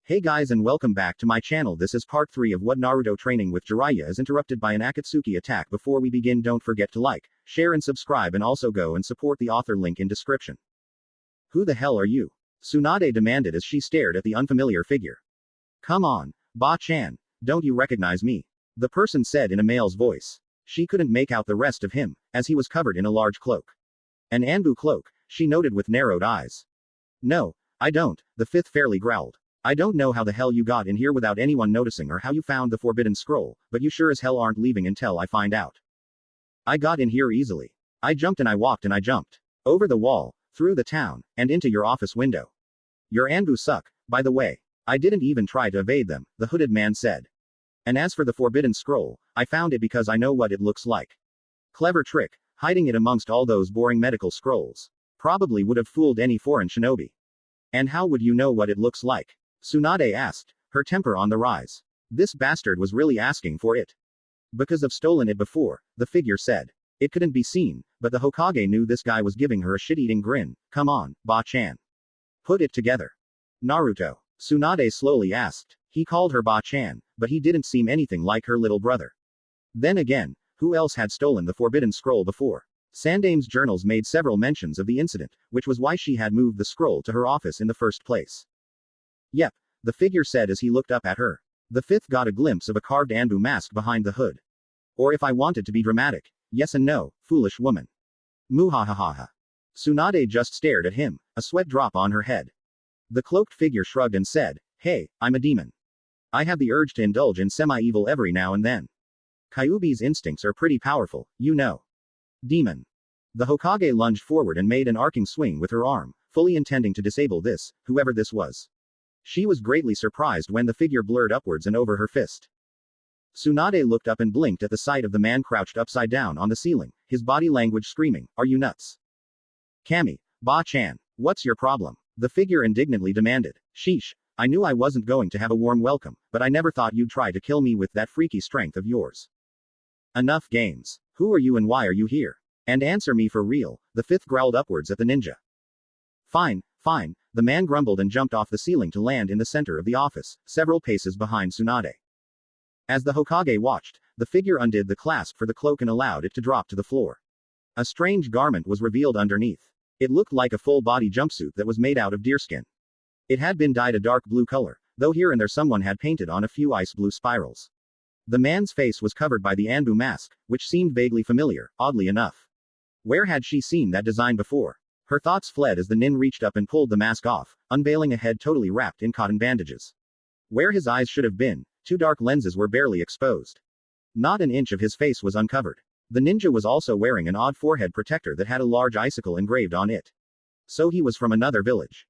Hey guys and welcome back to my channel. This is part 3 of what Naruto training with Jiraiya is interrupted by an Akatsuki attack. Before we begin, don't forget to like, share and subscribe, and also go and support the author link in description. Who the hell are you? Tsunade demanded as she stared at the unfamiliar figure. Come on, Ba-chan, don't you recognize me? The person said in a male's voice. She couldn't make out the rest of him, as he was covered in a large cloak. An Anbu cloak, she noted with narrowed eyes. No, I don't, the fifth fairly growled. I don't know how the hell you got in here without anyone noticing or how you found the forbidden scroll, but you sure as hell aren't leaving until I find out. I got in here easily. I jumped and I walked and I jumped. Over the wall, through the town, and into your office window. Your Anbu suck, by the way. I didn't even try to evade them, the hooded man said. And as for the forbidden scroll, I found it because I know what it looks like. Clever trick, hiding it amongst all those boring medical scrolls. Probably would have fooled any foreign shinobi. And how would you know what it looks like? Tsunade asked, her temper on the rise. This bastard was really asking for it. Because I've stolen it before, the figure said. It couldn't be seen, but the Hokage knew this guy was giving her a shit-eating grin. Come on, Ba-chan. Put it together. Naruto. Tsunade slowly asked. He called her Ba-chan, but he didn't seem anything like her little brother. Then again, who else had stolen the forbidden scroll before? Sandame's journals made several mentions of the incident, which was why she had moved the scroll to her office in the first place. Yep, the figure said as he looked up at her. The fifth got a glimpse of a carved Anbu mask behind the hood. Or if I wanted to be dramatic, yes and no, foolish woman. Muhahaha. Tsunade just stared at him, a sweat drop on her head. The cloaked figure shrugged and said, Hey, I'm a demon. I have the urge to indulge in semi-evil every now and then. Kyuubi's instincts are pretty powerful, you know. Demon. The Hokage lunged forward and made an arcing swing with her arm, fully intending to disable this, whoever this was. She was greatly surprised when the figure blurred upwards and over her fist. Tsunade looked up and blinked at the sight of the man crouched upside down on the ceiling, his body language screaming, Are you nuts? Kami, Ba-chan, what's your problem? The figure indignantly demanded. Sheesh, I knew I wasn't going to have a warm welcome, but I never thought you'd try to kill me with that freaky strength of yours. Enough games. Who are you and why are you here? And answer me for real, the fifth growled upwards at the ninja. Fine, fine, the man grumbled and jumped off the ceiling to land in the center of the office, several paces behind Tsunade. As the Hokage watched, the figure undid the clasp for the cloak and allowed it to drop to the floor. A strange garment was revealed underneath. It looked like a full-body jumpsuit that was made out of deerskin. It had been dyed a dark blue color, though here and there someone had painted on a few ice blue spirals. The man's face was covered by the Anbu mask, which seemed vaguely familiar, oddly enough. Where had she seen that design before? Her thoughts fled as the nin reached up and pulled the mask off, unveiling a head totally wrapped in cotton bandages. Where his eyes should have been, two dark lenses were barely exposed. Not an inch of his face was uncovered. The ninja was also wearing an odd forehead protector that had a large icicle engraved on it. So he was from another village.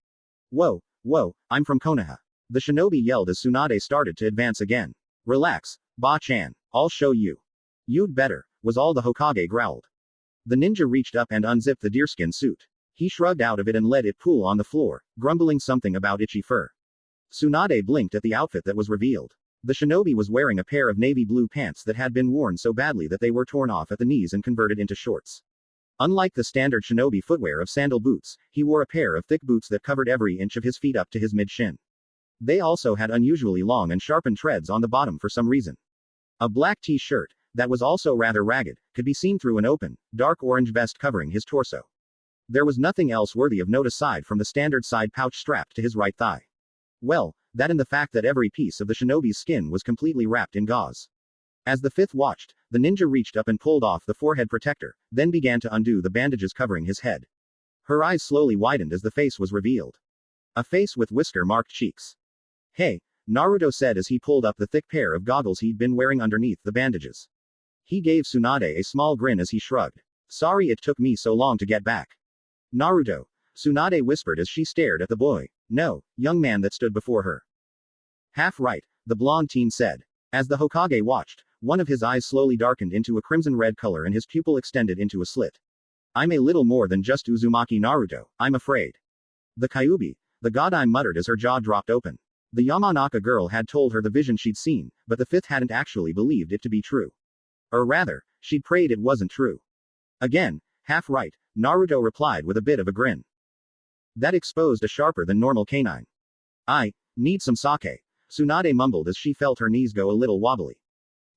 Whoa, whoa, I'm from Konoha. The shinobi yelled as Tsunade started to advance again. Relax, Ba-chan, I'll show you. You'd better, was all the Hokage growled. The ninja reached up and unzipped the deerskin suit. He shrugged out of it and let it pool on the floor, grumbling something about itchy fur. Tsunade blinked at the outfit that was revealed. The shinobi was wearing a pair of navy blue pants that had been worn so badly that they were torn off at the knees and converted into shorts. Unlike the standard shinobi footwear of sandal boots, he wore a pair of thick boots that covered every inch of his feet up to his mid-shin. They also had unusually long and sharpened treads on the bottom for some reason. A black t-shirt, that was also rather ragged, could be seen through an open, dark orange vest covering his torso. There was nothing else worthy of note aside from the standard side pouch strapped to his right thigh. Well, that and the fact that every piece of the shinobi's skin was completely wrapped in gauze. As the fifth watched, the ninja reached up and pulled off the forehead protector, then began to undo the bandages covering his head. Her eyes slowly widened as the face was revealed. A face with whisker-marked cheeks. Hey, Naruto said as he pulled up the thick pair of goggles he'd been wearing underneath the bandages. He gave Tsunade a small grin as he shrugged. Sorry it took me so long to get back. Naruto, Tsunade whispered as she stared at the boy. No, young man that stood before her. Half right, the blonde teen said. As the Hokage watched, one of his eyes slowly darkened into a crimson-red color and his pupil extended into a slit. I'm a little more than just Uzumaki Naruto, I'm afraid. The Kyuubi, the godime muttered as her jaw dropped open. The Yamanaka girl had told her the vision she'd seen, but the fifth hadn't actually believed it to be true. Or rather, she'd prayed it wasn't true. Again, half right, Naruto replied with a bit of a grin. That exposed a sharper than normal canine. I Need some sake? Tsunade mumbled as she felt her knees go a little wobbly.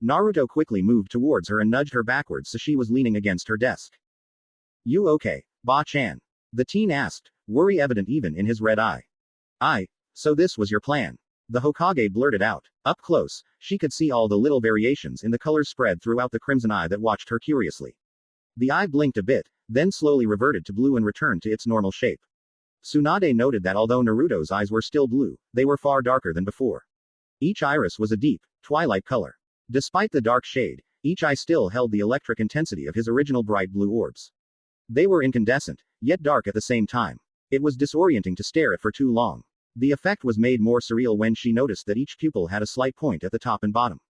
Naruto quickly moved towards her and nudged her backwards so she was leaning against her desk. You okay, Ba-chan? The teen asked, worry evident even in his red eye. So this was your plan. The Hokage blurted out. Up close, she could see all the little variations in the colors spread throughout the crimson eye that watched her curiously. The eye blinked a bit, then slowly reverted to blue and returned to its normal shape. Tsunade noted that although Naruto's eyes were still blue, they were far darker than before. Each iris was a deep, twilight color. Despite the dark shade, each eye still held the electric intensity of his original bright blue orbs. They were incandescent, yet dark at the same time. It was disorienting to stare at for too long. The effect was made more surreal when she noticed that each pupil had a slight point at the top and bottom.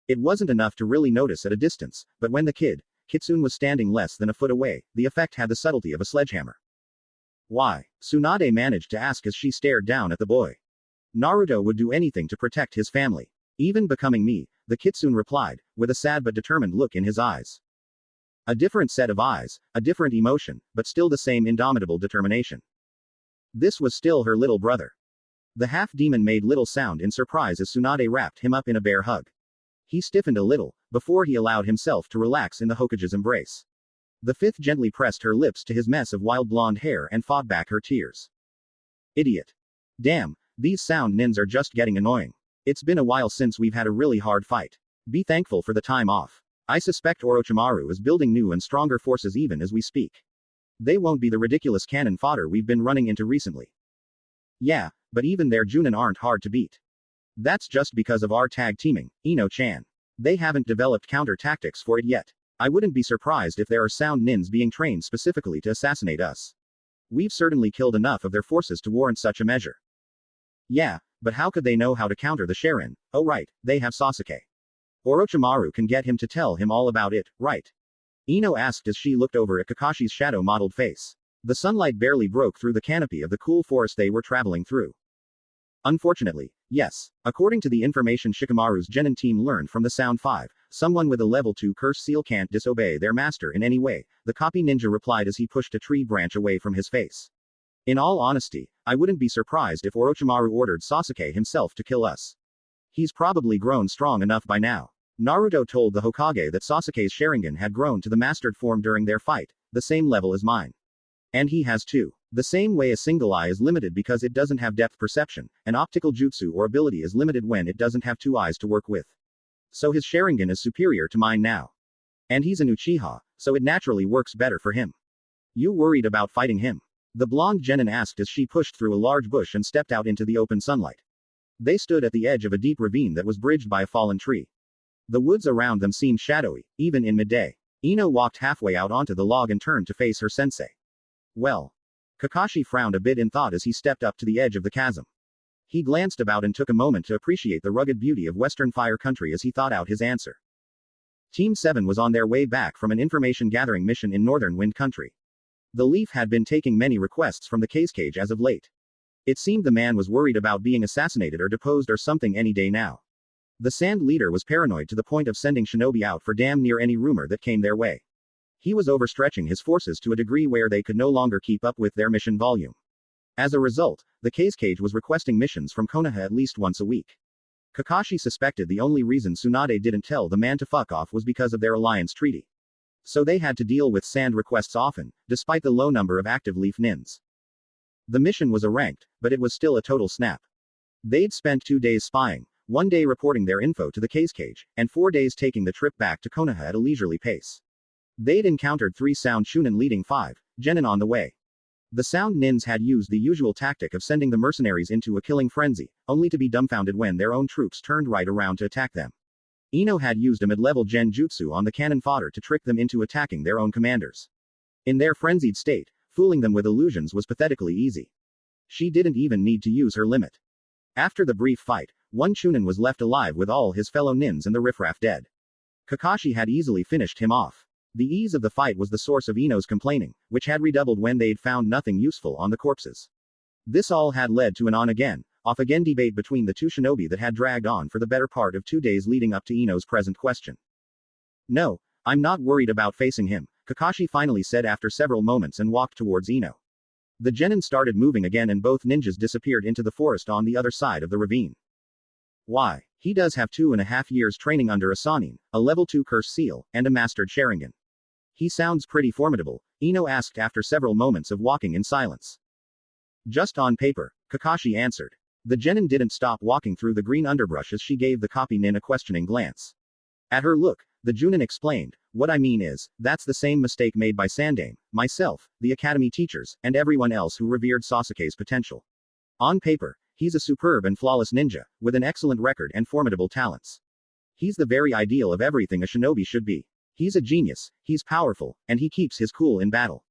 It wasn't enough to really notice at a distance, but when the Kitsune was standing less than a foot away, the effect had the subtlety of a sledgehammer. Why? Tsunade managed to ask as she stared down at the boy. Naruto would do anything to protect his family. Even becoming me, the Kitsune replied, with a sad but determined look in his eyes. A different set of eyes, a different emotion, but still the same indomitable determination. This was still her little brother. The half-demon made little sound in surprise as Tsunade wrapped him up in a bear hug. He stiffened a little, before he allowed himself to relax in the Hokage's embrace. The fifth gently pressed her lips to his mess of wild blonde hair and fought back her tears. Idiot. Damn, these sound nins are just getting annoying. It's been a while since we've had a really hard fight. Be thankful for the time off. I suspect Orochimaru is building new and stronger forces even as we speak. They won't be the ridiculous cannon fodder we've been running into recently. Yeah, but even their Junin aren't hard to beat. That's just because of our tag teaming, Ino-chan. They haven't developed counter tactics for it yet. I wouldn't be surprised if there are sound nins being trained specifically to assassinate us. We've certainly killed enough of their forces to warrant such a measure. Yeah, but how could they know how to counter the Sharin? Oh right, they have Sasuke. Orochimaru can get him to tell him all about it, right? Ino asked as she looked over at Kakashi's shadow-mottled face. The sunlight barely broke through the canopy of the cool forest they were traveling through. Unfortunately, yes. According to the information Shikamaru's Genin team learned from the Sound 5, someone with a level 2 curse seal can't disobey their master in any way, the copy ninja replied as he pushed a tree branch away from his face. In all honesty, I wouldn't be surprised if Orochimaru ordered Sasuke himself to kill us. He's probably grown strong enough by now. Naruto told the Hokage that Sasuke's Sharingan had grown to the mastered form during their fight, the same level as mine. And he has too. The same way a single eye is limited because it doesn't have depth perception, an optical jutsu or ability is limited when it doesn't have two eyes to work with. So his Sharingan is superior to mine now. And he's an Uchiha, so it naturally works better for him. You worried about fighting him? The blonde Genin asked as she pushed through a large bush and stepped out into the open sunlight. They stood at the edge of a deep ravine that was bridged by a fallen tree. The woods around them seemed shadowy, even in midday. Ino walked halfway out onto the log and turned to face her sensei. Well. Kakashi frowned a bit in thought as he stepped up to the edge of the chasm. He glanced about and took a moment to appreciate the rugged beauty of Western Fire Country as he thought out his answer. Team 7 was on their way back from an information-gathering mission in Northern Wind Country. The Leaf had been taking many requests from the cage as of late. It seemed the man was worried about being assassinated or deposed or something any day now. The Sand Leader was paranoid to the point of sending shinobi out for damn near any rumor that came their way. He was overstretching his forces to a degree where they could no longer keep up with their mission volume. As a result, the cage was requesting missions from Konoha at least once a week. Kakashi suspected the only reason Tsunade didn't tell the man to fuck off was because of their alliance treaty. So they had to deal with sand requests often, despite the low number of active Leaf nins. The mission was a ranked, but it was still a total snap. They'd spent 2 days spying, 1 day reporting their info to the cage, and 4 days taking the trip back to Konoha at a leisurely pace. They'd encountered 3 Sound Shunin leading 5 Genin on the way. The Sound Nins had used the usual tactic of sending the mercenaries into a killing frenzy, only to be dumbfounded when their own troops turned right around to attack them. Ino had used a mid-level genjutsu on the cannon fodder to trick them into attacking their own commanders. In their frenzied state, fooling them with illusions was pathetically easy. She didn't even need to use her limit. After the brief fight, one Chunin was left alive with all his fellow nins and the riffraff dead. Kakashi had easily finished him off. The ease of the fight was the source of Ino's complaining, which had redoubled when they'd found nothing useful on the corpses. This all had led to an on-again, off-again debate between the two shinobi that had dragged on for the better part of 2 days leading up to Ino's present question. No, I'm not worried about facing him, Kakashi finally said after several moments and walked towards Ino. The genin started moving again and both ninjas disappeared into the forest on the other side of the ravine. Why? He does have 2.5 years training under a Sanin, a level 2 curse seal, and a mastered Sharingan. He sounds pretty formidable, Ino asked after several moments of walking in silence. Just on paper, Kakashi answered. The genin didn't stop walking through the green underbrush as she gave the copy nin a questioning glance. At her look, the Junin explained, what I mean is, that's the same mistake made by Sandame, myself, the academy teachers, and everyone else who revered Sasuke's potential. On paper, he's a superb and flawless ninja, with an excellent record and formidable talents. He's the very ideal of everything a shinobi should be. He's a genius, he's powerful, and he keeps his cool in battle.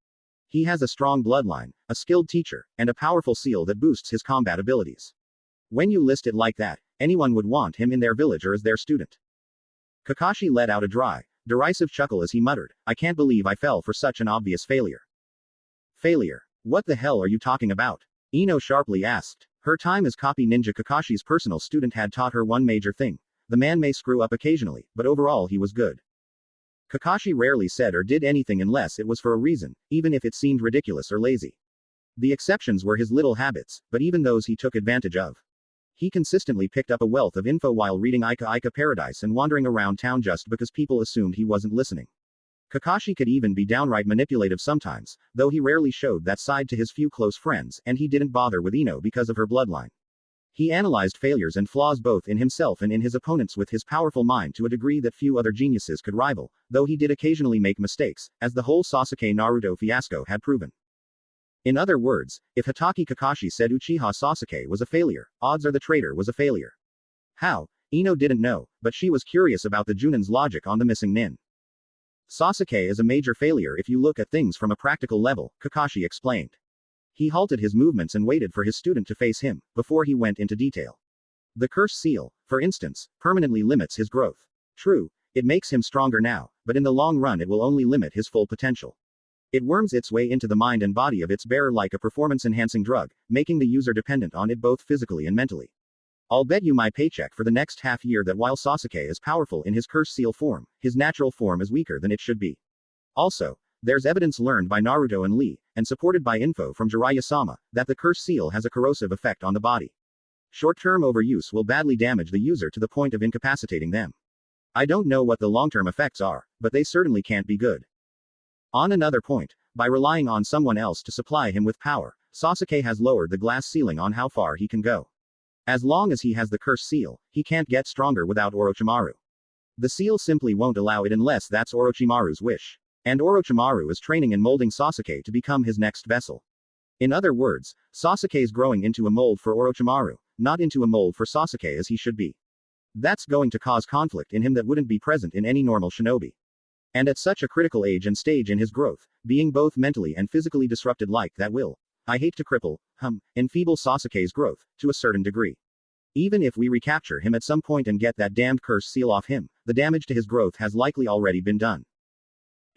He has a strong bloodline, a skilled teacher, and a powerful seal that boosts his combat abilities. When you list it like that, anyone would want him in their village or as their student. Kakashi let out a dry, derisive chuckle as he muttered, I can't believe I fell for such an obvious failure. Failure? What the hell are you talking about? Ino sharply asked. Her time as copy ninja Kakashi's personal student had taught her one major thing. The man may screw up occasionally, but overall he was good. Kakashi rarely said or did anything unless it was for a reason, even if it seemed ridiculous or lazy. The exceptions were his little habits, but even those he took advantage of. He consistently picked up a wealth of info while reading Ika Ika Paradise and wandering around town just because people assumed he wasn't listening. Kakashi could even be downright manipulative sometimes, though he rarely showed that side to his few close friends, and he didn't bother with Ino because of her bloodline. He analyzed failures and flaws both in himself and in his opponents with his powerful mind to a degree that few other geniuses could rival, though he did occasionally make mistakes, as the whole Sasuke Naruto fiasco had proven. In other words, if Hatake Kakashi said Uchiha Sasuke was a failure, odds are the traitor was a failure. How? Ino didn't know, but she was curious about the Junin's logic on the missing nin. Sasuke is a major failure if you look at things from a practical level, Kakashi explained. He halted his movements and waited for his student to face him, before he went into detail. The curse seal, for instance, permanently limits his growth. True, it makes him stronger now, but in the long run it will only limit his full potential. It worms its way into the mind and body of its bearer like a performance-enhancing drug, making the user dependent on it both physically and mentally. I'll bet you my paycheck for the next half year that while Sasuke is powerful in his curse seal form, his natural form is weaker than it should be. Also, there's evidence learned by Naruto and Lee, and supported by info from Jiraiya-sama, that the curse seal has a corrosive effect on the body. Short-term overuse will badly damage the user to the point of incapacitating them. I don't know what the long-term effects are, but they certainly can't be good. On another point, by relying on someone else to supply him with power, Sasuke has lowered the glass ceiling on how far he can go. As long as he has the curse seal, he can't get stronger without Orochimaru. The seal simply won't allow it unless that's Orochimaru's wish. And Orochimaru is training and molding Sasuke to become his next vessel. In other words, Sasuke's growing into a mold for Orochimaru, not into a mold for Sasuke as he should be. That's going to cause conflict in him that wouldn't be present in any normal shinobi. And at such a critical age and stage in his growth, being both mentally and physically disrupted like that will, I hate to cripple, enfeeble Sasuke's growth, to a certain degree. Even if we recapture him at some point and get that damned curse seal off him, the damage to his growth has likely already been done.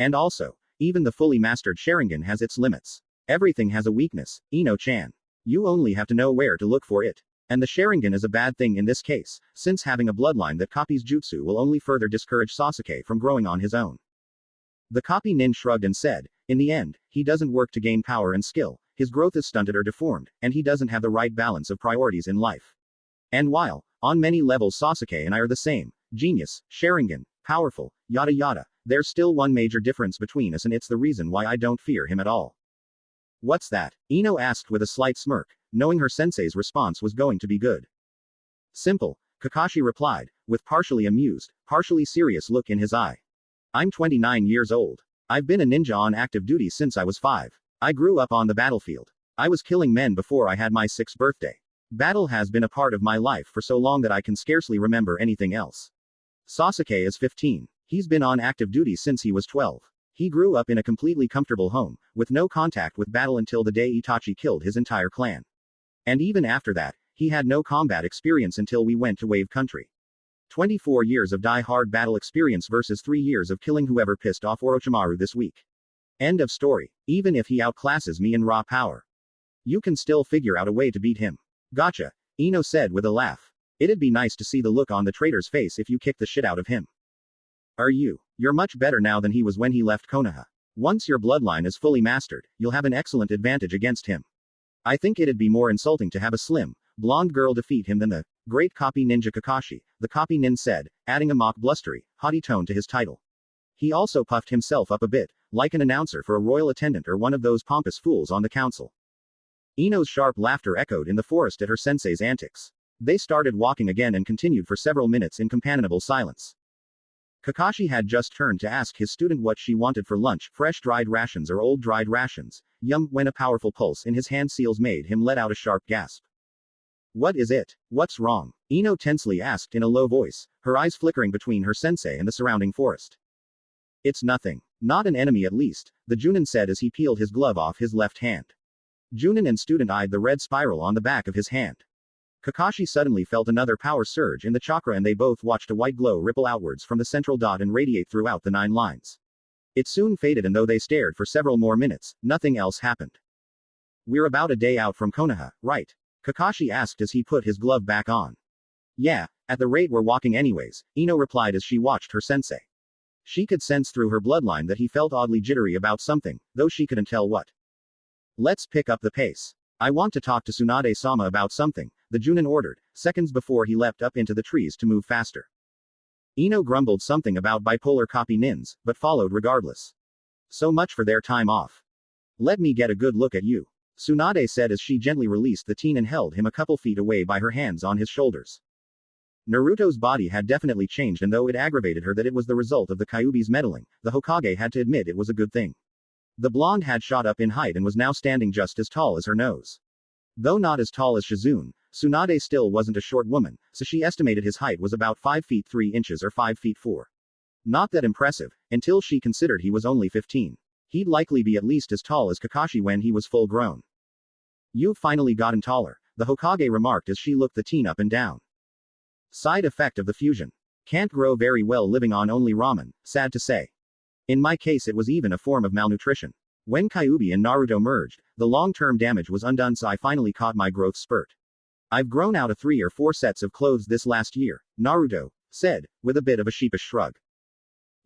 And also, even the fully mastered Sharingan has its limits. Everything has a weakness, Ino-chan. You only have to know where to look for it. And the Sharingan is a bad thing in this case, since having a bloodline that copies jutsu will only further discourage Sasuke from growing on his own. The copy nin shrugged and said, in the end, he doesn't work to gain power and skill, his growth is stunted or deformed, and he doesn't have the right balance of priorities in life. And while, on many levels Sasuke and I are the same, genius, Sharingan, powerful, yada yada, there's still one major difference between us and it's the reason why I don't fear him at all. What's that? Ino asked with a slight smirk, knowing her sensei's response was going to be good. Simple, Kakashi replied, with partially amused, partially serious look in his eye. I'm 29 years old. I've been a ninja on active duty since I was 5. I grew up on the battlefield. I was killing men before I had my 6th birthday. Battle has been a part of my life for so long that I can scarcely remember anything else. Sasuke is 15. He's been on active duty since he was 12. He grew up in a completely comfortable home, with no contact with battle until the day Itachi killed his entire clan. And even after that, he had no combat experience until we went to Wave Country. 24 years of die-hard battle experience versus 3 years of killing whoever pissed off Orochimaru this week. End of story. Even if he outclasses me in raw power, you can still figure out a way to beat him. Gotcha, Ino said with a laugh. It'd be nice to see the look on the traitor's face if you kick the shit out of him. You're much better now than he was when he left Konoha. Once your bloodline is fully mastered, you'll have an excellent advantage against him. I think it'd be more insulting to have a slim, blonde girl defeat him than the great copy ninja Kakashi, the copy nin said, adding a mock blustery, haughty tone to his title. He also puffed himself up a bit, like an announcer for a royal attendant or one of those pompous fools on the council. Ino's sharp laughter echoed in the forest at her sensei's antics. They started walking again and continued for several minutes in companionable silence. Kakashi had just turned to ask his student what she wanted for lunch, fresh dried rations or old dried rations, yum, when a powerful pulse in his hand seals made him let out a sharp gasp. What is it? What's wrong? Ino tensely asked in a low voice, her eyes flickering between her sensei and the surrounding forest. It's nothing. Not an enemy at least, the Junin said as he peeled his glove off his left hand. Junin and student eyed the red spiral on the back of his hand. Kakashi suddenly felt another power surge in the chakra and they both watched a white glow ripple outwards from the central dot and radiate throughout the 9 lines. It soon faded and though they stared for several more minutes, nothing else happened. We're about a day out from Konoha, right? Kakashi asked as he put his glove back on. Yeah, at the rate we're walking anyways, Ino replied as she watched her sensei. She could sense through her bloodline that he felt oddly jittery about something, though she couldn't tell what. Let's pick up the pace. I want to talk to Tsunade-sama about something, the Junin ordered, seconds before he leapt up into the trees to move faster. Ino grumbled something about bipolar copy nins, but followed regardless. So much for their time off. Let me get a good look at you. Tsunade said as she gently released the teen and held him a couple feet away by her hands on his shoulders. Naruto's body had definitely changed and though it aggravated her that it was the result of the Kyuubi's meddling, the Hokage had to admit it was a good thing. The blonde had shot up in height and was now standing just as tall as her nose. Though not as tall as Shizune, Tsunade still wasn't a short woman, so she estimated his height was about 5 feet 3 inches or 5 feet 4. Not that impressive, until she considered he was only 15. He'd likely be at least as tall as Kakashi when he was full grown. You've finally gotten taller, the Hokage remarked as she looked the teen up and down. Side effect of the fusion. Can't grow very well living on only ramen, sad to say. In my case it was even a form of malnutrition. When Kyuubi and Naruto merged, the long-term damage was undone so I finally caught my growth spurt. I've grown out of 3 or 4 sets of clothes this last year, Naruto said, with a bit of a sheepish shrug.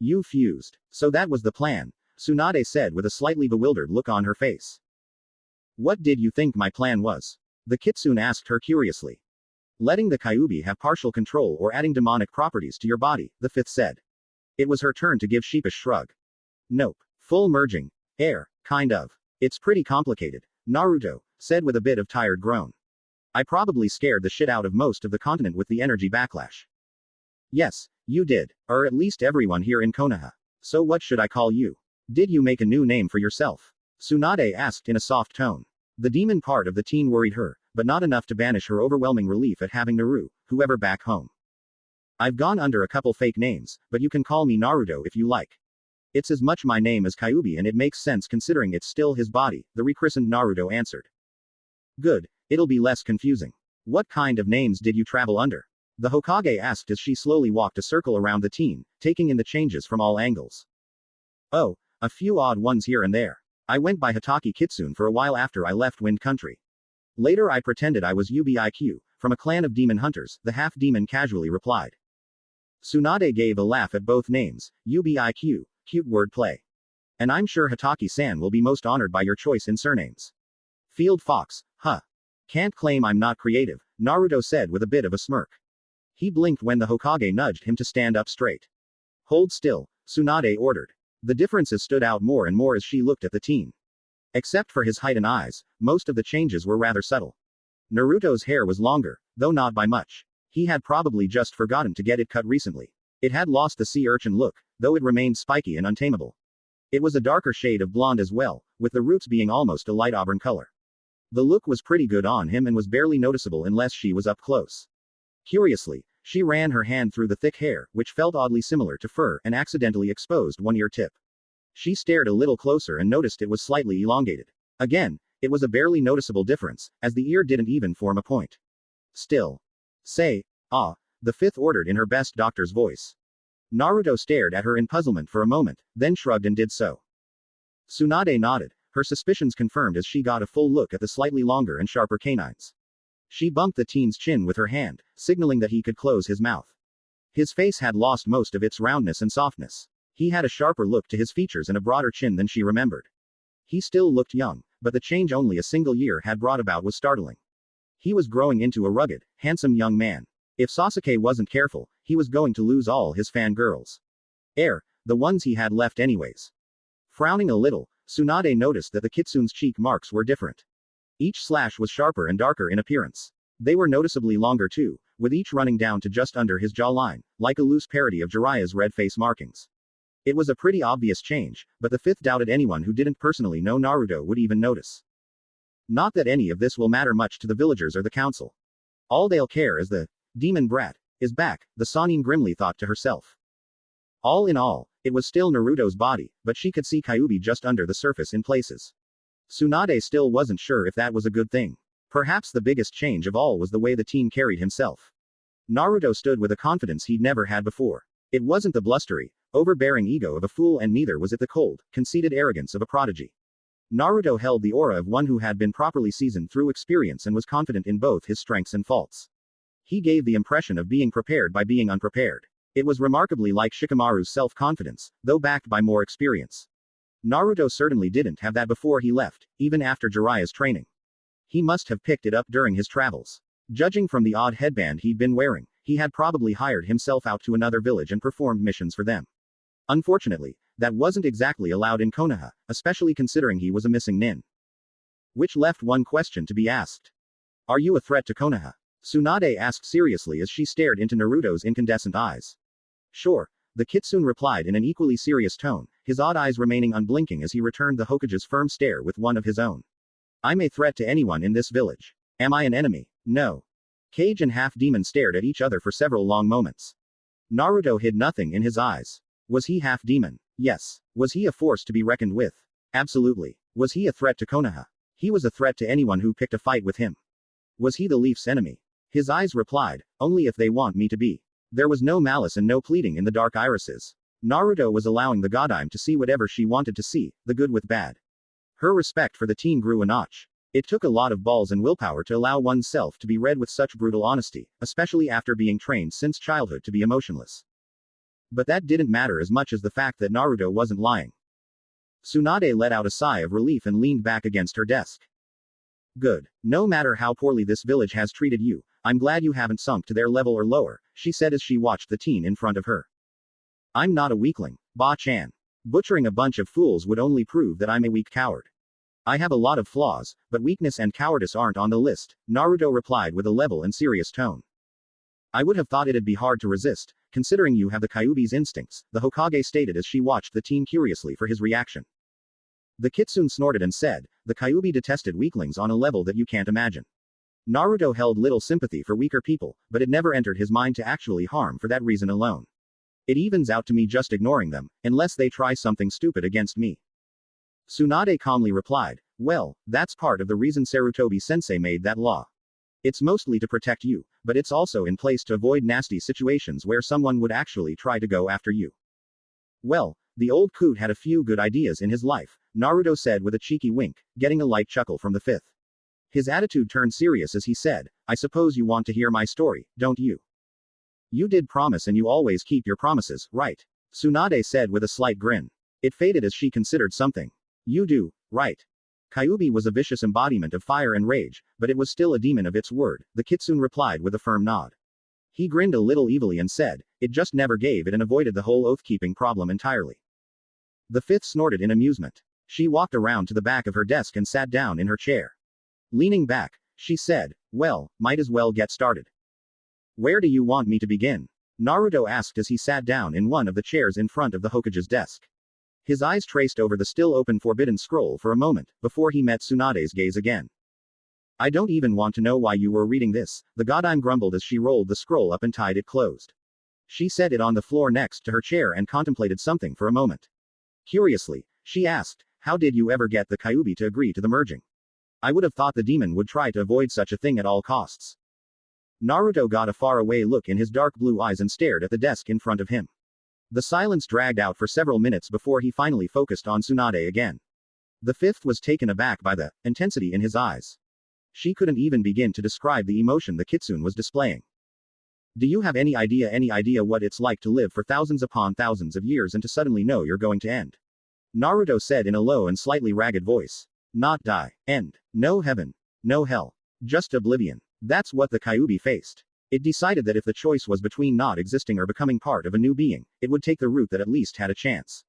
You fused. So that was the plan, Tsunade said with a slightly bewildered look on her face. What did you think my plan was? The kitsune asked her curiously. Letting the Kyuubi have partial control or adding demonic properties to your body, the 5th said. It was her turn to give sheepish shrug. Nope. Full merging. Kind of. It's pretty complicated, Naruto said with a bit of tired groan. I probably scared the shit out of most of the continent with the energy backlash. Yes, you did. Or at least everyone here in Konoha. So what should I call you? Did you make a new name for yourself? Tsunade asked in a soft tone. The demon part of the teen worried her, but not enough to banish her overwhelming relief at having Naru, whoever back home. I've gone under a couple fake names, but you can call me Naruto if you like. It's as much my name as Kyuubi and it makes sense considering it's still his body, the rechristened Naruto answered. Good, it'll be less confusing. What kind of names did you travel under? The Hokage asked as she slowly walked a circle around the teen, taking in the changes from all angles. Oh, a few odd ones here and there. I went by Hatake Kitsune for a while after I left Wind Country. Later I pretended I was Ubiq, from a clan of demon hunters, the half-demon casually replied. Tsunade gave a laugh at both names, Ubiq, cute wordplay. And I'm sure Hatake-san will be most honored by your choice in surnames. Field Fox, huh. Can't claim I'm not creative, Naruto said with a bit of a smirk. He blinked when the Hokage nudged him to stand up straight. Hold still, Tsunade ordered. The differences stood out more and more as she looked at the teen. Except for his height and eyes, most of the changes were rather subtle. Naruto's hair was longer, though not by much. He had probably just forgotten to get it cut recently. It had lost the sea urchin look, though it remained spiky and untamable. It was a darker shade of blonde as well, with the roots being almost a light auburn color. The look was pretty good on him and was barely noticeable unless she was up close. Curiously, she ran her hand through the thick hair, which felt oddly similar to fur, and accidentally exposed one ear tip. She stared a little closer and noticed it was slightly elongated. Again, it was a barely noticeable difference, as the ear didn't even form a point. Still. Say, the 5th ordered in her best doctor's voice. Naruto stared at her in puzzlement for a moment, then shrugged and did so. Tsunade nodded, her suspicions confirmed as she got a full look at the slightly longer and sharper canines. She bumped the teen's chin with her hand, signaling that he could close his mouth. His face had lost most of its roundness and softness. He had a sharper look to his features and a broader chin than she remembered. He still looked young, but the change only a single year had brought about was startling. He was growing into a rugged, handsome young man. If Sasuke wasn't careful, he was going to lose all his fangirls. The ones he had left anyways. Frowning a little, Tsunade noticed that the kitsune's cheek marks were different. Each slash was sharper and darker in appearance. They were noticeably longer too, with each running down to just under his jawline, like a loose parody of Jiraiya's red face markings. It was a pretty obvious change, but the fifth doubted anyone who didn't personally know Naruto would even notice. Not that any of this will matter much to the villagers or the council. All they'll care is the demon brat is back, the Sannin grimly thought to herself. All in all, it was still Naruto's body, but she could see Kyuubi just under the surface in places. Tsunade still wasn't sure if that was a good thing. Perhaps the biggest change of all was the way the teen carried himself. Naruto stood with a confidence he'd never had before. It wasn't the blustery, overbearing ego of a fool, and neither was it the cold, conceited arrogance of a prodigy. Naruto held the aura of one who had been properly seasoned through experience and was confident in both his strengths and faults. He gave the impression of being prepared by being unprepared. It was remarkably like Shikamaru's self-confidence, though backed by more experience. Naruto certainly didn't have that before he left, even after Jiraiya's training. He must have picked it up during his travels. Judging from the odd headband he'd been wearing, he had probably hired himself out to another village and performed missions for them. Unfortunately, that wasn't exactly allowed in Konoha, especially considering he was a missing nin. Which left one question to be asked. Are you a threat to Konoha? Tsunade asked seriously as she stared into Naruto's incandescent eyes. Sure, the kitsune replied in an equally serious tone, his odd eyes remaining unblinking as he returned the Hokage's firm stare with one of his own. I'm a threat to anyone in this village. Am I an enemy? No. Kage and half-demon stared at each other for several long moments. Naruto hid nothing in his eyes. Was he half-demon? Yes. Was he a force to be reckoned with? Absolutely. Was he a threat to Konoha? He was a threat to anyone who picked a fight with him. Was he the Leaf's enemy? His eyes replied, only if they want me to be. There was no malice and no pleading in the dark irises. Naruto was allowing the Godime to see whatever she wanted to see, the good with bad. Her respect for the teen grew a notch. It took a lot of balls and willpower to allow oneself to be read with such brutal honesty, especially after being trained since childhood to be emotionless. But that didn't matter as much as the fact that Naruto wasn't lying. Tsunade let out a sigh of relief and leaned back against her desk. Good. No matter how poorly this village has treated you, I'm glad you haven't sunk to their level or lower, she said as she watched the teen in front of her. I'm not a weakling, Ba-chan. Butchering a bunch of fools would only prove that I'm a weak coward. I have a lot of flaws, but weakness and cowardice aren't on the list, Naruto replied with a level and serious tone. I would have thought it'd be hard to resist, considering you have the Kyuubi's instincts, the Hokage stated as she watched the teen curiously for his reaction. The kitsune snorted and said, the Kyuubi detested weaklings on a level that you can't imagine. Naruto held little sympathy for weaker people, but it never entered his mind to actually harm for that reason alone. It evens out to me just ignoring them, unless they try something stupid against me. Tsunade calmly replied, well, that's part of the reason Sarutobi-sensei made that law. It's mostly to protect you, but it's also in place to avoid nasty situations where someone would actually try to go after you. Well, the old coot had a few good ideas in his life, Naruto said with a cheeky wink, getting a light chuckle from the fifth. His attitude turned serious as he said, I suppose you want to hear my story, don't you? You did promise and you always keep your promises, right? Tsunade said with a slight grin. It faded as she considered something. You do, right? Kyuubi was a vicious embodiment of fire and rage, but it was still a demon of its word, the kitsune replied with a firm nod. He grinned a little evilly and said, it just never gave it and avoided the whole oath-keeping problem entirely. The fifth snorted in amusement. She walked around to the back of her desk and sat down in her chair. Leaning back, she said, well, might as well get started. Where do you want me to begin? Naruto asked as he sat down in one of the chairs in front of the Hokage's desk. His eyes traced over the still open forbidden scroll for a moment, before he met Tsunade's gaze again. I don't even want to know why you were reading this, the Godime grumbled as she rolled the scroll up and tied it closed. She set it on the floor next to her chair and contemplated something for a moment. Curiously, she asked, how did you ever get the Kyuubi to agree to the merging? I would have thought the demon would try to avoid such a thing at all costs. Naruto got a faraway look in his dark blue eyes and stared at the desk in front of him. The silence dragged out for several minutes before he finally focused on Tsunade again. The fifth was taken aback by the intensity in his eyes. She couldn't even begin to describe the emotion the kitsune was displaying. Do you have any idea what it's like to live for thousands upon thousands of years and to suddenly know you're going to end? Naruto said in a low and slightly ragged voice. Not die. End. No heaven. No hell. Just oblivion. That's what the Kyuubi faced. It decided that if the choice was between not existing or becoming part of a new being, it would take the route that at least had a chance.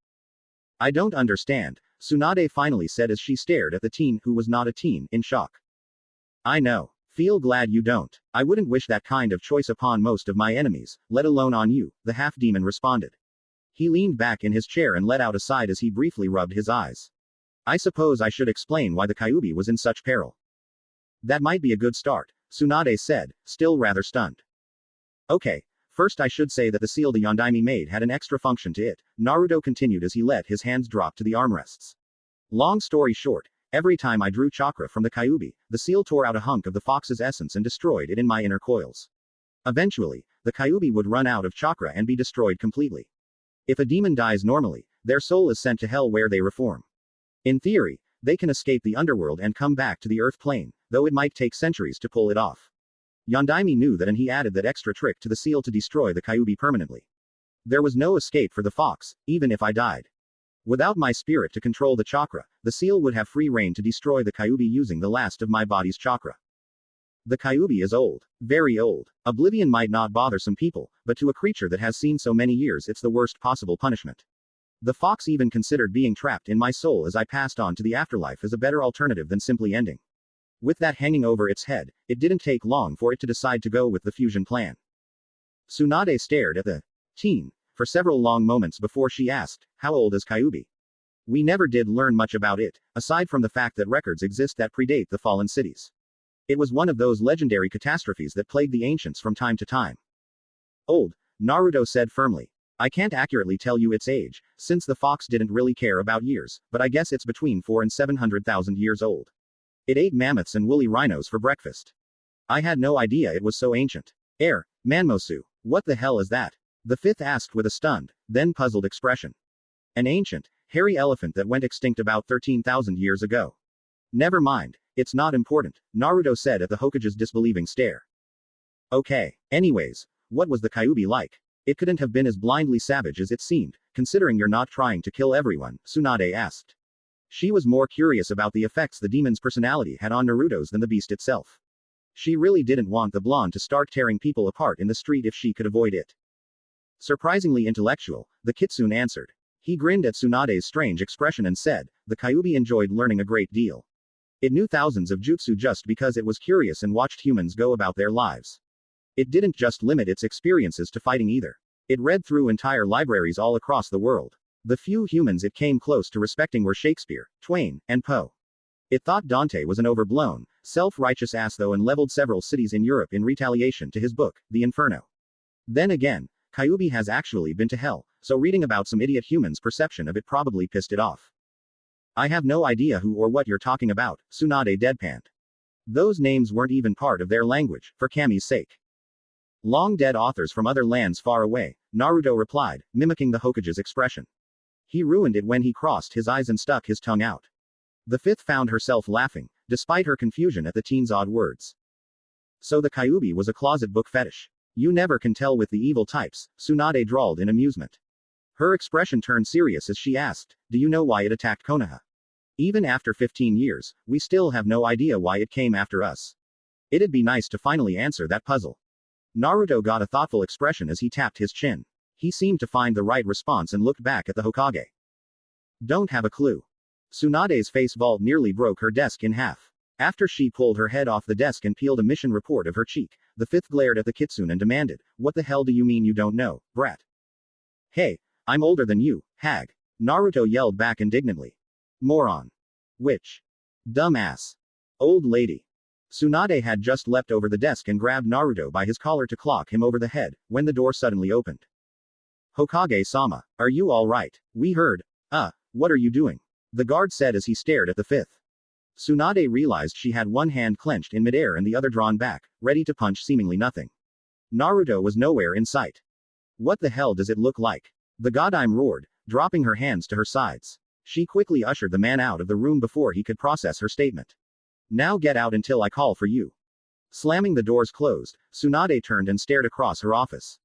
I don't understand, Tsunade finally said as she stared at the teen who was not a teen, in shock. I know. Feel glad you don't. I wouldn't wish that kind of choice upon most of my enemies, let alone on you, the half-demon responded. He leaned back in his chair and let out a sigh as he briefly rubbed his eyes. I suppose I should explain why the Kyuubi was in such peril. That might be a good start, Tsunade said, still rather stunned. Okay. First I should say that the seal the Yondaime made had an extra function to it, Naruto continued as he let his hands drop to the armrests. Long story short, every time I drew chakra from the Kyuubi, the seal tore out a hunk of the fox's essence and destroyed it in my inner coils. Eventually, the Kyuubi would run out of chakra and be destroyed completely. If a demon dies normally, their soul is sent to hell where they reform. In theory, they can escape the underworld and come back to the earth plane, though it might take centuries to pull it off. Yondaime knew that and he added that extra trick to the seal to destroy the Kyuubi permanently. There was no escape for the fox, even if I died. Without my spirit to control the chakra, the seal would have free reign to destroy the Kyuubi using the last of my body's chakra. The Kyuubi is old. Very old. Oblivion might not bother some people, but to a creature that has seen so many years it's the worst possible punishment. The fox even considered being trapped in my soul as I passed on to the afterlife as a better alternative than simply ending. With that hanging over its head, it didn't take long for it to decide to go with the fusion plan. Tsunade stared at the teen for several long moments before she asked, how old is Kyuubi? We never did learn much about it, aside from the fact that records exist that predate the fallen cities. It was one of those legendary catastrophes that plagued the ancients from time to time. Old, Naruto said firmly. I can't accurately tell you its age, since the fox didn't really care about years, but I guess it's between 400,000 and 700,000 years old. It ate mammoths and woolly rhinos for breakfast. I had no idea it was so ancient. Manmosu. What the hell is that? The fifth asked with a stunned, then puzzled expression. An ancient, hairy elephant that went extinct about 13,000 years ago. Never mind, it's not important, Naruto said at the Hokage's disbelieving stare. Okay. Anyways, what was the Kyuubi like? It couldn't have been as blindly savage as it seemed, considering you're not trying to kill everyone, Tsunade asked. She was more curious about the effects the demon's personality had on Naruto's than the beast itself. She really didn't want the blonde to start tearing people apart in the street if she could avoid it. Surprisingly intellectual, the kitsune answered. He grinned at Tsunade's strange expression and said, the Kyuubi enjoyed learning a great deal. It knew thousands of jutsu just because it was curious and watched humans go about their lives. It didn't just limit its experiences to fighting either. It read through entire libraries all across the world. The few humans it came close to respecting were Shakespeare, Twain, and Poe. It thought Dante was an overblown, self-righteous ass though and leveled several cities in Europe in retaliation to his book, The Inferno. Then again, Kyuubi has actually been to hell, so reading about some idiot human's perception of it probably pissed it off. I have no idea who or what you're talking about, Tsunade deadpanned. Those names weren't even part of their language, for Kami's sake. Long dead authors from other lands far away, Naruto replied, mimicking the Hokage's expression. He ruined it when he crossed his eyes and stuck his tongue out. The fifth found herself laughing, despite her confusion at the teen's odd words. So the Kyuubi was a closet book fetish. You never can tell with the evil types, Tsunade drawled in amusement. Her expression turned serious as she asked, do you know why it attacked Konoha? Even after 15 years, we still have no idea why it came after us. It'd be nice to finally answer that puzzle. Naruto got a thoughtful expression as he tapped his chin. He seemed to find the right response and looked back at the Hokage. Don't have a clue. Tsunade's face vault nearly broke her desk in half. After she pulled her head off the desk and peeled a mission report of her cheek, the fifth glared at the kitsune and demanded, what the hell do you mean you don't know, brat? Hey, I'm older than you, hag. Naruto yelled back indignantly. Moron. Witch. Dumbass. Old lady. Tsunade had just leapt over the desk and grabbed Naruto by his collar to clock him over the head, when the door suddenly opened. Hokage-sama, are you alright? We heard. What are you doing? The guard said as he stared at the fifth. Tsunade realized she had one hand clenched in midair and the other drawn back, ready to punch seemingly nothing. Naruto was nowhere in sight. What the hell does it look like? The godime roared, dropping her hands to her sides. She quickly ushered the man out of the room before he could process her statement. Now get out until I call for you. Slamming the doors closed, Tsunade turned and stared across her office.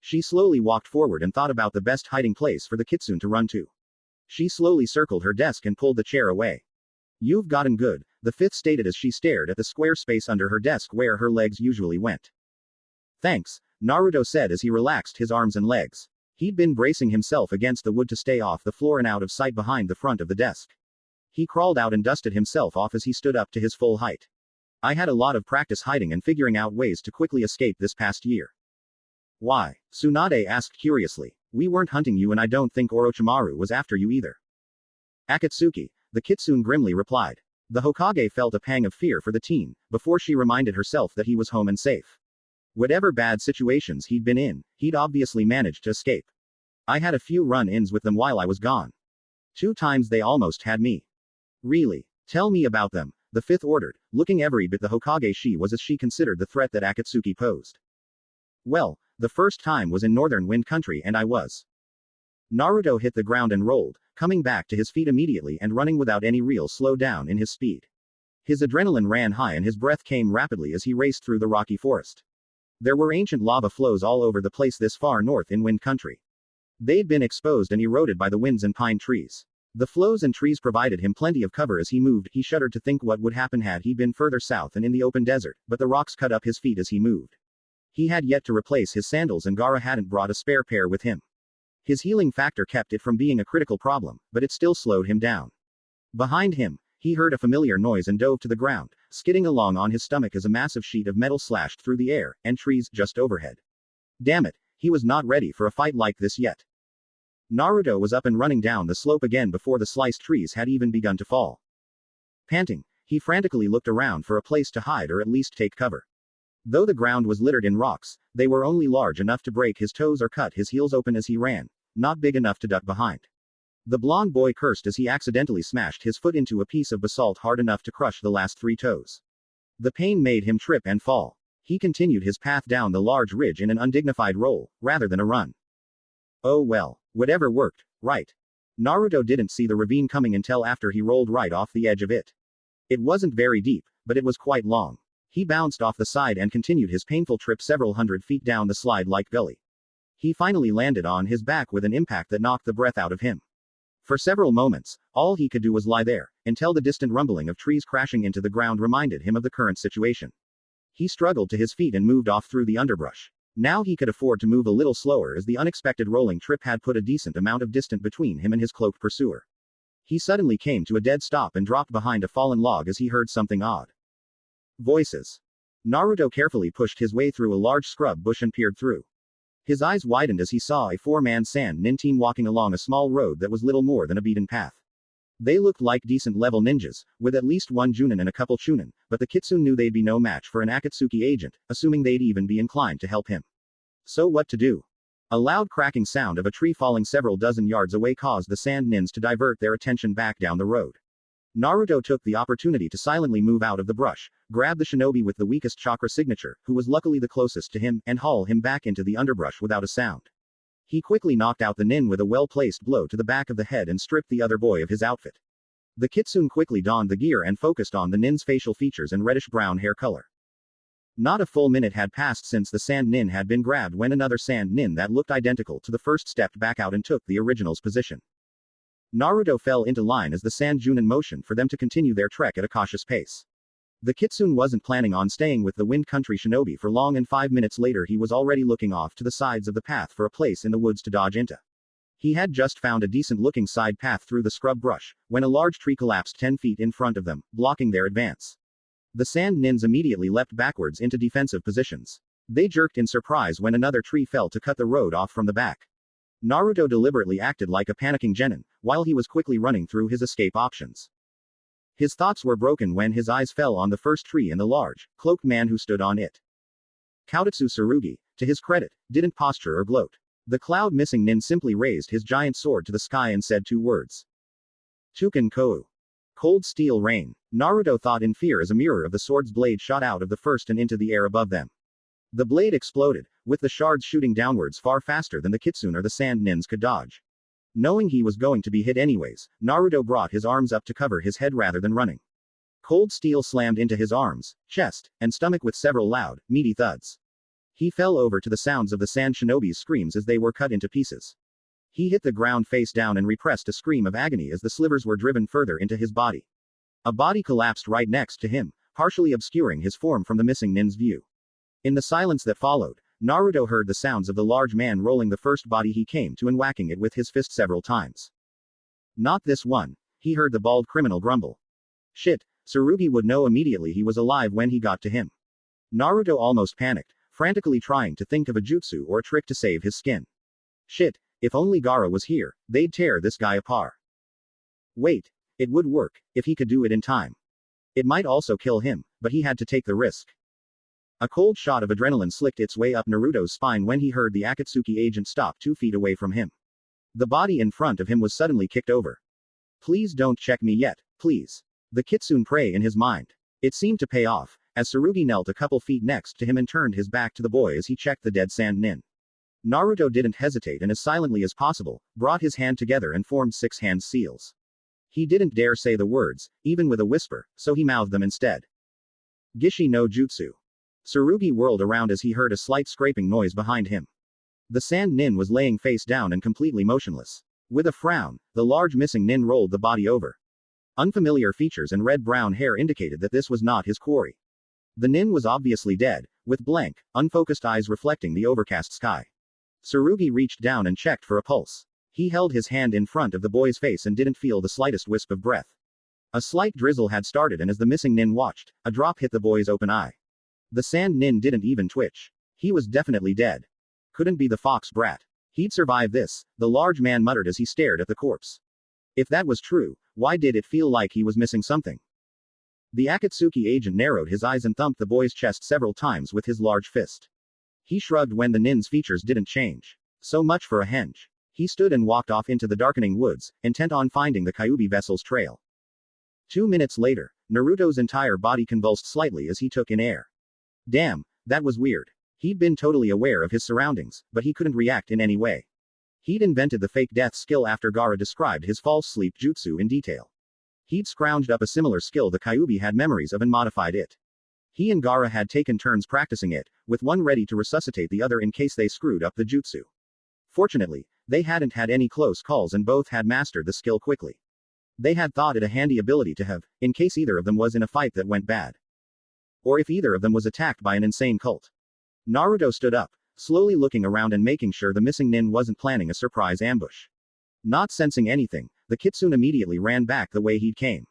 She slowly walked forward and thought about the best hiding place for the kitsune to run to. She slowly circled her desk and pulled the chair away. You've gotten good, the fifth stated as she stared at the square space under her desk where her legs usually went. Thanks, Naruto said as he relaxed his arms and legs. He'd been bracing himself against the wood to stay off the floor and out of sight behind the front of the desk. He crawled out and dusted himself off as he stood up to his full height. I had a lot of practice hiding and figuring out ways to quickly escape this past year. Why? Tsunade asked curiously. We weren't hunting you and I don't think Orochimaru was after you either. Akatsuki, the kitsune grimly replied. The Hokage felt a pang of fear for the teen, before she reminded herself that he was home and safe. Whatever bad situations he'd been in, he'd obviously managed to escape. I had a few run-ins with them while I was gone. 2 times they almost had me. Really? Tell me about them, the fifth ordered, looking every bit the Hokage she was as she considered the threat that Akatsuki posed. Well, the first time was in Northern Wind Country and I was. Naruto hit the ground and rolled, coming back to his feet immediately and running without any real slowdown in his speed. His adrenaline ran high and his breath came rapidly as he raced through the rocky forest. There were ancient lava flows all over the place this far north in Wind Country. They'd been exposed and eroded by the winds and pine trees. The flows and trees provided him plenty of cover as he moved. He shuddered to think what would happen had he been further south and in the open desert, but the rocks cut up his feet as he moved. He had yet to replace his sandals and Gaara hadn't brought a spare pair with him. His healing factor kept it from being a critical problem, but it still slowed him down. Behind him, he heard a familiar noise and dove to the ground, skidding along on his stomach as a massive sheet of metal slashed through the air and trees just overhead. Damn it, he was not ready for a fight like this yet. Naruto was up and running down the slope again before the sliced trees had even begun to fall. Panting, he frantically looked around for a place to hide or at least take cover. Though the ground was littered in rocks, they were only large enough to break his toes or cut his heels open as he ran, not big enough to duck behind. The blond boy cursed as he accidentally smashed his foot into a piece of basalt hard enough to crush the last 3 toes. The pain made him trip and fall. He continued his path down the large ridge in an undignified roll, rather than a run. Oh well, whatever worked, right? Naruto didn't see the ravine coming until after he rolled right off the edge of it. It wasn't very deep, but it was quite long. He bounced off the side and continued his painful trip several hundred feet down the slide-like gully. He finally landed on his back with an impact that knocked the breath out of him. For several moments, all he could do was lie there, until the distant rumbling of trees crashing into the ground reminded him of the current situation. He struggled to his feet and moved off through the underbrush. Now he could afford to move a little slower as the unexpected rolling trip had put a decent amount of distance between him and his cloaked pursuer. He suddenly came to a dead stop and dropped behind a fallen log as he heard something odd. Voices. Naruto carefully pushed his way through a large scrub bush and peered through. His eyes widened as he saw a 4-man sand nin team walking along a small road that was little more than a beaten path. They looked like decent level ninjas, with at least 1 Junin and a couple Chunin, but the kitsune knew they'd be no match for an Akatsuki agent, assuming they'd even be inclined to help him. So what to do? A loud cracking sound of a tree falling several dozen yards away caused the sand nins to divert their attention back down the road. Naruto took the opportunity to silently move out of the brush, grab the shinobi with the weakest chakra signature, who was luckily the closest to him, and haul him back into the underbrush without a sound. He quickly knocked out the nin with a well-placed blow to the back of the head and stripped the other boy of his outfit. The kitsune quickly donned the gear and focused on the nin's facial features and reddish-brown hair color. Not a full minute had passed since the sand nin had been grabbed when another sand nin that looked identical to the first stepped back out and took the original's position. Naruto fell into line as the sand junin motioned for them to continue their trek at a cautious pace. The kitsune wasn't planning on staying with the Wind Country shinobi for long, and 5 minutes later he was already looking off to the sides of the path for a place in the woods to dodge into. He had just found a decent-looking side path through the scrub brush, when a large tree collapsed 10 feet in front of them, blocking their advance. The sand nins immediately leapt backwards into defensive positions. They jerked in surprise when another tree fell to cut the road off from the back. Naruto deliberately acted like a panicking genin, while he was quickly running through his escape options. His thoughts were broken when his eyes fell on the first tree and the large, cloaked man who stood on it. Kaotatsu Tsurugi, to his credit, didn't posture or gloat. The cloud-missing nin simply raised his giant sword to the sky and said 2 words. Tuken Kou. Cold steel rain. Naruto thought in fear as a mirror of the sword's blade shot out of the first and into the air above them. The blade exploded, with the shards shooting downwards far faster than the kitsune or the sand nins could dodge. Knowing he was going to be hit anyways, Naruto brought his arms up to cover his head rather than running. Cold steel slammed into his arms, chest, and stomach with several loud, meaty thuds. He fell over to the sounds of the sand shinobi's screams as they were cut into pieces. He hit the ground face down and repressed a scream of agony as the slivers were driven further into his body. A body collapsed right next to him, partially obscuring his form from the missing nin's view. In the silence that followed, Naruto heard the sounds of the large man rolling the first body he came to and whacking it with his fist several times. Not this one, he heard the bald criminal grumble. Shit, Tsurugi would know immediately he was alive when he got to him. Naruto almost panicked, frantically trying to think of a jutsu or a trick to save his skin. Shit, if only Gaara was here, they'd tear this guy apart. Wait, it would work, if he could do it in time. It might also kill him, but he had to take the risk. A cold shot of adrenaline slicked its way up Naruto's spine when he heard the Akatsuki agent stop 2 feet away from him. The body in front of him was suddenly kicked over. Please don't check me yet, please. The kitsune prey in his mind. It seemed to pay off, as Tsurugi knelt a couple feet next to him and turned his back to the boy as he checked the dead sand nin. Naruto didn't hesitate and as silently as possible, brought his hand together and formed 6 hand seals. He didn't dare say the words, even with a whisper, so he mouthed them instead. Gishi no Jutsu. Tsurugi whirled around as he heard a slight scraping noise behind him. The sand nin was laying face down and completely motionless. With a frown, the large missing nin rolled the body over. Unfamiliar features and red-brown hair indicated that this was not his quarry. The nin was obviously dead, with blank, unfocused eyes reflecting the overcast sky. Tsurugi reached down and checked for a pulse. He held his hand in front of the boy's face and didn't feel the slightest wisp of breath. A slight drizzle had started and as the missing nin watched, a drop hit the boy's open eye. The sand nin didn't even twitch. He was definitely dead. Couldn't be the fox brat. He'd survive this, the large man muttered as he stared at the corpse. If that was true, why did it feel like he was missing something? The Akatsuki agent narrowed his eyes and thumped the boy's chest several times with his large fist. He shrugged when the nin's features didn't change. So much for a henge. He stood and walked off into the darkening woods, intent on finding the Kyuubi vessel's trail. 2 minutes later, Naruto's entire body convulsed slightly as he took in air. Damn, that was weird. He'd been totally aware of his surroundings, but he couldn't react in any way. He'd invented the fake death skill after Gaara described his false sleep jutsu in detail. He'd scrounged up a similar skill the Kyuubi had memories of and modified it. He and Gaara had taken turns practicing it, with one ready to resuscitate the other in case they screwed up the jutsu. Fortunately, they hadn't had any close calls and both had mastered the skill quickly. They had thought it a handy ability to have, in case either of them was in a fight that went bad. Or if either of them was attacked by an insane cult. Naruto stood up, slowly looking around and making sure the missing nin wasn't planning a surprise ambush. Not sensing anything, the kitsune immediately ran back the way he'd came.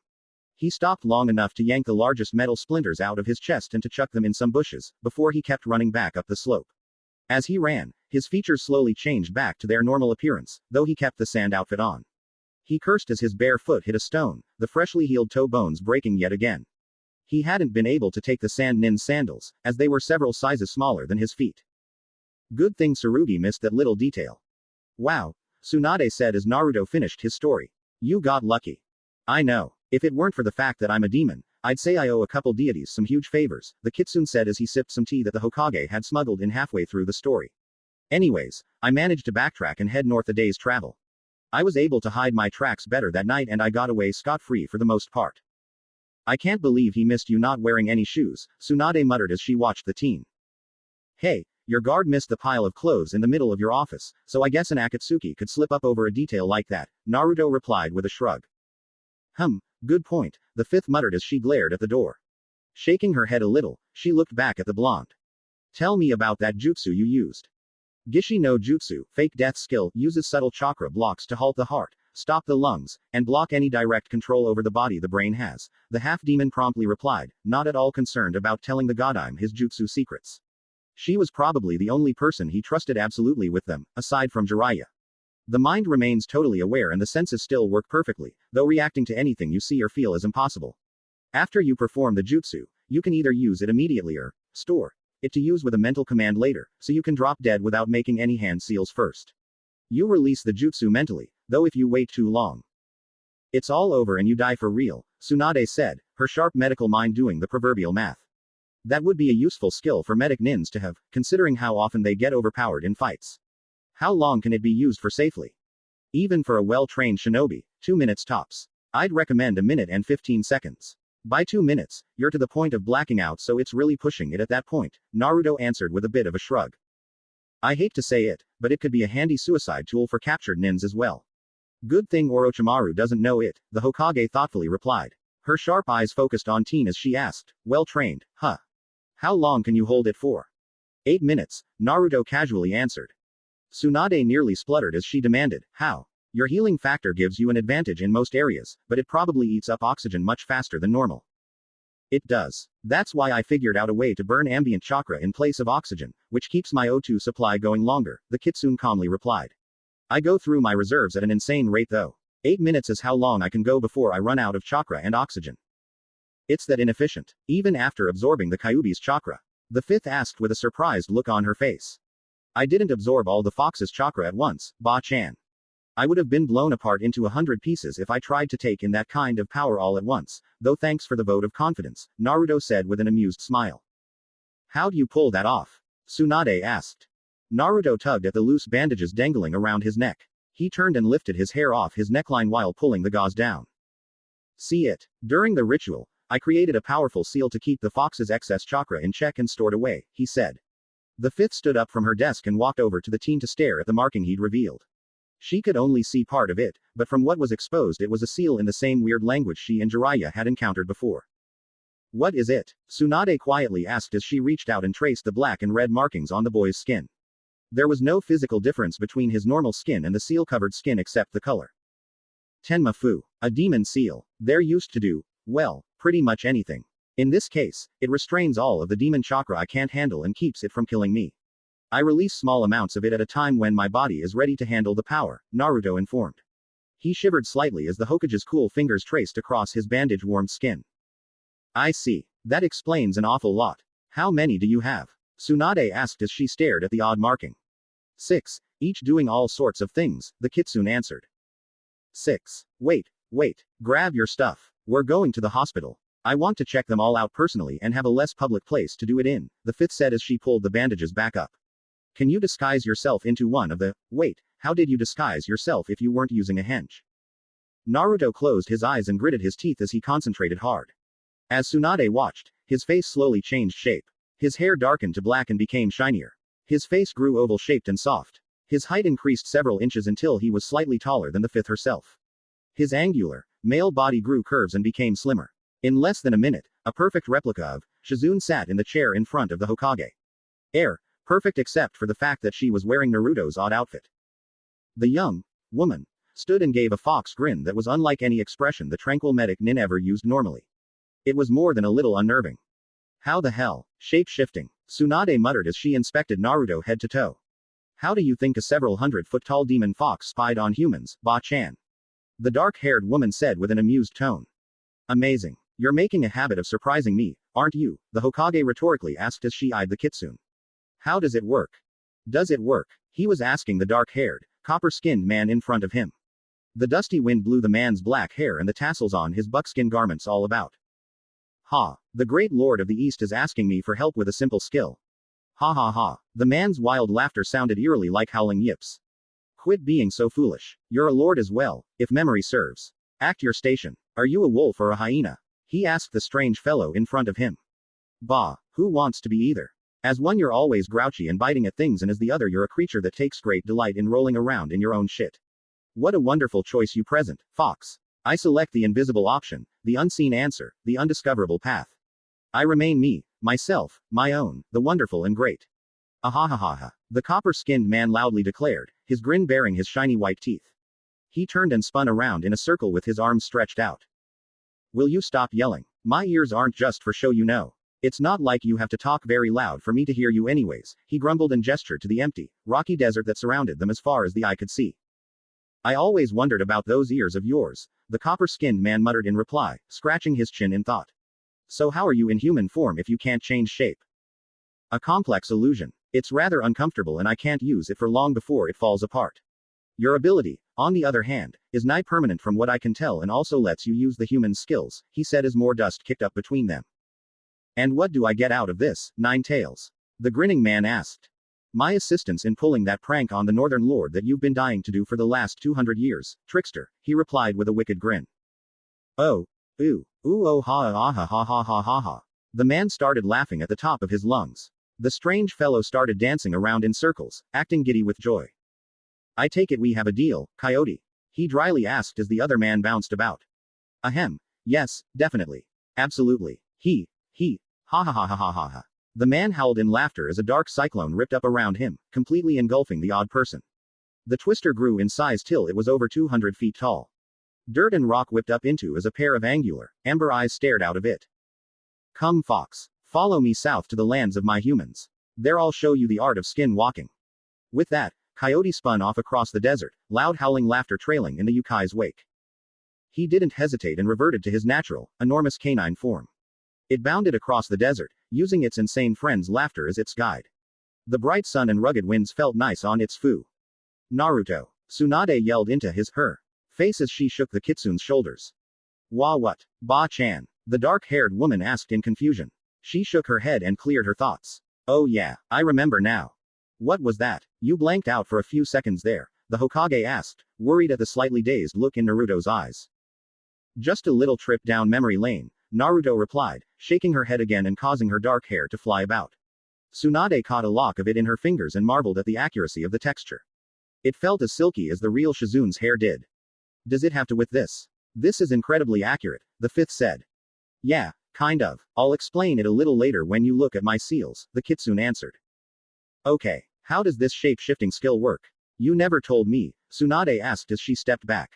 He stopped long enough to yank the largest metal splinters out of his chest and to chuck them in some bushes, before he kept running back up the slope. As he ran, his features slowly changed back to their normal appearance, though he kept the sand outfit on. He cursed as his bare foot hit a stone, the freshly healed toe bones breaking yet again. He hadn't been able to take the sand nin's sandals, as they were several sizes smaller than his feet. Good thing Tsurugi missed that little detail. Wow, Tsunade said as Naruto finished his story. You got lucky. I know. If it weren't for the fact that I'm a demon, I'd say I owe a couple deities some huge favors, the kitsune said as he sipped some tea that the Hokage had smuggled in halfway through the story. Anyways, I managed to backtrack and head north a day's travel. I was able to hide my tracks better that night and I got away scot-free for the most part. I can't believe he missed you not wearing any shoes, Tsunade muttered as she watched the teen. Hey, your guard missed the pile of clothes in the middle of your office, so I guess an Akatsuki could slip up over a detail like that, Naruto replied with a shrug. Good point, the fifth muttered as she glared at the door. Shaking her head a little, she looked back at the blonde. Tell me about that jutsu you used. Gishi no Jutsu, fake death skill, uses subtle chakra blocks to halt the heart, stop the lungs, and block any direct control over the body the brain has, the half-demon promptly replied, not at all concerned about telling the Godime his jutsu secrets. She was probably the only person he trusted absolutely with them, aside from Jiraiya. The mind remains totally aware and the senses still work perfectly, though reacting to anything you see or feel is impossible. After you perform the jutsu, you can either use it immediately or store it to use with a mental command later, so you can drop dead without making any hand seals first. You release the jutsu mentally, though if you wait too long, it's all over and you die for real, Tsunade said, her sharp medical mind doing the proverbial math. That would be a useful skill for medic nins to have, considering how often they get overpowered in fights. How long can it be used for safely? Even for a well-trained shinobi, 2 minutes tops. I'd recommend a minute and 15 seconds. By 2 minutes, you're to the point of blacking out, so it's really pushing it at that point, Naruto answered with a bit of a shrug. I hate to say it, but it could be a handy suicide tool for captured nins as well. Good thing Orochimaru doesn't know it, the Hokage thoughtfully replied. Her sharp eyes focused on Teen as she asked, well trained, huh? How long can you hold it for? 8 minutes, Naruto casually answered. Tsunade nearly spluttered as she demanded, how? Your healing factor gives you an advantage in most areas, but it probably eats up oxygen much faster than normal. It does. That's why I figured out a way to burn ambient chakra in place of oxygen, which keeps my O2 supply going longer, the kitsune calmly replied. I go through my reserves at an insane rate though. 8 minutes is how long I can go before I run out of chakra and oxygen. It's that inefficient. Even after absorbing the Kyuubi's chakra. The fifth asked with a surprised look on her face. I didn't absorb all the fox's chakra at once, Ba-chan. I would have been blown apart into 100 pieces if I tried to take in that kind of power all at once, though thanks for the vote of confidence, Naruto said with an amused smile. How'd you pull that off? Tsunade asked. Naruto tugged at the loose bandages dangling around his neck. He turned and lifted his hair off his neckline while pulling the gauze down. See it. During the ritual, I created a powerful seal to keep the fox's excess chakra in check and stored away, he said. The fifth stood up from her desk and walked over to the teen to stare at the marking he'd revealed. She could only see part of it, but from what was exposed it was a seal in the same weird language she and Jiraiya had encountered before. What is it? Tsunade quietly asked as she reached out and traced the black and red markings on the boy's skin. There was no physical difference between his normal skin and the seal-covered skin except the color. Tenma Fu. A demon seal. They're used to do, well, pretty much anything. In this case, it restrains all of the demon chakra I can't handle and keeps it from killing me. I release small amounts of it at a time when my body is ready to handle the power, Naruto informed. He shivered slightly as the Hokage's cool fingers traced across his bandage-warmed skin. I see. That explains an awful lot. How many do you have? Tsunade asked as she stared at the odd marking. 6, each doing all sorts of things, the kitsune answered. 6. Wait. Grab your stuff. We're going to the hospital. I want to check them all out personally and have a less public place to do it in, the fifth said as she pulled the bandages back up. Can you disguise yourself into one of the, wait, how did you disguise yourself if you weren't using a hench? Naruto closed his eyes and gritted his teeth as he concentrated hard. As Tsunade watched, his face slowly changed shape. His hair darkened to black and became shinier. His face grew oval-shaped and soft. His height increased several inches until he was slightly taller than the fifth herself. His angular, male body grew curves and became slimmer. In less than a minute, a perfect replica of Shizune sat in the chair in front of the Hokage. Perfect except for the fact that she was wearing Naruto's odd outfit. The young woman stood and gave a fox grin that was unlike any expression the tranquil medic nin ever used normally. It was more than a little unnerving. How the hell? Shape-shifting, Tsunade muttered as she inspected Naruto head to toe. How do you think a several hundred-foot-tall demon fox spied on humans, Ba-chan? The dark-haired woman said with an amused tone. Amazing. You're making a habit of surprising me, aren't you? The Hokage rhetorically asked as she eyed the kitsune. How does it work? Does it work? He was asking the dark-haired, copper-skinned man in front of him. The dusty wind blew the man's black hair and the tassels on his buckskin garments all about. Ha! The great lord of the East is asking me for help with a simple skill. Ha ha ha. The man's wild laughter sounded eerily like howling yips. Quit being so foolish. You're a lord as well, if memory serves. Act your station. Are you a wolf or a hyena? He asked the strange fellow in front of him. Bah, who wants to be either? As one you're always grouchy and biting at things, and as the other you're a creature that takes great delight in rolling around in your own shit. What a wonderful choice you present, fox. I select the invisible option, the unseen answer, the undiscoverable path. I remain me, myself, my own, the wonderful and great. Ahahaha. The copper-skinned man loudly declared, his grin baring his shiny white teeth. He turned and spun around in a circle with his arms stretched out. Will you stop yelling? My ears aren't just for show, you know. It's not like you have to talk very loud for me to hear you anyways, he grumbled and gestured to the empty, rocky desert that surrounded them as far as the eye could see. I always wondered about those ears of yours, the copper-skinned man muttered in reply, scratching his chin in thought. So how are you in human form if you can't change shape? A complex illusion. It's rather uncomfortable and I can't use it for long before it falls apart. Your ability, on the other hand, is nigh permanent from what I can tell and also lets you use the human skills, he said as more dust kicked up between them. And what do I get out of this, Nine Tails? The grinning man asked. My assistance in pulling that prank on the Northern Lord that you've been dying to do for the last 200 years, trickster, he replied with a wicked grin. Oh. Ooh. Ooh oh ha ah ha ha ha ha ha ha. The man started laughing at the top of his lungs. The strange fellow started dancing around in circles, acting giddy with joy. I take it we have a deal, Coyote? He dryly asked as the other man bounced about. Ahem. Yes, definitely. Absolutely. Ha ha ha ha ha ha ha. The man howled in laughter as a dark cyclone ripped up around him, completely engulfing the odd person. The twister grew in size till it was over 200 feet tall. Dirt and rock whipped up into as a pair of angular, amber eyes stared out of it. Come, fox. Follow me south to the lands of my humans. There I'll show you the art of skin walking. With that, Coyote spun off across the desert, loud howling laughter trailing in the Yukai's wake. He didn't hesitate and reverted to his natural, enormous canine form. It bounded across the desert, using its insane friend's laughter as its guide. The bright sun and rugged winds felt nice on its foo. Naruto. Tsunade yelled into her face as she shook the kitsune's shoulders. What? Ba-chan? The dark-haired woman asked in confusion. She shook her head and cleared her thoughts. Oh yeah, I remember now. What was that? You blanked out for a few seconds there, the Hokage asked, worried at the slightly dazed look in Naruto's eyes. Just a little trip down memory lane, Naruto replied, shaking her head again and causing her dark hair to fly about. Tsunade caught a lock of it in her fingers and marveled at the accuracy of the texture. It felt as silky as the real Shizune's hair did. Does it have to with this? This is incredibly accurate, the fifth said. Yeah, kind of. I'll explain it a little later when you look at my seals, the kitsune answered. Okay, how does this shape-shifting skill work? You never told me, Tsunade asked as she stepped back.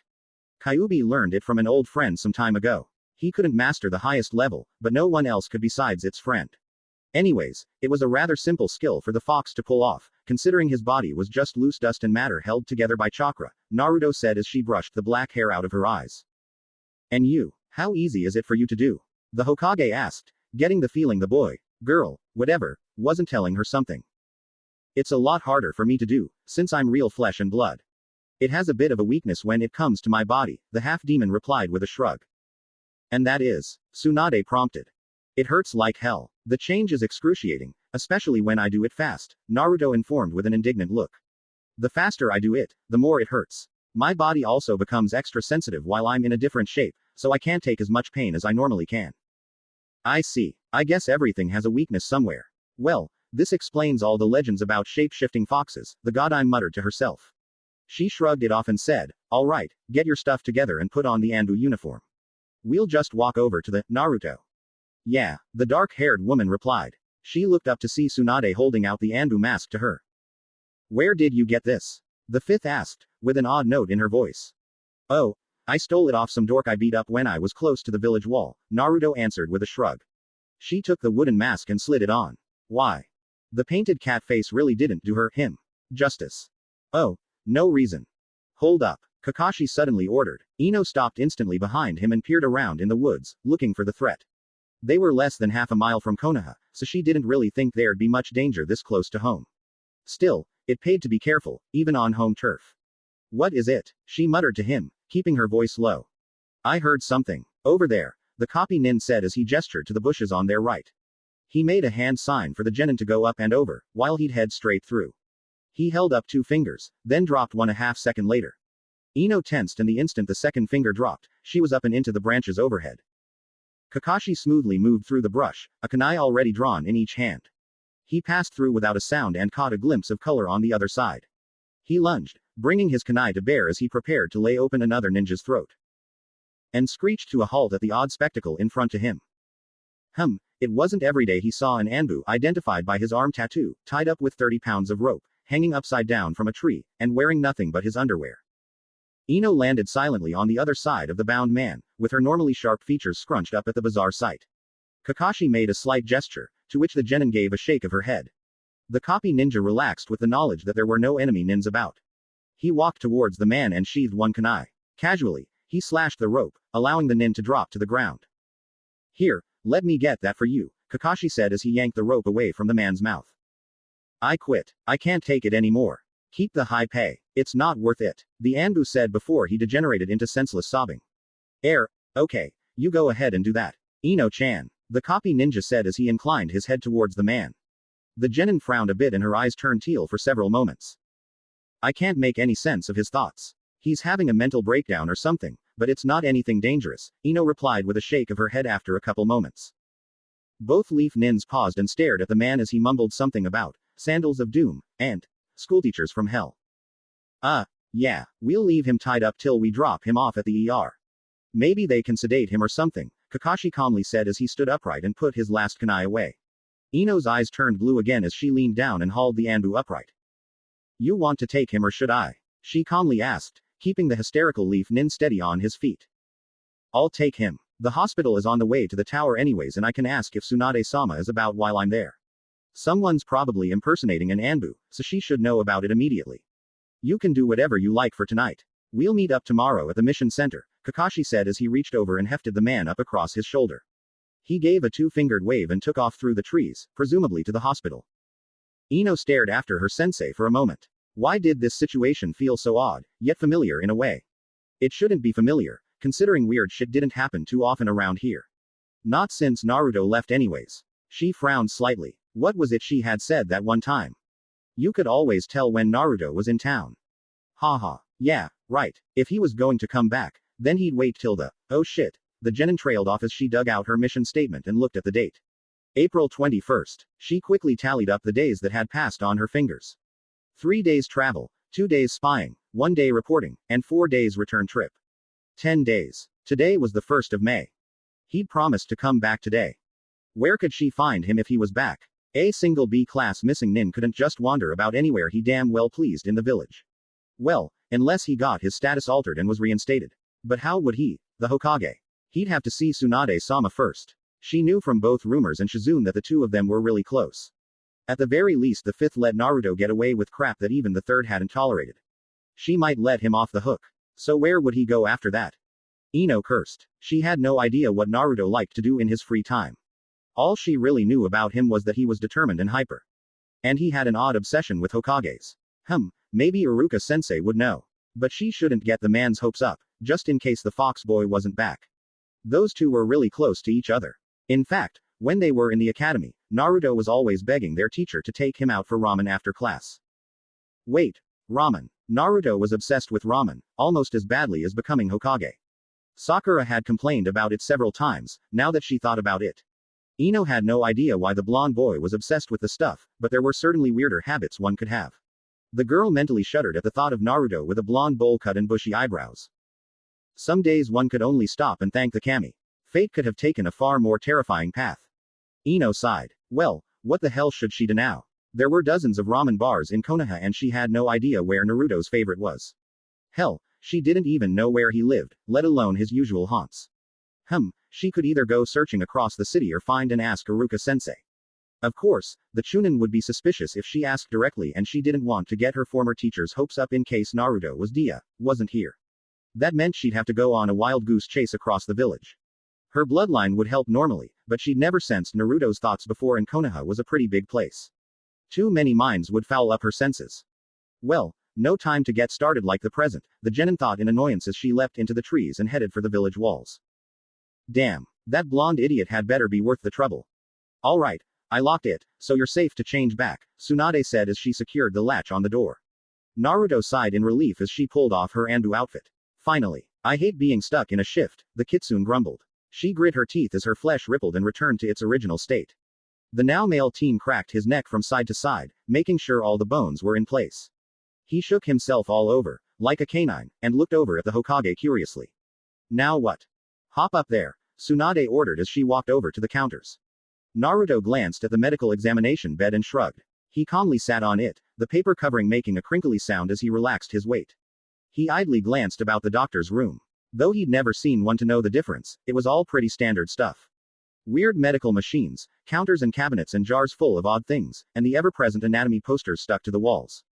Kyuubi learned it from an old friend some time ago. He couldn't master the highest level, but no one else could besides its friend. Anyways, it was a rather simple skill for the fox to pull off, considering his body was just loose dust and matter held together by chakra, Naruto said as she brushed the black hair out of her eyes. And you, how easy is it for you to do? The Hokage asked, getting the feeling the boy, girl, whatever, wasn't telling her something. It's a lot harder for me to do, since I'm real flesh and blood. It has a bit of a weakness when it comes to my body, the half-demon replied with a shrug. And that is? Tsunade prompted. It hurts like hell. The change is excruciating, especially when I do it fast, Naruto informed with an indignant look. The faster I do it, the more it hurts. My body also becomes extra sensitive while I'm in a different shape, so I can't take as much pain as I normally can. I see. I guess everything has a weakness somewhere. Well, this explains all the legends about shape-shifting foxes, the goddess muttered to herself. She shrugged it off and said, all right, get your stuff together and put on the Anbu uniform. We'll just walk over to the Naruto. Yeah, the dark-haired woman replied. She looked up to see Tsunade holding out the Anbu mask to her. Where did you get this? The fifth asked, with an odd note in her voice. Oh, I stole it off some dork I beat up when I was close to the village wall, Naruto answered with a shrug. She took the wooden mask and slid it on. Why? The painted cat face really didn't do him justice. Oh, no reason. Hold up, Kakashi suddenly ordered. Ino stopped instantly behind him and peered around in the woods, looking for the threat. They were less than half a mile from Konoha, so she didn't really think there'd be much danger this close to home. Still, it paid to be careful, even on home turf. What is it? She muttered to him, keeping her voice low. I heard something. Over there, the copy nin said as he gestured to the bushes on their right. He made a hand sign for the genin to go up and over, while he'd head straight through. He held up 2 fingers, then dropped one a half second later. Ino tensed and the instant the second finger dropped, she was up and into the branches overhead. Kakashi smoothly moved through the brush, a kunai already drawn in each hand. He passed through without a sound and caught a glimpse of color on the other side. He lunged, bringing his kunai to bear as he prepared to lay open another ninja's throat. And screeched to a halt at the odd spectacle in front of him. It wasn't every day he saw an Anbu identified by his arm tattoo, tied up with 30 pounds of rope, hanging upside down from a tree, and wearing nothing but his underwear. Ino landed silently on the other side of the bound man, with her normally sharp features scrunched up at the bizarre sight. Kakashi made a slight gesture, to which the genin gave a shake of her head. The copy ninja relaxed with the knowledge that there were no enemy nins about. He walked towards the man and sheathed one kunai. Casually, he slashed the rope, allowing the nin to drop to the ground. Here, let me get that for you, Kakashi said as he yanked the rope away from the man's mouth. I quit. I can't take it anymore. Keep the high pay. It's not worth it, the Anbu said before he degenerated into senseless sobbing. Okay, you go ahead and do that. Ino-chan, the copy ninja said as he inclined his head towards the man. The genin frowned a bit and her eyes turned teal for several moments. I can't make any sense of his thoughts. He's having a mental breakdown or something, but it's not anything dangerous, Ino replied with a shake of her head after a couple moments. Both Leaf Nins paused and stared at the man as he mumbled something about sandals of doom and schoolteachers from hell. Yeah, we'll leave him tied up till we drop him off at the ER. Maybe they can sedate him or something, Kakashi calmly said as he stood upright and put his last kunai away. Ino's eyes turned blue again as she leaned down and hauled the Anbu upright. You want to take him or should I? She calmly asked, keeping the hysterical Leaf Nin steady on his feet. I'll take him. The hospital is on the way to the tower anyways and I can ask if Tsunade-sama is about while I'm there. Someone's probably impersonating an Anbu, so she should know about it immediately. You can do whatever you like for tonight. We'll meet up tomorrow at the mission center, Kakashi said as he reached over and hefted the man up across his shoulder. He gave a two-fingered wave and took off through the trees, presumably to the hospital. Ino stared after her sensei for a moment. Why did this situation feel so odd, yet familiar in a way? It shouldn't be familiar, considering weird shit didn't happen too often around here. Not since Naruto left anyways. She frowned slightly. What was it she had said that one time? You could always tell when Naruto was in town. Haha. Yeah, right. If he was going to come back, then he'd wait till oh shit. The genin trailed off as she dug out her mission statement and looked at the date. April 21st. She quickly tallied up the days that had passed on her fingers. 3 days travel, 2 days spying, 1 day reporting, and 4 days return trip. 10 days. Today was the 1st of May. He'd promised to come back today. Where could she find him if he was back? A single B-class missing nin couldn't just wander about anywhere he damn well pleased in the village. Well, unless he got his status altered and was reinstated. But how would he, the Hokage? He'd have to see Tsunade-sama first. She knew from both rumors and Shizune that the two of them were really close. At the very least the fifth let Naruto get away with crap that even the third hadn't tolerated. She might let him off the hook. So where would he go after that? Ino cursed. She had no idea what Naruto liked to do in his free time. All she really knew about him was that he was determined and hyper. And he had an odd obsession with Hokages. Maybe Iruka-sensei would know. But she shouldn't get the man's hopes up, just in case the fox boy wasn't back. Those two were really close to each other. In fact, when they were in the academy, Naruto was always begging their teacher to take him out for ramen after class. Wait, ramen. Naruto was obsessed with ramen, almost as badly as becoming Hokage. Sakura had complained about it several times, now that she thought about it. Ino had no idea why the blonde boy was obsessed with the stuff, but there were certainly weirder habits one could have. The girl mentally shuddered at the thought of Naruto with a blonde bowl cut and bushy eyebrows. Some days one could only stop and thank the kami. Fate could have taken a far more terrifying path. Ino sighed. Well, what the hell should she do now? There were dozens of ramen bars in Konoha and she had no idea where Naruto's favorite was. Hell, she didn't even know where he lived, let alone his usual haunts. She could either go searching across the city or find and ask Iruka-sensei. Of course, the Chunin would be suspicious if she asked directly and she didn't want to get her former teacher's hopes up in case Naruto wasn't here. That meant she'd have to go on a wild goose chase across the village. Her bloodline would help normally, but she'd never sensed Naruto's thoughts before and Konoha was a pretty big place. Too many minds would foul up her senses. Well, no time to get started like the present, the genin thought in annoyance as she leapt into the trees and headed for the village walls. Damn, that blonde idiot had better be worth the trouble. Alright, I locked it, so you're safe to change back, Tsunade said as she secured the latch on the door. Naruto sighed in relief as she pulled off her Anbu outfit. Finally, I hate being stuck in a shift, the kitsune grumbled. She grit her teeth as her flesh rippled and returned to its original state. The now male teen cracked his neck from side to side, making sure all the bones were in place. He shook himself all over, like a canine, and looked over at the Hokage curiously. Now what? Hop up there, Tsunade ordered as she walked over to the counters. Naruto glanced at the medical examination bed and shrugged. He calmly sat on it, the paper covering making a crinkly sound as he relaxed his weight. He idly glanced about the doctor's room. Though he'd never seen one to know the difference, it was all pretty standard stuff. Weird medical machines, counters and cabinets and jars full of odd things, and the ever-present anatomy posters stuck to the walls.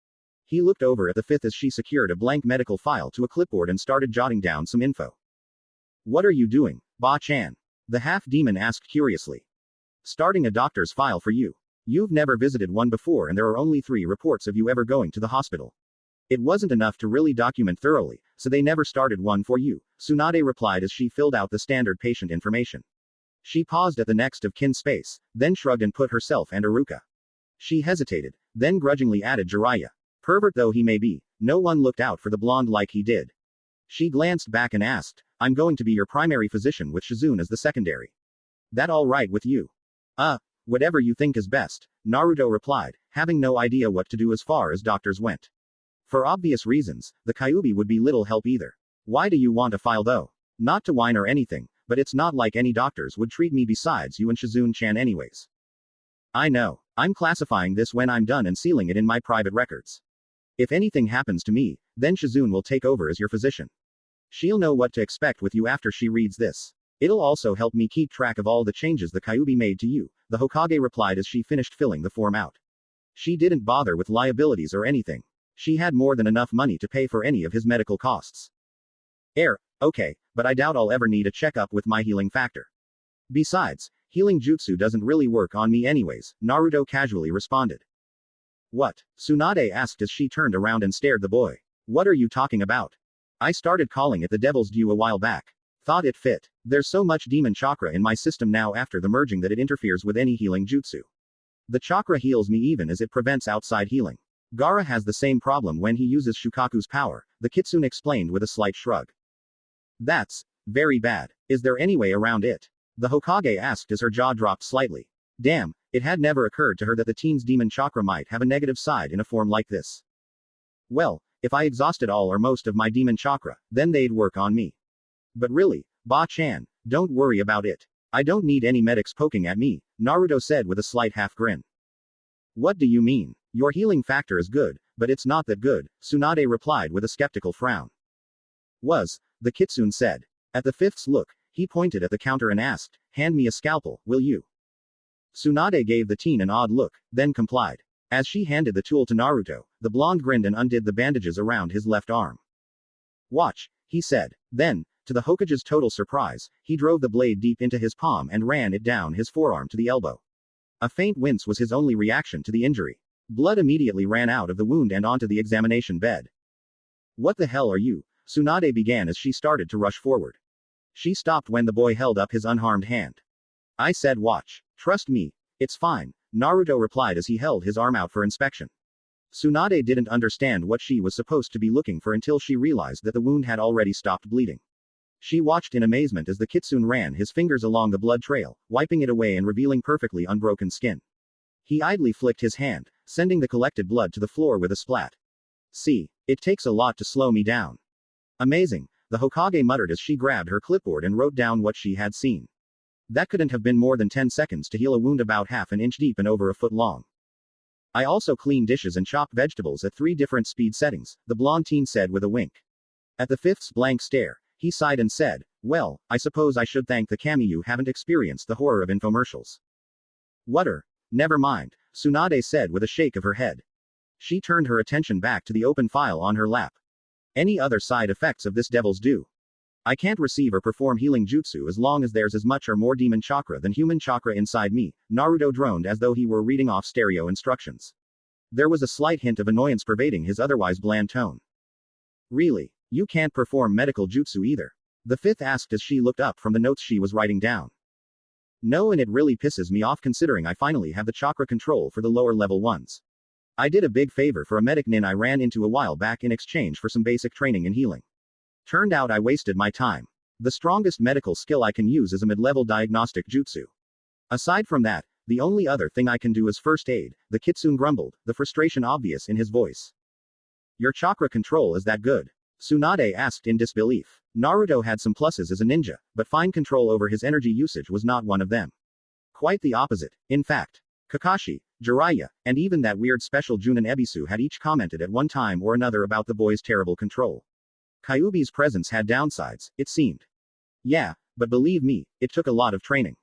He looked over at the fifth as she secured a blank medical file to a clipboard and started jotting down some info. What are you doing, Ba-chan? The half-demon asked curiously. Starting a doctor's file for you. You've never visited one before and there are only 3 reports of you ever going to the hospital. It wasn't enough to really document thoroughly, so they never started one for you, Tsunade replied as she filled out the standard patient information. She paused at the next of kin space, then shrugged and put herself and Iruka. She hesitated, then grudgingly added Jiraiya. Pervert though he may be, no one looked out for the blonde like he did. She glanced back and asked, I'm going to be your primary physician with Shizune as the secondary. That all right with you? Whatever you think is best, Naruto replied, having no idea what to do as far as doctors went. For obvious reasons, the Kyuubi would be little help either. Why do you want a file though? Not to whine or anything, but it's not like any doctors would treat me besides you and Shizune-chan anyways. I know. I'm classifying this when I'm done and sealing it in my private records. If anything happens to me, then Shizune will take over as your physician. She'll know what to expect with you after she reads this. It'll also help me keep track of all the changes the Kyuubi made to you, the Hokage replied as she finished filling the form out. She didn't bother with liabilities or anything. She had more than enough money to pay for any of his medical costs. Okay, but I doubt I'll ever need a checkup with my healing factor. Besides, healing jutsu doesn't really work on me anyways, Naruto casually responded. What? Tsunade asked as she turned around and stared the boy. What are you talking about? I started calling it the Devil's Due a while back. Thought it fit. There's so much demon chakra in my system now after the merging that it interferes with any healing jutsu. The chakra heals me even as it prevents outside healing. Gaara has the same problem when he uses Shukaku's power, the Kitsune explained with a slight shrug. That's very bad. Is there any way around it? The Hokage asked as her jaw dropped slightly. Damn, it had never occurred to her that the teen's demon chakra might have a negative side in a form like this. Well, if I exhausted all or most of my demon chakra, then they'd work on me. But really, Ba-chan, don't worry about it. I don't need any medics poking at me, Naruto said with a slight half grin. What do you mean? Your healing factor is good, but it's not that good, Tsunade replied with a skeptical frown. The Kitsune said. At the fifth's look, he pointed at the counter and asked, hand me a scalpel, will you? Tsunade gave the teen an odd look, then complied. As she handed the tool to Naruto, the blonde grinned and undid the bandages around his left arm. Watch, he said. Then, to the Hokage's total surprise, he drove the blade deep into his palm and ran it down his forearm to the elbow. A faint wince was his only reaction to the injury. Blood immediately ran out of the wound and onto the examination bed. What the hell are you? Tsunade began as she started to rush forward. She stopped when the boy held up his unharmed hand. I said watch. Trust me. It's fine, Naruto replied as he held his arm out for inspection. Tsunade didn't understand what she was supposed to be looking for until she realized that the wound had already stopped bleeding. She watched in amazement as the Kitsune ran his fingers along the blood trail, wiping it away and revealing perfectly unbroken skin. He idly flicked his hand, sending the collected blood to the floor with a splat. See, it takes a lot to slow me down. Amazing, the Hokage muttered as she grabbed her clipboard and wrote down what she had seen. That couldn't have been more than 10 seconds to heal a wound about half an inch deep and over a foot long. I also clean dishes and chop vegetables at 3 different speed settings, the blonde teen said with a wink. At the fifth's blank stare, he sighed and said, well, I suppose I should thank the kami you haven't experienced the horror of infomercials. Whatever. Never mind, Tsunade said with a shake of her head. She turned her attention back to the open file on her lap. Any other side effects of this Devil's Due? I can't receive or perform healing jutsu as long as there's as much or more demon chakra than human chakra inside me, Naruto droned as though he were reading off stereo instructions. There was a slight hint of annoyance pervading his otherwise bland tone. Really? You can't perform medical jutsu either? The fifth asked as she looked up from the notes she was writing down. No, and it really pisses me off considering I finally have the chakra control for the lower level ones. I did a big favor for a medic nin I ran into a while back in exchange for some basic training in healing. Turned out I wasted my time. The strongest medical skill I can use is a mid-level diagnostic jutsu. Aside from that, the only other thing I can do is first aid, the Kitsune grumbled, the frustration obvious in his voice. Your chakra control is that good? Tsunade asked in disbelief. Naruto had some pluses as a ninja, but fine control over his energy usage was not one of them. Quite the opposite, in fact. Kakashi, Jiraiya, and even that weird special Junin Ebisu had each commented at one time or another about the boy's terrible control. Kyuubi's presence had downsides, it seemed. Yeah, but believe me, it took a lot of training.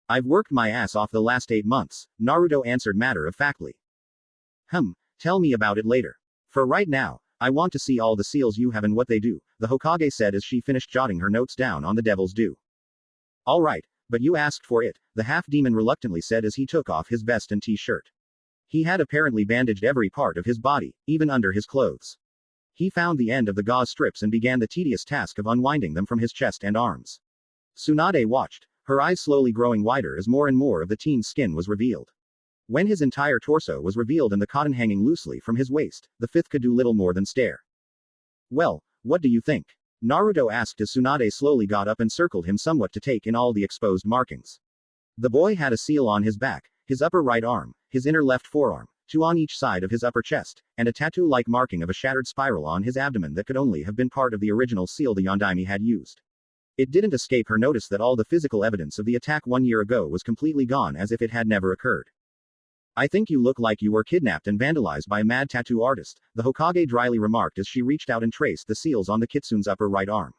I've worked my ass off the last 8 months, Naruto answered matter-of-factly. Tell me about it later. For right now, I want to see all the seals you have and what they do, the Hokage said as she finished jotting her notes down on the Devil's Due. Alright, but you asked for it, the half-demon reluctantly said as he took off his vest and t-shirt. He had apparently bandaged every part of his body, even under his clothes. He found the end of the gauze strips and began the tedious task of unwinding them from his chest and arms. Tsunade watched, her eyes slowly growing wider as more and more of the teen's skin was revealed. When his entire torso was revealed and the cotton hanging loosely from his waist, the fifth could do little more than stare. Well, what do you think? Naruto asked as Tsunade slowly got up and circled him somewhat to take in all the exposed markings. The boy had a seal on his back, his upper right arm, his inner left forearm, 2 on each side of his upper chest, and a tattoo-like marking of a shattered spiral on his abdomen that could only have been part of the original seal the Yondaime had used. It didn't escape her notice that all the physical evidence of the attack 1 year ago was completely gone as if it had never occurred. I think you look like you were kidnapped and vandalized by a mad tattoo artist, the Hokage dryly remarked as she reached out and traced the seals on the kitsune's upper right arm.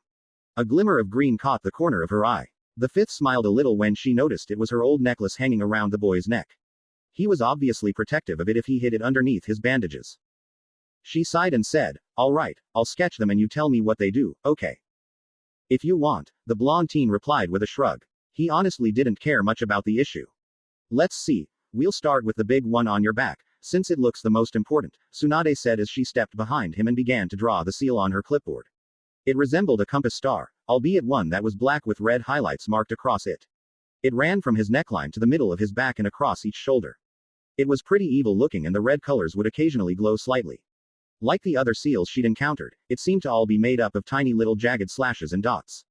A glimmer of green caught the corner of her eye. The fifth smiled a little when she noticed it was her old necklace hanging around the boy's neck. He was obviously protective of it if he hid it underneath his bandages. She sighed and said, "All right, I'll sketch them and you tell me what they do, okay?" "If you want," the blonde teen replied with a shrug. He honestly didn't care much about the issue. "Let's see. We'll start with the big one on your back, since it looks the most important," Tsunade said as she stepped behind him and began to draw the seal on her clipboard. It resembled a compass star, albeit one that was black with red highlights marked across it. It ran from his neckline to the middle of his back and across each shoulder. It was pretty evil looking and the red colors would occasionally glow slightly. Like the other seals she'd encountered, it seemed to all be made up of tiny little jagged slashes and dots.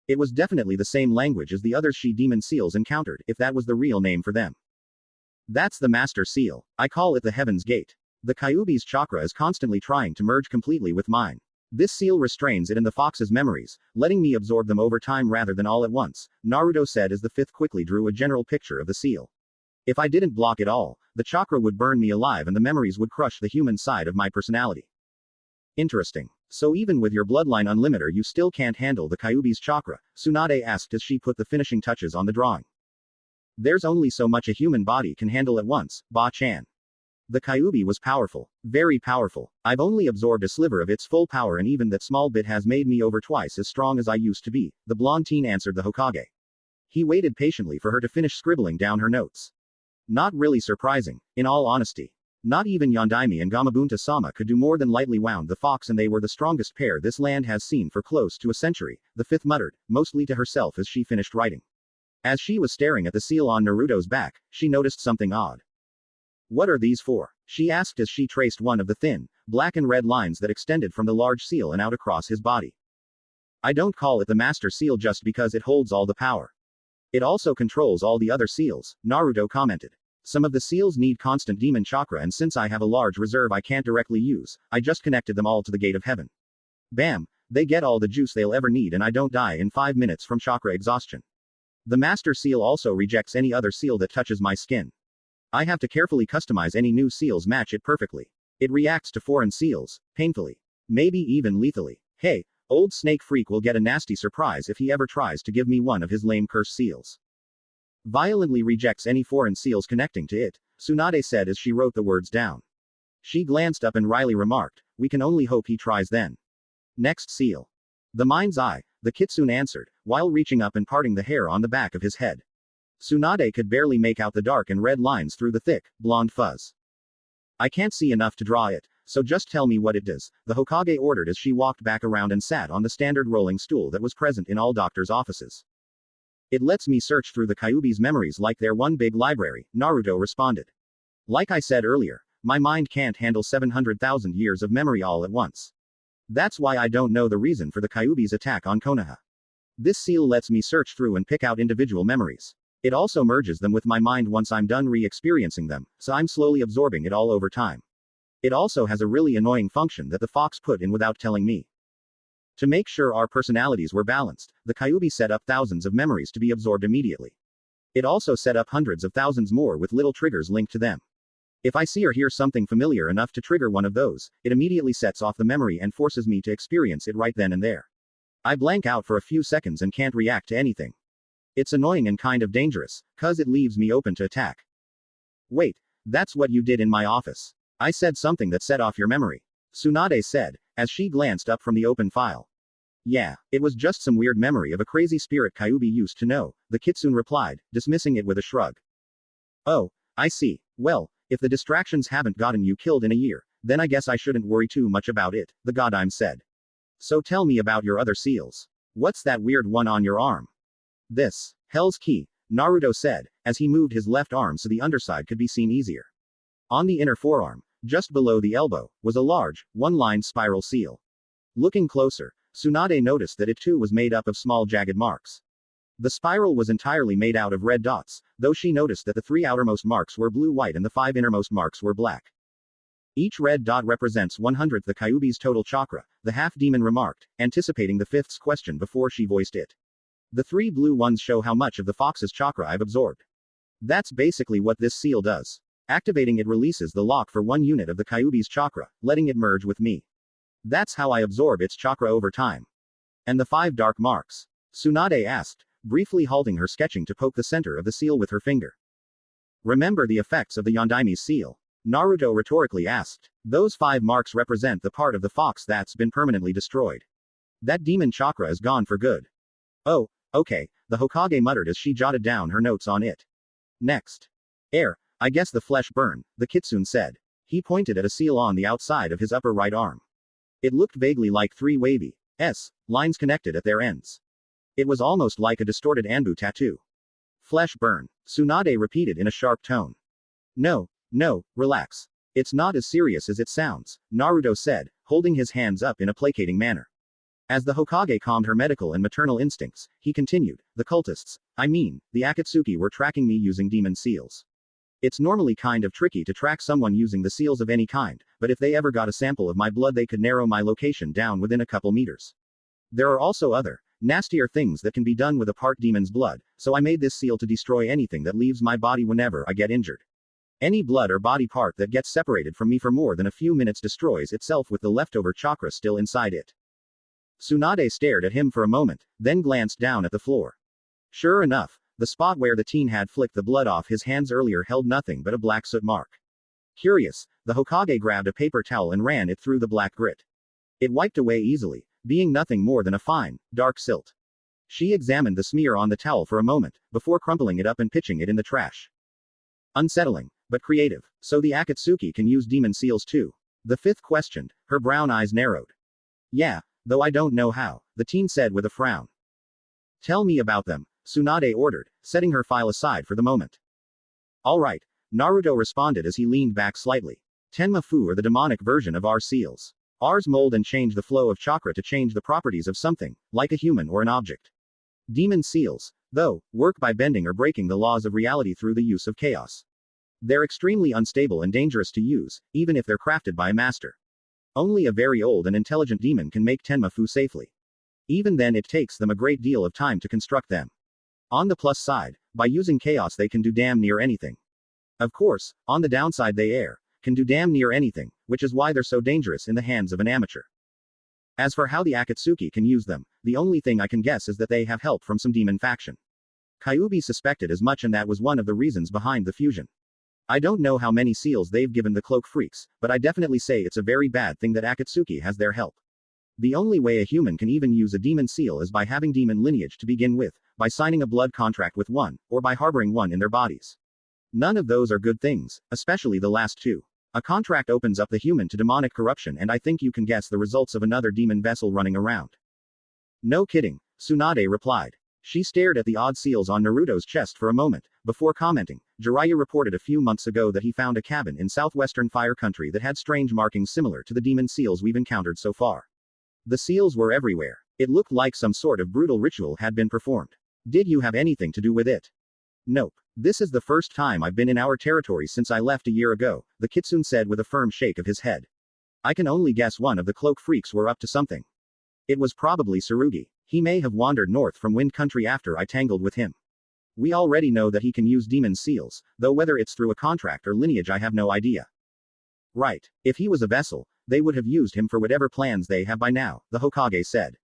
It was definitely the same language as the other she-demon seals encountered, if that was the real name for them. "That's the Master Seal. I call it the Heaven's Gate. The Kyuubi's chakra is constantly trying to merge completely with mine. This seal restrains it in the fox's memories, letting me absorb them over time rather than all at once," Naruto said as the fifth quickly drew a general picture of the seal. "If I didn't block it all, the chakra would burn me alive and the memories would crush the human side of my personality." "Interesting. So even with your bloodline unlimiter you still can't handle the Kyuubi's chakra?" Tsunade asked as she put the finishing touches on the drawing. "There's only so much a human body can handle at once, Ba-chan. The Kyuubi was powerful. Very powerful. I've only absorbed a sliver of its full power and even that small bit has made me over twice as strong as I used to be," the blonde teen answered the Hokage. He waited patiently for her to finish scribbling down her notes. Not really surprising, in all honesty. Not even Yondaime and Gamabunta-sama could do more than lightly wound the fox and they were the strongest pair this land has seen for close to a century, the fifth muttered, mostly to herself as she finished writing. As she was staring at the seal on Naruto's back, she noticed something odd. "What are these for?" she asked as she traced one of the thin, black and red lines that extended from the large seal and out across his body. "I don't call it the Master Seal just because it holds all the power. It also controls all the other seals," Naruto commented. "Some of the seals need constant demon chakra and since I have a large reserve I can't directly use, I just connected them all to the gate of heaven. Bam! They get all the juice they'll ever need and I don't die in 5 minutes from chakra exhaustion. The Master Seal also rejects any other seal that touches my skin. I have to carefully customize any new seals match it perfectly. It reacts to foreign seals, painfully. Maybe even lethally. Hey, old snake freak will get a nasty surprise if he ever tries to give me one of his lame curse seals. Violently rejects any foreign seals connecting to it," Tsunade said as she wrote the words down. She glanced up and wryly remarked, "We can only hope he tries then. Next seal." "The mind's eye," the kitsune answered, while reaching up and parting the hair on the back of his head. Tsunade could barely make out the dark and red lines through the thick, blonde fuzz. "I can't see enough to draw it, so just tell me what it does," the Hokage ordered as she walked back around and sat on the standard rolling stool that was present in all doctors' offices. "It lets me search through the Kyuubi's memories like they're one big library," Naruto responded. "Like I said earlier, my mind can't handle 700,000 years of memory all at once. That's why I don't know the reason for the Kyuubi's attack on Konoha. This seal lets me search through and pick out individual memories. It also merges them with my mind once I'm done re-experiencing them, so I'm slowly absorbing it all over time. It also has a really annoying function that the fox put in without telling me. To make sure our personalities were balanced, the Kyuubi set up thousands of memories to be absorbed immediately. It also set up hundreds of thousands more with little triggers linked to them. If I see or hear something familiar enough to trigger one of those, it immediately sets off the memory and forces me to experience it right then and there. I blank out for a few seconds and can't react to anything. It's annoying and kind of dangerous, 'cause it leaves me open to attack." "Wait, that's what you did in my office. I said something that set off your memory," Tsunade said, as she glanced up from the open file. "Yeah, it was just some weird memory of a crazy spirit Kyuubi used to know," the kitsune replied, dismissing it with a shrug. "Oh, I see. Well, if the distractions haven't gotten you killed in a year, then I guess I shouldn't worry too much about it," the Godime said. "So tell me about your other seals. What's that weird one on your arm?" "This, Hell's Key," Naruto said, as he moved his left arm so the underside could be seen easier. On the inner forearm, just below the elbow, was a large, one-lined spiral seal. Looking closer, Tsunade noticed that it too was made up of small jagged marks. The spiral was entirely made out of red dots, though she noticed that the 3 outermost marks were blue-white and the 5 innermost marks were black. Each red dot represents 1/100th the Kyuubi's total chakra, the half-demon remarked, anticipating the fifth's question before she voiced it. The 3 blue ones show how much of the fox's chakra I've absorbed. That's basically what this seal does. Activating it releases the lock for 1 unit of the Kyuubi's chakra, letting it merge with me. That's how I absorb its chakra over time. And the 5 dark marks? Tsunade asked, briefly halting her sketching to poke the center of the seal with her finger. Remember the effects of the Yondaimi's seal? Naruto rhetorically asked. Those 5 marks represent the part of the fox that's been permanently destroyed. That demon chakra is gone for good. Oh, okay, the Hokage muttered as she jotted down her notes on it. Next. I guess the flesh burn, the kitsune said. He pointed at a seal on the outside of his upper right arm. It looked vaguely like 3 wavy lines connected at their ends. It was almost like a distorted Anbu tattoo. Flesh burn, Tsunade repeated in a sharp tone. No, relax. It's not as serious as it sounds, Naruto said, holding his hands up in a placating manner. As the Hokage calmed her medical and maternal instincts, he continued, the cultists, the Akatsuki were tracking me using demon seals. It's normally kind of tricky to track someone using the seals of any kind, but if they ever got a sample of my blood they could narrow my location down within a couple meters. There are also other, nastier things that can be done with a part demon's blood, so I made this seal to destroy anything that leaves my body whenever I get injured. Any blood or body part that gets separated from me for more than a few minutes destroys itself with the leftover chakra still inside it. Tsunade stared at him for a moment, then glanced down at the floor. Sure enough, the spot where the teen had flicked the blood off his hands earlier held nothing but a black soot mark. Curious, the Hokage grabbed a paper towel and ran it through the black grit. It wiped away easily, being nothing more than a fine, dark silt. She examined the smear on the towel for a moment, before crumpling it up and pitching it in the trash. Unsettling, but creative. So the Akatsuki can use demon seals too? The fifth questioned, her brown eyes narrowed. Yeah, though I don't know how, the teen said with a frown. Tell me about them, Tsunade ordered, setting her file aside for the moment. Alright, Naruto responded as he leaned back slightly. Tenma-fu are the demonic version of our seals. Ours mold and change the flow of chakra to change the properties of something, like a human or an object. Demon seals, though, work by bending or breaking the laws of reality through the use of chaos. They're extremely unstable and dangerous to use, even if they're crafted by a master. Only a very old and intelligent demon can make Tenma-fu safely. Even then it takes them a great deal of time to construct them. On the plus side, by using chaos they can do damn near anything. Of course, on the downside they can do damn near anything, which is why they're so dangerous in the hands of an amateur. As for how the Akatsuki can use them, the only thing I can guess is that they have help from some demon faction. Kyuubi suspected as much and that was one of the reasons behind the fusion. I don't know how many seals they've given the cloak freaks, but I definitely say it's a very bad thing that Akatsuki has their help. The only way a human can even use a demon seal is by having demon lineage to begin with, by signing a blood contract with one, or by harboring one in their bodies. None of those are good things, especially the last two. A contract opens up the human to demonic corruption and I think you can guess the results of another demon vessel running around. No kidding, Tsunade replied. She stared at the odd seals on Naruto's chest for a moment, before commenting, Jiraiya reported a few months ago that he found a cabin in southwestern Fire Country that had strange markings similar to the demon seals we've encountered so far. The seals were everywhere. It looked like some sort of brutal ritual had been performed. Did you have anything to do with it? Nope. This is the first time I've been in our territory since I left a year ago, the kitsune said with a firm shake of his head. I can only guess one of the cloak freaks were up to something. It was probably Tsurugi. He may have wandered north from Wind Country after I tangled with him. We already know that he can use demon seals, though whether it's through a contract or lineage I have no idea. Right. If he was a vessel, they would have used him for whatever plans they have by now, the Hokage said.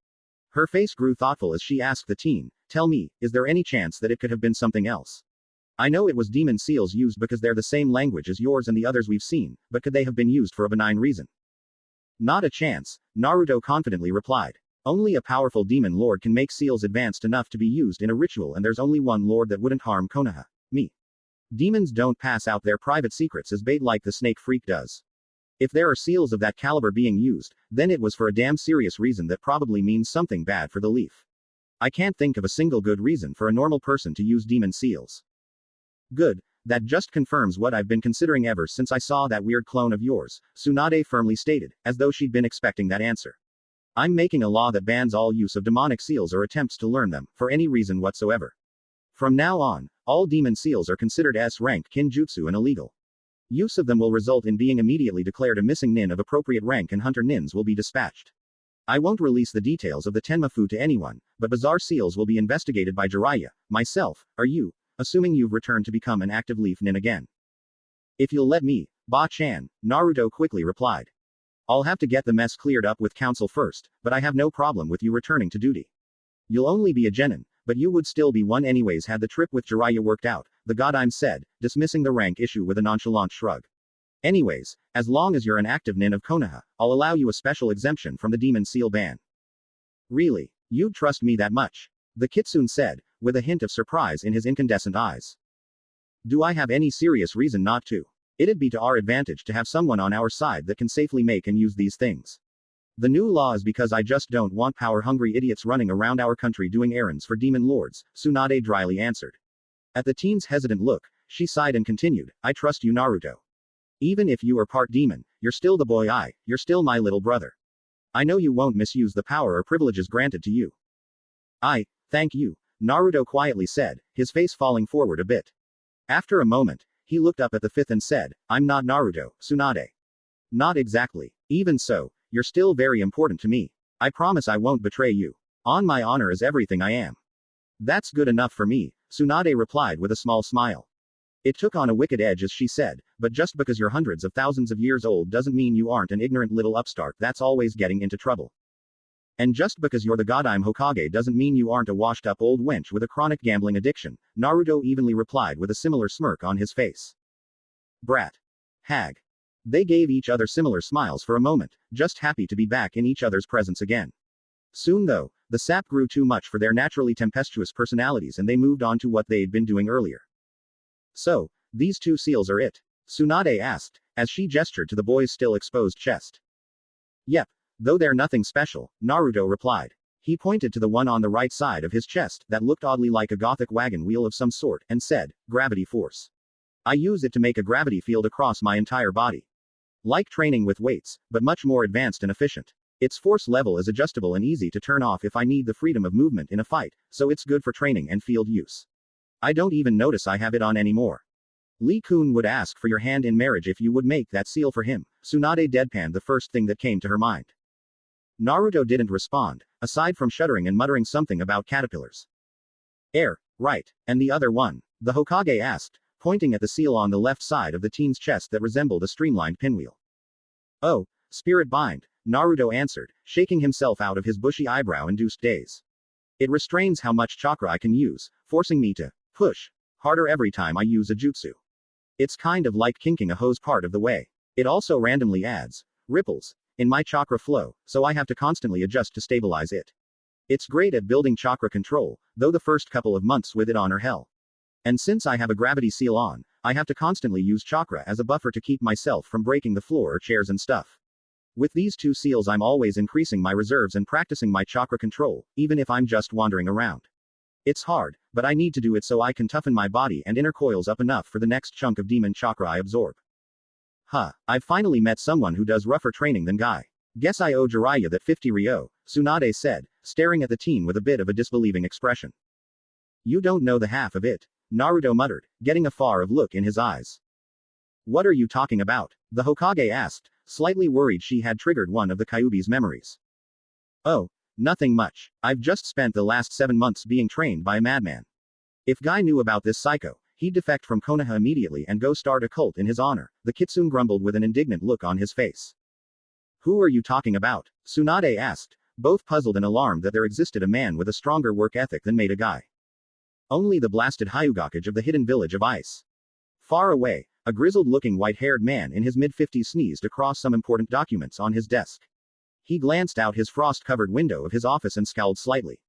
Her face grew thoughtful as she asked the teen, tell me, is there any chance that it could have been something else? I know it was demon seals used because they're the same language as yours and the others we've seen, but could they have been used for a benign reason? Not a chance, Naruto confidently replied. Only a powerful demon lord can make seals advanced enough to be used in a ritual and there's only one lord that wouldn't harm Konoha, me. Demons don't pass out their private secrets as bait like the snake freak does. If there are seals of that caliber being used, then it was for a damn serious reason that probably means something bad for the leaf. I can't think of a single good reason for a normal person to use demon seals. Good, that just confirms what I've been considering ever since I saw that weird clone of yours, Tsunade firmly stated, as though she'd been expecting that answer. I'm making a law that bans all use of demonic seals or attempts to learn them, for any reason whatsoever. From now on, all demon seals are considered S-rank kinjutsu and illegal. Use of them will result in being immediately declared a missing nin of appropriate rank and hunter nins will be dispatched. I won't release the details of the Tenmafu to anyone, but bizarre seals will be investigated by Jiraiya, myself, or you, assuming you've returned to become an active leaf nin again. If you'll let me, Ba-chan, Naruto quickly replied. I'll have to get the mess cleared up with council first, but I have no problem with you returning to duty. You'll only be a genin, but you would still be one anyways had the trip with Jiraiya worked out, the Godime said, dismissing the rank issue with a nonchalant shrug. Anyways, as long as you're an active nin of Konoha, I'll allow you a special exemption from the demon seal ban. Really? You'd trust me that much? The kitsune said, with a hint of surprise in his incandescent eyes. Do I have any serious reason not to? It'd be to our advantage to have someone on our side that can safely make and use these things. The new law is because I just don't want power-hungry idiots running around our country doing errands for demon lords, Tsunade dryly answered. At the teen's hesitant look, she sighed and continued, I trust you, Naruto. Even if you are part demon, you're still the boy you're still my little brother. I know you won't misuse the power or privileges granted to you. Thank you, Naruto quietly said, his face falling forward a bit. After a moment, he looked up at the fifth and said, I'm not Naruto, Tsunade. Not exactly. Even so, you're still very important to me. I promise I won't betray you. On my honor as everything I am. That's good enough for me, Tsunade replied with a small smile. It took on a wicked edge as she said, but just because you're hundreds of thousands of years old doesn't mean you aren't an ignorant little upstart that's always getting into trouble. And just because you're the Godime Hokage doesn't mean you aren't a washed-up old wench with a chronic gambling addiction, Naruto evenly replied with a similar smirk on his face. Brat. Hag. They gave each other similar smiles for a moment, just happy to be back in each other's presence again. Soon though, the sap grew too much for their naturally tempestuous personalities and they moved on to what they'd been doing earlier. So, these two seals are it? Tsunade asked, as she gestured to the boy's still exposed chest. Yep. Though they're nothing special, Naruto replied. He pointed to the one on the right side of his chest that looked oddly like a gothic wagon wheel of some sort, and said, gravity force. I use it to make a gravity field across my entire body. Like training with weights, but much more advanced and efficient. Its force level is adjustable and easy to turn off if I need the freedom of movement in a fight, so it's good for training and field use. I don't even notice I have it on anymore. Lee-kun would ask for your hand in marriage if you would make that seal for him, Tsunade deadpanned the first thing that came to her mind. Naruto didn't respond, aside from shuddering and muttering something about caterpillars. Right. And the other one? The Hokage asked, pointing at the seal on the left side of the teen's chest that resembled a streamlined pinwheel. Oh, spirit bind, Naruto answered, shaking himself out of his bushy eyebrow-induced daze. It restrains how much chakra I can use, forcing me to push harder every time I use a jutsu. It's kind of like kinking a hose part of the way. It also randomly adds ripples in my chakra flow, so I have to constantly adjust to stabilize it. It's great at building chakra control, though the first couple of months with it on are hell. And since I have a gravity seal on, I have to constantly use chakra as a buffer to keep myself from breaking the floor or chairs and stuff. With these two seals I'm always increasing my reserves and practicing my chakra control, even if I'm just wandering around. It's hard, but I need to do it so I can toughen my body and inner coils up enough for the next chunk of demon chakra I absorb. I've finally met someone who does rougher training than Guy. Guess I owe Jiraiya that 50 Ryo, Tsunade said, staring at the teen with a bit of a disbelieving expression. You don't know the half of it, Naruto muttered, getting a far-off look in his eyes. What are you talking about? The Hokage asked, slightly worried she had triggered one of the Kyuubi's memories. Oh, nothing much. I've just spent the last 7 months being trained by a madman. If Guy knew about this psycho, he'd defect from Konoha immediately and go start a cult in his honor, the kitsune grumbled with an indignant look on his face. Who are you talking about? Tsunade asked, both puzzled and alarmed that there existed a man with a stronger work ethic than Maida Guy. Only the blasted Hyugakage of the hidden village of ice. Far away, a grizzled-looking white-haired man in his mid-50s sneezed across some important documents on his desk. He glanced out his frost-covered window of his office and scowled slightly.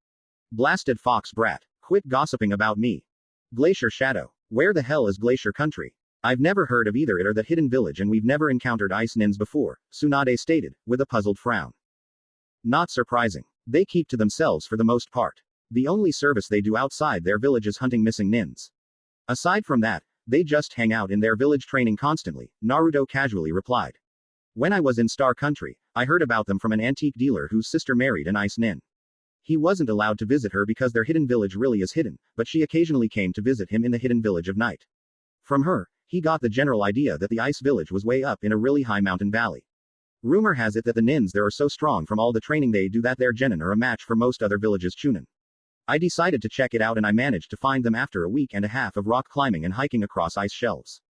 Blasted fox brat, quit gossiping about me. Glacier Shadow. Where the hell is Glacier Country? I've never heard of either it or that hidden village and we've never encountered ice nins before, Tsunade stated, with a puzzled frown. Not surprising. They keep to themselves for the most part. The only service they do outside their village is hunting missing nins. Aside from that, they just hang out in their village training constantly, Naruto casually replied. When I was in Star Country, I heard about them from an antique dealer whose sister married an ice nin. He wasn't allowed to visit her because their hidden village really is hidden, but she occasionally came to visit him in the hidden village of night. From her, he got the general idea that the ice village was way up in a really high mountain valley. Rumor has it that the nins there are so strong from all the training they do that their genin are a match for most other villages' chunin. I decided to check it out and I managed to find them after a week and a half of rock climbing and hiking across ice shelves.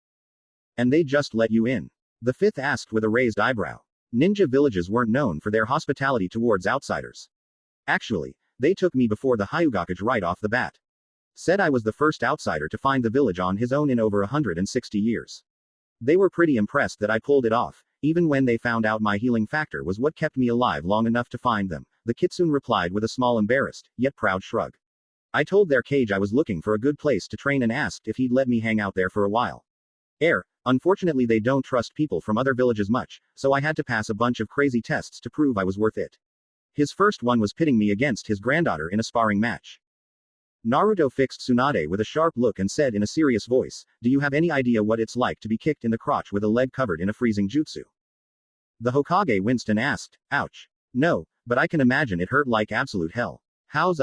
And they just let you in? The fifth asked with a raised eyebrow. Ninja villages weren't known for their hospitality towards outsiders. Actually, they took me before the Hyugakuji right off the bat. Said I was the first outsider to find the village on his own in over 160 years. They were pretty impressed that I pulled it off, even when they found out my healing factor was what kept me alive long enough to find them, the kitsune replied with a small embarrassed, yet proud shrug. I told their cage I was looking for a good place to train and asked if he'd let me hang out there for a while. Unfortunately they don't trust people from other villages much, so I had to pass a bunch of crazy tests to prove I was worth it. His first one was pitting me against his granddaughter in a sparring match. Naruto fixed Tsunade with a sharp look and said in a serious voice, "Do you have any idea what it's like to be kicked in the crotch with a leg covered in a freezing jutsu?" The Hokage winced and asked, "Ouch. No, but I can imagine it hurt like absolute hell. How's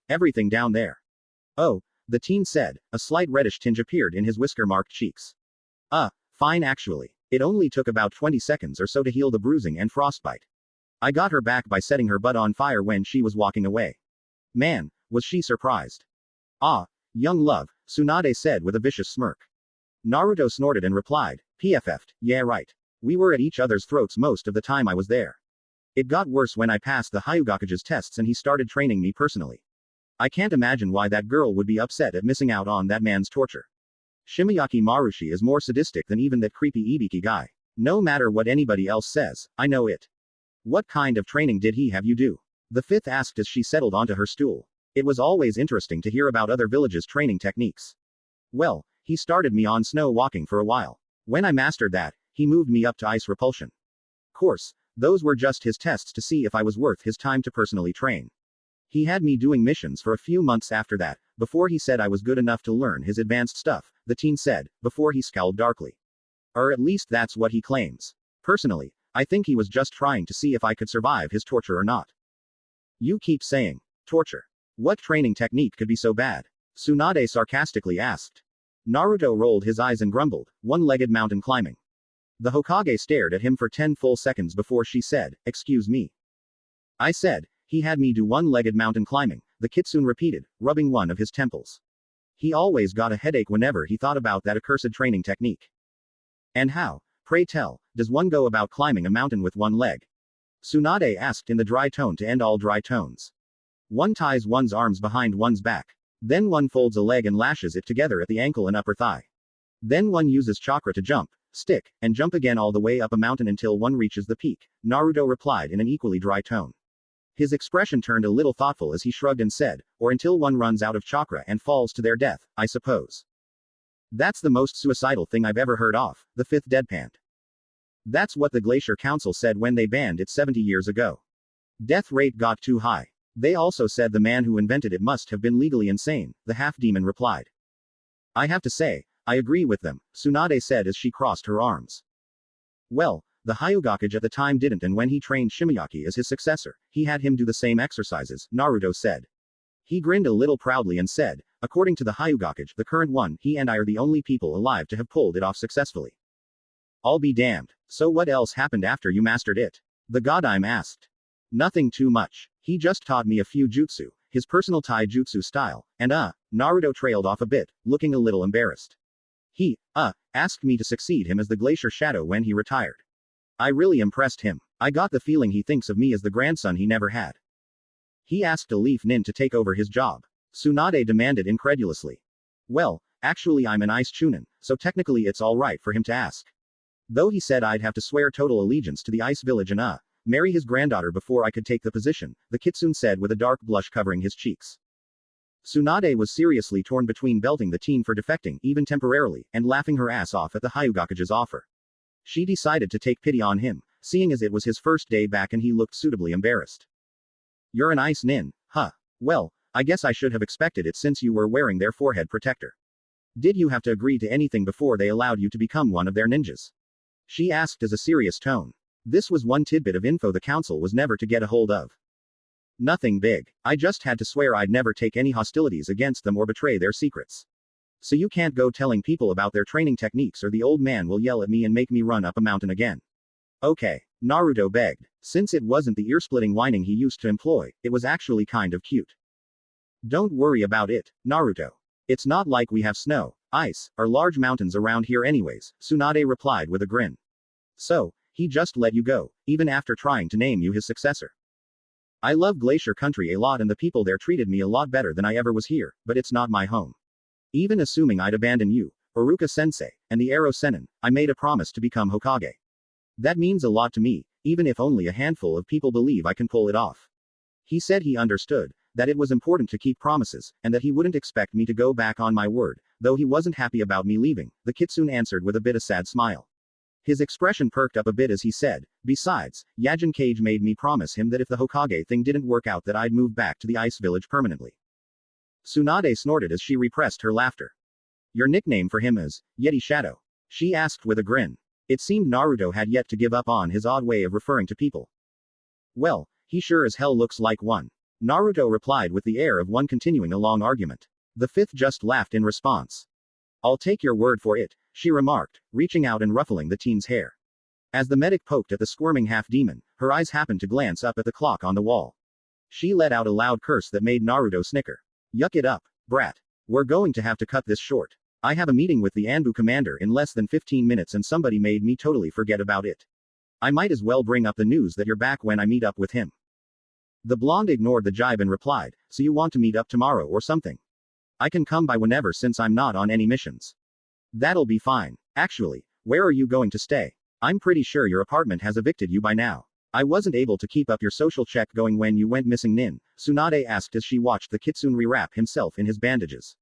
everything down there?" "Oh," the teen said, a slight reddish tinge appeared in his whisker-marked cheeks. Fine actually. It only took about 20 seconds or so to heal the bruising and frostbite. I got her back by setting her butt on fire when she was walking away. Man, was she surprised. Young love, Tsunade said with a vicious smirk. Naruto snorted and replied, "PFF'd, yeah right. We were at each other's throats most of the time I was there. It got worse when I passed the Hyugakuji's tests and he started training me personally. I can't imagine why that girl would be upset at missing out on that man's torture. Shimiyaki Marushi is more sadistic than even that creepy Ibiki guy. No matter what anybody else says, I know it." "What kind of training did he have you do?" the fifth asked as she settled onto her stool. It was always interesting to hear about other villages' training techniques. "Well, he started me on snow walking for a while. When I mastered that, he moved me up to ice repulsion. Course, those were just his tests to see if I was worth his time to personally train. He had me doing missions for a few months after that, before he said I was good enough to learn his advanced stuff," the teen said, before he scowled darkly. Or at least that's what he claims. Personally, I think he was just trying to see if I could survive his torture or not. "You keep saying torture. What training technique could be so bad?" Tsunade sarcastically asked. Naruto rolled his eyes and grumbled, "One-legged mountain climbing." The Hokage stared at him for 10 full seconds before she said, "Excuse me." "I said, he had me do one-legged mountain climbing," the kitsune repeated, rubbing one of his temples. He always got a headache whenever he thought about that accursed training technique. "And how, pray tell, does one go about climbing a mountain with one leg?" Tsunade asked in the dry tone to end all dry tones. "One ties one's arms behind one's back. Then one folds a leg and lashes it together at the ankle and upper thigh. Then one uses chakra to jump, stick, and jump again all the way up a mountain until one reaches the peak," Naruto replied in an equally dry tone. His expression turned a little thoughtful as he shrugged and said, "Or until one runs out of chakra and falls to their death, I suppose." "That's the most suicidal thing I've ever heard of," the fifth deadpanned. "That's what the Glacier Council said when they banned it 70 years ago. Death rate got too high. They also said the man who invented it must have been legally insane," the half-demon replied. "I have to say, I agree with them," Tsunade said as she crossed her arms. "Well, the Hyugakuji at the time didn't, and when he trained Shimiyaki as his successor, he had him do the same exercises," Naruto said. He grinned a little proudly and said, "According to the Hyugakuji, the current one, he and I are the only people alive to have pulled it off successfully." "I'll be damned. So what else happened after you mastered it?" the Godime asked. "Nothing too much. He just taught me a few jutsu, his personal taijutsu style, and Naruto trailed off a bit, looking a little embarrassed. He asked me to succeed him as the Glacier Shadow when he retired. I really impressed him. I got the feeling he thinks of me as the grandson he never had." "He asked a Leaf Nin to take over his job?" Tsunade demanded incredulously. "Well, actually I'm an Ice Chunin, so technically it's alright for him to ask. Though he said I'd have to swear total allegiance to the Ice Village and marry his granddaughter before I could take the position," the kitsune said with a dark blush covering his cheeks. Tsunade was seriously torn between belting the teen for defecting, even temporarily, and laughing her ass off at the Hyugakuji's offer. She decided to take pity on him, seeing as it was his first day back and he looked suitably embarrassed. "You're an Ice Nin, huh? Well, I guess I should have expected it since you were wearing their forehead protector. Did you have to agree to anything before they allowed you to become one of their ninjas?" she asked as a serious tone. This was one tidbit of info the council was never to get a hold of. Nothing big. I just had to swear I'd never take any hostilities against them or betray their secrets. So you can't go telling people about their training techniques or the old man will yell at me and make me run up a mountain again. Okay, Naruto begged. Since it wasn't the ear-splitting whining he used to employ, it was actually kind of cute. Don't worry about it, Naruto. It's not like we have snow, ice, or large mountains around here anyways, Tsunade replied with a grin. So, he just let you go, even after trying to name you his successor. I love Glacier Country a lot and the people there treated me a lot better than I ever was here, but it's not my home. Even assuming I'd abandon you, Iruka-sensei, and the Arrow Sennin, I made a promise to become Hokage. That means a lot to me, even if only a handful of people believe I can pull it off. He said he understood, that it was important to keep promises, and that he wouldn't expect me to go back on my word, though he wasn't happy about me leaving, the kitsune answered with a bit of sad smile. His expression perked up a bit as he said, besides, Yajin Cage made me promise him that if the Hokage thing didn't work out that I'd move back to the ice village permanently. Tsunade snorted as she repressed her laughter. Your nickname for him is Yeti Shadow? She asked with a grin. It seemed Naruto had yet to give up on his odd way of referring to people. Well, he sure as hell looks like one. Naruto replied with the air of one continuing a long argument. The fifth just laughed in response. I'll take your word for it, she remarked, reaching out and ruffling the teen's hair. As the medic poked at the squirming half-demon, her eyes happened to glance up at the clock on the wall. She let out a loud curse that made Naruto snicker. Yuck it up, brat. We're going to have to cut this short. I have a meeting with the Anbu commander in less than 15 minutes and somebody made me totally forget about it. I might as well bring up the news that you're back when I meet up with him. The blonde ignored the jibe and replied, so you want to meet up tomorrow or something? I can come by whenever since I'm not on any missions. That'll be fine. Actually, where are you going to stay? I'm pretty sure your apartment has evicted you by now. I wasn't able to keep up your social check going when you went missing, Nin, Tsunade asked as she watched the kitsune rewrap himself in his bandages.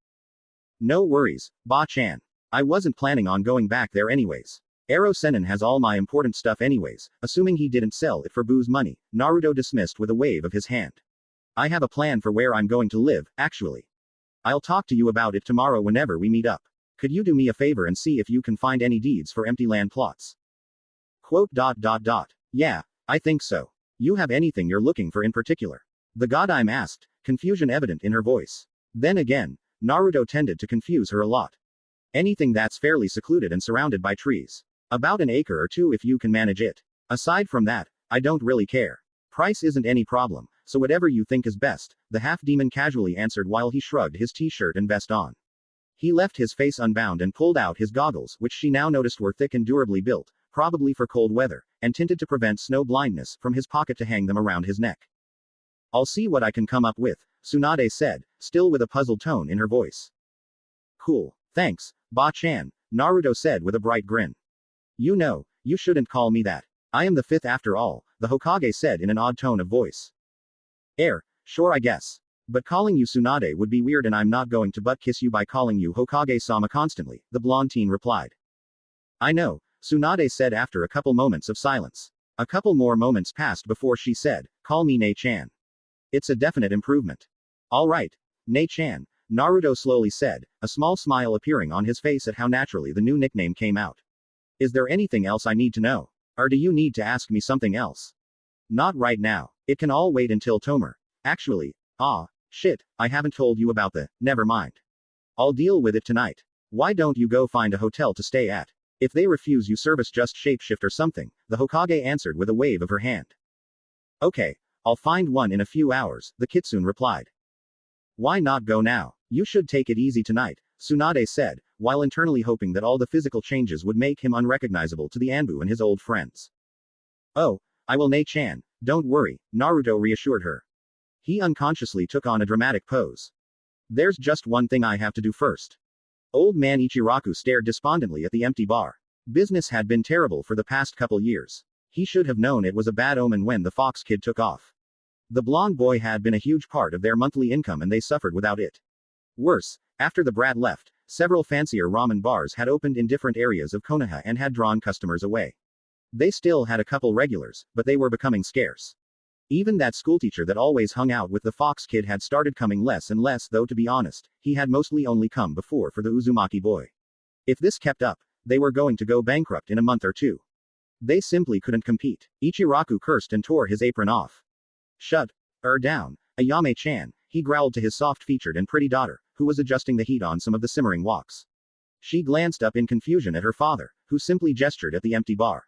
No worries, Ba-chan. I wasn't planning on going back there anyways. Arrow Sennin has all my important stuff anyways, assuming he didn't sell it for booze money, Naruto dismissed with a wave of his hand. I have a plan for where I'm going to live, actually. I'll talk to you about it tomorrow whenever we meet up. Could you do me a favor and see if you can find any deeds for empty land plots? Quote. Yeah, I think so. You have anything you're looking for in particular? The Godime asked, confusion evident in her voice. Then again, Naruto tended to confuse her a lot. Anything that's fairly secluded and surrounded by trees. About an acre or two if you can manage it. Aside from that, I don't really care. Price isn't any problem, so whatever you think is best, the half-demon casually answered while he shrugged his t-shirt and vest on. He left his face unbound and pulled out his goggles, which she now noticed were thick and durably built, probably for cold weather, and tinted to prevent snow blindness, from his pocket to hang them around his neck. I'll see what I can come up with, Tsunade said, still with a puzzled tone in her voice. Cool, thanks, Ba-chan, Naruto said with a bright grin. You know, you shouldn't call me that. I am the fifth after all, the Hokage said in an odd tone of voice. Sure I guess. But calling you Tsunade would be weird and I'm not going to butt kiss you by calling you Hokage-sama constantly, the blonde teen replied. I know, Tsunade said after a couple moments of silence. A couple more moments passed before she said, call me Ne-chan. It's a definite improvement. Alright, Ne-chan, Naruto slowly said, a small smile appearing on his face at how naturally the new nickname came out. Is there anything else I need to know? Or do you need to ask me something else? Not right now. It can all wait until Tomer. Actually, shit, I haven't told you about never mind. I'll deal with it tonight. Why don't you go find a hotel to stay at? If they refuse you service just shapeshift or something, the Hokage answered with a wave of her hand. Okay, I'll find one in a few hours, the kitsune replied. Why not go now? You should take it easy tonight, Tsunade said, while internally hoping that all the physical changes would make him unrecognizable to the Anbu and his old friends. Oh, I will, Ne-chan, don't worry, Naruto reassured her. He unconsciously took on a dramatic pose. There's just one thing I have to do first. Old man Ichiraku stared despondently at the empty bar. Business had been terrible for the past couple years. He should have known it was a bad omen when the Fox Kid took off. The blonde boy had been a huge part of their monthly income and they suffered without it. Worse, after the brat left, several fancier ramen bars had opened in different areas of Konoha and had drawn customers away. They still had a couple regulars, but they were becoming scarce. Even that schoolteacher that always hung out with the Fox Kid had started coming less and less, though to be honest, he had mostly only come before for the Uzumaki boy. If this kept up, they were going to go bankrupt in a month or two. They simply couldn't compete. Ichiraku cursed and tore his apron off. Shut down, Ayame-chan, he growled to his soft-featured and pretty daughter, who was adjusting the heat on some of the simmering woks. She glanced up in confusion at her father, who simply gestured at the empty bar.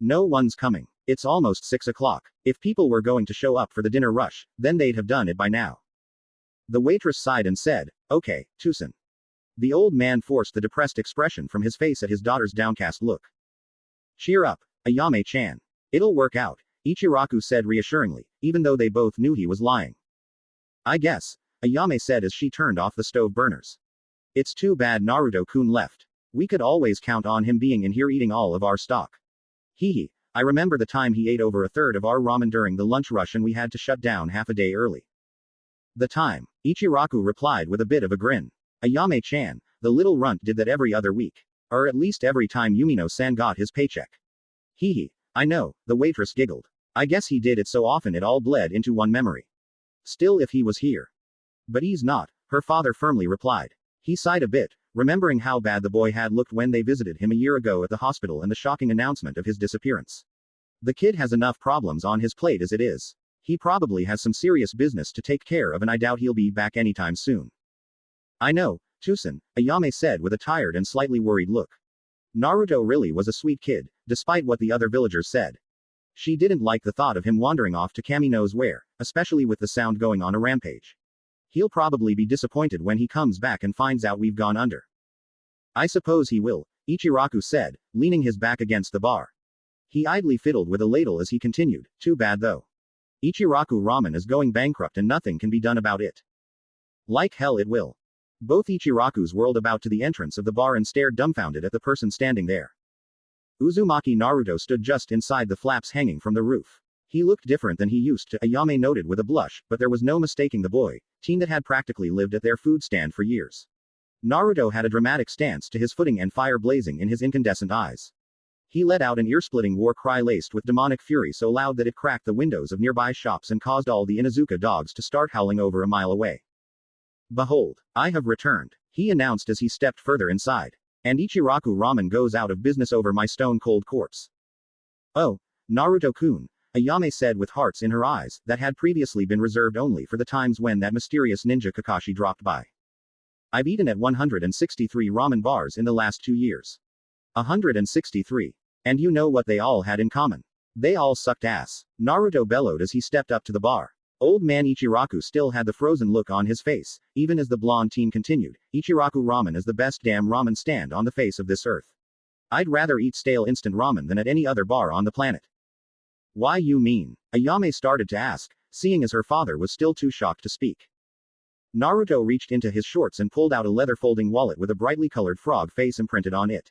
No one's coming. It's almost 6 o'clock. If people were going to show up for the dinner rush, then they'd have done it by now. The waitress sighed and said, "Okay, Tusen." The old man forced the depressed expression from his face at his daughter's downcast look. "Cheer up, Ayame-chan. It'll work out," Ichiraku said reassuringly, even though they both knew he was lying. "I guess," Ayame said as she turned off the stove burners. "It's too bad Naruto-kun left. We could always count on him being in here eating all of our stock. Hee. I remember the time he ate over a third of our ramen during the lunch rush and we had to shut down half a day early." "The time," Ichiraku replied with a bit of a grin. "Ayame-chan, the little runt did that every other week. Or at least every time Yumino-san got his paycheck." "Hee. I know," the waitress giggled. "I guess he did it so often it all bled into one memory. Still, if he was here." "But he's not," her father firmly replied. He sighed a bit, remembering how bad the boy had looked when they visited him a year ago at the hospital and the shocking announcement of his disappearance. The kid has enough problems on his plate as it is. He probably has some serious business to take care of and I doubt he'll be back anytime soon. "I know, Tusen," Ayame said with a tired and slightly worried look. Naruto really was a sweet kid, despite what the other villagers said. She didn't like the thought of him wandering off to Kami knows where, especially with the sound going on a rampage. He'll probably be disappointed when he comes back and finds out we've gone under. "I suppose he will," Ichiraku said, leaning his back against the bar. He idly fiddled with a ladle as he continued, "Too bad though. Ichiraku Ramen is going bankrupt and nothing can be done about it." "Like hell it will." Both Ichirakus whirled about to the entrance of the bar and stared dumbfounded at the person standing there. Uzumaki Naruto stood just inside the flaps hanging from the roof. He looked different than he used to, Ayame noted with a blush, but there was no mistaking the boy, teen that had practically lived at their food stand for years. Naruto had a dramatic stance to his footing and fire blazing in his incandescent eyes. He let out an ear-splitting war cry laced with demonic fury so loud that it cracked the windows of nearby shops and caused all the Inuzuka dogs to start howling over a mile away. "Behold, I have returned," he announced as he stepped further inside. "And Ichiraku Ramen goes out of business over my stone-cold corpse." "Oh, Naruto-kun," Ayame said with hearts in her eyes, that had previously been reserved only for the times when that mysterious ninja Kakashi dropped by. "I've eaten at 163 ramen bars in the last 2 years. 163. And you know what they all had in common? They all sucked ass." Naruto bellowed as he stepped up to the bar. Old man Ichiraku still had the frozen look on his face, even as the blonde teen continued, "Ichiraku Ramen is the best damn ramen stand on the face of this earth. I'd rather eat stale instant ramen than at any other bar on the planet." "Why you mean?" Ayame started to ask, seeing as her father was still too shocked to speak. Naruto reached into his shorts and pulled out a leather folding wallet with a brightly colored frog face imprinted on it.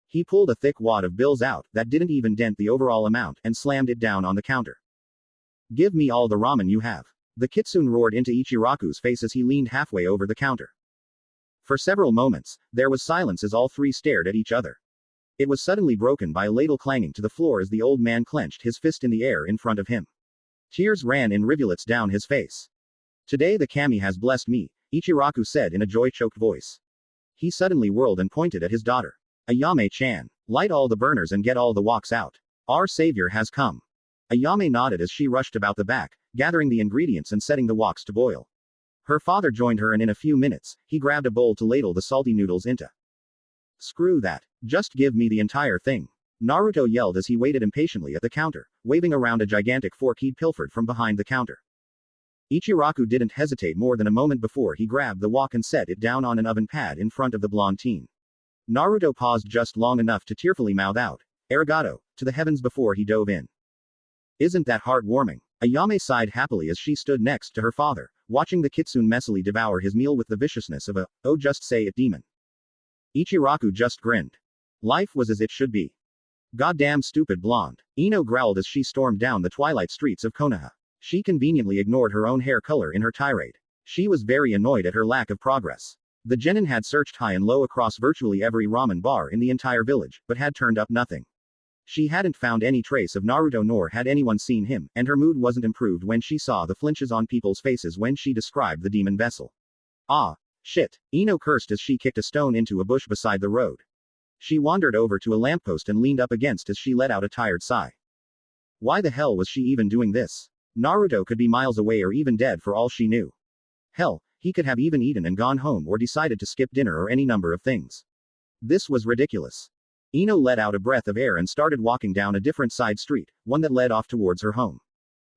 He pulled a thick wad of bills out, that didn't even dent the overall amount, and slammed it down on the counter. "Give me all the ramen you have." The kitsune roared into Ichiraku's face as he leaned halfway over the counter. For several moments, there was silence as all three stared at each other. It was suddenly broken by a ladle clanging to the floor as the old man clenched his fist in the air in front of him. Tears ran in rivulets down his face. "Today the kami has blessed me," Ichiraku said in a joy-choked voice. He suddenly whirled and pointed at his daughter. "Ayame-chan, light all the burners and get all the woks out. Our savior has come." Ayame nodded as she rushed about the back, gathering the ingredients and setting the woks to boil. Her father joined her and in a few minutes, he grabbed a bowl to ladle the salty noodles into. "Screw that. Just give me the entire thing," Naruto yelled as he waited impatiently at the counter, waving around a gigantic fork he'd pilfered from behind the counter. Ichiraku didn't hesitate more than a moment before he grabbed the wok and set it down on an oven pad in front of the blonde teen. Naruto paused just long enough to tearfully mouth out, "Arigato," to the heavens before he dove in. "Isn't that heartwarming?" Ayame sighed happily as she stood next to her father, watching the kitsune messily devour his meal with the viciousness of a, "oh just say it demon." Ichiraku just grinned. Life was as it should be. "Goddamn stupid blonde," Ino growled as she stormed down the twilight streets of Konoha. She conveniently ignored her own hair color in her tirade. She was very annoyed at her lack of progress. The genin had searched high and low across virtually every ramen bar in the entire village, but had turned up nothing. She hadn't found any trace of Naruto nor had anyone seen him, and her mood wasn't improved when she saw the flinches on people's faces when she described the demon vessel. "Ah, shit," Ino cursed as she kicked a stone into a bush beside the road. She wandered over to a lamppost and leaned up against as she let out a tired sigh. Why the hell was she even doing this? Naruto could be miles away or even dead for all she knew. Hell, he could have even eaten and gone home or decided to skip dinner or any number of things. This was ridiculous. Ino let out a breath of air and started walking down a different side street, one that led off towards her home.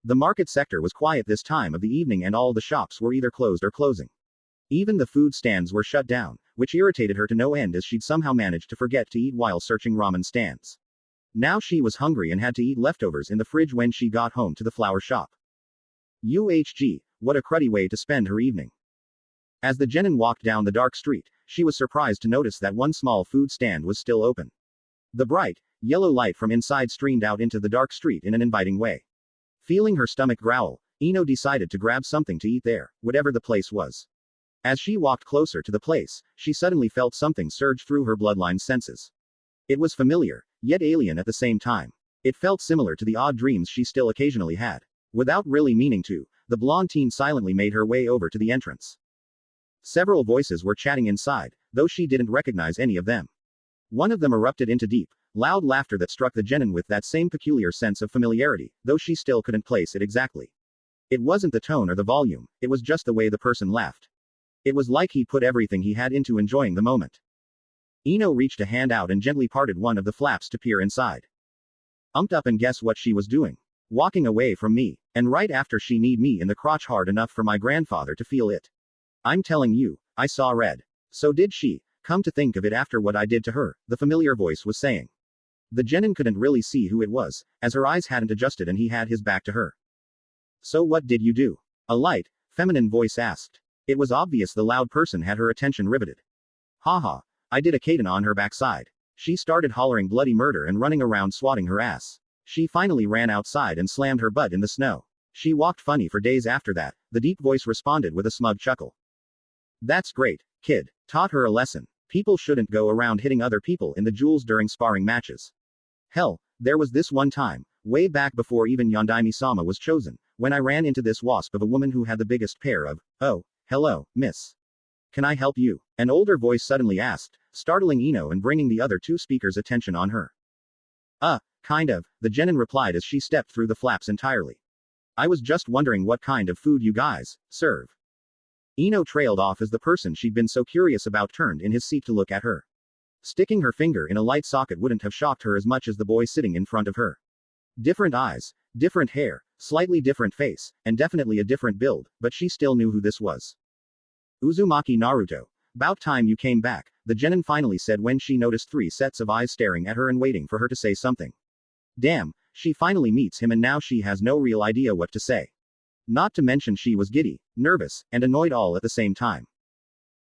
The market sector was quiet this time of the evening and all the shops were either closed or closing. Even the food stands were shut down, which irritated her to no end as she'd somehow managed to forget to eat while searching ramen stands. Now she was hungry and had to eat leftovers in the fridge when she got home to the flower shop. What a cruddy way to spend her evening. As the genin walked down the dark street, she was surprised to notice that one small food stand was still open. The bright, yellow light from inside streamed out into the dark street in an inviting way. Feeling her stomach growl, Ino decided to grab something to eat there, whatever the place was. As she walked closer to the place, she suddenly felt something surge through her bloodline senses. It was familiar, yet alien at the same time. It felt similar to the odd dreams she still occasionally had. Without really meaning to, the blonde teen silently made her way over to the entrance. Several voices were chatting inside, though she didn't recognize any of them. One of them erupted into deep, loud laughter that struck the genin with that same peculiar sense of familiarity, though she still couldn't place it exactly. It wasn't the tone or the volume, it was just the way the person laughed. It was like he put everything he had into enjoying the moment. Ino reached a hand out and gently parted one of the flaps to peer inside. Up and guess what she was doing? Walking away from me, and right after she kneed me in the crotch hard enough for my grandfather to feel it. I'm telling you, I saw red. So did she, come to think of it after what I did to her, the familiar voice was saying. The genin couldn't really see who it was, as her eyes hadn't adjusted and he had his back to her. So what did you do? A light, feminine voice asked. It was obvious the loud person had her attention riveted. Haha, I did a Kaden on her backside. She started hollering bloody murder and running around swatting her ass. She finally ran outside and slammed her butt in the snow. She walked funny for days after that, the deep voice responded with a smug chuckle. That's great, kid. Taught her a lesson. People shouldn't go around hitting other people in the jewels during sparring matches. Hell, there was this one time, way back before even Yondaime-sama was chosen, when I ran into this wasp of a woman who had the biggest pair of, oh, hello, miss. Can I help you? An older voice suddenly asked, startling Ino and bringing the other two speakers' attention on her. Kind of, the genin replied as she stepped through the flaps entirely. I was just wondering what kind of food you guys serve. Ino trailed off as the person she'd been so curious about turned in his seat to look at her. Sticking her finger in a light socket wouldn't have shocked her as much as the boy sitting in front of her. Different eyes, different hair, slightly different face, and definitely a different build, but she still knew who this was. Uzumaki Naruto. About time you came back, the genin finally said when she noticed 3 sets of eyes staring at her and waiting for her to say something. Damn, she finally meets him and now she has no real idea what to say. Not to mention she was giddy, nervous, and annoyed all at the same time.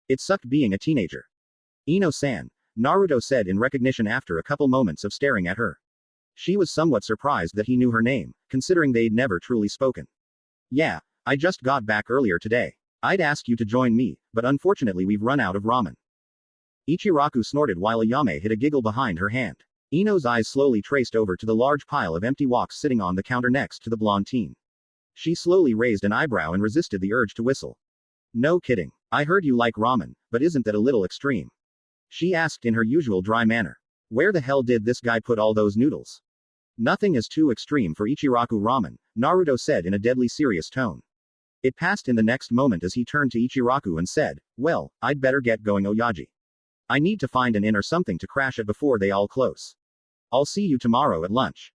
It sucked being a teenager. Ino-san, Naruto said in recognition after a couple moments of staring at her. She was somewhat surprised that he knew her name, considering they'd never truly spoken. Yeah, I just got back earlier today. I'd ask you to join me, but unfortunately we've run out of ramen. Ichiraku snorted while Ayame hid a giggle behind her hand. Ino's eyes slowly traced over to the large pile of empty woks sitting on the counter next to the blonde teen. She slowly raised an eyebrow and resisted the urge to whistle. No kidding. I heard you like ramen, but isn't that a little extreme? She asked in her usual dry manner. Where the hell did this guy put all those noodles? Nothing is too extreme for Ichiraku ramen, Naruto said in a deadly serious tone. It passed in the next moment as he turned to Ichiraku and said, well, I'd better get going Oyaji. I need to find an inn or something to crash at before they all close. I'll see you tomorrow at lunch.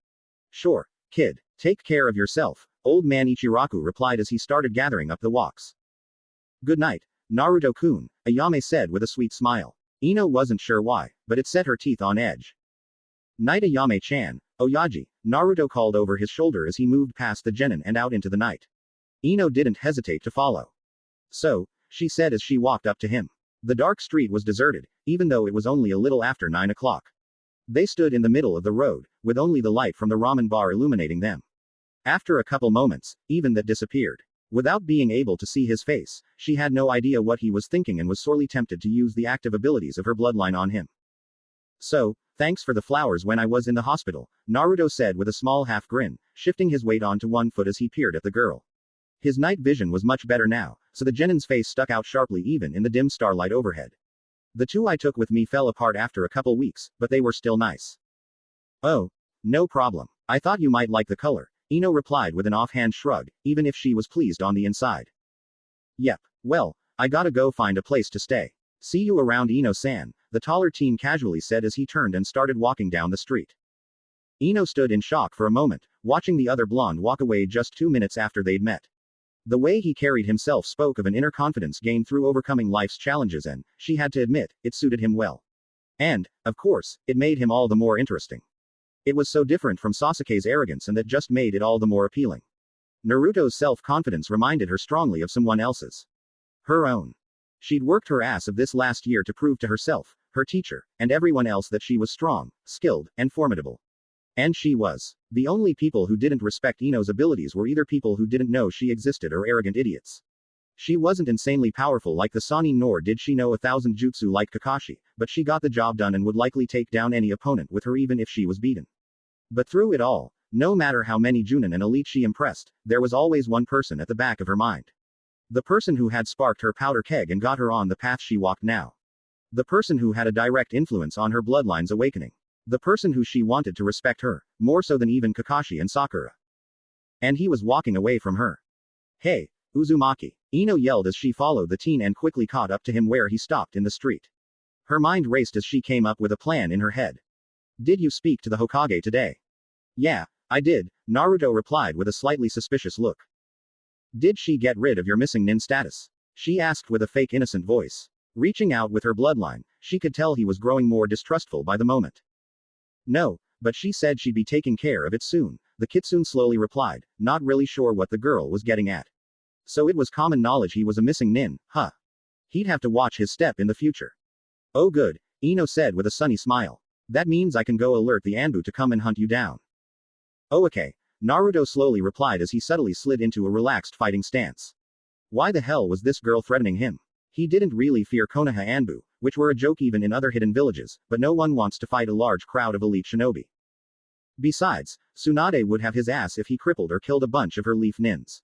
Sure, kid. Take care of yourself, old man Ichiraku replied as he started gathering up the woks. Good night, Naruto-kun, Ayame said with a sweet smile. Ino wasn't sure why, but it set her teeth on edge. Night Ayame-chan, Oyaji, Naruto called over his shoulder as he moved past the genin and out into the night. Ino didn't hesitate to follow. So, she said as she walked up to him. The dark street was deserted, even though it was only a little after 9 o'clock. They stood in the middle of the road, with only the light from the ramen bar illuminating them. After a couple moments, even that disappeared. Without being able to see his face, she had no idea what he was thinking and was sorely tempted to use the active abilities of her bloodline on him. So, thanks for the flowers when I was in the hospital, Naruto said with a small half grin, shifting his weight onto one foot as he peered at the girl. His night vision was much better now, so the genin's face stuck out sharply even in the dim starlight overhead. The two I took with me fell apart after a couple weeks, but they were still nice. Oh, no problem. I thought you might like the color, Ino replied with an offhand shrug, even if she was pleased on the inside. Yep. Well, I gotta go find a place to stay. See you around, Ino-san, the taller teen casually said as he turned and started walking down the street. Ino stood in shock for a moment, watching the other blonde walk away just 2 minutes after they'd met. The way he carried himself spoke of an inner confidence gained through overcoming life's challenges, and, she had to admit, it suited him well. And, of course, it made him all the more interesting. It was so different from Sasuke's arrogance, and that just made it all the more appealing. Naruto's self-confidence reminded her strongly of someone else's. Her own. She'd worked her ass off this last year to prove to herself, her teacher, and everyone else that she was strong, skilled, and formidable. And she was. The only people who didn't respect Ino's abilities were either people who didn't know she existed or arrogant idiots. She wasn't insanely powerful like the Sannin, nor did she know 1,000 jutsu like Kakashi, but she got the job done and would likely take down any opponent with her even if she was beaten. But through it all, no matter how many Junin and elite she impressed, there was always one person at the back of her mind. The person who had sparked her powder keg and got her on the path she walked now. The person who had a direct influence on her bloodline's awakening. The person who she wanted to respect her, more so than even Kakashi and Sakura. And he was walking away from her. Hey, Uzumaki, Ino yelled as she followed the teen and quickly caught up to him where he stopped in the street. Her mind raced as she came up with a plan in her head. Did you speak to the Hokage today? Yeah, I did, Naruto replied with a slightly suspicious look. Did she get rid of your missing nin status? She asked with a fake innocent voice. Reaching out with her bloodline, she could tell he was growing more distrustful by the moment. No, but she said she'd be taking care of it soon, the kitsune slowly replied, not really sure what the girl was getting at. So it was common knowledge he was a missing nin, huh? He'd have to watch his step in the future. Oh good, Ino said with a sunny smile. That means I can go alert the Anbu to come and hunt you down. Oh okay, Naruto slowly replied as he subtly slid into a relaxed fighting stance. Why the hell was this girl threatening him? He didn't really fear Konoha Anbu, which were a joke even in other hidden villages, but no one wants to fight a large crowd of elite shinobi. Besides, Tsunade would have his ass if he crippled or killed a bunch of her leaf nins.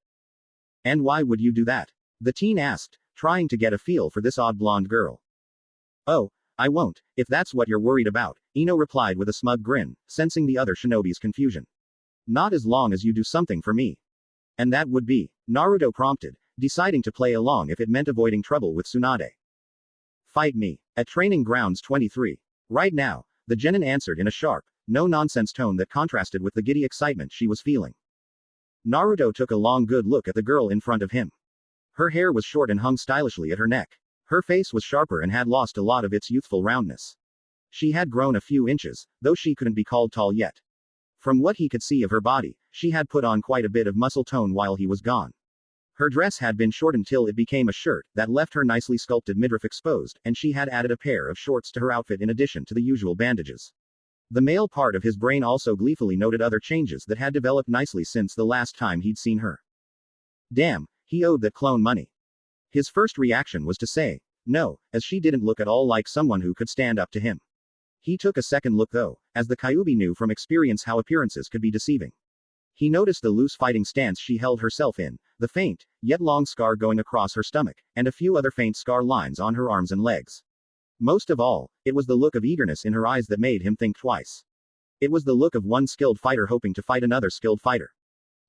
And why would you do that? The teen asked, trying to get a feel for this odd blonde girl. Oh, I won't, if that's what you're worried about, Ino replied with a smug grin, sensing the other shinobi's confusion. Not as long as you do something for me. And that would be, Naruto prompted, deciding to play along if it meant avoiding trouble with Tsunade. Fight me. At Training Grounds 23. Right now, the genin answered in a sharp, no-nonsense tone that contrasted with the giddy excitement she was feeling. Naruto took a long good look at the girl in front of him. Her hair was short and hung stylishly at her neck. Her face was sharper and had lost a lot of its youthful roundness. She had grown a few inches, though she couldn't be called tall yet. From what he could see of her body, she had put on quite a bit of muscle tone while he was gone. Her dress had been shortened till it became a shirt that left her nicely sculpted midriff exposed, and she had added a pair of shorts to her outfit in addition to the usual bandages. The male part of his brain also gleefully noted other changes that had developed nicely since the last time he'd seen her. Damn, he owed that clone money. His first reaction was to say no, as she didn't look at all like someone who could stand up to him. He took a second look though, as the Kyuubi knew from experience how appearances could be deceiving. He noticed the loose fighting stance she held herself in, the faint, yet long scar going across her stomach, and a few other faint scar lines on her arms and legs. Most of all, it was the look of eagerness in her eyes that made him think twice. It was the look of one skilled fighter hoping to fight another skilled fighter.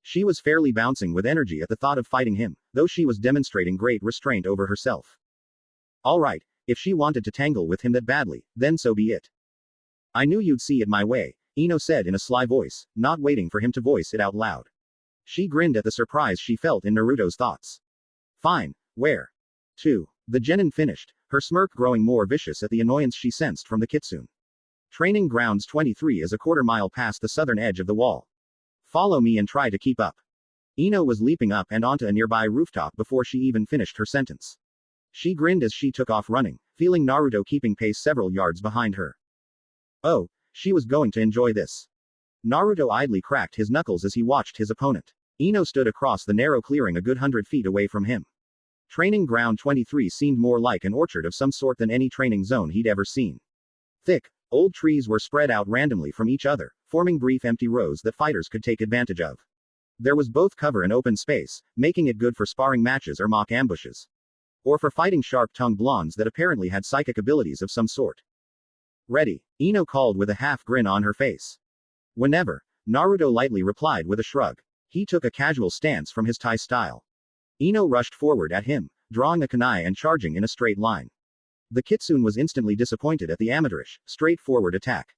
She was fairly bouncing with energy at the thought of fighting him, though she was demonstrating great restraint over herself. Alright, if she wanted to tangle with him that badly, then so be it. I knew you'd see it my way, Ino said in a sly voice, not waiting for him to voice it out loud. She grinned at the surprise she felt in Naruto's thoughts. Fine, where? To. The genin finished, her smirk growing more vicious at the annoyance she sensed from the kitsune. Training Grounds 23 is a quarter-mile past the southern edge of the wall. Follow me and try to keep up. Ino was leaping up and onto a nearby rooftop before she even finished her sentence. She grinned as she took off running, feeling Naruto keeping pace several yards behind her. Oh, she was going to enjoy this. Naruto idly cracked his knuckles as he watched his opponent. Ino stood across the narrow clearing a good 100 feet away from him. Training Ground 23 seemed more like an orchard of some sort than any training zone he'd ever seen. Thick, old trees were spread out randomly from each other, forming brief empty rows that fighters could take advantage of. There was both cover and open space, making it good for sparring matches or mock ambushes. Or for fighting sharp-tongued blondes that apparently had psychic abilities of some sort. Ready, Ino called with a half grin on her face. Whenever, Naruto lightly replied with a shrug. He took a casual stance from his Tai style. Ino rushed forward at him, drawing a kunai and charging in a straight line. The kitsune was instantly disappointed at the amateurish, straightforward attack.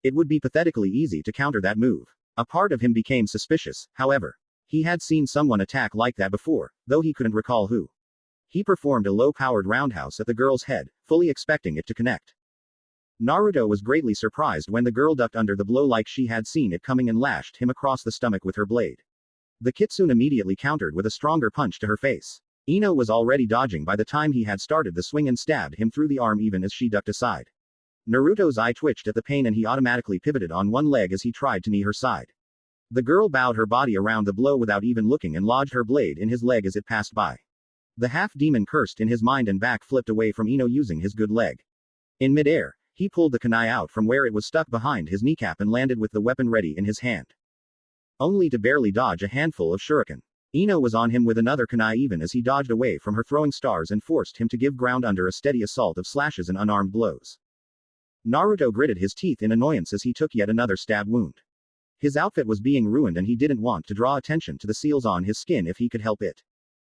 It would be pathetically easy to counter that move. A part of him became suspicious, however. He had seen someone attack like that before, though he couldn't recall who. He performed a low-powered roundhouse at the girl's head, fully expecting it to connect. Naruto was greatly surprised when the girl ducked under the blow like she had seen it coming and lashed him across the stomach with her blade. The kitsune immediately countered with a stronger punch to her face. Ino was already dodging by the time he had started the swing and stabbed him through the arm even as she ducked aside. Naruto's eye twitched at the pain and he automatically pivoted on one leg as he tried to knee her side. The girl bowed her body around the blow without even looking and lodged her blade in his leg as it passed by. The half-demon cursed in his mind and back flipped away from Ino using his good leg. In midair, he pulled the kunai out from where it was stuck behind his kneecap and landed with the weapon ready in his hand. Only to barely dodge a handful of shuriken. Ino was on him with another kunai even as he dodged away from her throwing stars and forced him to give ground under a steady assault of slashes and unarmed blows. Naruto gritted his teeth in annoyance as he took yet another stab wound. His outfit was being ruined and he didn't want to draw attention to the seals on his skin if he could help it.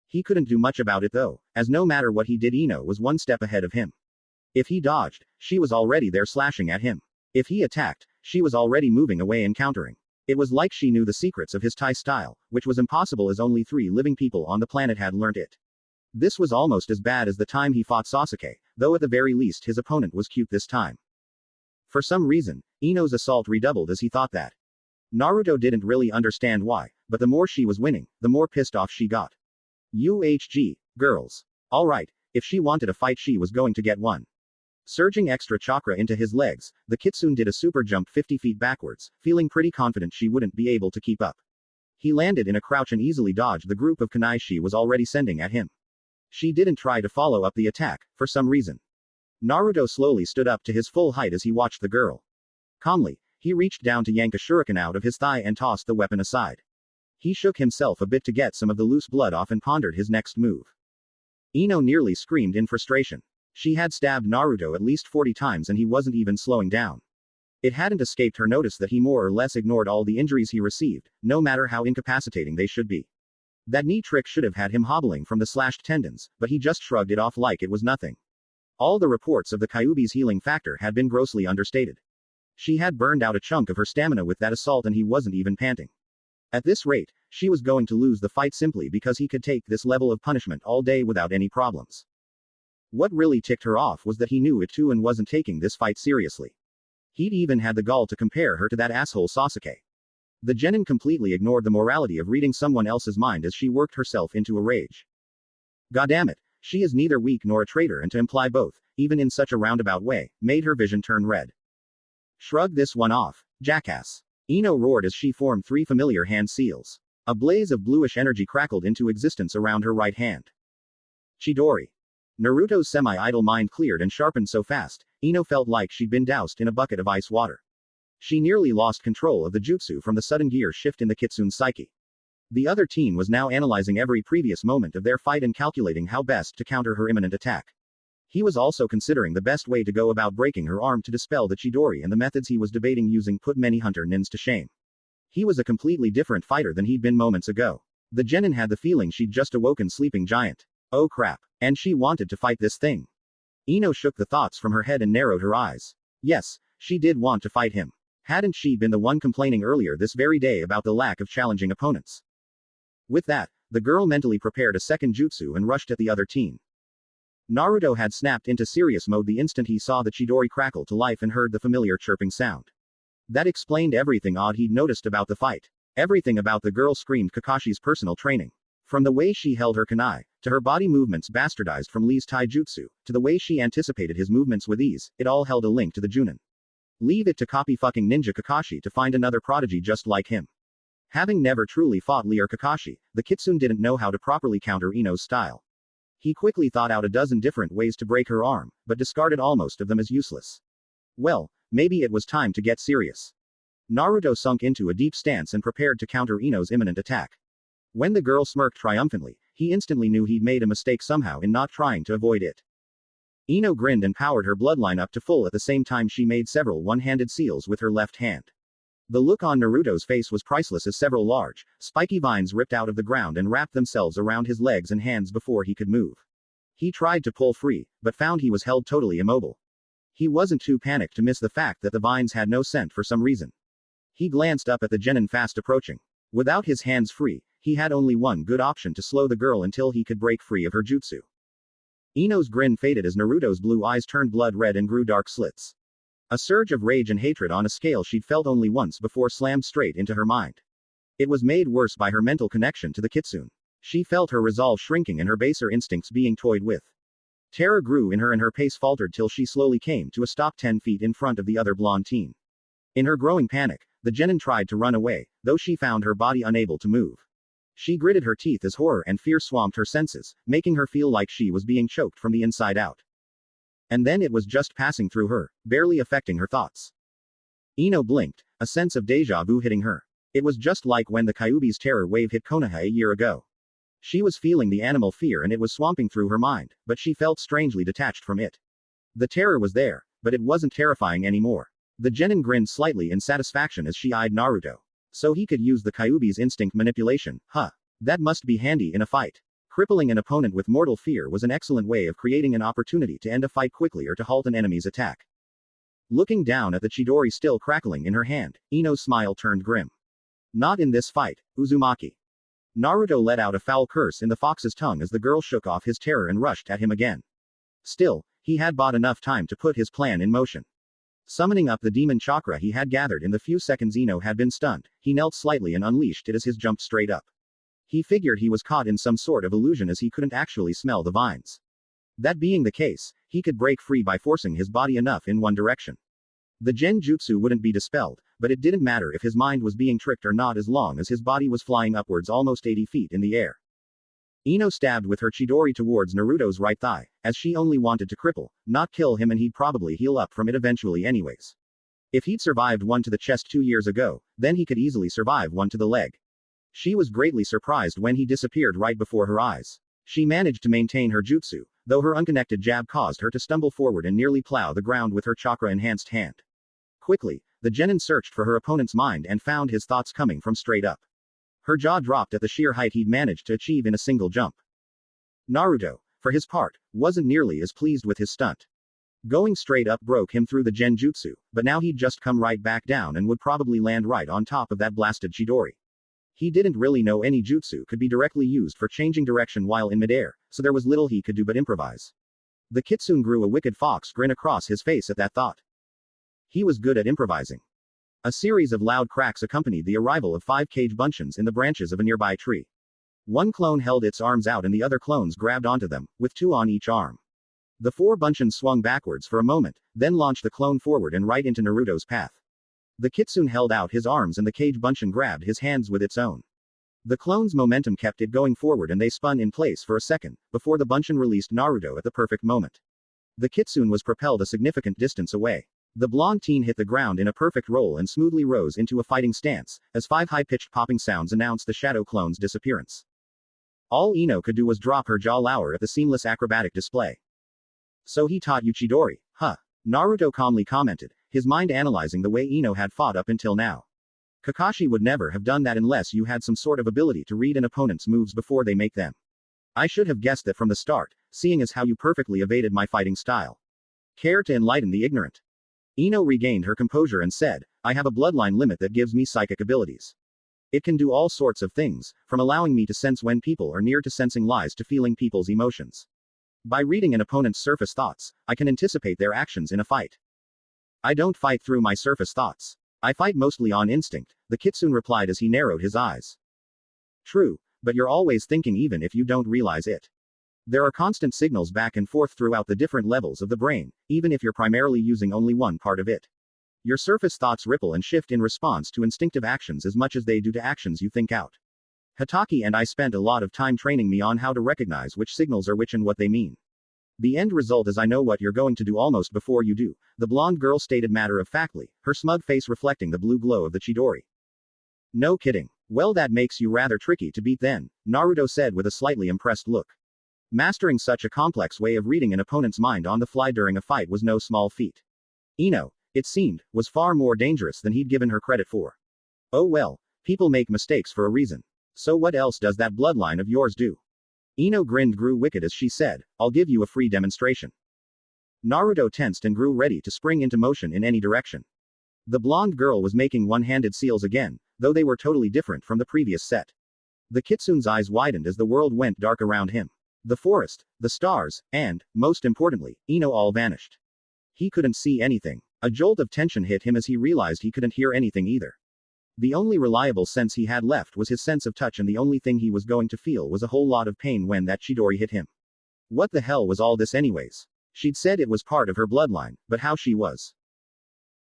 He couldn't do much about it though, as no matter what he did Ino was one step ahead of him. If he dodged, she was already there slashing at him. If he attacked, she was already moving away and countering. It was like she knew the secrets of his Tai style, which was impossible as only 3 living people on the planet had learnt it. This was almost as bad as the time he fought Sasuke, though at the very least his opponent was cute this time. For some reason, Ino's assault redoubled as he thought that. Naruto didn't really understand why, but the more she was winning, the more pissed off she got. UHG, girls. Alright, if she wanted a fight she was going to get one. Surging extra chakra into his legs, the kitsune did a super jump 50 feet backwards, feeling pretty confident she wouldn't be able to keep up. He landed in a crouch and easily dodged the group of kunai she was already sending at him. She didn't try to follow up the attack, for some reason. Naruto slowly stood up to his full height as he watched the girl. Calmly, he reached down to yank a shuriken out of his thigh and tossed the weapon aside. He shook himself a bit to get some of the loose blood off and pondered his next move. Ino nearly screamed in frustration. She had stabbed Naruto at least 40 times and he wasn't even slowing down. It hadn't escaped her notice that he more or less ignored all the injuries he received, no matter how incapacitating they should be. That knee trick should have had him hobbling from the slashed tendons, but he just shrugged it off like it was nothing. All the reports of the Kyuubi's healing factor had been grossly understated. She had burned out a chunk of her stamina with that assault and he wasn't even panting. At this rate, she was going to lose the fight simply because he could take this level of punishment all day without any problems. What really ticked her off was that he knew it too and wasn't taking this fight seriously. He'd even had the gall to compare her to that asshole Sasuke. The genin completely ignored the morality of reading someone else's mind as she worked herself into a rage. Goddammit, she is neither weak nor a traitor, and to imply both, even in such a roundabout way, made her vision turn red. Shrug this one off, jackass. Ino roared as she formed 3 familiar hand seals. A blaze of bluish energy crackled into existence around her right hand. Chidori. Naruto's semi-idle mind cleared and sharpened so fast, Ino felt like she'd been doused in a bucket of ice water. She nearly lost control of the jutsu from the sudden gear shift in the kitsune's psyche. The other teen was now analyzing every previous moment of their fight and calculating how best to counter her imminent attack. He was also considering the best way to go about breaking her arm to dispel the Chidori, and the methods he was debating using put many hunter nins to shame. He was a completely different fighter than he'd been moments ago. The genin had the feeling she'd just awoken sleeping giant. Oh crap. And she wanted to fight this thing. Ino shook the thoughts from her head and narrowed her eyes. Yes, she did want to fight him. Hadn't she been the one complaining earlier this very day about the lack of challenging opponents? With that, the girl mentally prepared a second jutsu and rushed at the other teen. Naruto had snapped into serious mode the instant he saw the Chidori crackle to life and heard the familiar chirping sound. That explained everything odd he'd noticed about the fight. Everything about the girl screamed Kakashi's personal training. From the way she held her kunai, to her body movements bastardized from Lee's taijutsu, to the way she anticipated his movements with ease, it all held a link to the Junin. Leave it to copy fucking ninja Kakashi to find another prodigy just like him. Having never truly fought Lee or Kakashi, the kitsune didn't know how to properly counter Ino's style. He quickly thought out a dozen different ways to break her arm, but discarded almost of them as useless. Well, maybe it was time to get serious. Naruto sunk into a deep stance and prepared to counter Ino's imminent attack. When the girl smirked triumphantly, he instantly knew he'd made a mistake somehow in not trying to avoid it. Ino grinned and powered her bloodline up to full at the same time she made several one-handed seals with her left hand. The look on Naruto's face was priceless as several large, spiky vines ripped out of the ground and wrapped themselves around his legs and hands before he could move. He tried to pull free, but found he was held totally immobile. He wasn't too panicked to miss the fact that the vines had no scent for some reason. He glanced up at the genin fast approaching. Without his hands free, he had only one good option to slow the girl until he could break free of her jutsu. Ino's grin faded as Naruto's blue eyes turned blood red and grew dark slits. A surge of rage and hatred on a scale she'd felt only once before slammed straight into her mind. It was made worse by her mental connection to the kitsune. She felt her resolve shrinking and her baser instincts being toyed with. Terror grew in her and her pace faltered till she slowly came to a stop 10 feet in front of the other blonde teen. In her growing panic, the genin tried to run away, though she found her body unable to move. She gritted her teeth as horror and fear swamped her senses, making her feel like she was being choked from the inside out. And then it was just passing through her, barely affecting her thoughts. Ino blinked, a sense of deja vu hitting her. It was just like when the Kyuubi's terror wave hit Konoha a year ago. She was feeling the animal fear and it was swamping through her mind, but she felt strangely detached from it. The terror was there, but it wasn't terrifying anymore. The genin grinned slightly in satisfaction as she eyed Naruto. So he could use the Kyuubi's instinct manipulation, huh? That must be handy in a fight. Crippling an opponent with mortal fear was an excellent way of creating an opportunity to end a fight quickly or to halt an enemy's attack. Looking down at the Chidori still crackling in her hand, Ino's smile turned grim. Not in this fight, Uzumaki. Naruto let out a foul curse in the fox's tongue as the girl shook off his terror and rushed at him again. Still, he had bought enough time to put his plan in motion. Summoning up the demon chakra he had gathered in the few seconds Ino had been stunned, he knelt slightly and unleashed it as his jumped straight up. He figured he was caught in some sort of illusion as he couldn't actually smell the vines. That being the case, he could break free by forcing his body enough in one direction. The genjutsu wouldn't be dispelled, but it didn't matter if his mind was being tricked or not as long as his body was flying upwards almost 80 feet in the air. Ino stabbed with her chidori towards Naruto's right thigh, as she only wanted to cripple, not kill him, and he'd probably heal up from it eventually anyways. If he'd survived one to the chest 2 years ago, then he could easily survive one to the leg. She was greatly surprised when he disappeared right before her eyes. She managed to maintain her jutsu, though her unconnected jab caused her to stumble forward and nearly plow the ground with her chakra-enhanced hand. Quickly, the genin searched for her opponent's mind and found his thoughts coming from straight up. Her jaw dropped at the sheer height he'd managed to achieve in a single jump. Naruto, for his part, wasn't nearly as pleased with his stunt. Going straight up broke him through the genjutsu, but now he'd just come right back down and would probably land right on top of that blasted chidori. He didn't really know any jutsu could be directly used for changing direction while in midair, so there was little he could do but improvise. The kitsune grew a wicked fox grin across his face at that thought. He was good at improvising. A series of loud cracks accompanied the arrival of 5 cage bunchins in the branches of a nearby tree. One clone held its arms out and the other clones grabbed onto them, with 2 on each arm. The 4 bunchins swung backwards for a moment, then launched the clone forward and right into Naruto's path. The kitsune held out his arms and the cage bunchin grabbed his hands with its own. The clone's momentum kept it going forward and they spun in place for a second, before the bunchin released Naruto at the perfect moment. The kitsune was propelled a significant distance away. The blonde teen hit the ground in a perfect roll and smoothly rose into a fighting stance, as 5 high-pitched popping sounds announced the shadow clone's disappearance. All Ino could do was drop her jaw lower at the seamless acrobatic display. So he taught you Chidori, huh? Naruto calmly commented, his mind analyzing the way Ino had fought up until now. Kakashi would never have done that unless you had some sort of ability to read an opponent's moves before they make them. I should have guessed that from the start, seeing as how you perfectly evaded my fighting style. Care to enlighten the ignorant? Ino regained her composure and said, I have a bloodline limit that gives me psychic abilities. It can do all sorts of things, from allowing me to sense when people are near to sensing lies to feeling people's emotions. By reading an opponent's surface thoughts, I can anticipate their actions in a fight. I don't fight through my surface thoughts. I fight mostly on instinct, the kitsune replied as he narrowed his eyes. True, but you're always thinking even if you don't realize it. There are constant signals back and forth throughout the different levels of the brain, even if you're primarily using only one part of it. Your surface thoughts ripple and shift in response to instinctive actions as much as they do to actions you think out. Hataki and I spent a lot of time training me on how to recognize which signals are which and what they mean. The end result is I know what you're going to do almost before you do, the blonde girl stated matter-of-factly, her smug face reflecting the blue glow of the Chidori. No kidding. Well, that makes you rather tricky to beat then, Naruto said with a slightly impressed look. Mastering such a complex way of reading an opponent's mind on the fly during a fight was no small feat. Ino, it seemed, was far more dangerous than he'd given her credit for. Oh well, people make mistakes for a reason. So what else does that bloodline of yours do? Ino grinned grew wicked as she said, I'll give you a free demonstration. Naruto tensed and grew ready to spring into motion in any direction. The blonde girl was making one-handed seals again, though they were totally different from the previous set. The kitsune's eyes widened as the world went dark around him. The forest, the stars, and, most importantly, Ino all vanished. He couldn't see anything. A jolt of tension hit him as he realized he couldn't hear anything either. The only reliable sense he had left was his sense of touch, and the only thing he was going to feel was a whole lot of pain when that Chidori hit him. What the hell was all this anyways? She'd said it was part of her bloodline, but how she was.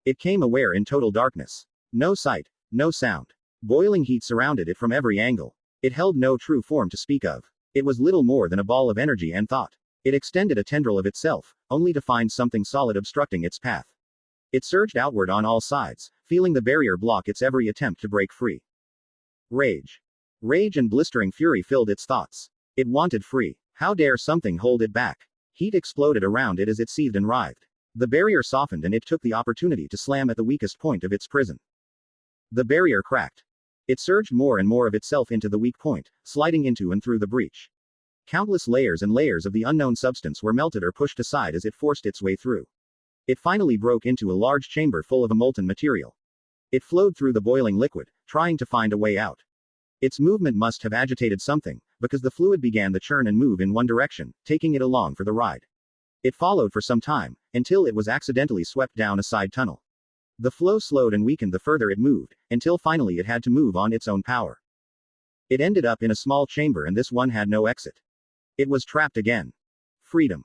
It came aware in total darkness. No sight, no sound. Boiling heat surrounded it from every angle. It held no true form to speak of. It was little more than a ball of energy and thought. It extended a tendril of itself, only to find something solid obstructing its path. It surged outward on all sides, feeling the barrier block its every attempt to break free. Rage. Rage and blistering fury filled its thoughts. It wanted free. How dare something hold it back? Heat exploded around it as it seethed and writhed. The barrier softened and it took the opportunity to slam at the weakest point of its prison. The barrier cracked. It surged more and more of itself into the weak point, sliding into and through the breach. Countless layers and layers of the unknown substance were melted or pushed aside as it forced its way through. It finally broke into a large chamber full of a molten material. It flowed through the boiling liquid, trying to find a way out. Its movement must have agitated something, because the fluid began to churn and move in one direction, taking it along for the ride. It followed for some time, until it was accidentally swept down a side tunnel. The flow slowed and weakened the further it moved, until finally it had to move on its own power. It ended up in a small chamber, and this one had no exit. It was trapped again. Freedom.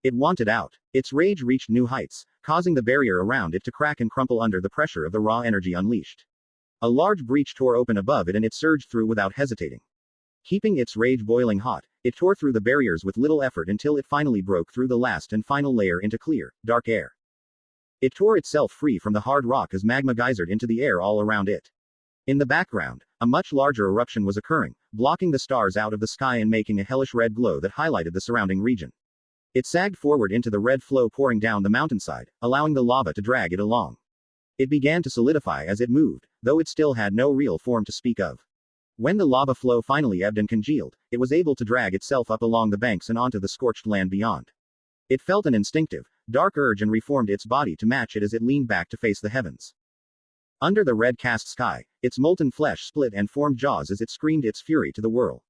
It wanted out. Its rage reached new heights, causing the barrier around it to crack and crumple under the pressure of the raw energy unleashed. A large breach tore open above it and it surged through without hesitating. Keeping its rage boiling hot, it tore through the barriers with little effort until it finally broke through the last and final layer into clear, dark air. It tore itself free from the hard rock as magma geysered into the air all around it. In the background, a much larger eruption was occurring, blocking the stars out of the sky and making a hellish red glow that highlighted the surrounding region. It sagged forward into the red flow pouring down the mountainside, allowing the lava to drag it along. It began to solidify as it moved, though it still had no real form to speak of. When the lava flow finally ebbed and congealed, it was able to drag itself up along the banks and onto the scorched land beyond. It felt an instinctive, dark urge and reformed its body to match it as it leaned back to face the heavens. Under the red-cast sky, its molten flesh split and formed jaws as it screamed its fury to the world.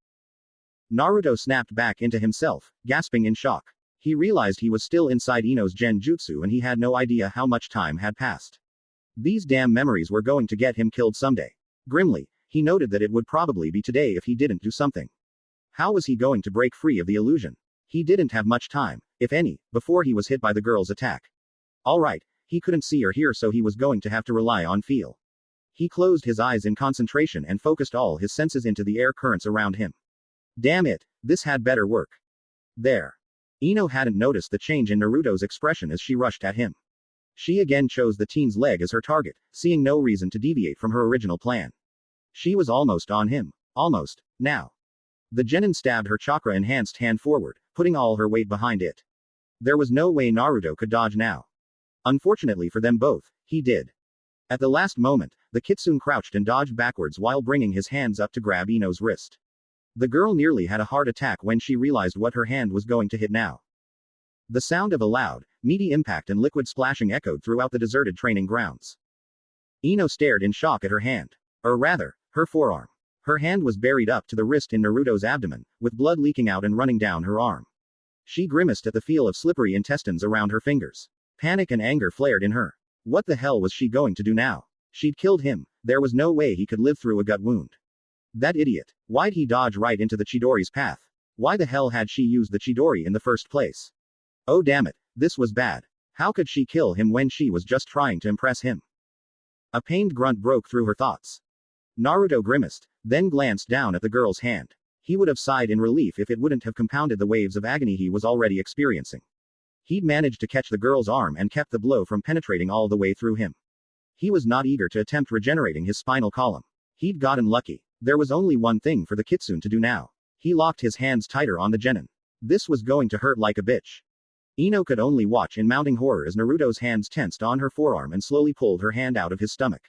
Naruto snapped back into himself, gasping in shock. He realized he was still inside Ino's genjutsu and he had no idea how much time had passed. These damn memories were going to get him killed someday. Grimly, he noted that it would probably be today if he didn't do something. How was he going to break free of the illusion? He didn't have much time, if any, before he was hit by the girl's attack. Alright, he couldn't see or hear, so he was going to have to rely on feel. He closed his eyes in concentration and focused all his senses into the air currents around him. Damn it, this had better work. There. Ino hadn't noticed the change in Naruto's expression as she rushed at him. She again chose the teen's leg as her target, seeing no reason to deviate from her original plan. She was almost on him. Almost. Now. The genin stabbed her chakra-enhanced hand forward, putting all her weight behind it. There was no way Naruto could dodge now. Unfortunately for them both, he did. At the last moment, the kitsune crouched and dodged backwards while bringing his hands up to grab Ino's wrist. The girl nearly had a heart attack when she realized what her hand was going to hit now. The sound of a loud, meaty impact and liquid splashing echoed throughout the deserted training grounds. Ino stared in shock at her hand. Or rather, her forearm. Her hand was buried up to the wrist in Naruto's abdomen, with blood leaking out and running down her arm. She grimaced at the feel of slippery intestines around her fingers. Panic and anger flared in her. What the hell was she going to do now? She'd killed him. There was no way he could live through a gut wound. That idiot. Why'd he dodge right into the Chidori's path? Why the hell had she used the Chidori in the first place? Oh damn it, this was bad. How could she kill him when she was just trying to impress him? A pained grunt broke through her thoughts. Naruto grimaced, then glanced down at the girl's hand. He would have sighed in relief if it wouldn't have compounded the waves of agony he was already experiencing. He'd managed to catch the girl's arm and kept the blow from penetrating all the way through him. He was not eager to attempt regenerating his spinal column. He'd gotten lucky. There was only one thing for the kitsune to do now. He locked his hands tighter on the genin. This was going to hurt like a bitch. Ino could only watch in mounting horror as Naruto's hands tensed on her forearm and slowly pulled her hand out of his stomach.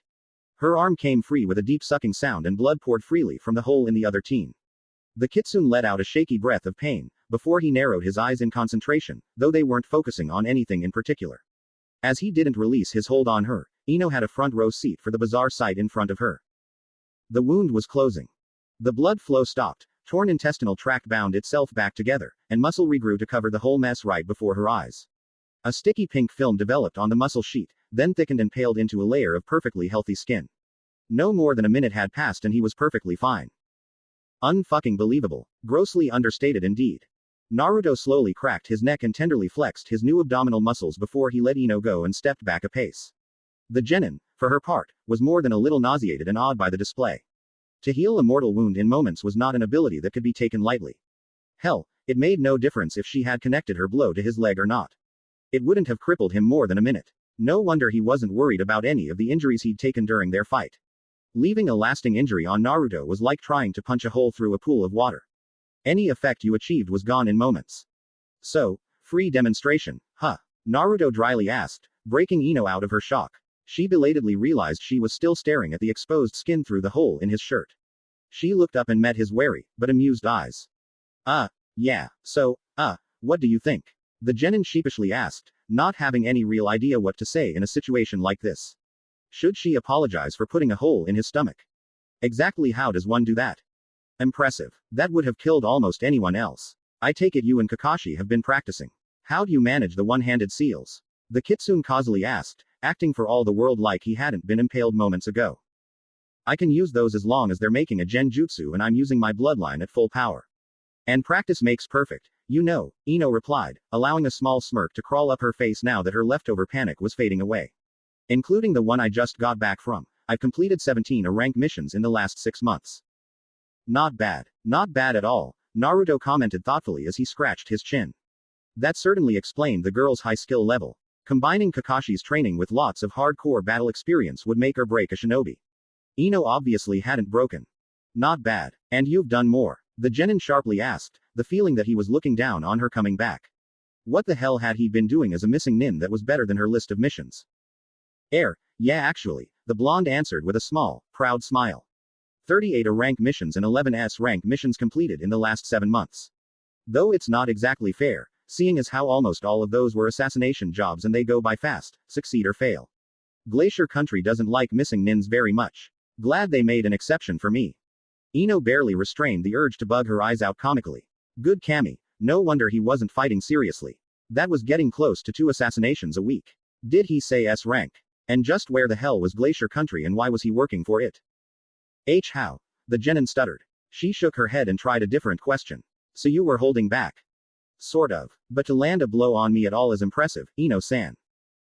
Her arm came free with a deep sucking sound and blood poured freely from the hole in the other teen. The kitsune let out a shaky breath of pain, before he narrowed his eyes in concentration, though they weren't focusing on anything in particular. As he didn't release his hold on her, Ino had a front row seat for the bizarre sight in front of her. The wound was closing. The blood flow stopped, torn intestinal tract bound itself back together, and muscle regrew to cover the whole mess right before her eyes. A sticky pink film developed on the muscle sheet, then thickened and paled into a layer of perfectly healthy skin. No more than a minute had passed and he was perfectly fine. Unfucking believable. Grossly understated indeed. Naruto slowly cracked his neck and tenderly flexed his new abdominal muscles before he let Ino go and stepped back a pace. The genin, for her part, was more than a little nauseated and awed by the display. To heal a mortal wound in moments was not an ability that could be taken lightly. Hell, it made no difference if she had connected her blow to his leg or not. It wouldn't have crippled him more than a minute. No wonder he wasn't worried about any of the injuries he'd taken during their fight. Leaving a lasting injury on Naruto was like trying to punch a hole through a pool of water. Any effect you achieved was gone in moments. So, free demonstration, huh? Naruto dryly asked, breaking Ino out of her shock. She belatedly realized she was still staring at the exposed skin through the hole in his shirt. She looked up and met his wary, but amused eyes. Yeah, so, what do you think? The genin sheepishly asked, not having any real idea what to say in a situation like this. Should she apologize for putting a hole in his stomach? Exactly how does one do that? Impressive. That would have killed almost anyone else. I take it you and Kakashi have been practicing. How do you manage the one-handed seals? The kitsune causally asked, acting for all the world like he hadn't been impaled moments ago. I can use those as long as they're making a genjutsu and I'm using my bloodline at full power. And practice makes perfect, you know, Ino replied, allowing a small smirk to crawl up her face now that her leftover panic was fading away. Including the one I just got back from, I've completed 17 rank missions in the last 6 months. Not bad. Not bad at all, Naruto commented thoughtfully as he scratched his chin. That certainly explained the girl's high skill level. Combining Kakashi's training with lots of hardcore battle experience would make or break a shinobi. Ino obviously hadn't broken. Not bad. And you've done more? The genin sharply asked, the feeling that he was looking down on her coming back. What the hell had he been doing as a missing nin that was better than her list of missions? Yeah actually, the blonde answered with a small, proud smile. 38 rank missions and 11 rank missions completed in the last 7 months. Though it's not exactly fair, seeing as how almost all of those were assassination jobs and they go by fast, succeed or fail. Glacier Country doesn't like missing nins very much. Glad they made an exception for me. Ino barely restrained the urge to bug her eyes out comically. Good Kami, no wonder he wasn't fighting seriously. That was getting close to 2 assassinations a week. Did he say S rank? And just where the hell was Glacier Country and why was he working for it? How? The genin stuttered. She shook her head and tried a different question. So you were holding back? Sort of. But to land a blow on me at all is impressive, Ino-san.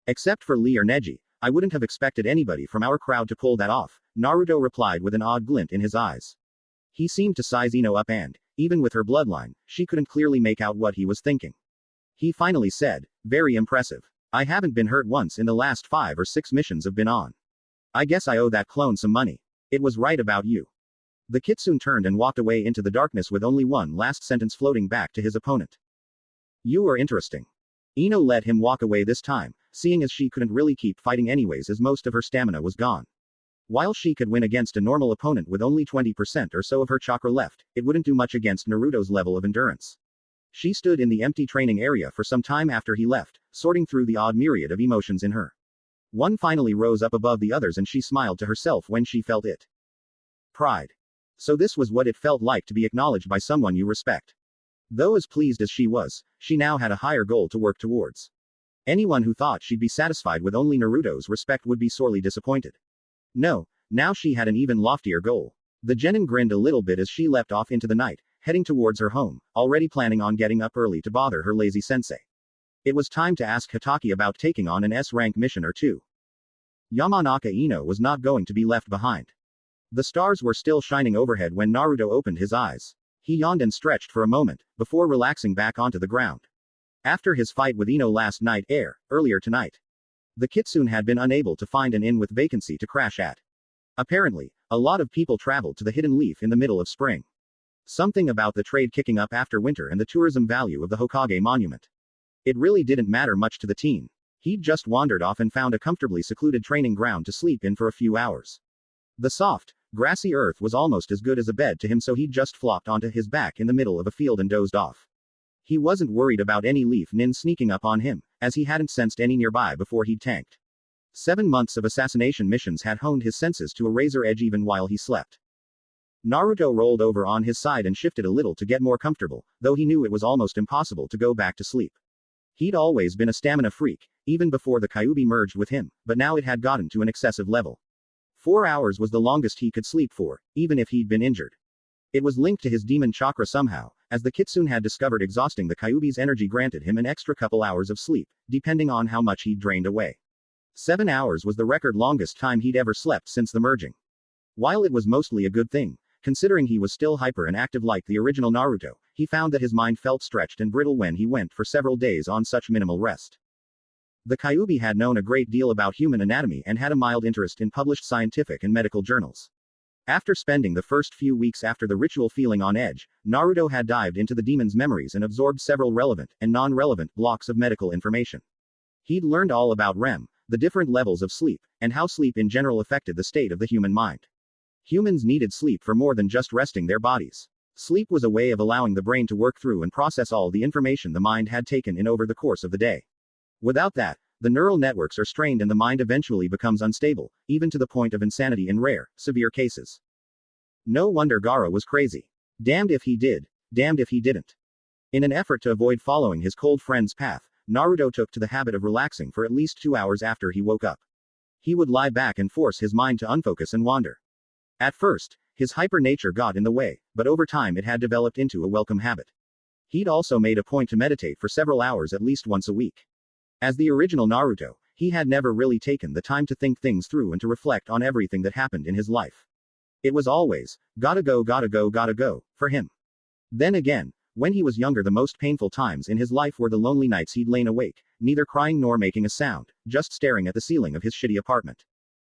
Except for Lee or Neji, I wouldn't have expected anybody from our crowd to pull that off, Naruto replied with an odd glint in his eyes. He seemed to size Ino up and, even with her bloodline, she couldn't clearly make out what he was thinking. He finally said, very impressive. I haven't been hurt once in the last 5 or 6 missions I've been on. I guess I owe that clone some money. It was right about you. The kitsune turned and walked away into the darkness with only one last sentence floating back to his opponent. You are interesting. Ino let him walk away this time, seeing as she couldn't really keep fighting anyways as most of her stamina was gone. While she could win against a normal opponent with only 20% or so of her chakra left, it wouldn't do much against Naruto's level of endurance. She stood in the empty training area for some time after he left, sorting through the odd myriad of emotions in her. One finally rose up above the others and she smiled to herself when she felt it. Pride. So this was what it felt like to be acknowledged by someone you respect. Though as pleased as she was, she now had a higher goal to work towards. Anyone who thought she'd be satisfied with only Naruto's respect would be sorely disappointed. No, now she had an even loftier goal. The genin grinned a little bit as she leapt off into the night, heading towards her home, already planning on getting up early to bother her lazy sensei. It was time to ask Hatake about taking on an S-rank mission or 2. Yamanaka Ino was not going to be left behind. The stars were still shining overhead when Naruto opened his eyes. He yawned and stretched for a moment, before relaxing back onto the ground. After his fight with Ino last night, earlier tonight, the kitsune had been unable to find an inn with vacancy to crash at. Apparently, A lot of people traveled to the Hidden Leaf in the middle of spring. Something about the trade kicking up after winter and the tourism value of the Hokage monument. It really didn't matter much to the teen. He'd just wandered off and found a comfortably secluded training ground to sleep in for a few hours. The soft, grassy earth was almost as good as a bed to him, so he'd just flopped onto his back in the middle of a field and dozed off. He wasn't worried about any leaf nin sneaking up on him, as he hadn't sensed any nearby before he'd tanked. 7 months of assassination missions had honed his senses to a razor edge even while he slept. Naruto rolled over on his side and shifted a little to get more comfortable, though he knew it was almost impossible to go back to sleep. He'd always been a stamina freak, even before the Kyuubi merged with him, but now it had gotten to an excessive level. 4 hours was the longest he could sleep for, even if he'd been injured. It was linked to his demon chakra somehow, as the Kitsune had discovered exhausting the Kyuubi's energy granted him an extra couple hours of sleep, depending on how much he'd drained away. 7 hours was the record longest time he'd ever slept since the merging. While it was mostly a good thing, considering he was still hyper and active like the original Naruto, he found that his mind felt stretched and brittle when he went for several days on such minimal rest. The Kyuubi had known a great deal about human anatomy and had a mild interest in published scientific and medical journals. After spending the first few weeks after the ritual feeling on edge, Naruto had dived into the demon's memories and absorbed several relevant and non-relevant blocks of medical information. He'd learned all about REM, the different levels of sleep, and how sleep in general affected the state of the human mind. Humans needed sleep for more than just resting their bodies. Sleep was a way of allowing the brain to work through and process all the information the mind had taken in over the course of the day. Without that, the neural networks are strained and the mind eventually becomes unstable, even to the point of insanity in rare, severe cases. No wonder Gaara was crazy. Damned if he did, damned if he didn't. In an effort to avoid following his cold friend's path, Naruto took to the habit of relaxing for at least 2 hours after he woke up. He would lie back and force his mind to unfocus and wander. At first, his hyper nature got in the way, but over time it had developed into a welcome habit. He'd also made a point to meditate for several hours at least once a week. As the original Naruto, he had never really taken the time to think things through and to reflect on everything that happened in his life. It was always, gotta go, for him. Then again, when he was younger, the most painful times in his life were the lonely nights he'd lain awake, neither crying nor making a sound, just staring at the ceiling of his shitty apartment.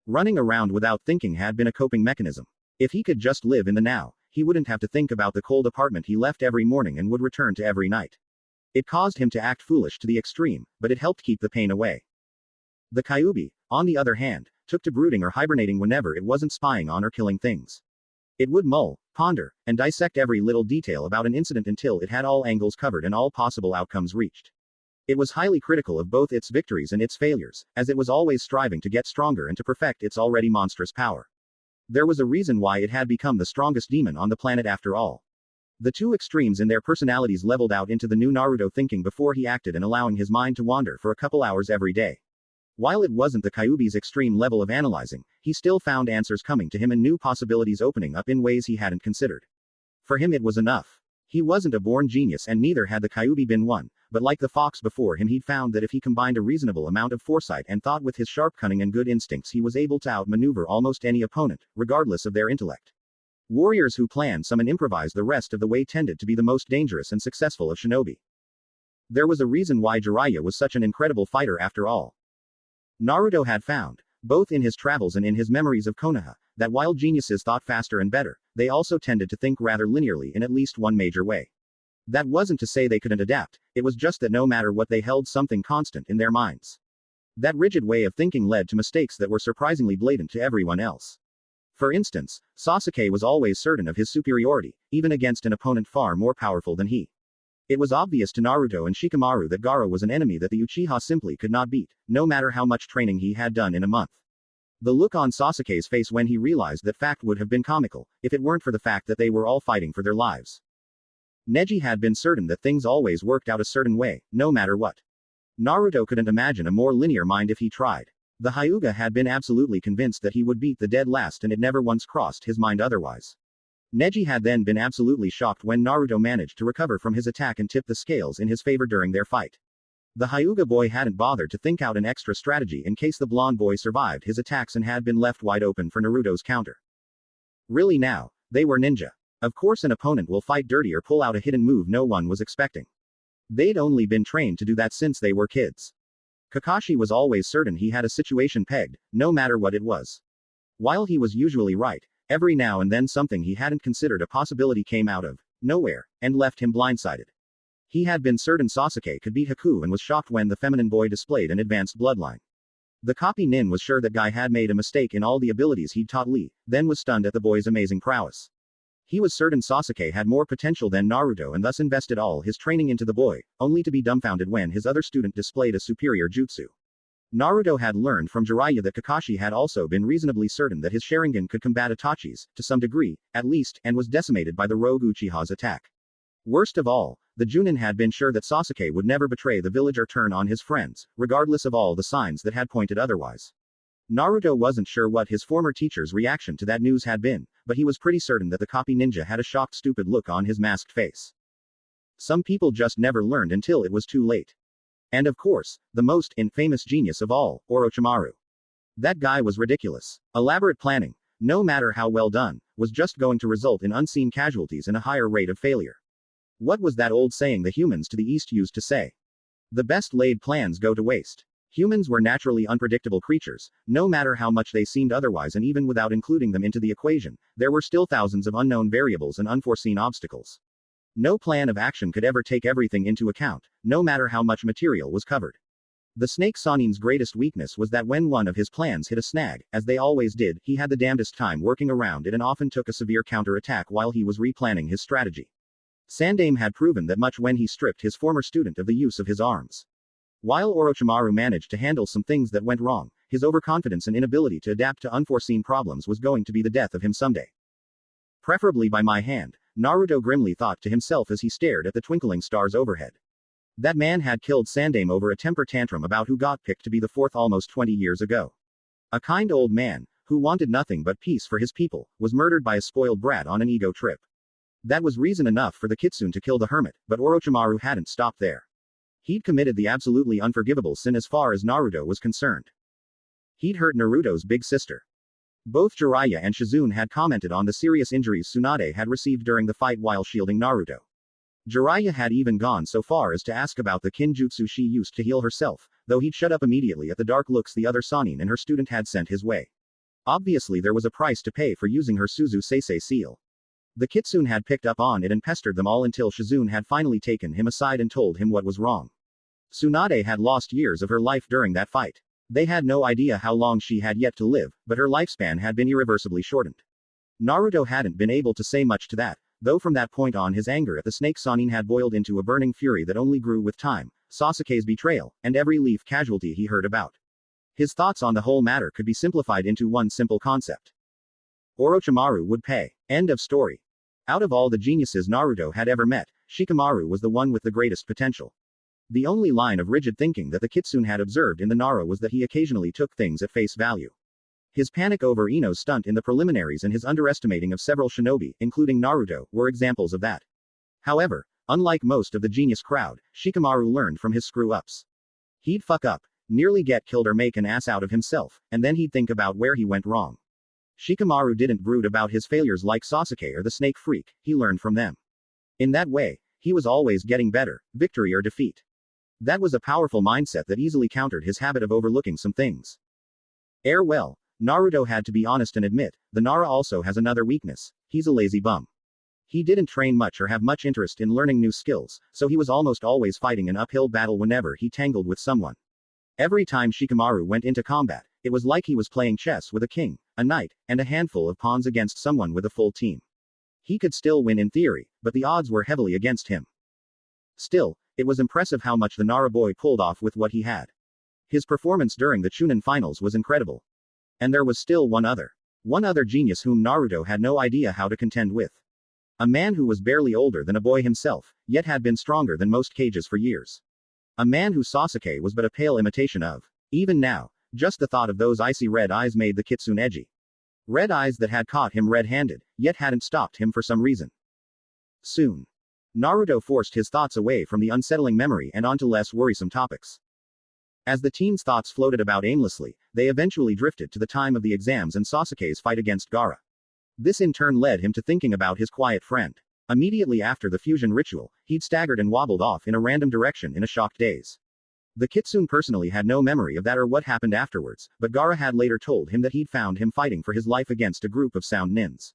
Running around without thinking had been a coping mechanism. If he could just live in the now, he wouldn't have to think about the cold apartment he left every morning and would return to every night. It caused him to act foolish to the extreme, but it helped keep the pain away. The Kyuubi, on the other hand, took to brooding or hibernating whenever it wasn't spying on or killing things. It would mull, ponder, and dissect every little detail about an incident until it had all angles covered and all possible outcomes reached. It was highly critical of both its victories and its failures, as it was always striving to get stronger and to perfect its already monstrous power. There was a reason why it had become the strongest demon on the planet after all. The two extremes in their personalities leveled out into the new Naruto thinking before he acted and allowing his mind to wander for a couple hours every day. While it wasn't the Kyuubi's extreme level of analyzing, he still found answers coming to him and new possibilities opening up in ways he hadn't considered. For him it was enough. He wasn't a born genius and neither had the Kyuubi been one, but like the fox before him he'd found that if he combined a reasonable amount of foresight and thought with his sharp cunning and good instincts he was able to outmaneuver almost any opponent, regardless of their intellect. Warriors who plan some and improvise the rest of the way tended to be the most dangerous and successful of shinobi. There was a reason why Jiraiya was such an incredible fighter after all. Naruto had found, both in his travels and in his memories of Konoha, that while geniuses thought faster and better, they also tended to think rather linearly in at least one major way. That wasn't to say they couldn't adapt, it was just that no matter what they held something constant in their minds. That rigid way of thinking led to mistakes that were surprisingly blatant to everyone else. For instance, Sasuke was always certain of his superiority, even against an opponent far more powerful than he. It was obvious to Naruto and Shikamaru that Gaara was an enemy that the Uchiha simply could not beat, no matter how much training he had done in a month. The look on Sasuke's face when he realized that fact would have been comical, if it weren't for the fact that they were all fighting for their lives. Neji had been certain that things always worked out a certain way, no matter what. Naruto couldn't imagine a more linear mind if he tried. The Hyuga had been absolutely convinced that he would beat the dead last and it never once crossed his mind otherwise. Neji had then been absolutely shocked when Naruto managed to recover from his attack and tip the scales in his favor during their fight. The Hyuga boy hadn't bothered to think out an extra strategy in case the blonde boy survived his attacks and had been left wide open for Naruto's counter. Really now, they were ninja. Of course an opponent will fight dirty or pull out a hidden move no one was expecting. They'd only been trained to do that since they were kids. Kakashi was always certain he had a situation pegged, no matter what it was. While he was usually right, Every now and then something he hadn't considered a possibility came out of nowhere, and left him blindsided. He had been certain Sasuke could beat Haku and was shocked when the feminine boy displayed an advanced bloodline. The copy nin was sure that guy had made a mistake in all the abilities he'd taught Lee, then was stunned at the boy's amazing prowess. He was certain Sasuke had more potential than Naruto and thus invested all his training into the boy, only to be dumbfounded when his other student displayed a superior jutsu. Naruto had learned from Jiraiya that Kakashi had also been reasonably certain that his Sharingan could combat Itachi's, to some degree, at least, and was decimated by the rogue Uchiha's attack. Worst of all, the Junin had been sure that Sasuke would never betray the village or turn on his friends, regardless of all the signs that had pointed otherwise. Naruto wasn't sure what his former teacher's reaction to that news had been, but he was pretty certain that the copy ninja had a shocked stupid look on his masked face. Some people just never learned until it was too late. And of course, the most infamous genius of all, Orochimaru. That guy was ridiculous. Elaborate planning, no matter how well done, was just going to result in unseen casualties and a higher rate of failure. What was that old saying the humans to the east used to say? The best laid plans go to waste. Humans were naturally unpredictable creatures, no matter how much they seemed otherwise, and even without including them into the equation, there were still thousands of unknown variables and unforeseen obstacles. No plan of action could ever take everything into account, no matter how much material was covered. The Snake Sanin's greatest weakness was that when one of his plans hit a snag, as they always did, he had the damnedest time working around it and often took a severe counter-attack while he was replanning his strategy. Sandaime had proven that much when he stripped his former student of the use of his arms. While Orochimaru managed to handle some things that went wrong, his overconfidence and inability to adapt to unforeseen problems was going to be the death of him someday. Preferably by my hand, Naruto grimly thought to himself as he stared at the twinkling stars overhead. That man had killed Sandaime over a temper tantrum about who got picked to be the fourth almost 20 years ago. A kind old man, who wanted nothing but peace for his people, was murdered by a spoiled brat on an ego trip. That was reason enough for the Kitsune to kill the hermit, but Orochimaru hadn't stopped there. He'd committed the absolutely unforgivable sin as far as Naruto was concerned. He'd hurt Naruto's big sister. Both Jiraiya and Shizune had commented on the serious injuries Tsunade had received during the fight while shielding Naruto. Jiraiya had even gone so far as to ask about the kinjutsu she used to heal herself, though he'd shut up immediately at the dark looks the other Sannin and her student had sent his way. Obviously there was a price to pay for using her Suzu Seisei seal. The Kitsune had picked up on it and pestered them all until Shizune had finally taken him aside and told him what was wrong. Tsunade had lost years of her life during that fight. They had no idea how long she had yet to live, but her lifespan had been irreversibly shortened. Naruto hadn't been able to say much to that, though from that point on his anger at the Snake Sannin had boiled into a burning fury that only grew with time, Sasuke's betrayal, and every leaf casualty he heard about. His thoughts on the whole matter could be simplified into one simple concept. Orochimaru would pay. End of story. Out of all the geniuses Naruto had ever met, Shikamaru was the one with the greatest potential. The only line of rigid thinking that the Kitsune had observed in the Nara was that he occasionally took things at face value. His panic over Ino's stunt in the preliminaries and his underestimating of several shinobi, including Naruto, were examples of that. However, unlike most of the genius crowd, Shikamaru learned from his screw-ups. He'd fuck up, nearly get killed or make an ass out of himself, and then he'd think about where he went wrong. Shikamaru didn't brood about his failures like Sasuke or the Snake Freak, he learned from them. In that way, he was always getting better, victory or defeat. That was a powerful mindset that easily countered his habit of overlooking some things. Well, Naruto had to be honest and admit, the Nara also has another weakness: he's a lazy bum. He didn't train much or have much interest in learning new skills, so he was almost always fighting an uphill battle whenever he tangled with someone. Every time Shikamaru went into combat, it was like he was playing chess with a king, a knight, and a handful of pawns against someone with a full team. He could still win in theory, but the odds were heavily against him. Still, it was impressive how much the Nara boy pulled off with what he had. His performance during the Chunin finals was incredible. And there was still one other genius whom Naruto had no idea how to contend with. A man who was barely older than a boy himself, yet had been stronger than most Kages for years. A man who Sasuke was but a pale imitation of. Even now, just the thought of those icy red eyes made the Kitsune edgy. Red eyes that had caught him red-handed, yet hadn't stopped him for some reason. Soon, Naruto forced his thoughts away from the unsettling memory and onto less worrisome topics. As the teen's thoughts floated about aimlessly, they eventually drifted to the time of the exams and Sasuke's fight against Gaara. This in turn led him to thinking about his quiet friend. Immediately after the fusion ritual, he'd staggered and wobbled off in a random direction in a shocked daze. The kitsune personally had no memory of that or what happened afterwards, but Gaara had later told him that he'd found him fighting for his life against a group of sound nins.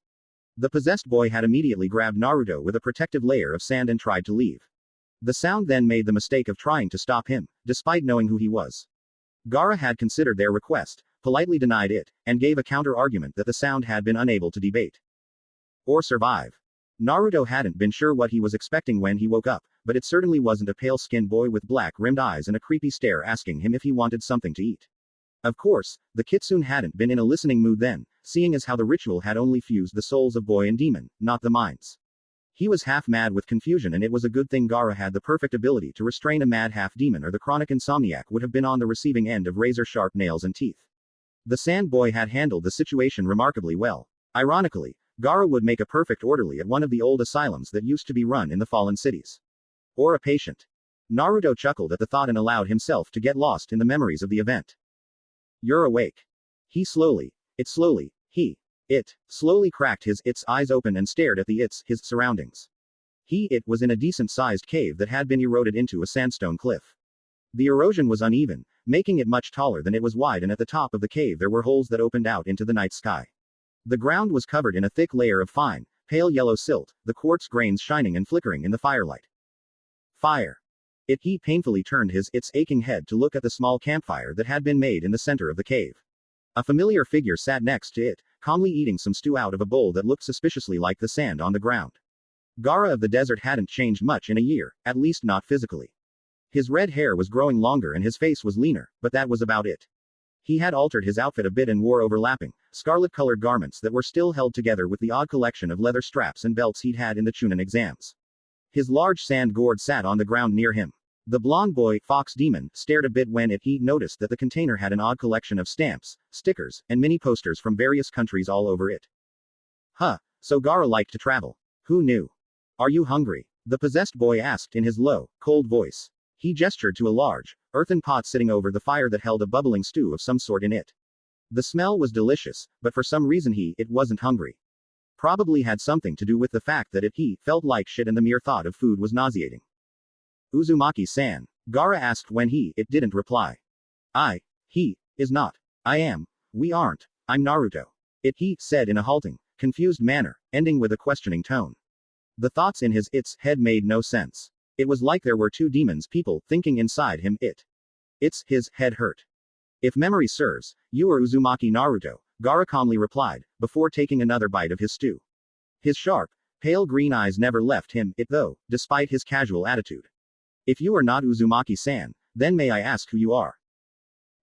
The possessed boy had immediately grabbed Naruto with a protective layer of sand and tried to leave. The sound then made the mistake of trying to stop him, despite knowing who he was. Gaara had considered their request, politely denied it, and gave a counter-argument that the sound had been unable to debate or survive. Naruto hadn't been sure what he was expecting when he woke up, but it certainly wasn't a pale-skinned boy with black-rimmed eyes and a creepy stare asking him if he wanted something to eat. Of course, the kitsune hadn't been in a listening mood then, seeing as how the ritual had only fused the souls of boy and demon, not the minds. He was half mad with confusion, and it was a good thing Gaara had the perfect ability to restrain a mad half-demon, or the chronic insomniac would have been on the receiving end of razor-sharp nails and teeth. The sand boy had handled the situation remarkably well. Ironically, Gaara would make a perfect orderly at one of the old asylums that used to be run in the fallen cities. Or a patient. Naruto chuckled at the thought and allowed himself to get lost in the memories of the event. You're awake. It slowly cracked its eyes open and stared at his surroundings. It was in a decent-sized cave that had been eroded into a sandstone cliff. The erosion was uneven, making it much taller than it was wide, and at the top of the cave there were holes that opened out into the night sky. The ground was covered in a thick layer of fine, pale yellow silt, the quartz grains shining and flickering in the firelight. Fire. He painfully turned its aching head to look at the small campfire that had been made in the center of the cave. A familiar figure sat next to it, calmly eating some stew out of a bowl that looked suspiciously like the sand on the ground. Gaara of the desert hadn't changed much in a year, at least not physically. His red hair was growing longer and his face was leaner, but that was about it. He had altered his outfit a bit and wore overlapping, scarlet-colored garments that were still held together with the odd collection of leather straps and belts he'd had in the Chunin exams. His large sand gourd sat on the ground near him. The blonde boy, Fox Demon, stared a bit when he noticed that the container had an odd collection of stamps, stickers, and mini posters from various countries all over it. Huh, so Gaara liked to travel. Who knew? Are you hungry? The possessed boy asked in his low, cold voice. He gestured to a large, earthen pot sitting over the fire that held a bubbling stew of some sort in it. The smell was delicious, but for some reason it wasn't hungry. Probably had something to do with the fact that he felt like shit and the mere thought of food was nauseating. Uzumaki-san. Gaara asked when it didn't reply. He is not. I am. We aren't. I'm Naruto. He said in a halting, confused manner, ending with a questioning tone. The thoughts in its head made no sense. It was like there were two demons people thinking inside him. His head hurt. If memory serves, you are Uzumaki Naruto, Gaara calmly replied, before taking another bite of his stew. His sharp, pale green eyes never left him, though, despite his casual attitude. If you are not Uzumaki-san, then may I ask who you are?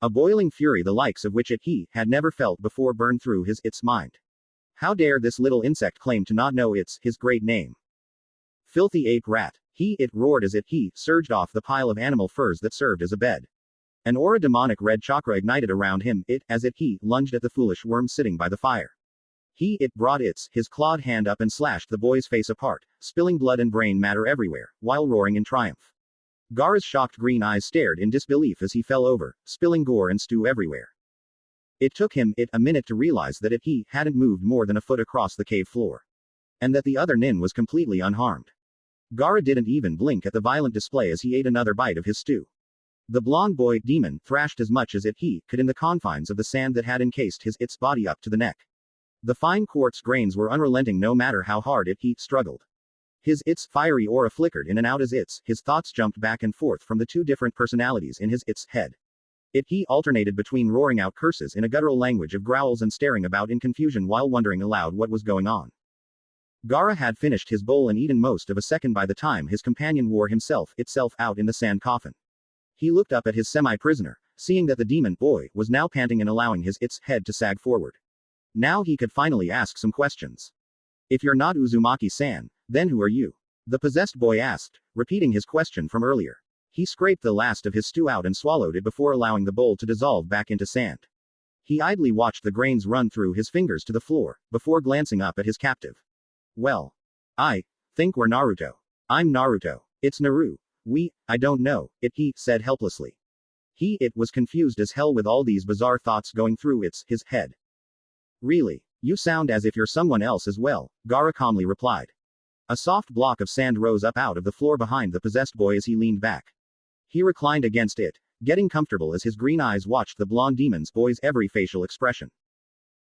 A boiling fury the likes of which he had never felt before burned through its mind. How dare this little insect claim to not know his great name? Filthy ape rat. It roared as he surged off the pile of animal furs that served as a bed. An aura demonic red chakra ignited around him, as he lunged at the foolish worm sitting by the fire. Brought his clawed hand up and slashed the boy's face apart, spilling blood and brain matter everywhere, while roaring in triumph. Gaara's shocked green eyes stared in disbelief as he fell over, spilling gore and stew everywhere. It took him a minute to realize that he hadn't moved more than a foot across the cave floor. And that the other nin was completely unharmed. Gaara didn't even blink at the violent display as he ate another bite of his stew. The blonde boy, demon, thrashed as much as he could in the confines of the sand that had encased its body up to the neck. The fine quartz grains were unrelenting no matter how hard he struggled. Its fiery aura flickered in and out as his thoughts jumped back and forth from the two different personalities in his head. He alternated between roaring out curses in a guttural language of growls and staring about in confusion while wondering aloud what was going on. Gaara had finished his bowl and eaten most of a second by the time his companion wore himself out in the sand coffin. He looked up at his semi-prisoner, seeing that the demon boy was now panting and allowing his head to sag forward. Now he could finally ask some questions. If you're not Uzumaki-san, then who are you? The possessed boy asked, repeating his question from earlier. He scraped the last of his stew out and swallowed it before allowing the bowl to dissolve back into sand. He idly watched the grains run through his fingers to the floor, before glancing up at his captive. Well, I think we're Naruto. I'm Naruto. It's Naru. I don't know, he said helplessly. He was confused as hell with all these bizarre thoughts going through his head. Really? You sound as if you're someone else as well, Gaara calmly replied. A soft block of sand rose up out of the floor behind the possessed boy as he leaned back. He reclined against it, getting comfortable as his green eyes watched the blonde demon's boy's every facial expression.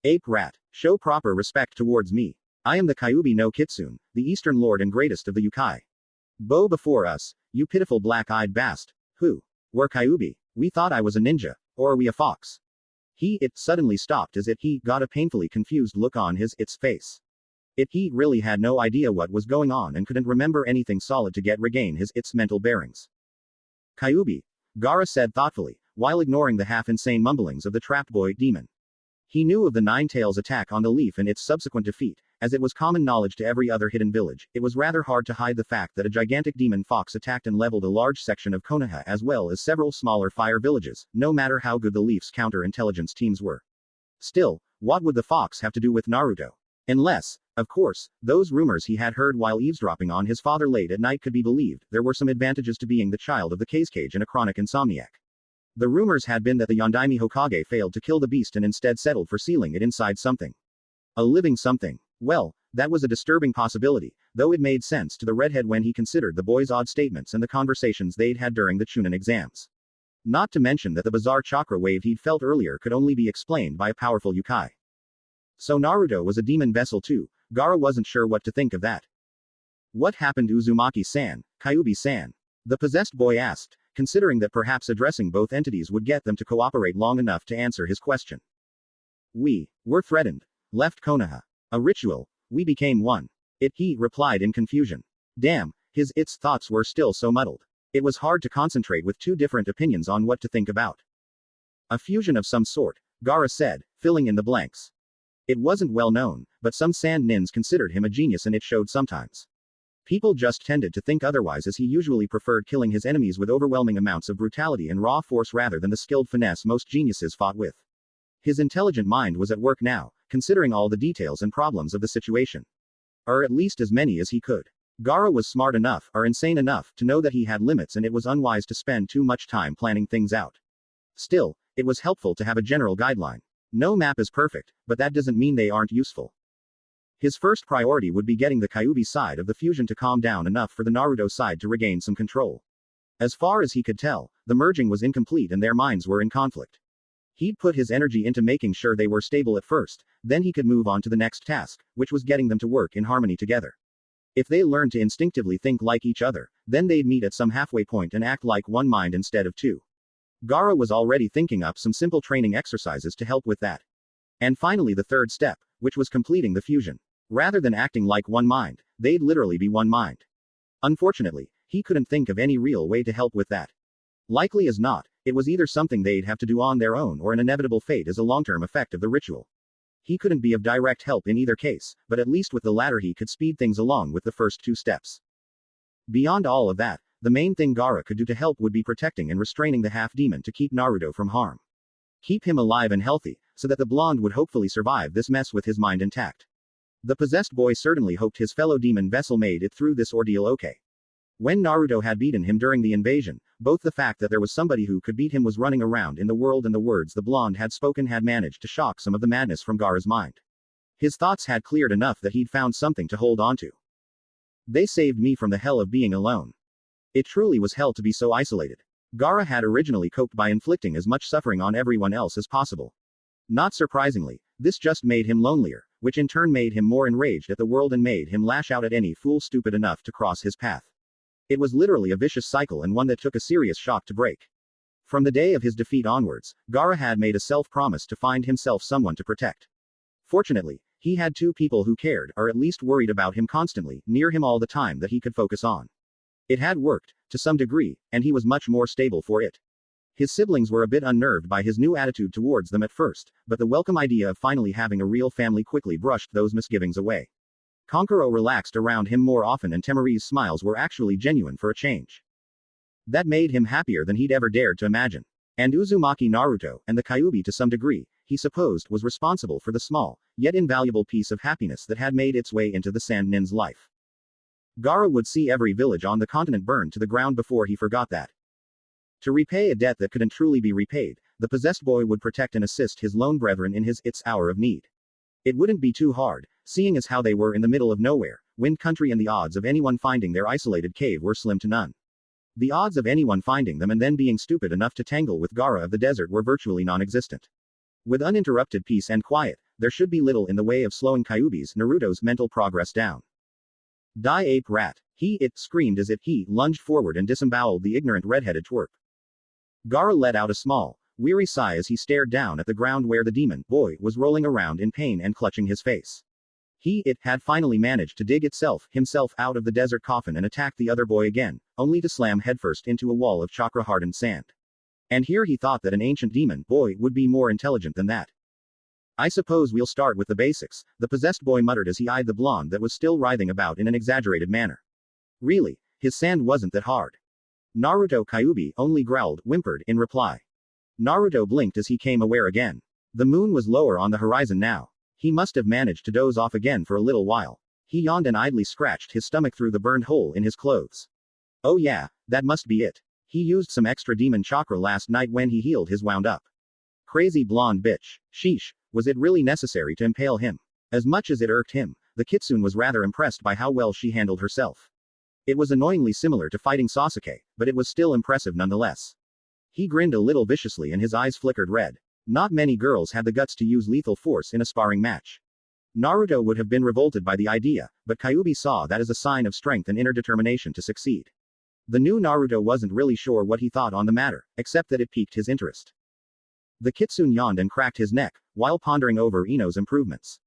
Ape rat, show proper respect towards me. I am the Kyuubi no Kitsune, the Eastern Lord and greatest of the Yukai. Bow before us, you pitiful black-eyed bast. Who? We're Kyuubi. We thought I was a ninja. Or are we a fox? It suddenly stopped as he got a painfully confused look on its face. He really had no idea what was going on and couldn't remember anything solid to regain its mental bearings. Kyuubi, Gaara said thoughtfully, while ignoring the half-insane mumblings of the trapped boy demon. He knew of the Nine Tails attack on the leaf and its subsequent defeat, as it was common knowledge to every other hidden village. It was rather hard to hide the fact that a gigantic demon fox attacked and leveled a large section of Konoha as well as several smaller fire villages, no matter how good the leaf's counter-intelligence teams were. Still, what would the fox have to do with Naruto? Unless, of course, those rumors he had heard while eavesdropping on his father late at night could be believed. There were some advantages to being the child of the Cage and a chronic insomniac. The rumors had been that the Yondaime Hokage failed to kill the beast and instead settled for sealing it inside something. A living something. Well, that was a disturbing possibility, though it made sense to the redhead when he considered the boy's odd statements and the conversations they'd had during the Chunin exams. Not to mention that the bizarre chakra wave he'd felt earlier could only be explained by a powerful Yukai. So Naruto was a demon vessel too. Gaara wasn't sure what to think of that. What happened Uzumaki-san, Kyuubi-san? The possessed boy asked, considering that perhaps addressing both entities would get them to cooperate long enough to answer his question. We were threatened. Left Konoha. A ritual. We became one. He replied in confusion. Damn, its thoughts were still so muddled. It was hard to concentrate with two different opinions on what to think about. A fusion of some sort, Gaara said, filling in the blanks. It wasn't well known, but some sand nins considered him a genius and it showed sometimes. People just tended to think otherwise as he usually preferred killing his enemies with overwhelming amounts of brutality and raw force rather than the skilled finesse most geniuses fought with. His intelligent mind was at work now, considering all the details and problems of the situation. Or at least as many as he could. Gaara was smart enough, or insane enough, to know that he had limits and it was unwise to spend too much time planning things out. Still, it was helpful to have a general guideline. No map is perfect, but that doesn't mean they aren't useful. His first priority would be getting the Kyuubi side of the fusion to calm down enough for the Naruto side to regain some control. As far as he could tell, the merging was incomplete and their minds were in conflict. He'd put his energy into making sure they were stable at first, then he could move on to the next task, which was getting them to work in harmony together. If they learned to instinctively think like each other, then they'd meet at some halfway point and act like one mind instead of two. Gaara was already thinking up some simple training exercises to help with that. And finally the third step, which was completing the fusion. Rather than acting like one mind, they'd literally be one mind. Unfortunately, he couldn't think of any real way to help with that. Likely as not, it was either something they'd have to do on their own or an inevitable fate as a long-term effect of the ritual. He couldn't be of direct help in either case, but at least with the latter he could speed things along with the first two steps. Beyond all of that, the main thing Gaara could do to help would be protecting and restraining the half-demon to keep Naruto from harm. Keep him alive and healthy, so that the blonde would hopefully survive this mess with his mind intact. The possessed boy certainly hoped his fellow demon vessel made it through this ordeal okay. When Naruto had beaten him during the invasion, both the fact that there was somebody who could beat him was running around in the world and the words the blonde had spoken had managed to shock some of the madness from Gaara's mind. His thoughts had cleared enough that he'd found something to hold onto. They saved me from the hell of being alone. It truly was hell to be so isolated. Gaara had originally coped by inflicting as much suffering on everyone else as possible. Not surprisingly, this just made him lonelier, which in turn made him more enraged at the world and made him lash out at any fool stupid enough to cross his path. It was literally a vicious cycle and one that took a serious shock to break. From the day of his defeat onwards, Gaara had made a self-promise to find himself someone to protect. Fortunately, he had two people who cared, or at least worried about him constantly, near him all the time that he could focus on. It had worked, to some degree, and he was much more stable for it. His siblings were a bit unnerved by his new attitude towards them at first, but the welcome idea of finally having a real family quickly brushed those misgivings away. Kankuro relaxed around him more often and Temari's smiles were actually genuine for a change. That made him happier than he'd ever dared to imagine. And Uzumaki Naruto, and the Kyuubi to some degree, he supposed was responsible for the small, yet invaluable piece of happiness that had made its way into the Sand Nin's life. Gaara would see every village on the continent burn to the ground before he forgot that. To repay a debt that couldn't truly be repaid, the possessed boy would protect and assist his lone brethren in its hour of need. It wouldn't be too hard, seeing as how they were in the middle of nowhere, wind country and the odds of anyone finding their isolated cave were slim to none. The odds of anyone finding them and then being stupid enough to tangle with Gaara of the desert were virtually non-existent. With uninterrupted peace and quiet, there should be little in the way of slowing Kyuubi's, Naruto's, mental progress down. Die ape rat. It screamed as he lunged forward and disemboweled the ignorant red-headed twerp. Gaara let out a small, weary sigh as he stared down at the ground where the demon boy was rolling around in pain and clutching his face. It had finally managed to dig himself out of the desert coffin and attack the other boy again, only to slam headfirst into a wall of chakra-hardened sand. And here he thought that an ancient demon boy would be more intelligent than that. I suppose we'll start with the basics, the possessed boy muttered as he eyed the blonde that was still writhing about in an exaggerated manner. Really, his sand wasn't that hard. Naruto Kyuubi only growled, whimpered, in reply. Naruto blinked as he came aware again. The moon was lower on the horizon now. He must have managed to doze off again for a little while. He yawned and idly scratched his stomach through the burned hole in his clothes. Oh yeah, that must be it. He used some extra demon chakra last night when he healed his wound up. Crazy blonde bitch. Sheesh, was it really necessary to impale him? As much as it irked him, the kitsune was rather impressed by how well she handled herself. It was annoyingly similar to fighting Sasuke, but it was still impressive nonetheless. He grinned a little viciously and his eyes flickered red. Not many girls had the guts to use lethal force in a sparring match. Naruto would have been revolted by the idea, but Kyuubi saw that as a sign of strength and inner determination to succeed. The new Naruto wasn't really sure what he thought on the matter, except that it piqued his interest. The kitsune yawned and cracked his neck, while pondering over Ino's improvements.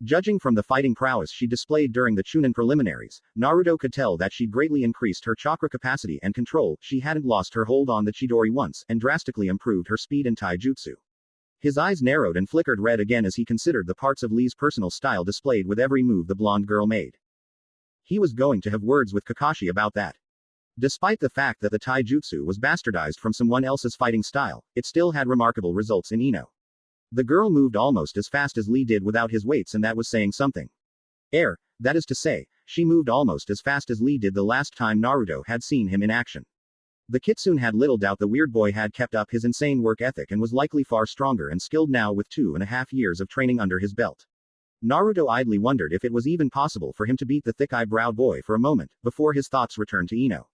Judging from the fighting prowess she displayed during the Chunin preliminaries, Naruto could tell that she'd greatly increased her chakra capacity and control, she hadn't lost her hold on the Chidori once, and drastically improved her speed and taijutsu. His eyes narrowed and flickered red again as he considered the parts of Lee's personal style displayed with every move the blonde girl made. He was going to have words with Kakashi about that. Despite the fact that the taijutsu was bastardized from someone else's fighting style, it still had remarkable results in Ino. The girl moved almost as fast as Lee did without his weights, and that was saying something. That is to say, she moved almost as fast as Lee did the last time Naruto had seen him in action. The kitsune had little doubt the weird boy had kept up his insane work ethic and was likely far stronger and skilled now with 2.5 years of training under his belt. Naruto idly wondered if it was even possible for him to beat the thick-eyed-browed boy for a moment, before his thoughts returned to Ino.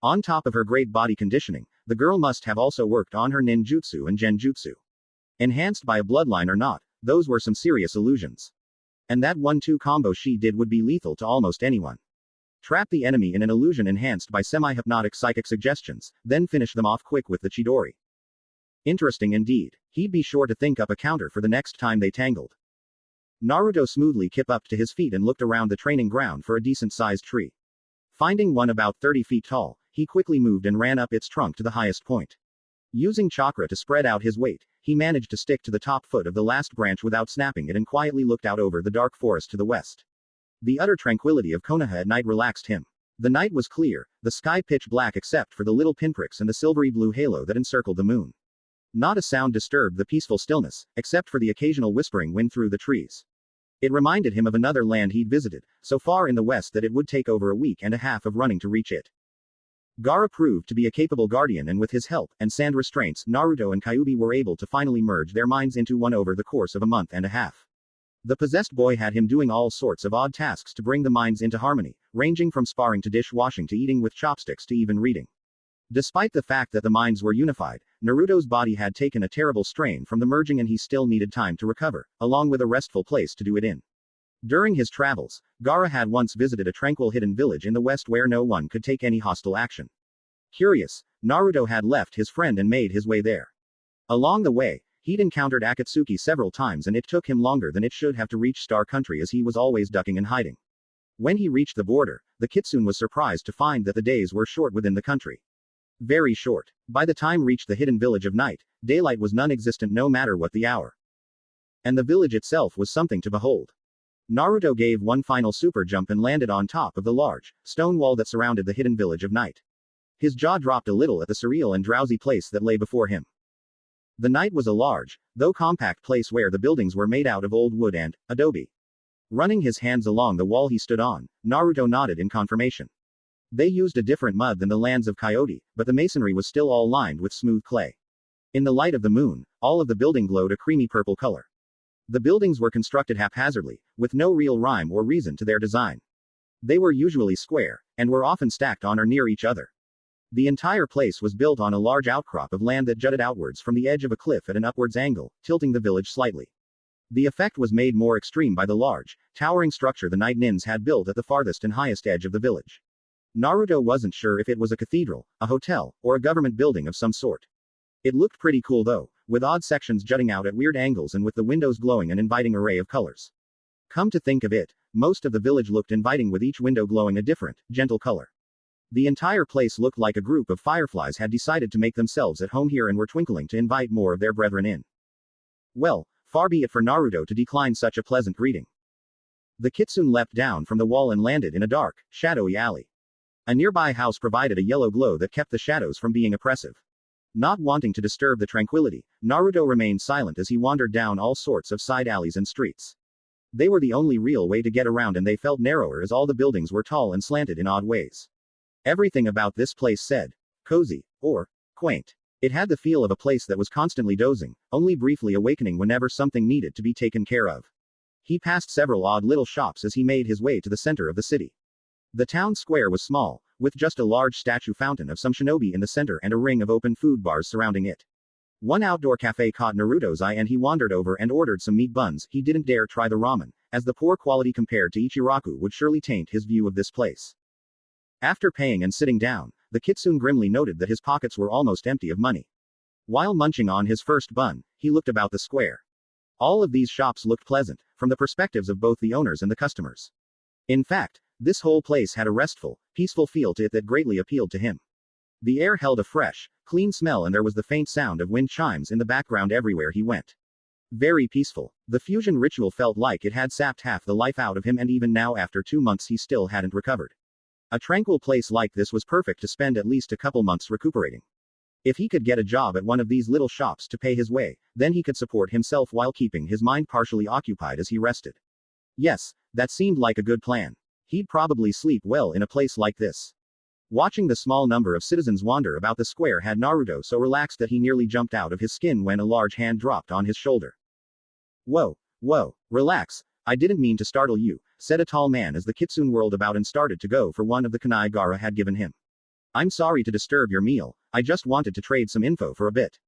On top of her great body conditioning, the girl must have also worked on her ninjutsu and genjutsu. Enhanced by a bloodline or not, those were some serious illusions. And that 1-2 combo she did would be lethal to almost anyone. Trap the enemy in an illusion enhanced by semi-hypnotic psychic suggestions, then finish them off quick with the Chidori. Interesting indeed. He'd be sure to think up a counter for the next time they tangled. Naruto smoothly kipped up to his feet and looked around the training ground for a decent-sized tree. Finding one about 30 feet tall, he quickly moved and ran up its trunk to the highest point. Using chakra to spread out his weight, he managed to stick to the top foot of the last branch without snapping it and quietly looked out over the dark forest to the west. The utter tranquility of Konoha at night relaxed him. The night was clear, the sky pitch black except for the little pinpricks and the silvery blue halo that encircled the moon. Not a sound disturbed the peaceful stillness, except for the occasional whispering wind through the trees. It reminded him of another land he'd visited, so far in the west that it would take over a week and a half of running to reach it. Gaara proved to be a capable guardian, and with his help and sand restraints, Naruto and Kyuubi were able to finally merge their minds into one over the course of a month and a half. The possessed boy had him doing all sorts of odd tasks to bring the minds into harmony, ranging from sparring to dish-washing to eating with chopsticks to even reading. Despite the fact that the minds were unified, Naruto's body had taken a terrible strain from the merging and he still needed time to recover, along with a restful place to do it in. During his travels, Gaara had once visited a tranquil hidden village in the west where no one could take any hostile action. Curious, Naruto had left his friend and made his way there. Along the way, he'd encountered Akatsuki several times and it took him longer than it should have to reach Star Country as he was always ducking and hiding. When he reached the border, the kitsune was surprised to find that the days were short within the country. Very short. By the time reached the hidden village of night, daylight was non-existent no matter what the hour. And the village itself was something to behold. Naruto gave one final super jump and landed on top of the large, stone wall that surrounded the hidden village of night. His jaw dropped a little at the surreal and drowsy place that lay before him. The night was a large, though compact place where the buildings were made out of old wood and adobe. Running his hands along the wall he stood on, Naruto nodded in confirmation. They used a different mud than the lands of Coyote, but the masonry was still all lined with smooth clay. In the light of the moon, all of the building glowed a creamy purple color. The buildings were constructed haphazardly, with no real rhyme or reason to their design. They were usually square, and were often stacked on or near each other. The entire place was built on a large outcrop of land that jutted outwards from the edge of a cliff at an upwards angle, tilting the village slightly. The effect was made more extreme by the large, towering structure the Night Nins had built at the farthest and highest edge of the village. Naruto wasn't sure if it was a cathedral, a hotel, or a government building of some sort. It looked pretty cool though, with odd sections jutting out at weird angles and with the windows glowing an inviting array of colors. Come to think of it, most of the village looked inviting with each window glowing a different, gentle color. The entire place looked like a group of fireflies had decided to make themselves at home here and were twinkling to invite more of their brethren in. Well, far be it for Naruto to decline such a pleasant greeting. The kitsune leapt down from the wall and landed in a dark, shadowy alley. A nearby house provided a yellow glow that kept the shadows from being oppressive. Not wanting to disturb the tranquility, Naruto remained silent as he wandered down all sorts of side alleys and streets. They were the only real way to get around and they felt narrower as all the buildings were tall and slanted in odd ways. Everything about this place said, cozy, or quaint. It had the feel of a place that was constantly dozing, only briefly awakening whenever something needed to be taken care of. He passed several odd little shops as he made his way to the center of the city. The town square was small, with just a large statue fountain of some shinobi in the center and a ring of open food bars surrounding it. One outdoor cafe caught Naruto's eye and he wandered over and ordered some meat buns. He didn't dare try the ramen, as the poor quality compared to Ichiraku would surely taint his view of this place. After paying and sitting down, the kitsune grimly noted that his pockets were almost empty of money. While munching on his first bun, he looked about the square. All of these shops looked pleasant, from the perspectives of both the owners and the customers. In fact, this whole place had a restful, peaceful feel to it that greatly appealed to him. The air held a fresh, clean smell and there was the faint sound of wind chimes in the background everywhere he went. Very peaceful. The fusion ritual felt like it had sapped half the life out of him and even now after 2 months he still hadn't recovered. A tranquil place like this was perfect to spend at least a couple months recuperating. If he could get a job at one of these little shops to pay his way, then he could support himself while keeping his mind partially occupied as he rested. Yes, that seemed like a good plan. He'd probably sleep well in a place like this. Watching the small number of citizens wander about the square had Naruto so relaxed that he nearly jumped out of his skin when a large hand dropped on his shoulder. Whoa, relax, I didn't mean to startle you, said a tall man as the kitsune whirled about and started to go for one of the kunai Gaara had given him. I'm sorry to disturb your meal, I just wanted to trade some info for a bit.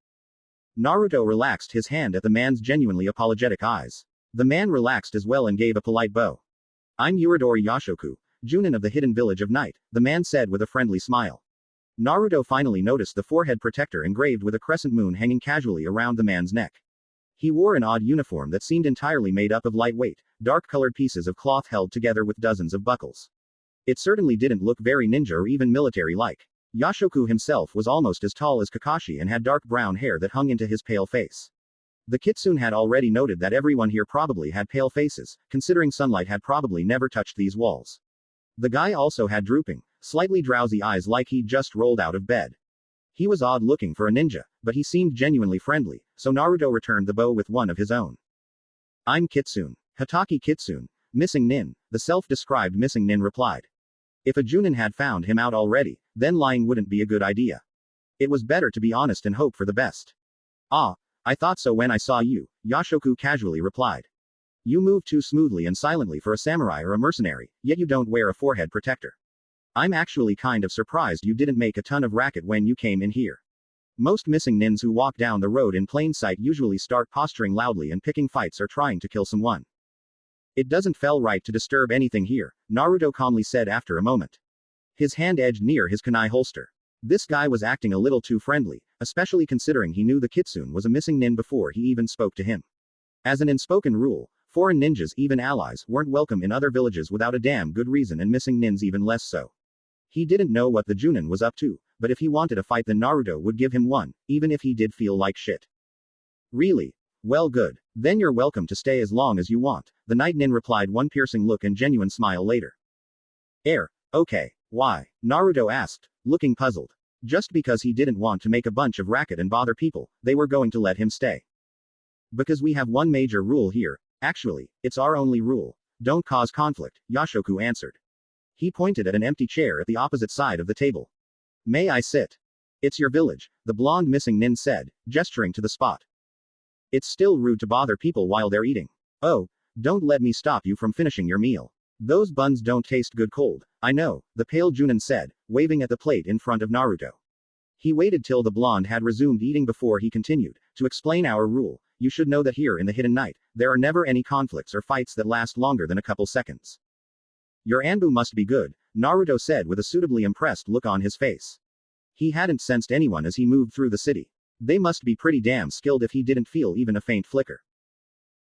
Naruto relaxed his hand at the man's genuinely apologetic eyes. The man relaxed as well and gave a polite bow. I'm Uridori Yashoku, Junin of the hidden village of night, the man said with a friendly smile. Naruto finally noticed the forehead protector engraved with a crescent moon hanging casually around the man's neck. He wore an odd uniform that seemed entirely made up of lightweight, dark-colored pieces of cloth held together with dozens of buckles. It certainly didn't look very ninja or even military-like. Yashoku himself was almost as tall as Kakashi and had dark brown hair that hung into his pale face. The kitsune had already noted that everyone here probably had pale faces, considering sunlight had probably never touched these walls. The guy also had drooping, slightly drowsy eyes like he'd just rolled out of bed. He was odd looking for a ninja, but he seemed genuinely friendly, so Naruto returned the bow with one of his own. I'm Kitsune. Hatake Kitsune, missing nin, the self-described missing nin replied. If a Junin had found him out already, then lying wouldn't be a good idea. It was better to be honest and hope for the best. Ah, I thought so when I saw you, Yashoku casually replied. You move too smoothly and silently for a samurai or a mercenary, yet you don't wear a forehead protector. I'm actually kind of surprised you didn't make a ton of racket when you came in here. Most missing nins who walk down the road in plain sight usually start posturing loudly and picking fights or trying to kill someone. It doesn't feel right to disturb anything here, Naruto calmly said after a moment. His hand edged near his kunai holster. This guy was acting a little too friendly, especially considering he knew the kitsune was a missing nin before he even spoke to him. As an unspoken rule, foreign ninjas, even allies, weren't welcome in other villages without a damn good reason and missing nins even less so. He didn't know what the Junin was up to, but if he wanted a fight then Naruto would give him one, even if he did feel like shit. Really? Well good. Then you're welcome to stay as long as you want, the night nin replied, one piercing look and genuine smile later. Okay. Why? Naruto asked, looking puzzled. Just because he didn't want to make a bunch of racket and bother people, they were going to let him stay. Because we have one major rule here, actually, it's our only rule. Don't cause conflict, Yashoku answered. He pointed at an empty chair at the opposite side of the table. May I sit? It's your village, the blonde missing nin said, gesturing to the spot. It's still rude to bother people while they're eating. Oh, don't let me stop you from finishing your meal. Those buns don't taste good cold. I know, the pale Junin said, waving at the plate in front of Naruto. He waited till the blonde had resumed eating before he continued. To explain our rule, you should know that here in the Hidden Night, there are never any conflicts or fights that last longer than a couple seconds. Your Anbu must be good, Naruto said with a suitably impressed look on his face. He hadn't sensed anyone as he moved through the city. They must be pretty damn skilled if he didn't feel even a faint flicker.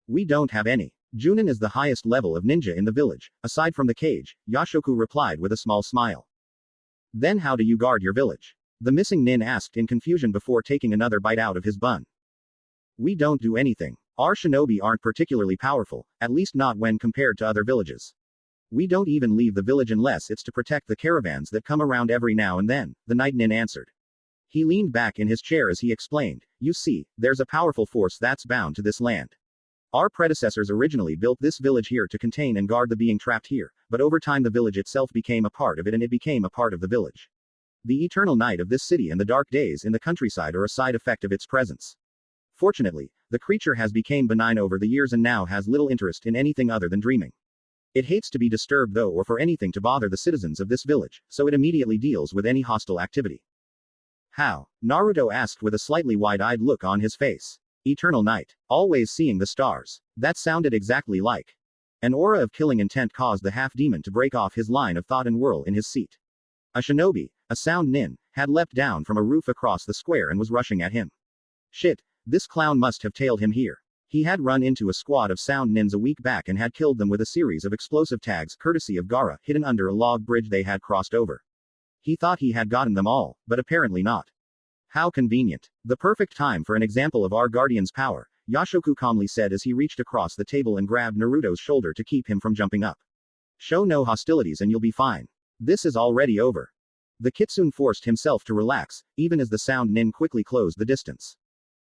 We don't have any. Junin is the highest level of ninja in the village, aside from the cage, Yashoku replied with a small smile. Then how do you guard your village? The missing nin asked in confusion before taking another bite out of his bun. We don't do anything. Our shinobi aren't particularly powerful, at least not when compared to other villages. We don't even leave the village unless it's to protect the caravans that come around every now and then, the night nin answered. He leaned back in his chair as he explained, you see, there's a powerful force that's bound to this land. Our predecessors originally built this village here to contain and guard the being trapped here, but over time the village itself became a part of it and it became a part of the village. The eternal night of this city and the dark days in the countryside are a side effect of its presence. Fortunately, the creature has become benign over the years and now has little interest in anything other than dreaming. It hates to be disturbed though or for anything to bother the citizens of this village, so it immediately deals with any hostile activity. How? Naruto asked with a slightly wide-eyed look on his face. Eternal night. Always seeing the stars. That sounded exactly like. An aura of killing intent caused the half-demon to break off his line of thought and whirl in his seat. A shinobi, a sound nin, had leapt down from a roof across the square and was rushing at him. Shit, this clown must have tailed him here. He had run into a squad of sound nins a week back and had killed them with a series of explosive tags courtesy of Gaara hidden under a log bridge they had crossed over. He thought he had gotten them all, but apparently not. How convenient. The perfect time for an example of our guardian's power, Yashoku calmly said as he reached across the table and grabbed Naruto's shoulder to keep him from jumping up. Show no hostilities and you'll be fine. This is already over. The kitsune forced himself to relax, even as the sound nin quickly closed the distance.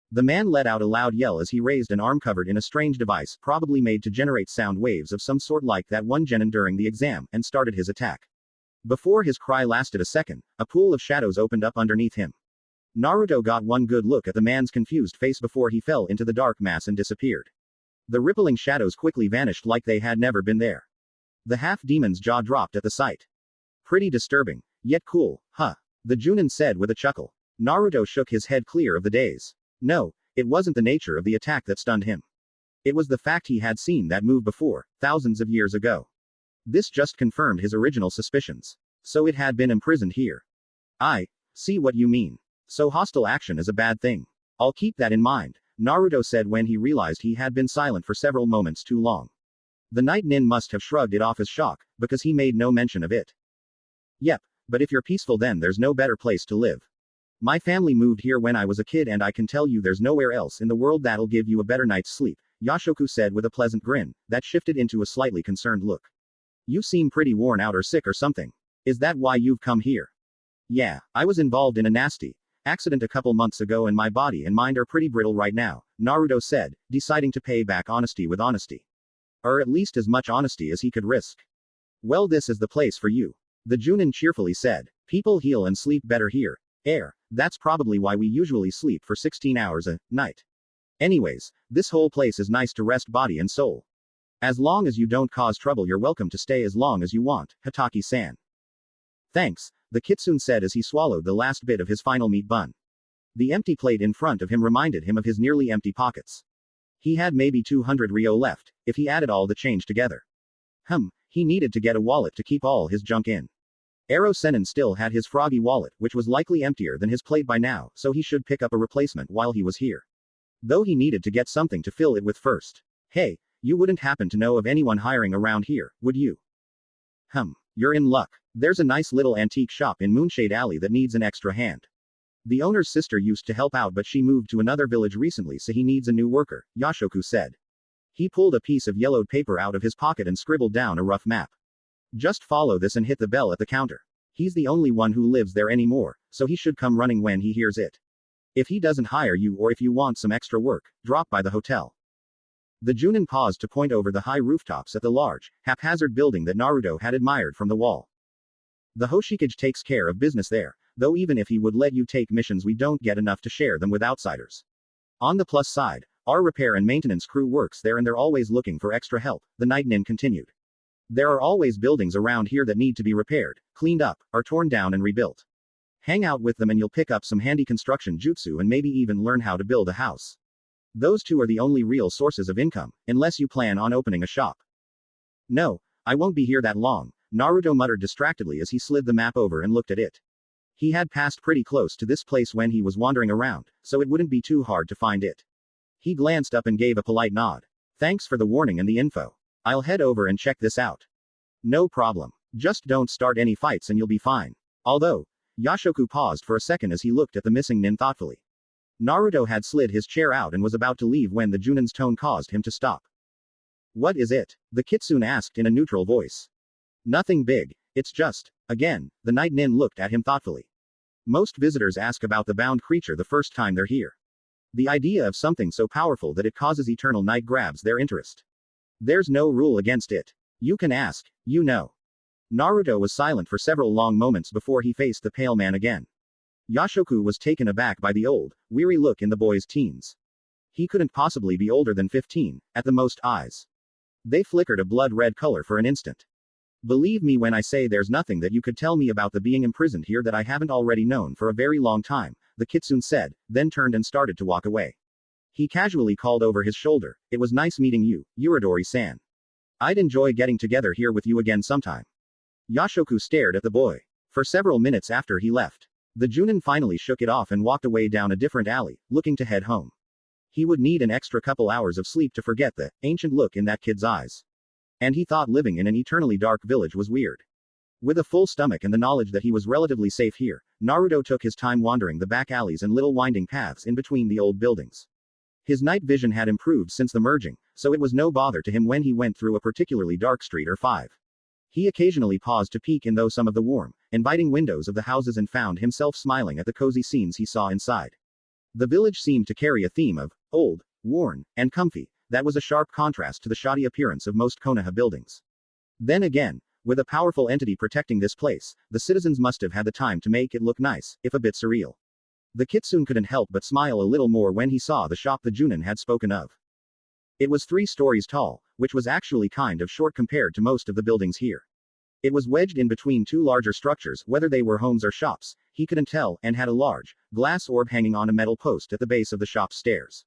The man let out a loud yell as he raised an arm covered in a strange device probably made to generate sound waves of some sort like that one genin during the exam, and started his attack. Before his cry lasted a second, a pool of shadows opened up underneath him. Naruto got one good look at the man's confused face before he fell into the dark mass and disappeared. The rippling shadows quickly vanished like they had never been there. The half-demon's jaw dropped at the sight. Pretty disturbing, yet cool, huh? The Junin said with a chuckle. Naruto shook his head clear of the daze. No, it wasn't the nature of the attack that stunned him. It was the fact he had seen that move before, thousands of years ago. This just confirmed his original suspicions. So it had been imprisoned here. I see what you mean. So hostile action is a bad thing. I'll keep that in mind, Naruto said when he realized he had been silent for several moments too long. The night nin must have shrugged it off as shock, because he made no mention of it. Yep, but if you're peaceful then there's no better place to live. My family moved here when I was a kid and I can tell you there's nowhere else in the world that'll give you a better night's sleep, Yashoku said with a pleasant grin, that shifted into a slightly concerned look. You seem pretty worn out or sick or something. Is that why you've come here? Yeah, I was involved in a nasty accident a couple months ago and my body and mind are pretty brittle right now, Naruto said, deciding to pay back honesty with honesty. Or at least as much honesty as he could risk. Well, this is the place for you. The Junin cheerfully said. People heal and sleep better here. That's probably why we usually sleep for 16 hours a night. Anyways, this whole place is nice to rest body and soul. As long as you don't cause trouble you're welcome to stay as long as you want, Hataki-san. Thanks, the kitsune said as he swallowed the last bit of his final meat bun. The empty plate in front of him reminded him of his nearly empty pockets. He had maybe 200 ryo left, if he added all the change together. He needed to get a wallet to keep all his junk in. Ero Sennin still had his froggy wallet, which was likely emptier than his plate by now, so he should pick up a replacement while he was here. Though he needed to get something to fill it with first. Hey, you wouldn't happen to know of anyone hiring around here, would you? You're in luck. There's a nice little antique shop in Moonshade Alley that needs an extra hand. The owner's sister used to help out but she moved to another village recently so he needs a new worker, Yashoku said. He pulled a piece of yellowed paper out of his pocket and scribbled down a rough map. Just follow this and hit the bell at the counter. He's the only one who lives there anymore, so he should come running when he hears it. If he doesn't hire you or if you want some extra work, drop by the hotel. The Junin paused to point over the high rooftops at the large, haphazard building that Naruto had admired from the wall. The Hoshikage takes care of business there, though even if he would let you take missions we don't get enough to share them with outsiders. On the plus side, our repair and maintenance crew works there and they're always looking for extra help, the night nin continued. There are always buildings around here that need to be repaired, cleaned up, or torn down and rebuilt. Hang out with them and you'll pick up some handy construction jutsu and maybe even learn how to build a house. Those two are the only real sources of income, unless you plan on opening a shop. No, I won't be here that long, Naruto muttered distractedly as he slid the map over and looked at it. He had passed pretty close to this place when he was wandering around, so it wouldn't be too hard to find it. He glanced up and gave a polite nod. Thanks for the warning and the info. I'll head over and check this out. No problem. Just don't start any fights and you'll be fine. Although, Yashoku paused for a second as he looked at the missing nin thoughtfully. Naruto had slid his chair out and was about to leave when the Junin's tone caused him to stop. What is it? The kitsune asked in a neutral voice. Nothing big, it's just. Again, the night nin looked at him thoughtfully. Most visitors ask about the bound creature the first time they're here. The idea of something so powerful that it causes eternal night grabs their interest. There's no rule against it. You can ask, you know. Naruto was silent for several long moments before he faced the pale man again. Yashoku was taken aback by the old, weary look in the boy's teens. He couldn't possibly be older than 15, at the most eyes. They flickered a blood-red color for an instant. Believe me when I say there's nothing that you could tell me about the being imprisoned here that I haven't already known for a very long time, the kitsune said, then turned and started to walk away. He casually called over his shoulder, It was nice meeting you, Uridori-san. I'd enjoy getting together here with you again sometime. Yashoku stared at the boy. For several minutes after he left, the Junin finally shook it off and walked away down a different alley, looking to head home. He would need an extra couple hours of sleep to forget the ancient look in that kid's eyes. And he thought living in an eternally dark village was weird. With a full stomach and the knowledge that he was relatively safe here, Naruto took his time wandering the back alleys and little winding paths in between the old buildings. His night vision had improved since the merging, so it was no bother to him when he went through a particularly dark street or five. He occasionally paused to peek in some of the warm, inviting windows of the houses and found himself smiling at the cozy scenes he saw inside. The village seemed to carry a theme of old, worn, and comfy, that was a sharp contrast to the shoddy appearance of most Konoha buildings. Then again, with a powerful entity protecting this place, the citizens must have had the time to make it look nice, if a bit surreal. The kitsune couldn't help but smile a little more when he saw the shop the Junin had spoken of. It was 3 stories tall, which was actually kind of short compared to most of the buildings here. It was wedged in between 2 larger structures, whether they were homes or shops, he couldn't tell, and had a large, glass orb hanging on a metal post at the base of the shop's stairs.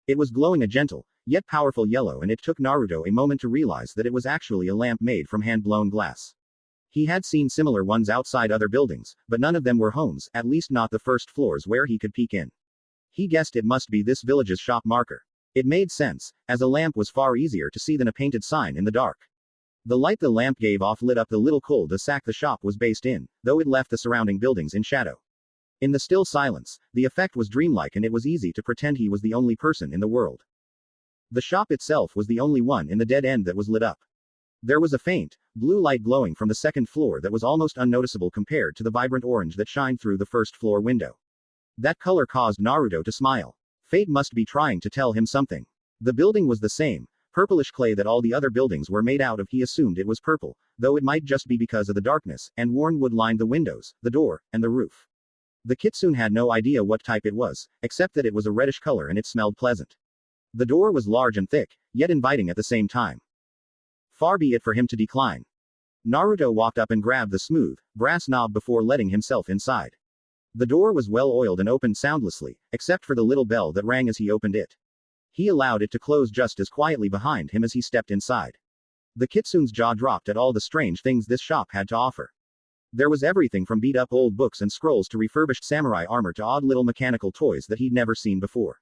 It was glowing a gentle, yet powerful yellow, and it took Naruto a moment to realize that it was actually a lamp made from hand-blown glass. He had seen similar ones outside other buildings, but none of them were homes, at least not the first floors where he could peek in. He guessed it must be this village's shop marker. It made sense, as a lamp was far easier to see than a painted sign in the dark. The light the lamp gave off lit up the little cul-de-sac the shop was based in, though it left the surrounding buildings in shadow. In the still silence, the effect was dreamlike and it was easy to pretend he was the only person in the world. The shop itself was the only one in the dead end that was lit up. There was a faint, blue light glowing from the second floor that was almost unnoticeable compared to the vibrant orange that shined through the first floor window. That color caused Naruto to smile. Fate must be trying to tell him something. The building was the same, purplish clay that all the other buildings were made out of. He assumed it was purple, though it might just be because of the darkness, and worn wood lined the windows, the door, and the roof. The kitsune had no idea what type it was, except that it was a reddish color and it smelled pleasant. The door was large and thick, yet inviting at the same time. Far be it for him to decline. Naruto walked up and grabbed the smooth, brass knob before letting himself inside. The door was well oiled and opened soundlessly, except for the little bell that rang as he opened it. He allowed it to close just as quietly behind him as he stepped inside. The kitsune's jaw dropped at all the strange things this shop had to offer. There was everything from beat-up old books and scrolls to refurbished samurai armor to odd little mechanical toys that he'd never seen before.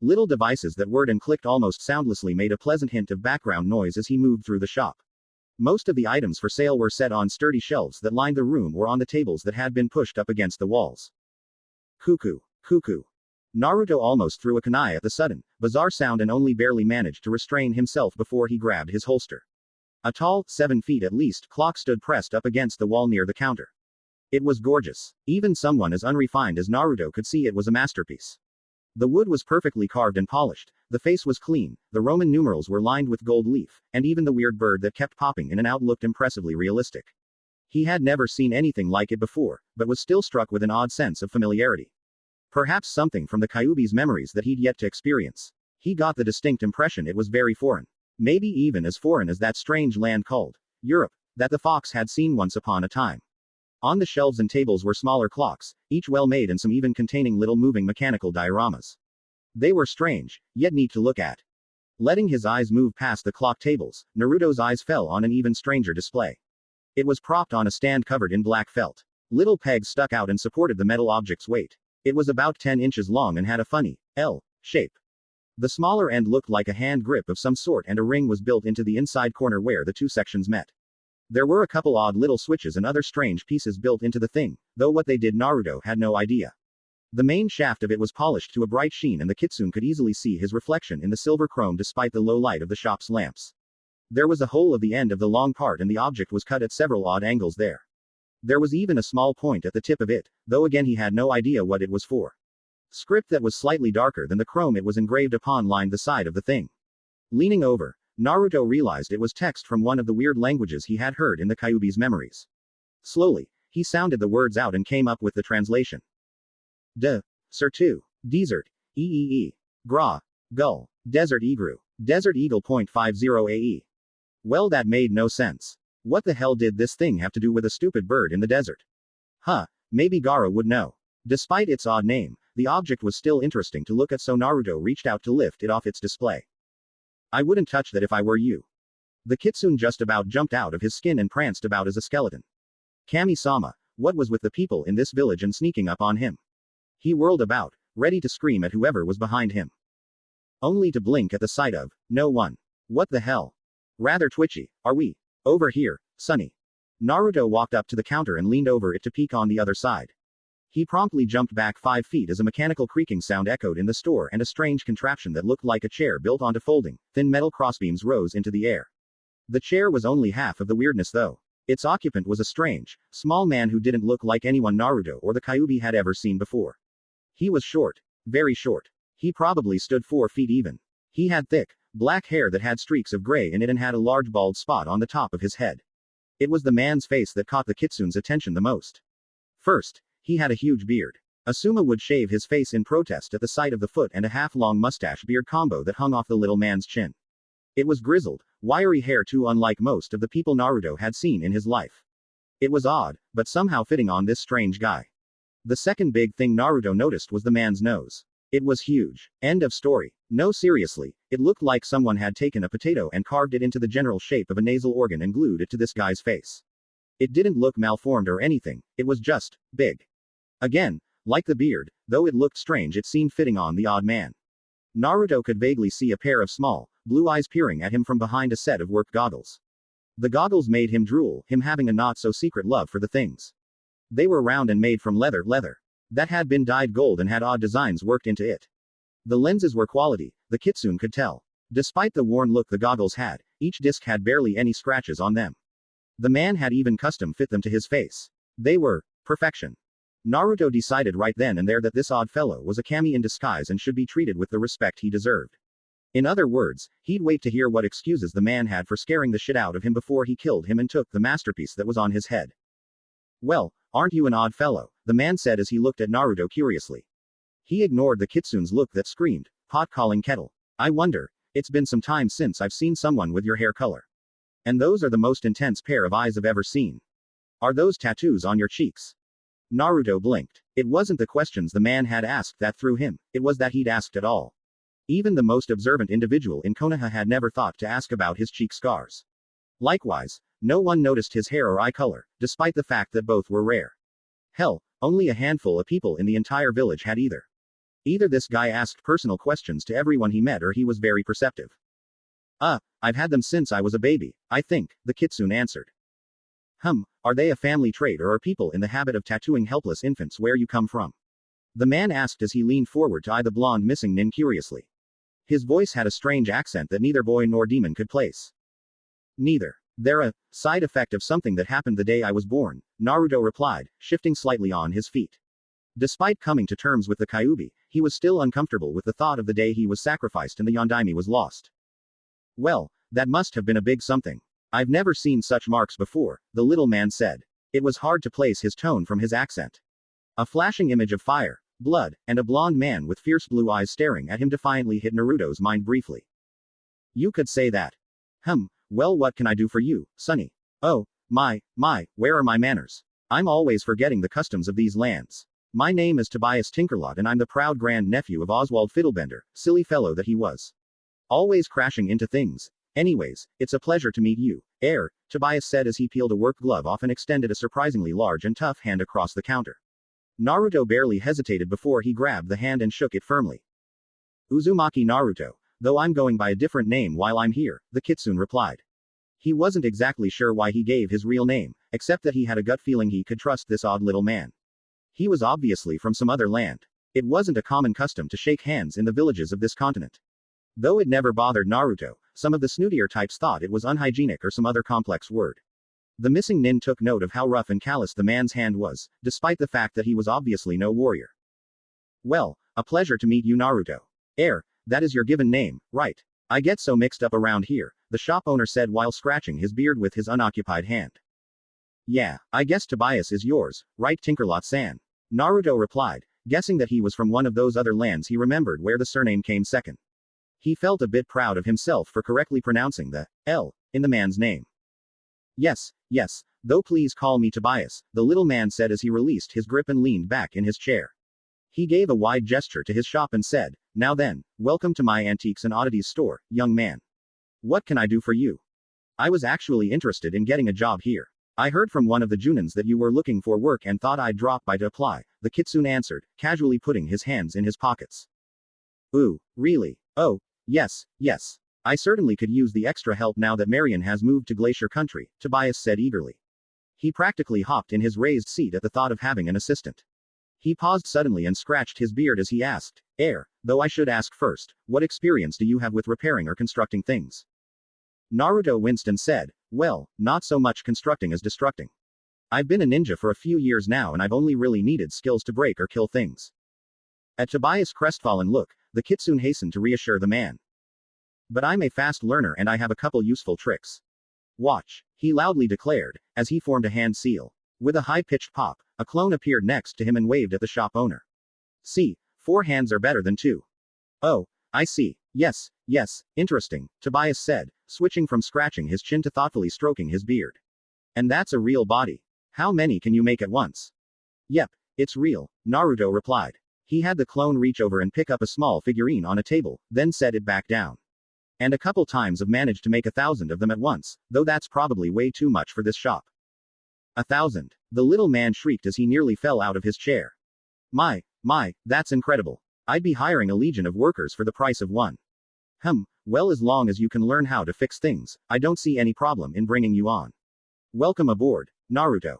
Little devices that whirred and clicked almost soundlessly made a pleasant hint of background noise as he moved through the shop. Most of the items for sale were set on sturdy shelves that lined the room or on the tables that had been pushed up against the walls. Cuckoo, cuckoo. Naruto almost threw a kunai at the sudden, bizarre sound and only barely managed to restrain himself before he grabbed his holster. A tall, 7 feet at least, clock stood pressed up against the wall near the counter. It was gorgeous. Even someone as unrefined as Naruto could see it was a masterpiece. The wood was perfectly carved and polished, the face was clean, the Roman numerals were lined with gold leaf, and even the weird bird that kept popping in and out looked impressively realistic. He had never seen anything like it before, but was still struck with an odd sense of familiarity. Perhaps something from the Kyuubi's memories that he'd yet to experience. He got the distinct impression it was very foreign. Maybe even as foreign as that strange land called Europe, that the fox had seen once upon a time. On the shelves and tables were smaller clocks, each well made and some even containing little moving mechanical dioramas. They were strange, yet neat to look at. Letting his eyes move past the clock tables, Naruto's eyes fell on an even stranger display. It was propped on a stand covered in black felt. Little pegs stuck out and supported the metal object's weight. It was about 10 inches long and had a funny L shape. The smaller end looked like a hand grip of some sort, and a ring was built into the inside corner where the two sections met. There were a couple odd little switches and other strange pieces built into the thing, though what they did Naruto had no idea. The main shaft of it was polished to a bright sheen, and the kitsune could easily see his reflection in the silver chrome despite the low light of the shop's lamps. There was a hole of the end of the long part, and the object was cut at several odd angles there. There was even a small point at the tip of it, though again he had no idea what it was for. Script that was slightly darker than the chrome it was engraved upon lined the side of the thing. Leaning over, Naruto realized it was text from one of the weird languages he had heard in the Kyuubi's memories. Slowly, he sounded the words out and came up with the translation. Sir 2. Desert. Gra. Gull. Desert Egru. Desert Eagle .50 AE. Well, that made no sense. What the hell did this thing have to do with a stupid bird in the desert? Maybe Gaara would know. Despite its odd name, the object was still interesting to look at, so Naruto reached out to lift it off its display. I wouldn't touch that if I were you. The kitsune just about jumped out of his skin and pranced about as a skeleton. Kami-sama, what was with the people in this village and sneaking up on him? He whirled about, ready to scream at whoever was behind him. Only to blink at the sight of no one. What the hell? Rather twitchy, are we? Over here, Sonny. Naruto walked up to the counter and leaned over it to peek on the other side. He promptly jumped back 5 feet as a mechanical creaking sound echoed in the store, and a strange contraption that looked like a chair built onto folding, thin metal crossbeams rose into the air. The chair was only half of the weirdness though. Its occupant was a strange, small man who didn't look like anyone Naruto or the Kyuubi had ever seen before. He was short. Very short. He probably stood 4 feet even. He had thick, black hair that had streaks of gray in it and had a large bald spot on the top of his head. It was the man's face that caught the kitsune's attention the most. First, he had a huge beard. Asuma would shave his face in protest at the sight of the foot and a half-long mustache-beard combo that hung off the little man's chin. It was grizzled, wiry hair too unlike most of the people Naruto had seen in his life. It was odd, but somehow fitting on this strange guy. The second big thing Naruto noticed was the man's nose. It was huge. End of story. No, seriously, it looked like someone had taken a potato and carved it into the general shape of a nasal organ and glued it to this guy's face. It didn't look malformed or anything, it was just big. Again, like the beard, though it looked strange, it seemed fitting on the odd man. Naruto could vaguely see a pair of small, blue eyes peering at him from behind a set of work goggles. The goggles made him drool, him having a not-so-secret love for the things. They were round and made from leather that had been dyed gold and had odd designs worked into it. The lenses were quality, the kitsune could tell. Despite the worn look the goggles had, each disc had barely any scratches on them. The man had even custom fit them to his face. They were perfection. Naruto decided right then and there that this odd fellow was a kami in disguise and should be treated with the respect he deserved. In other words, he'd wait to hear what excuses the man had for scaring the shit out of him before he killed him and took the masterpiece that was on his head. Well, aren't you an odd fellow? The man said as he looked at Naruto curiously. He ignored the kitsune's look that screamed, pot calling kettle. I wonder, it's been some time since I've seen someone with your hair color. And those are the most intense pair of eyes I've ever seen. Are those tattoos on your cheeks? Naruto blinked. It wasn't the questions the man had asked that threw him, it was that he'd asked at all. Even the most observant individual in Konoha had never thought to ask about his cheek scars. Likewise, no one noticed his hair or eye color, despite the fact that both were rare. Hell, only a handful of people in the entire village had either. Either this guy asked personal questions to everyone he met or he was very perceptive. I've had them since I was a baby, I think, the kitsune answered. Are they a family trait or are people in the habit of tattooing helpless infants where you come from? The man asked as he leaned forward to eye the blonde missing nin curiously. His voice had a strange accent that neither boy nor demon could place. Neither. They're a side effect of something that happened the day I was born, Naruto replied, shifting slightly on his feet. Despite coming to terms with the Kyuubi, he was still uncomfortable with the thought of the day he was sacrificed and the Yondaime was lost. Well, that must have been a big something. I've never seen such marks before, the little man said. It was hard to place his tone from his accent. A flashing image of fire, blood, and a blonde man with fierce blue eyes staring at him defiantly hit Naruto's mind briefly. You could say that. Well, what can I do for you, Sonny? Oh, my, where are my manners? I'm always forgetting the customs of these lands. My name is Tobias Tinkerlot and I'm the proud grand-nephew of Oswald Fiddlebender, silly fellow that he was. Always crashing into things. Anyways, it's a pleasure to meet you, Tobias said as he peeled a work glove off and extended a surprisingly large and tough hand across the counter. Naruto barely hesitated before he grabbed the hand and shook it firmly. Uzumaki Naruto, though I'm going by a different name while I'm here, the kitsune replied. He wasn't exactly sure why he gave his real name, except that he had a gut feeling he could trust this odd little man. He was obviously from some other land. It wasn't a common custom to shake hands in the villages of this continent. Though it never bothered Naruto, some of the snootier types thought it was unhygienic or some other complex word. The missing nin took note of how rough and callous the man's hand was, despite the fact that he was obviously no warrior. Well, a pleasure to meet you Naruto. That is your given name, right? I get so mixed up around here, the shop owner said while scratching his beard with his unoccupied hand. Yeah, I guess Tobias is yours, right Tinkerlot-san? Naruto replied, guessing that he was from one of those other lands he remembered where the surname came second. He felt a bit proud of himself for correctly pronouncing the L in the man's name. Yes, though please call me Tobias, the little man said as he released his grip and leaned back in his chair. He gave a wide gesture to his shop and said, now then, welcome to my antiques and oddities store, young man. What can I do for you? I was actually interested in getting a job here. I heard from one of the Junins that you were looking for work and thought I'd drop by to apply, the kitsune answered, casually putting his hands in his pockets. Ooh, really? Oh, yes. I certainly could use the extra help now that Marion has moved to Glacier Country, Tobias said eagerly. He practically hopped in his raised seat at the thought of having an assistant. He paused suddenly and scratched his beard as he asked, though I should ask first, what experience do you have with repairing or constructing things? Naruto winced and said, well, not so much constructing as destructing. I've been a ninja for a few years now and I've only really needed skills to break or kill things. At Tobias' crestfallen look, the kitsune hastened to reassure the man. But I'm a fast learner and I have a couple useful tricks. Watch, he loudly declared, as he formed a hand seal. With a high-pitched pop, a clone appeared next to him and waved at the shop owner. See, 4 hands are better than 2. Oh, I see. Yes, interesting, Tobias said, switching from scratching his chin to thoughtfully stroking his beard. And that's a real body. How many can you make at once? Yep, it's real, Naruto replied. He had the clone reach over and pick up a small figurine on a table, then set it back down. And a couple times I've managed to make 1,000 of them at once, though that's probably way too much for this shop. 1,000. The little man shrieked as he nearly fell out of his chair. My, that's incredible. I'd be hiring a legion of workers for the price of one. Well, as long as you can learn how to fix things, I don't see any problem in bringing you on. Welcome aboard, Naruto.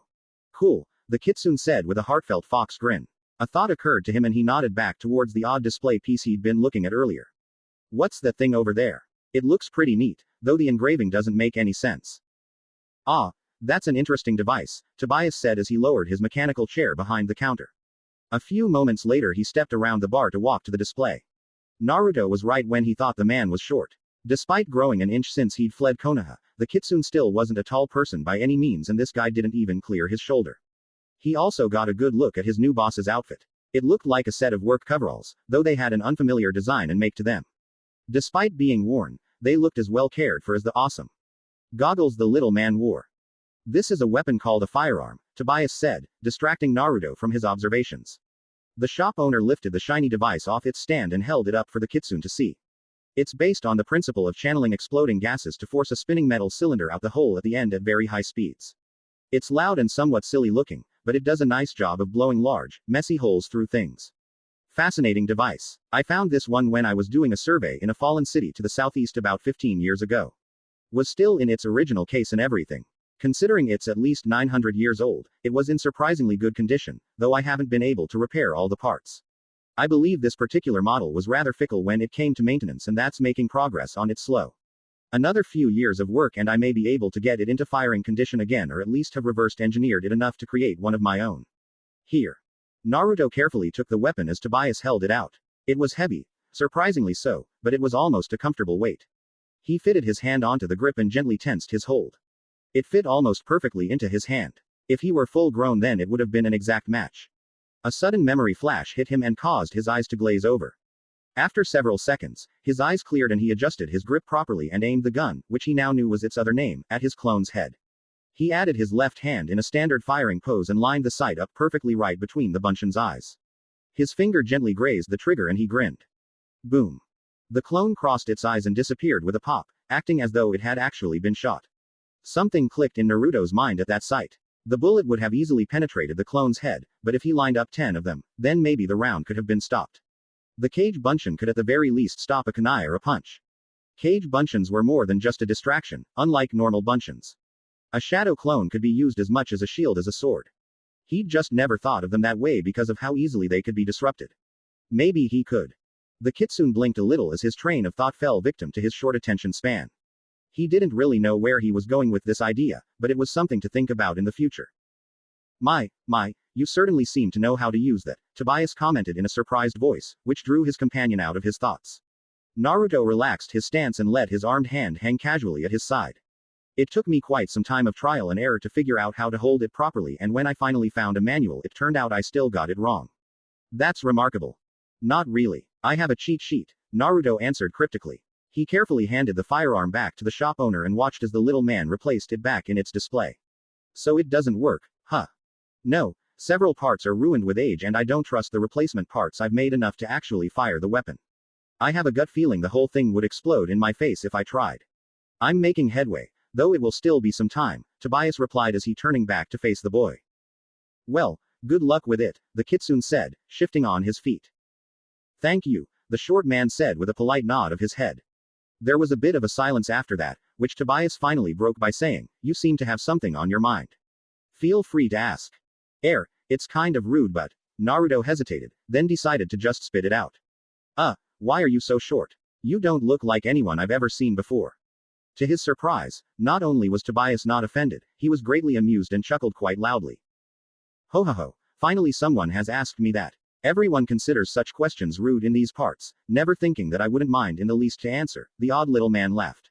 Cool, the kitsune said with a heartfelt fox grin. A thought occurred to him and he nodded back towards the odd display piece he'd been looking at earlier. What's that thing over there? It looks pretty neat, though the engraving doesn't make any sense. Ah, that's an interesting device, Tobias said as he lowered his mechanical chair behind the counter. A few moments later he stepped around the bar to walk to the display. Naruto was right when he thought the man was short. Despite growing an inch since he'd fled Konoha, the kitsune still wasn't a tall person by any means and this guy didn't even clear his shoulder. He also got a good look at his new boss's outfit. It looked like a set of work coveralls, though they had an unfamiliar design and make to them. Despite being worn, they looked as well cared for as the awesome goggles the little man wore. This is a weapon called a firearm, Tobias said, distracting Naruto from his observations. The shop owner lifted the shiny device off its stand and held it up for the kitsune to see. It's based on the principle of channeling exploding gases to force a spinning metal cylinder out the hole at the end at very high speeds. It's loud and somewhat silly looking, but it does a nice job of blowing large, messy holes through things. Fascinating device. I found this one when I was doing a survey in a fallen city to the southeast about 15 years ago. Was still in its original case and everything. Considering it's at least 900 years old, it was in surprisingly good condition, though I haven't been able to repair all the parts. I believe this particular model was rather fickle when it came to maintenance and that's making progress on it slow. Another few years of work and I may be able to get it into firing condition again or at least have reversed engineered it enough to create one of my own. Here. Naruto carefully took the weapon as Tobias held it out. It was heavy, surprisingly so, but it was almost a comfortable weight. He fitted his hand onto the grip and gently tensed his hold. It fit almost perfectly into his hand. If he were full grown then it would have been an exact match. A sudden memory flash hit him and caused his eyes to glaze over. After several seconds, his eyes cleared and he adjusted his grip properly and aimed the gun, which he now knew was its other name, at his clone's head. He added his left hand in a standard firing pose and lined the sight up perfectly right between the Bunshin's eyes. His finger gently grazed the trigger and he grinned. Boom. The clone crossed its eyes and disappeared with a pop, acting as though it had actually been shot. Something clicked in Naruto's mind at that sight. The bullet would have easily penetrated the clone's head, but if he lined up 10 of them, then maybe the round could have been stopped. The Cage Bunshin could at the very least stop a kunai or a punch. Cage Bunshins were more than just a distraction, unlike normal Bunshins. A shadow clone could be used as much as a shield as a sword. He'd just never thought of them that way because of how easily they could be disrupted. Maybe he could. The Kitsune blinked a little as his train of thought fell victim to his short attention span. He didn't really know where he was going with this idea, but it was something to think about in the future. My, you certainly seem to know how to use that, Tobias commented in a surprised voice, which drew his companion out of his thoughts. Naruto relaxed his stance and let his armed hand hang casually at his side. It took me quite some time of trial and error to figure out how to hold it properly, and when I finally found a manual, it turned out I still got it wrong. That's remarkable. Not really. I have a cheat sheet, Naruto answered cryptically. He carefully handed the firearm back to the shop owner and watched as the little man replaced it back in its display. So it doesn't work, huh? No, several parts are ruined with age and I don't trust the replacement parts I've made enough to actually fire the weapon. I have a gut feeling the whole thing would explode in my face if I tried. I'm making headway, though it will still be some time, Tobias replied as he turning back to face the boy. Well, good luck with it, the Kitsune said, shifting on his feet. Thank you, the short man said with a polite nod of his head. There was a bit of a silence after that, which Tobias finally broke by saying, you seem to have something on your mind. Feel free to ask. It's kind of rude but, Naruto hesitated, then decided to just spit it out. Why are you so short? You don't look like anyone I've ever seen before. To his surprise, not only was Tobias not offended, he was greatly amused and chuckled quite loudly. Ho ho ho, finally someone has asked me that. Everyone considers such questions rude in these parts, never thinking that I wouldn't mind in the least to answer, the odd little man laughed.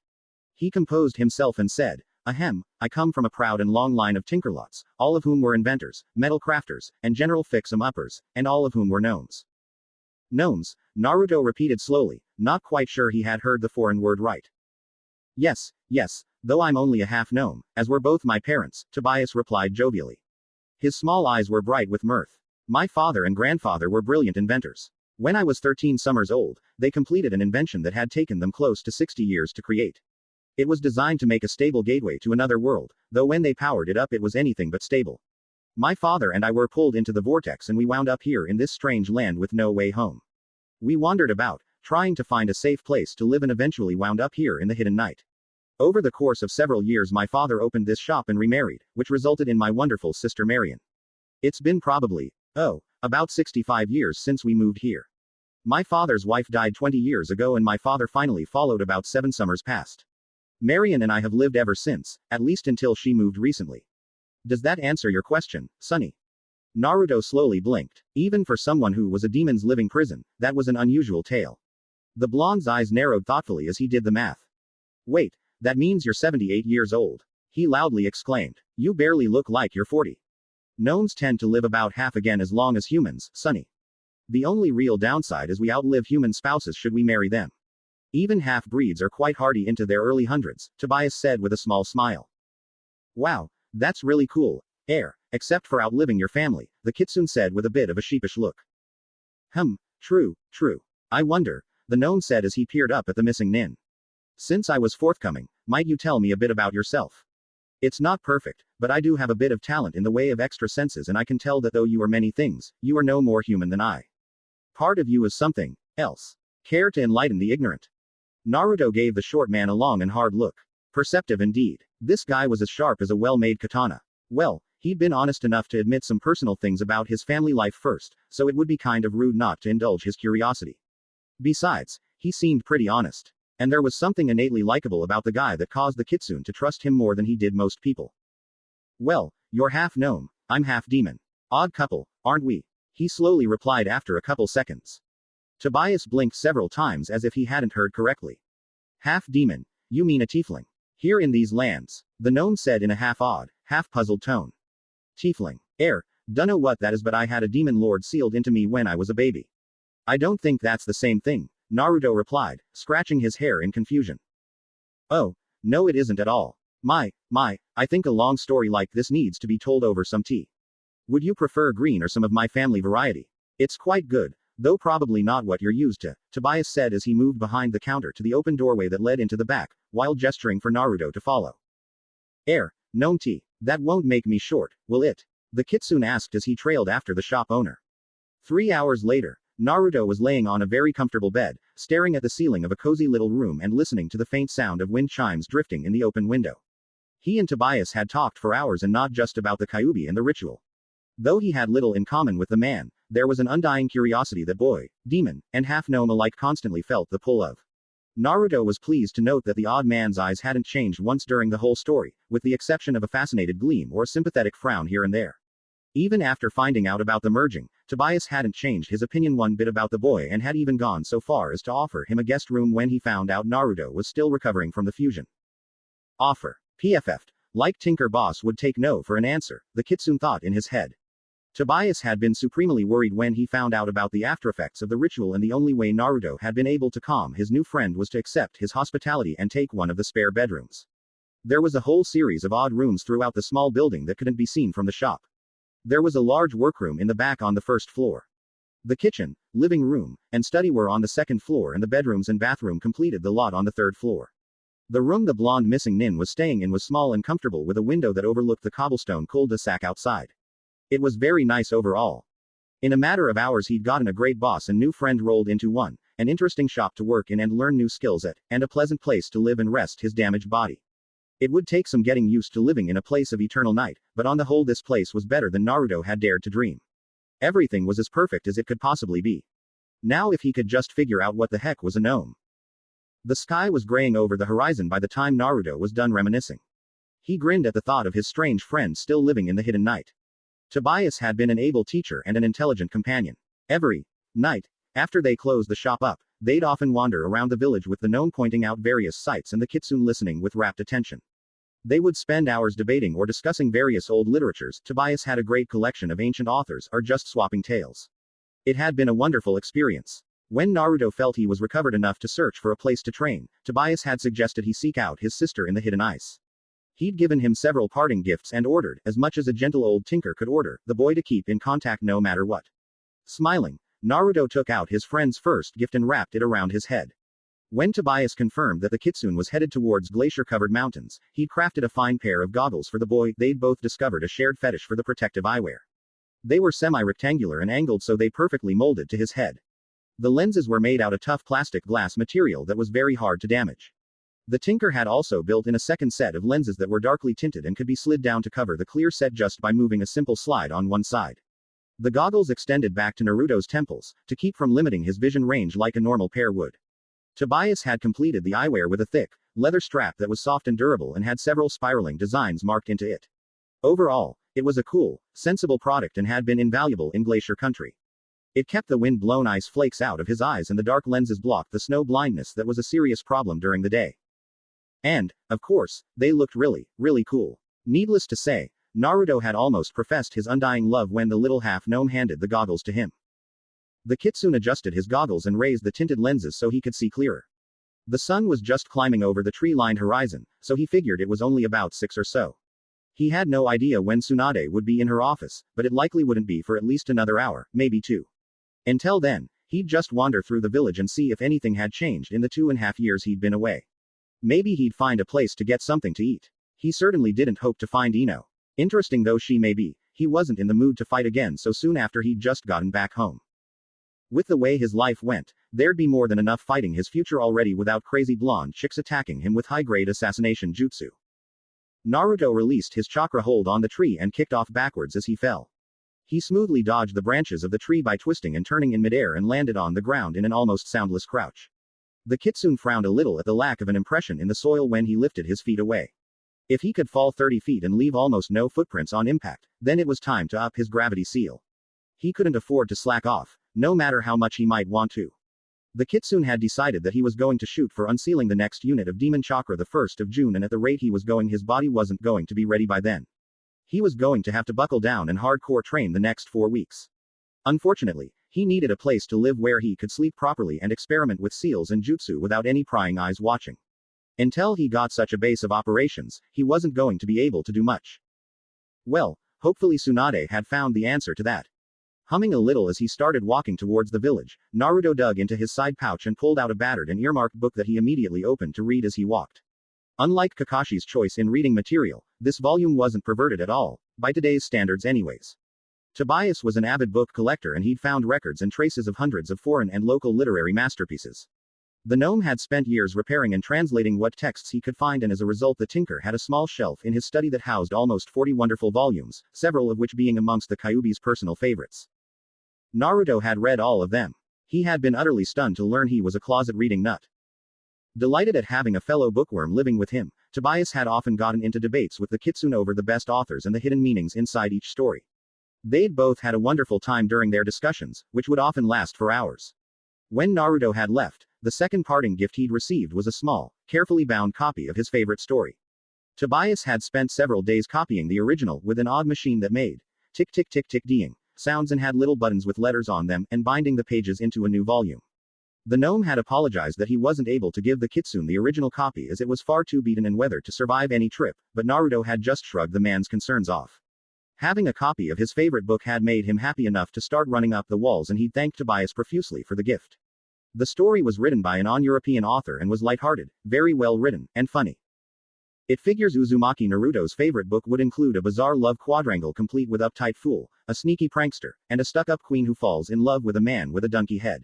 He composed himself and said, Ahem, I come from a proud and long line of Tinkerlots, all of whom were inventors, metal crafters, and general fix-em-uppers, and all of whom were gnomes. Gnomes, Naruto repeated slowly, not quite sure he had heard the foreign word right. Yes, though I'm only a half gnome, as were both my parents, Tobias replied jovially. His small eyes were bright with mirth. My father and grandfather were brilliant inventors. When I was 13 summers old, they completed an invention that had taken them close to 60 years to create. It was designed to make a stable gateway to another world, though when they powered it up it was anything but stable. My father and I were pulled into the vortex and we wound up here in this strange land with no way home. We wandered about, trying to find a safe place to live and eventually wound up here in the hidden night. Over the course of several years my father opened this shop and remarried, which resulted in my wonderful sister Marion. It's been probably, about 65 years since we moved here. My father's wife died 20 years ago and my father finally followed about 7 summers past. Marion and I have lived ever since, at least until she moved recently. Does that answer your question, Sonny? Naruto slowly blinked. Even for someone who was a demon's living prison, that was an unusual tale. The blonde's eyes narrowed thoughtfully as he did the math. Wait, that means you're 78 years old. He loudly exclaimed. You barely look like you're 40. Gnomes tend to live about half again as long as humans, Sonny. The only real downside is we outlive human spouses should we marry them. Even half-breeds are quite hardy into their early hundreds, Tobias said with a small smile. Wow, that's really cool, except for outliving your family, the Kitsune said with a bit of a sheepish look. True. I wonder, the gnome said as he peered up at the missing nin. Since I was forthcoming, might you tell me a bit about yourself? It's not perfect, but I do have a bit of talent in the way of extra senses and I can tell that though you are many things, you are no more human than I. Part of you is something else. Care to enlighten the ignorant? Naruto gave the short man a long and hard look. Perceptive indeed. This guy was as sharp as a well-made katana. Well, he'd been honest enough to admit some personal things about his family life first, so it would be kind of rude not to indulge his curiosity. Besides, he seemed pretty honest. And there was something innately likable about the guy that caused the Kitsune to trust him more than he did most people. Well, you're half gnome, I'm half demon. Odd couple, aren't we? He slowly replied after a couple seconds. Tobias blinked several times as if he hadn't heard correctly. Half demon, you mean a tiefling? Here in these lands, the gnome said in a half-odd, half-puzzled tone. Tiefling. Dunno what that is but I had a demon lord sealed into me when I was a baby. I don't think that's the same thing, Naruto replied, scratching his hair in confusion. Oh, no it isn't at all. My, I think a long story like this needs to be told over some tea. Would you prefer green or some of my family variety? It's quite good, though probably not what you're used to, Tobias said as he moved behind the counter to the open doorway that led into the back, while gesturing for Naruto to follow. Gnome tea. That won't make me short, will it? The kitsune asked as he trailed after the shop owner. 3 hours later, Naruto was laying on a very comfortable bed, staring at the ceiling of a cozy little room and listening to the faint sound of wind chimes drifting in the open window. He and Tobias had talked for hours and not just about the Kyuubi and the ritual. Though he had little in common with the man, there was an undying curiosity that boy, demon, and half-gnome alike constantly felt the pull of. Naruto was pleased to note that the odd man's eyes hadn't changed once during the whole story, with the exception of a fascinated gleam or a sympathetic frown here and there. Even after finding out about the merging, Tobias hadn't changed his opinion one bit about the boy and had even gone so far as to offer him a guest room when he found out Naruto was still recovering from the fusion. Offer. PFF'd. Like Tinker Boss would take no for an answer, the kitsune thought in his head. Tobias had been supremely worried when he found out about the aftereffects of the ritual, and the only way Naruto had been able to calm his new friend was to accept his hospitality and take one of the spare bedrooms. There was a whole series of odd rooms throughout the small building that couldn't be seen from the shop. There was a large workroom in the back on the first floor. The kitchen, living room, and study were on the second floor, and the bedrooms and bathroom completed the lot on the third floor. The room the blonde missing nin was staying in was small and comfortable with a window that overlooked the cobblestone cul-de-sac outside. It was very nice overall. In a matter of hours he'd gotten a great boss and new friend rolled into one, an interesting shop to work in and learn new skills at, and a pleasant place to live and rest his damaged body. It would take some getting used to living in a place of eternal night, but on the whole this place was better than Naruto had dared to dream. Everything was as perfect as it could possibly be. Now if he could just figure out what the heck was a gnome. The sky was graying over the horizon by the time Naruto was done reminiscing. He grinned at the thought of his strange friend still living in the hidden night. Tobias had been an able teacher and an intelligent companion. Every night, after they closed the shop up, they'd often wander around the village with the gnome pointing out various sights and the kitsune listening with rapt attention. They would spend hours debating or discussing various old literatures. Tobias had a great collection of ancient authors, or just swapping tales. It had been a wonderful experience. When Naruto felt he was recovered enough to search for a place to train, Tobias had suggested he seek out his sister in the hidden ice. He'd given him several parting gifts and ordered, as much as a gentle old tinker could order, the boy to keep in contact no matter what. Smiling, Naruto took out his friend's first gift and wrapped it around his head. When Tobias confirmed that the kitsune was headed towards glacier-covered mountains, he'd crafted a fine pair of goggles for the boy. They'd both discovered a shared fetish for the protective eyewear. They were semi-rectangular and angled so they perfectly molded to his head. The lenses were made out of tough plastic glass material that was very hard to damage. The tinker had also built in a second set of lenses that were darkly tinted and could be slid down to cover the clear set just by moving a simple slide on one side. The goggles extended back to Naruto's temples, to keep from limiting his vision range like a normal pair would. Tobias had completed the eyewear with a thick, leather strap that was soft and durable and had several spiraling designs marked into it. Overall, it was a cool, sensible product and had been invaluable in glacier country. It kept the wind-blown ice flakes out of his eyes and the dark lenses blocked the snow blindness that was a serious problem during the day. And, of course, they looked really, really cool. Needless to say, Naruto had almost professed his undying love when the little half-gnome handed the goggles to him. The kitsune adjusted his goggles and raised the tinted lenses so he could see clearer. The sun was just climbing over the tree-lined horizon, so he figured it was only about 6 or so. He had no idea when Tsunade would be in her office, but it likely wouldn't be for at least another hour, maybe 2. Until then, he'd just wander through the village and see if anything had changed in the 2.5 years he'd been away. Maybe he'd find a place to get something to eat. He certainly didn't hope to find Ino. Interesting though she may be, he wasn't in the mood to fight again so soon after he'd just gotten back home. With the way his life went, there'd be more than enough fighting his future already without crazy blonde chicks attacking him with high-grade assassination jutsu. Naruto released his chakra hold on the tree and kicked off backwards as he fell. He smoothly dodged the branches of the tree by twisting and turning in midair and landed on the ground in an almost soundless crouch. The kitsune frowned a little at the lack of an impression in the soil when he lifted his feet away. If he could fall 30 feet and leave almost no footprints on impact, then it was time to up his gravity seal. He couldn't afford to slack off, no matter how much he might want to. The kitsune had decided that he was going to shoot for unsealing the next unit of demon chakra the 1st of June, and at the rate he was going his body wasn't going to be ready by then. He was going to have to buckle down and hardcore train the next 4 weeks. Unfortunately, he needed a place to live where he could sleep properly and experiment with seals and jutsu without any prying eyes watching. Until he got such a base of operations, he wasn't going to be able to do much. Well, hopefully Tsunade had found the answer to that. Humming a little as he started walking towards the village, Naruto dug into his side pouch and pulled out a battered and earmarked book that he immediately opened to read as he walked. Unlike Kakashi's choice in reading material, this volume wasn't perverted at all, by today's standards anyways. Tobias was an avid book collector and he'd found records and traces of hundreds of foreign and local literary masterpieces. The gnome had spent years repairing and translating what texts he could find, and as a result the tinker had a small shelf in his study that housed almost 40 wonderful volumes, several of which being amongst the Kyuubi's personal favorites. Naruto had read all of them. He had been utterly stunned to learn he was a closet-reading nut. Delighted at having a fellow bookworm living with him, Tobias had often gotten into debates with the kitsune over the best authors and the hidden meanings inside each story. They'd both had a wonderful time during their discussions, which would often last for hours. When Naruto had left, the second parting gift he'd received was a small, carefully bound copy of his favorite story. Tobias had spent several days copying the original with an odd machine that made tick tick tick tick ding sounds and had little buttons with letters on them, and binding the pages into a new volume. The gnome had apologized that he wasn't able to give the kitsune the original copy as it was far too beaten and weathered to survive any trip, but Naruto had just shrugged the man's concerns off. Having a copy of his favorite book had made him happy enough to start running up the walls, and he'd thanked Tobias profusely for the gift. The story was written by an non-European author and was lighthearted, very well written, and funny. It figures Uzumaki Naruto's favorite book would include a bizarre love quadrangle complete with uptight fool, a sneaky prankster, and a stuck-up queen who falls in love with a man with a donkey head.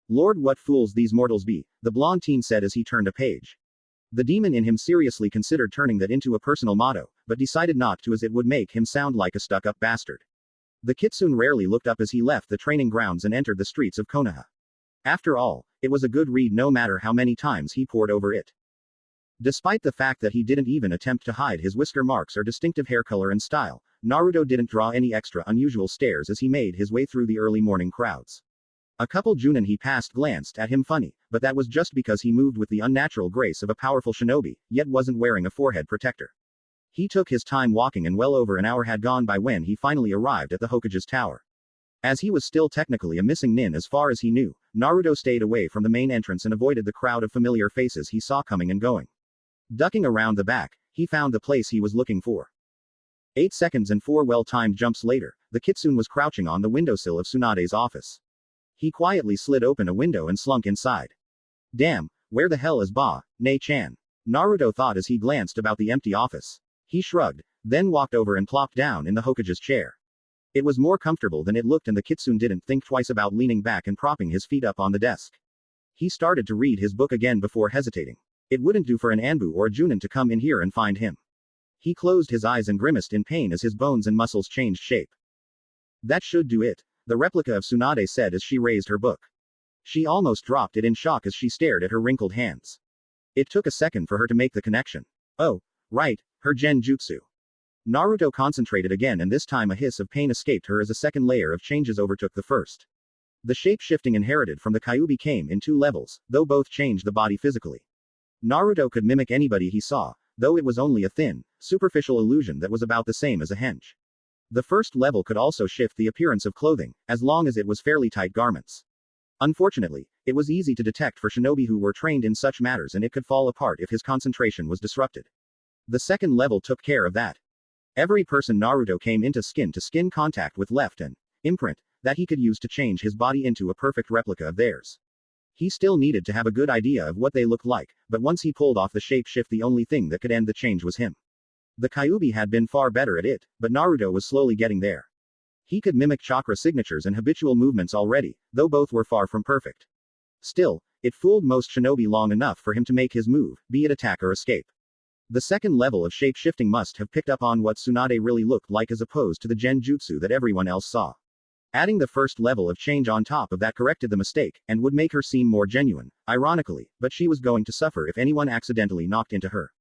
Lord, what fools these mortals be, the blonde teen said as he turned a page. The demon in him seriously considered turning that into a personal motto, but decided not to as it would make him sound like a stuck-up bastard. The kitsune rarely looked up as he left the training grounds and entered the streets of Konoha. After all, it was a good read no matter how many times he pored over it. Despite the fact that he didn't even attempt to hide his whisker marks or distinctive hair color and style, Naruto didn't draw any extra unusual stares as he made his way through the early morning crowds. A couple Junin he passed glanced at him funny, but that was just because he moved with the unnatural grace of a powerful shinobi, yet wasn't wearing a forehead protector. He took his time walking and well over an hour had gone by when he finally arrived at the Hokage's tower. As he was still technically a missing nin as far as he knew, Naruto stayed away from the main entrance and avoided the crowd of familiar faces he saw coming and going. Ducking around the back, he found the place he was looking for. 8 seconds and 4 well-timed jumps later, the kitsune was crouching on the windowsill of Tsunade's office. He quietly slid open a window and slunk inside. Damn, where the hell is Ne-chan? Naruto thought as he glanced about the empty office. He shrugged, then walked over and plopped down in the Hokage's chair. It was more comfortable than it looked and the kitsune didn't think twice about leaning back and propping his feet up on the desk. He started to read his book again before hesitating. It wouldn't do for an Anbu or a Junin to come in here and find him. He closed his eyes and grimaced in pain as his bones and muscles changed shape. That should do it, the replica of Tsunade said as she raised her book. She almost dropped it in shock as she stared at her wrinkled hands. It took a second for her to make the connection. Oh, right, her genjutsu. Naruto concentrated again, and this time a hiss of pain escaped her as a second layer of changes overtook the first. The shape-shifting inherited from the Kyuubi came in 2 levels, though both changed the body physically. Naruto could mimic anybody he saw, though it was only a thin, superficial illusion that was about the same as a henge. The first level could also shift the appearance of clothing, as long as it was fairly tight garments. Unfortunately, it was easy to detect for shinobi who were trained in such matters, and it could fall apart if his concentration was disrupted. The second level took care of that. Every person Naruto came into skin-to-skin contact with left an imprint that he could use to change his body into a perfect replica of theirs. He still needed to have a good idea of what they looked like, but once he pulled off the shape-shift, the only thing that could end the change was him. The Kyuubi had been far better at it, but Naruto was slowly getting there. He could mimic chakra signatures and habitual movements already, though both were far from perfect. Still, it fooled most shinobi long enough for him to make his move, be it attack or escape. The second level of shape-shifting must have picked up on what Tsunade really looked like as opposed to the genjutsu that everyone else saw. Adding the first level of change on top of that corrected the mistake, and would make her seem more genuine, ironically, but she was going to suffer if anyone accidentally knocked into her.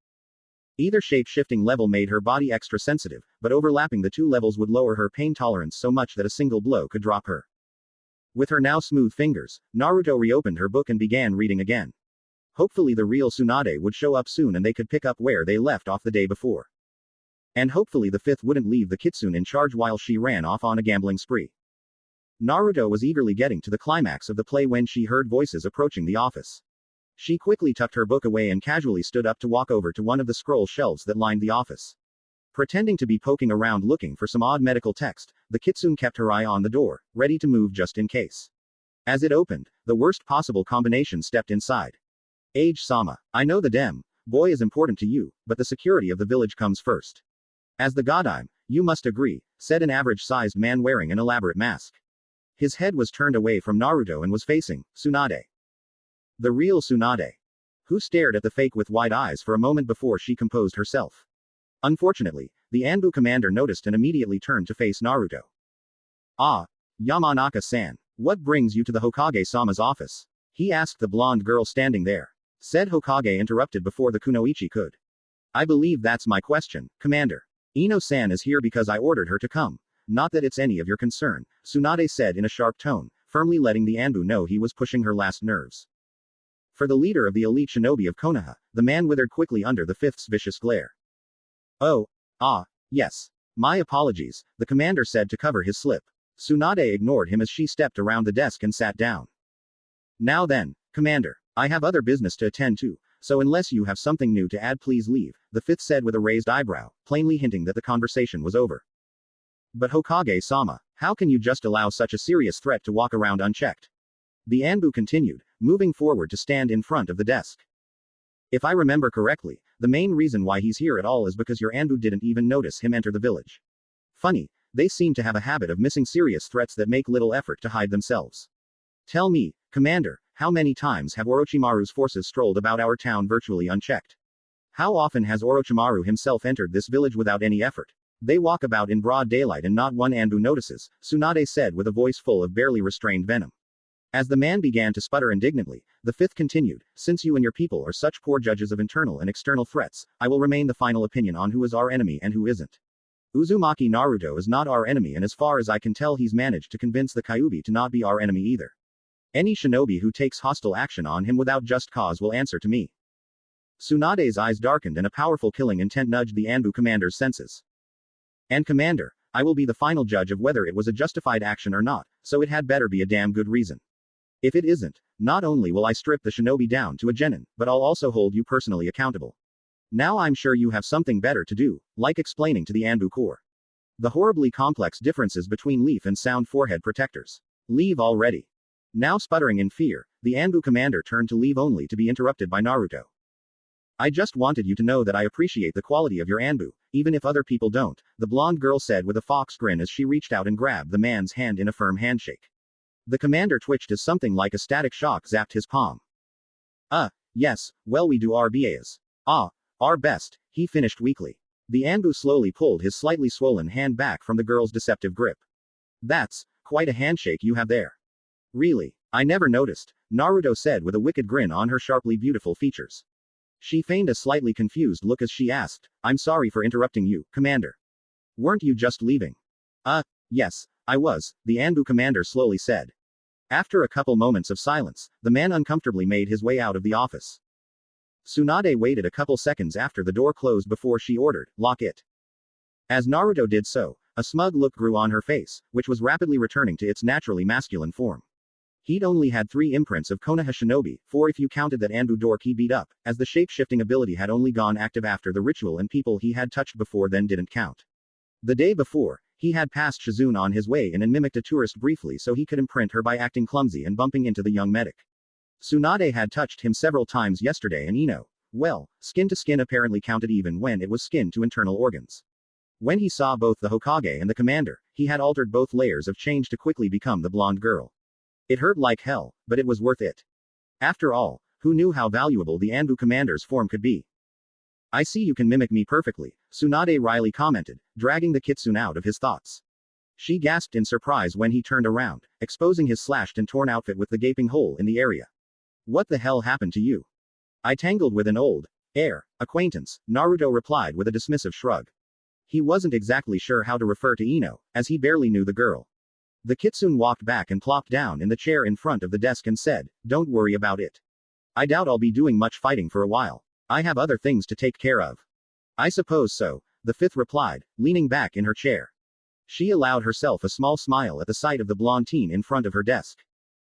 Either shape-shifting level made her body extra sensitive, but overlapping the 2 levels would lower her pain tolerance so much that a single blow could drop her. With her now smooth fingers, Naruto reopened her book and began reading again. Hopefully the real Tsunade would show up soon and they could pick up where they left off the day before. And hopefully the fifth wouldn't leave the kitsune in charge while she ran off on a gambling spree. Naruto was eagerly getting to the climax of the play when she heard voices approaching the office. She quickly tucked her book away and casually stood up to walk over to one of the scroll shelves that lined the office. Pretending to be poking around looking for some odd medical text, the kitsune kept her eye on the door, ready to move just in case. As it opened, the worst possible combination stepped inside. Age-sama, I know the dem boy is important to you, but the security of the village comes first. As the godime, you must agree, said an average-sized man wearing an elaborate mask. His head was turned away from Naruto and was facing Tsunade. The real Tsunade. Who stared at the fake with wide eyes for a moment before she composed herself. Unfortunately, the Anbu commander noticed and immediately turned to face Naruto. Ah, Yamanaka-san, what brings you to the Hokage-sama's office? He asked the blonde girl standing there. Said Hokage interrupted before the kunoichi could. I believe that's my question, Commander. Ino-san is here because I ordered her to come. Not that it's any of your concern, Tsunade said in a sharp tone, firmly letting the Anbu know he was pushing her last nerves. For the leader of the elite shinobi of Konoha, the man withered quickly under the fifth's vicious glare. Oh, yes. My apologies, the commander said to cover his slip. Tsunade ignored him as she stepped around the desk and sat down. Now then, Commander, I have other business to attend to, so unless you have something new to add please leave, the fifth said with a raised eyebrow, plainly hinting that the conversation was over. But Hokage-sama, how can you just allow such a serious threat to walk around unchecked? The Anbu continued, moving forward to stand in front of the desk. If I remember correctly, the main reason why he's here at all is because your Anbu didn't even notice him enter the village. Funny, they seem to have a habit of missing serious threats that make little effort to hide themselves. Tell me, Commander, how many times have Orochimaru's forces strolled about our town virtually unchecked? How often has Orochimaru himself entered this village without any effort? They walk about in broad daylight and not one Anbu notices, Tsunade said with a voice full of barely restrained venom. As the man began to sputter indignantly, the fifth continued, since you and your people are such poor judges of internal and external threats, I will remain the final opinion on who is our enemy and who isn't. Uzumaki Naruto is not our enemy and as far as I can tell he's managed to convince the Kyuubi to not be our enemy either. Any shinobi who takes hostile action on him without just cause will answer to me. Tsunade's eyes darkened and a powerful killing intent nudged the Anbu commander's senses. And Commander, I will be the final judge of whether it was a justified action or not, so it had better be a damn good reason. If it isn't, not only will I strip the shinobi down to a genin, but I'll also hold you personally accountable. Now I'm sure you have something better to do, like explaining to the Anbu Corps the horribly complex differences between leaf and sound forehead protectors. Leave already. Now sputtering in fear, the Anbu commander turned to leave only to be interrupted by Naruto. I just wanted you to know that I appreciate the quality of your Anbu, even if other people don't, the blonde girl said with a fox grin as she reached out and grabbed the man's hand in a firm handshake. The commander twitched as something like a static shock zapped his palm. Yes, well we do our BAs. Our best, he finished weakly. The Anbu slowly pulled his slightly swollen hand back from the girl's deceptive grip. That's quite a handshake you have there. Really, I never noticed, Naruto said with a wicked grin on her sharply beautiful features. She feigned a slightly confused look as she asked, I'm sorry for interrupting you, Commander. Weren't you just leaving? Yes, I was, the Anbu commander slowly said. After a couple moments of silence, the man uncomfortably made his way out of the office. Tsunade waited a couple seconds after the door closed before she ordered, lock it. As Naruto did so, a smug look grew on her face, which was rapidly returning to its naturally masculine form. He'd only had 3 imprints of Konoha Shinobi, 4 if you counted that Anbu dork he beat up, as the shape-shifting ability had only gone active after the ritual and people he had touched before then didn't count. The day before, he had passed Shizune on his way in and mimicked a tourist briefly so he could imprint her by acting clumsy and bumping into the young medic. Tsunade had touched him several times yesterday and Ino, well, skin to skin apparently counted even when it was skin to internal organs. When he saw both the Hokage and the commander, he had altered both layers of change to quickly become the blonde girl. It hurt like hell, but it was worth it. After all, who knew how valuable the Anbu commander's form could be? I see you can mimic me perfectly, Tsunade wryly commented, dragging the kitsune out of his thoughts. She gasped in surprise when he turned around, exposing his slashed and torn outfit with the gaping hole in the area. What the hell happened to you? I tangled with an old acquaintance, Naruto replied with a dismissive shrug. He wasn't exactly sure how to refer to Ino, as he barely knew the girl. The kitsune walked back and plopped down in the chair in front of the desk and said, don't worry about it. I doubt I'll be doing much fighting for a while. I have other things to take care of. I suppose so, the fifth replied, leaning back in her chair. She allowed herself a small smile at the sight of the blonde teen in front of her desk.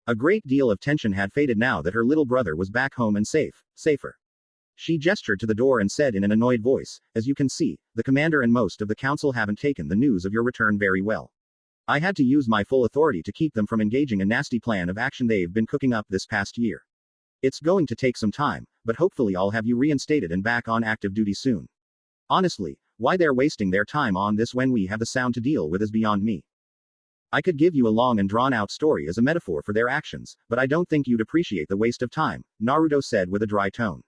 A great deal of tension had faded now that her little brother was back home and safer. She gestured to the door and said in an annoyed voice, "As you can see, the commander and most of the council haven't taken the news of your return very well. I had to use my full authority to keep them from engaging a nasty plan of action they've been cooking up this past year. It's going to take some time, but hopefully I'll have you reinstated and back on active duty soon. Honestly, why they're wasting their time on this when we have the sound to deal with is beyond me. I could give you a long and drawn-out story as a metaphor for their actions, but I don't think you'd appreciate the waste of time," Naruto said with a dry tone.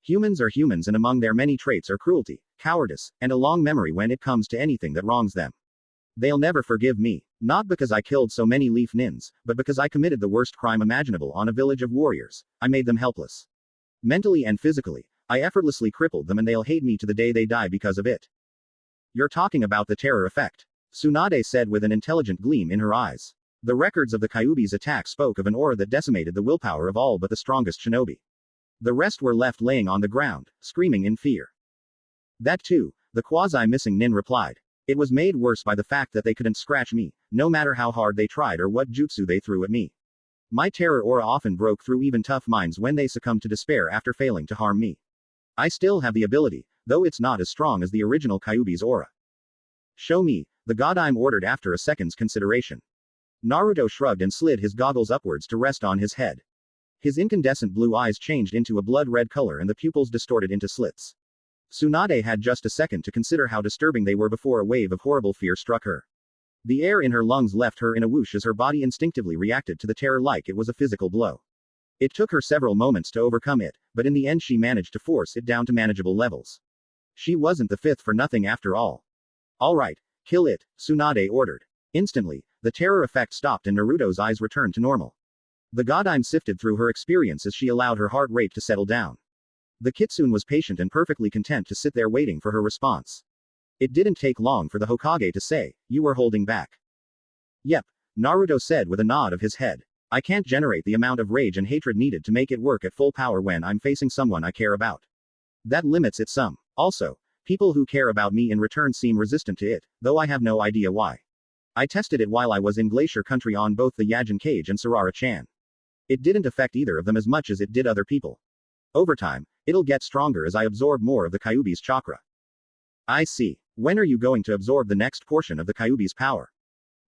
Humans are humans, and among their many traits are cruelty, cowardice, and a long memory when it comes to anything that wrongs them. They'll never forgive me, not because I killed so many leaf nins, but because I committed the worst crime imaginable on a village of warriors. I made them helpless. Mentally and physically, I effortlessly crippled them, and they'll hate me to the day they die because of it. You're talking about the terror effect, Tsunade said with an intelligent gleam in her eyes. The records of the Kyuubi's attack spoke of an aura that decimated the willpower of all but the strongest shinobi. The rest were left laying on the ground, screaming in fear. That too, the quasi-missing nin replied. It was made worse by the fact that they couldn't scratch me, no matter how hard they tried or what jutsu they threw at me. My terror aura often broke through even tough minds when they succumbed to despair after failing to harm me. I still have the ability, though it's not as strong as the original Kyuubi's aura. Show me, the Godime ordered after a second's consideration. Naruto shrugged and slid his goggles upwards to rest on his head. His incandescent blue eyes changed into a blood-red color and the pupils distorted into slits. Tsunade had just a second to consider how disturbing they were before a wave of horrible fear struck her. The air in her lungs left her in a whoosh as her body instinctively reacted to the terror like it was a physical blow. It took her several moments to overcome it, but in the end she managed to force it down to manageable levels. She wasn't the fifth for nothing after all. All right, kill it, Tsunade ordered. Instantly, the terror effect stopped and Naruto's eyes returned to normal. The Godime sifted through her experience as she allowed her heart rate to settle down. The Kitsune was patient and perfectly content to sit there waiting for her response. It didn't take long for the Hokage to say, "You were holding back." "Yep," Naruto said with a nod of his head. "I can't generate the amount of rage and hatred needed to make it work at full power when I'm facing someone I care about. That limits it some. Also, people who care about me in return seem resistant to it, though I have no idea why. I tested it while I was in Glacier Country on both the Yajin Cage and Sarara-chan. It didn't affect either of them as much as it did other people. Over time, it'll get stronger as I absorb more of the Kyuubi's chakra." "I see. When are you going to absorb the next portion of the Kyuubi's power?"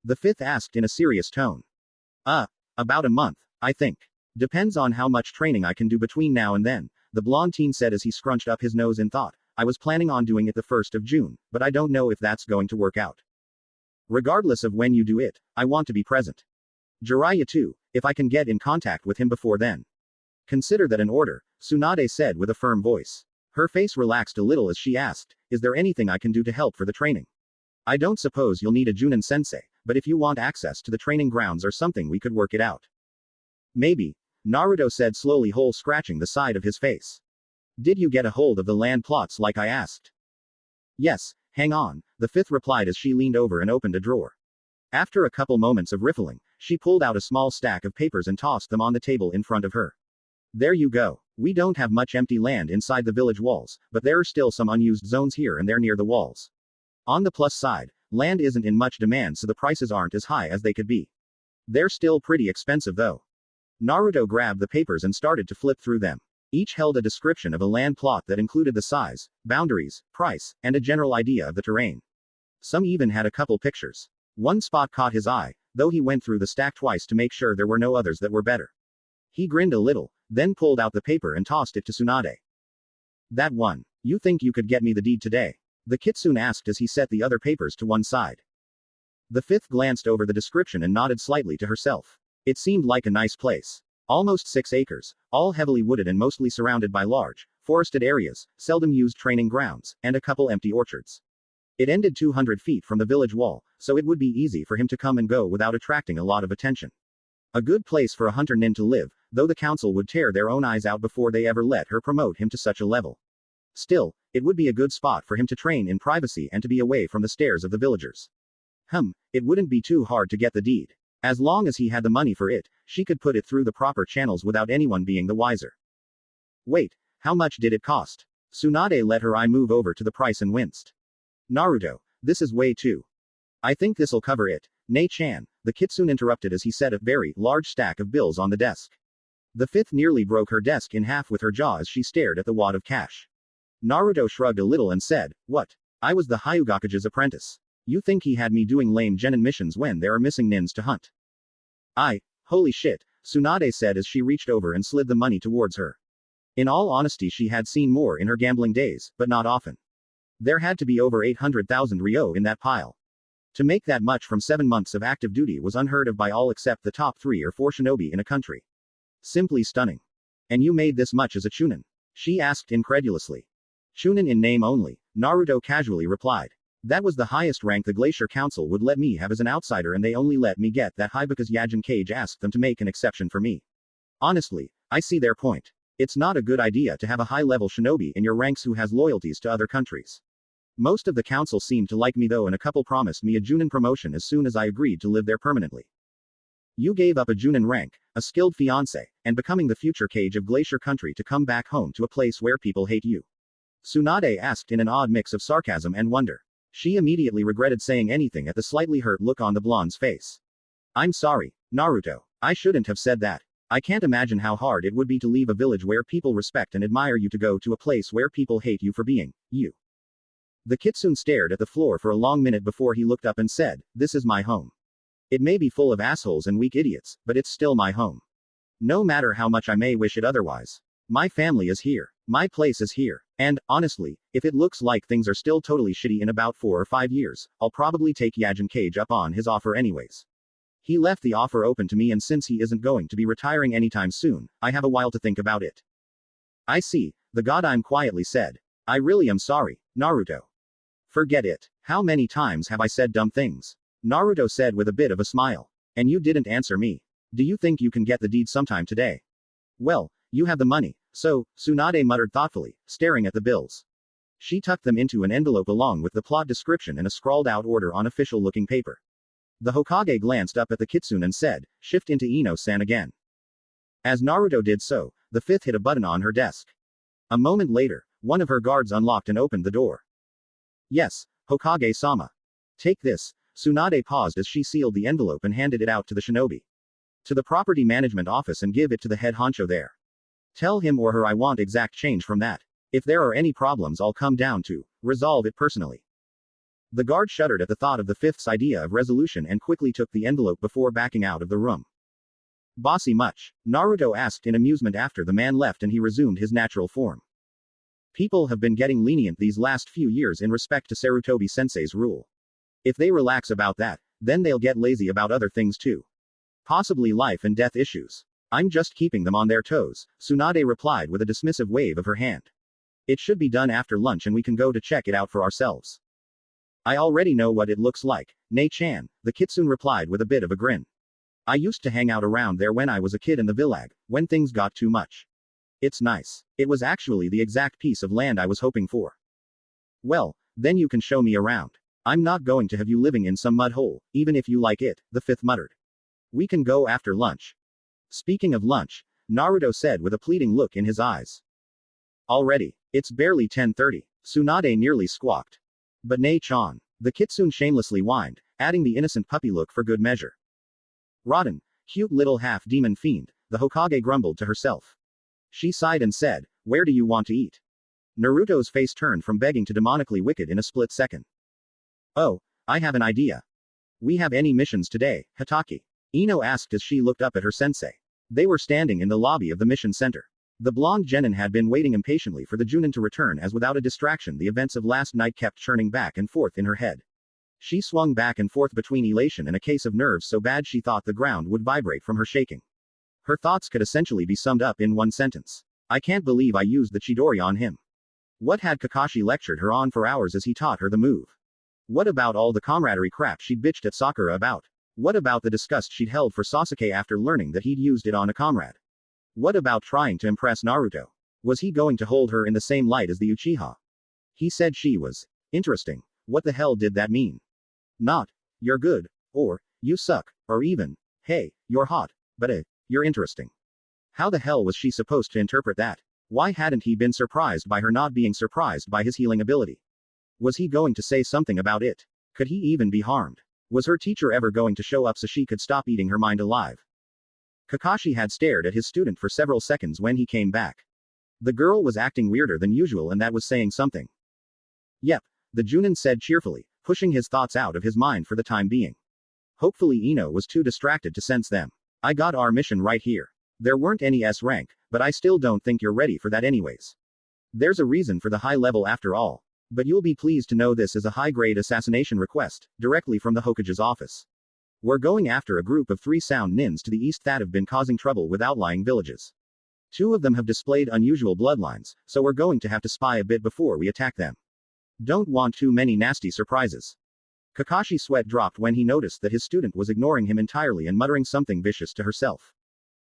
the fifth asked in a serious tone. About a month, I think. Depends on how much training I can do between now and then," the blonde teen said as he scrunched up his nose in thought. "I was planning on doing it the 1st of June, but I don't know if that's going to work out. Regardless of when you do it, I want to be present. Jiraiya too, if I can get in contact with him before then." "Consider that an order," Tsunade said with a firm voice. Her face relaxed a little as she asked, "Is there anything I can do to help for the training? I don't suppose you'll need a Junin sensei, but if you want access to the training grounds or something we could work it out." "Maybe," Naruto said slowly, hole scratching the side of his face. "Did you get a hold of the land plots like I asked?" "Yes, hang on," the fifth replied as she leaned over and opened a drawer. After a couple moments of riffling, she pulled out a small stack of papers and tossed them on the table in front of her. "There you go. We don't have much empty land inside the village walls, but there are still some unused zones here and there near the walls. On the plus side, land isn't in much demand, so the prices aren't as high as they could be. They're still pretty expensive though." Naruto grabbed the papers and started to flip through them. Each held a description of a land plot that included the size, boundaries, price, and a general idea of the terrain. Some even had a couple pictures. One spot caught his eye, though he went through the stack twice to make sure there were no others that were better. He grinned a little, then pulled out the paper and tossed it to Tsunade. "That one. You think you could get me the deed today?" the Kitsune asked as he set the other papers to one side. The fifth glanced over the description and nodded slightly to herself. It seemed like a nice place. Almost 6 acres, all heavily wooded and mostly surrounded by large, forested areas, seldom used training grounds, and a couple empty orchards. It ended 200 feet from the village wall, so it would be easy for him to come and go without attracting a lot of attention. A good place for a hunter nin to live, though the council would tear their own eyes out before they ever let her promote him to such a level. Still, it would be a good spot for him to train in privacy and to be away from the stares of the villagers. It wouldn't be too hard to get the deed. As long as he had the money for it, she could put it through the proper channels without anyone being the wiser. "Wait, how much did it cost?" Tsunade let her eye move over to the price and winced. "Naruto, this is way too. I think this'll cover it," Nei-chan, the kitsune interrupted as he set a very large stack of bills on the desk. The fifth nearly broke her desk in half with her jaw as she stared at the wad of cash. Naruto shrugged a little and said, "What? I was the Hyugakuji's apprentice. You think he had me doing lame genin missions when there are missing nins to hunt?" Holy shit, Tsunade said as she reached over and slid the money towards her. In all honesty, she had seen more in her gambling days, but not often. There had to be over 800,000 ryo in that pile. To make that much from 7 months of active duty was unheard of by all except the top 3 or 4 shinobi in a country. Simply stunning. "And you made this much as a chunin?" she asked incredulously. "Chunin in name only," Naruto casually replied. "That was the highest rank the Glacier Council would let me have as an outsider, and they only let me get that high because Yajin Cage asked them to make an exception for me. Honestly, I see their point. It's not a good idea to have a high-level shinobi in your ranks who has loyalties to other countries. Most of the council seemed to like me though, and a couple promised me a Junin promotion as soon as I agreed to live there permanently. You gave up a Junin rank, a skilled fiancé, and becoming the future Cage of Glacier Country to come back home to a place where people hate you?" Tsunade asked in an odd mix of sarcasm and wonder. She immediately regretted saying anything at the slightly hurt look on the blonde's face. "I'm sorry, Naruto. I shouldn't have said that. I can't imagine how hard it would be to leave a village where people respect and admire you to go to a place where people hate you for being you." The kitsune stared at the floor for a long minute before he looked up and said, "This is my home. It may be full of assholes and weak idiots, but it's still my home. No matter how much I may wish it otherwise. My family is here. My place is here. And, honestly, if it looks like things are still totally shitty in about 4 or 5 years, I'll probably take Yajin Cage up on his offer anyways. He left the offer open to me, and since he isn't going to be retiring anytime soon, I have a while to think about it." "I see," the Godime quietly said. "I really am sorry, Naruto." "Forget it. How many times have I said dumb things?" Naruto said with a bit of a smile. "And you didn't answer me. Do you think you can get the deed sometime today?" "Well, you have the money, so," Tsunade muttered thoughtfully, staring at the bills. She tucked them into an envelope along with the plot description and a scrawled-out order on official-looking paper. The Hokage glanced up at the kitsune and said, "Shift into Ino-san again." As Naruto did so, the fifth hit a button on her desk. A moment later, one of her guards unlocked and opened the door. "Yes, Hokage-sama. Take this." Tsunade paused as she sealed the envelope and handed it out to the shinobi. "To the property management office and give it to the head honcho there. Tell him or her I want exact change from that. If there are any problems, I'll come down to resolve it personally." The guard shuddered at the thought of the fifth's idea of resolution and quickly took the envelope before backing out of the room. "Bossy much?" Naruto asked in amusement after the man left and he resumed his natural form. "People have been getting lenient these last few years in respect to Sarutobi Sensei's rule. If they relax about that, then they'll get lazy about other things too. Possibly life and death issues. I'm just keeping them on their toes," Tsunade replied with a dismissive wave of her hand. "It should be done after lunch and we can go to check it out for ourselves." "I already know what it looks like, Nei-chan," the kitsune replied with a bit of a grin. "I used to hang out around there when I was a kid in the villag, when things got too much. It's nice. It was actually the exact piece of land I was hoping for." "Well, then you can show me around. I'm not going to have you living in some mud hole, even if you like it," the fifth muttered. "We can go after lunch." "Speaking of lunch," Naruto said with a pleading look in his eyes. "Already? It's barely 10:30. Tsunade nearly squawked. "But Nei-chan," the kitsune shamelessly whined, adding the innocent puppy look for good measure. "Rotten, cute little half-demon fiend," the Hokage grumbled to herself. She sighed and said, "Where do you want to eat?" Naruto's face turned from begging to demonically wicked in a split second. "Oh, I have an idea. We have any missions today, Hataki?" Ino asked as she looked up at her sensei. They were standing in the lobby of the mission center. The blonde genin had been waiting impatiently for the Junin to return as without a distraction the events of last night kept churning back and forth in her head. She swung back and forth between elation and a case of nerves so bad she thought the ground would vibrate from her shaking. Her thoughts could essentially be summed up in one sentence. "I can't believe I used the Chidori on him." What had Kakashi lectured her on for hours as he taught her the move? What about all the camaraderie crap she'd bitched at Sakura about? What about the disgust she'd held for Sasuke after learning that he'd used it on a comrade? What about trying to impress Naruto? Was he going to hold her in the same light as the Uchiha? He said she was interesting. What the hell did that mean? Not, "You're good," or, "You suck," or even, "Hey, you're hot, but you're interesting." How the hell was she supposed to interpret that? Why hadn't he been surprised by her not being surprised by his healing ability? Was he going to say something about it? Could he even be harmed? Was her teacher ever going to show up so she could stop eating her mind alive? Kakashi had stared at his student for several seconds when he came back. The girl was acting weirder than usual, and that was saying something. Yep, the Junin said cheerfully, pushing his thoughts out of his mind for the time being. Hopefully Ino was too distracted to sense them. I got our mission right here. There weren't any S rank, but I still don't think you're ready for that anyways. There's a reason for the high level after all. But you'll be pleased to know this is a high-grade assassination request, directly from the Hokage's office. We're going after a group of 3 sound nins to the east that have been causing trouble with outlying villages. 2 of them have displayed unusual bloodlines, so we're going to have to spy a bit before we attack them. Don't want too many nasty surprises. Kakashi's sweat dropped when he noticed that his student was ignoring him entirely and muttering something vicious to herself.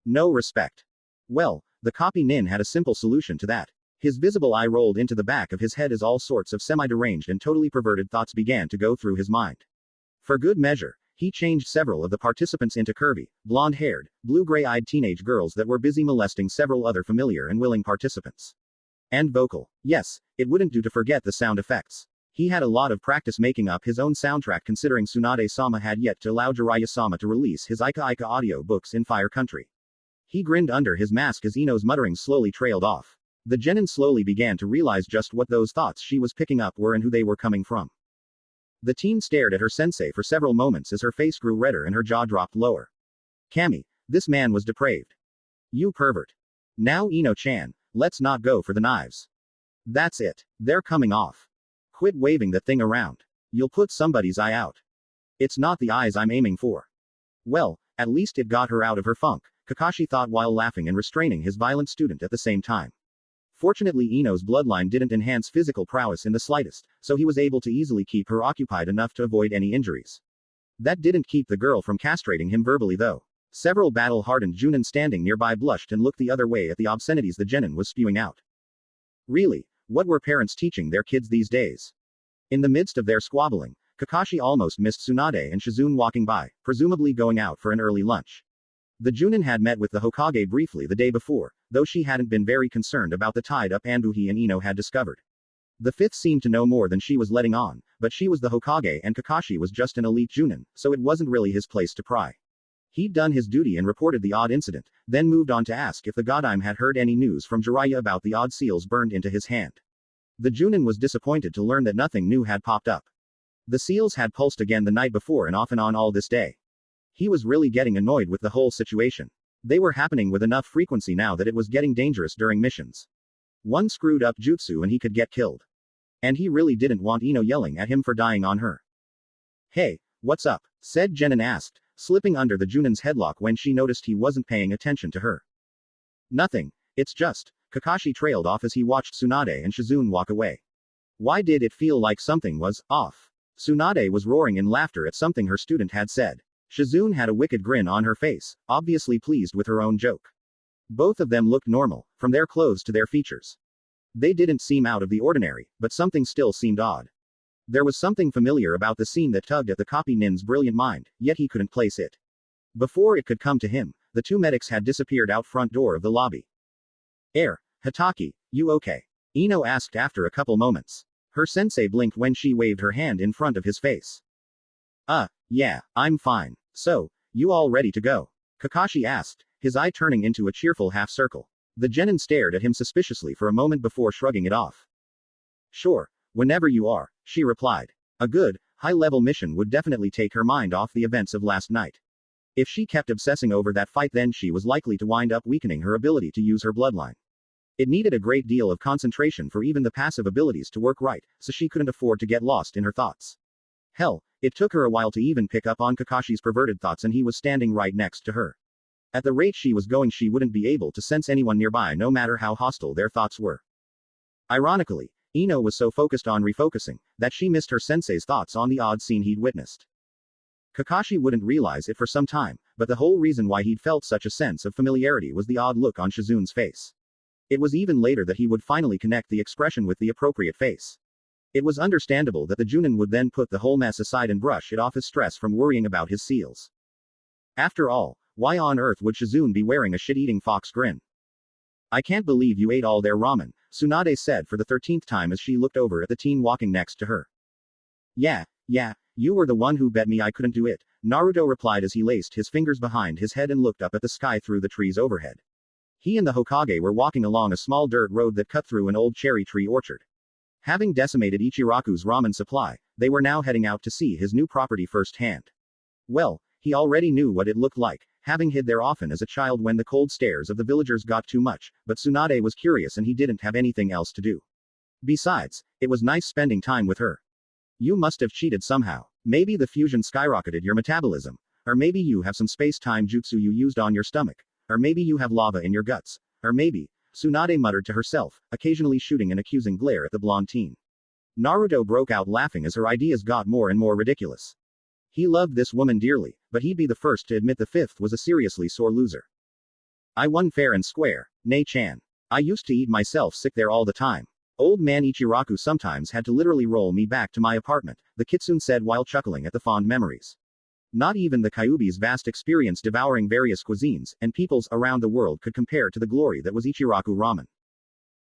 No respect. Well, the copy nin had a simple solution to that. His visible eye rolled into the back of his head as all sorts of semi-deranged and totally perverted thoughts began to go through his mind. For good measure, he changed several of the participants into curvy, blonde-haired, blue-gray-eyed teenage girls that were busy molesting several other familiar and willing participants. And vocal. Yes, it wouldn't do to forget the sound effects. He had a lot of practice making up his own soundtrack, considering Tsunade-sama had yet to allow Jiraiya-sama to release his Ika Ika audio books in Fire Country. He grinned under his mask as Ino's mutterings slowly trailed off. The genin slowly began to realize just what those thoughts she was picking up were and who they were coming from. The teen stared at her sensei for several moments as her face grew redder and her jaw dropped lower. Kami, this man was depraved. You pervert. Now Ino-chan, let's not go for the knives. That's it. They're coming off. Quit waving that thing around. You'll put somebody's eye out. It's not the eyes I'm aiming for. Well, at least it got her out of her funk, Kakashi thought while laughing and restraining his violent student at the same time. Fortunately Ino's bloodline didn't enhance physical prowess in the slightest, so he was able to easily keep her occupied enough to avoid any injuries. That didn't keep the girl from castrating him verbally though. Several battle-hardened Junin standing nearby blushed and looked the other way at the obscenities the genin was spewing out. Really, what were parents teaching their kids these days? In the midst of their squabbling, Kakashi almost missed Tsunade and Shizune walking by, presumably going out for an early lunch. The Junin had met with the Hokage briefly the day before, though she hadn't been very concerned about the tied-up Anbu he and Ino had discovered. The 5th seemed to know more than she was letting on, but she was the Hokage and Kakashi was just an elite Junin, so it wasn't really his place to pry. He'd done his duty and reported the odd incident, then moved on to ask if the Godime had heard any news from Jiraiya about the odd seals burned into his hand. The Junin was disappointed to learn that nothing new had popped up. The seals had pulsed again the night before and off and on all this day. He was really getting annoyed with the whole situation. They were happening with enough frequency now that it was getting dangerous during missions. One screwed up jutsu and he could get killed. And he really didn't want Ino yelling at him for dying on her. Hey, what's up? Said Genin asked, slipping under the Junin's headlock when she noticed he wasn't paying attention to her. Nothing, it's just, Kakashi trailed off as he watched Tsunade and Shizune walk away. Why did it feel like something was off? Tsunade was roaring in laughter at something her student had said. Shizune had a wicked grin on her face, obviously pleased with her own joke. Both of them looked normal, from their clothes to their features. They didn't seem out of the ordinary, but something still seemed odd. There was something familiar about the scene that tugged at the copy nin's brilliant mind, yet he couldn't place it. Before it could come to him, the 2 medics had disappeared out front door of the lobby. Hitaki, you okay? Ino asked after a couple moments. Her sensei blinked when she waved her hand in front of his face. Yeah, I'm fine. So, you all ready to go? Kakashi asked, his eye turning into a cheerful half circle. The genin stared at him suspiciously for a moment before shrugging it off. Sure, whenever you are, she replied. A good, high-level mission would definitely take her mind off the events of last night. If she kept obsessing over that fight, then she was likely to wind up weakening her ability to use her bloodline. It needed a great deal of concentration for even the passive abilities to work right, so she couldn't afford to get lost in her thoughts. Hell, it took her a while to even pick up on Kakashi's perverted thoughts, and he was standing right next to her. At the rate she was going, she wouldn't be able to sense anyone nearby no matter how hostile their thoughts were. Ironically, Ino was so focused on refocusing, that she missed her sensei's thoughts on the odd scene he'd witnessed. Kakashi wouldn't realize it for some time, but the whole reason why he'd felt such a sense of familiarity was the odd look on Shizune's face. It was even later that he would finally connect the expression with the appropriate face. It was understandable that the Junin would then put the whole mess aside and brush it off as stress from worrying about his seals. After all, why on earth would Shizune be wearing a shit-eating fox grin? I can't believe you ate all their ramen, Tsunade said for the 13th time as she looked over at the teen walking next to her. Yeah, Yeah, you were the one who bet me I couldn't do it, Naruto replied as he laced his fingers behind his head and looked up at the sky through the trees overhead. He and the Hokage were walking along a small dirt road that cut through an old cherry tree orchard. Having decimated Ichiraku's ramen supply, they were now heading out to see his new property firsthand. Well, he already knew what it looked like, having hid there often as a child when the cold stares of the villagers got too much, but Tsunade was curious and he didn't have anything else to do. Besides, it was nice spending time with her. You must have cheated somehow. Maybe the fusion skyrocketed your metabolism. Or maybe you have some space-time jutsu you used on your stomach. Or maybe you have lava in your guts. Or maybe, Tsunade muttered to herself, occasionally shooting an accusing glare at the blonde teen. Naruto broke out laughing as her ideas got more and more ridiculous. He loved this woman dearly, but he'd be the first to admit the fifth was a seriously sore loser. I won fair and square, Nei-chan. I used to eat myself sick there all the time. Old man Ichiraku sometimes had to literally roll me back to my apartment, the kitsune said while chuckling at the fond memories. Not even the Kyuubi's vast experience devouring various cuisines and peoples around the world could compare to the glory that was Ichiraku ramen.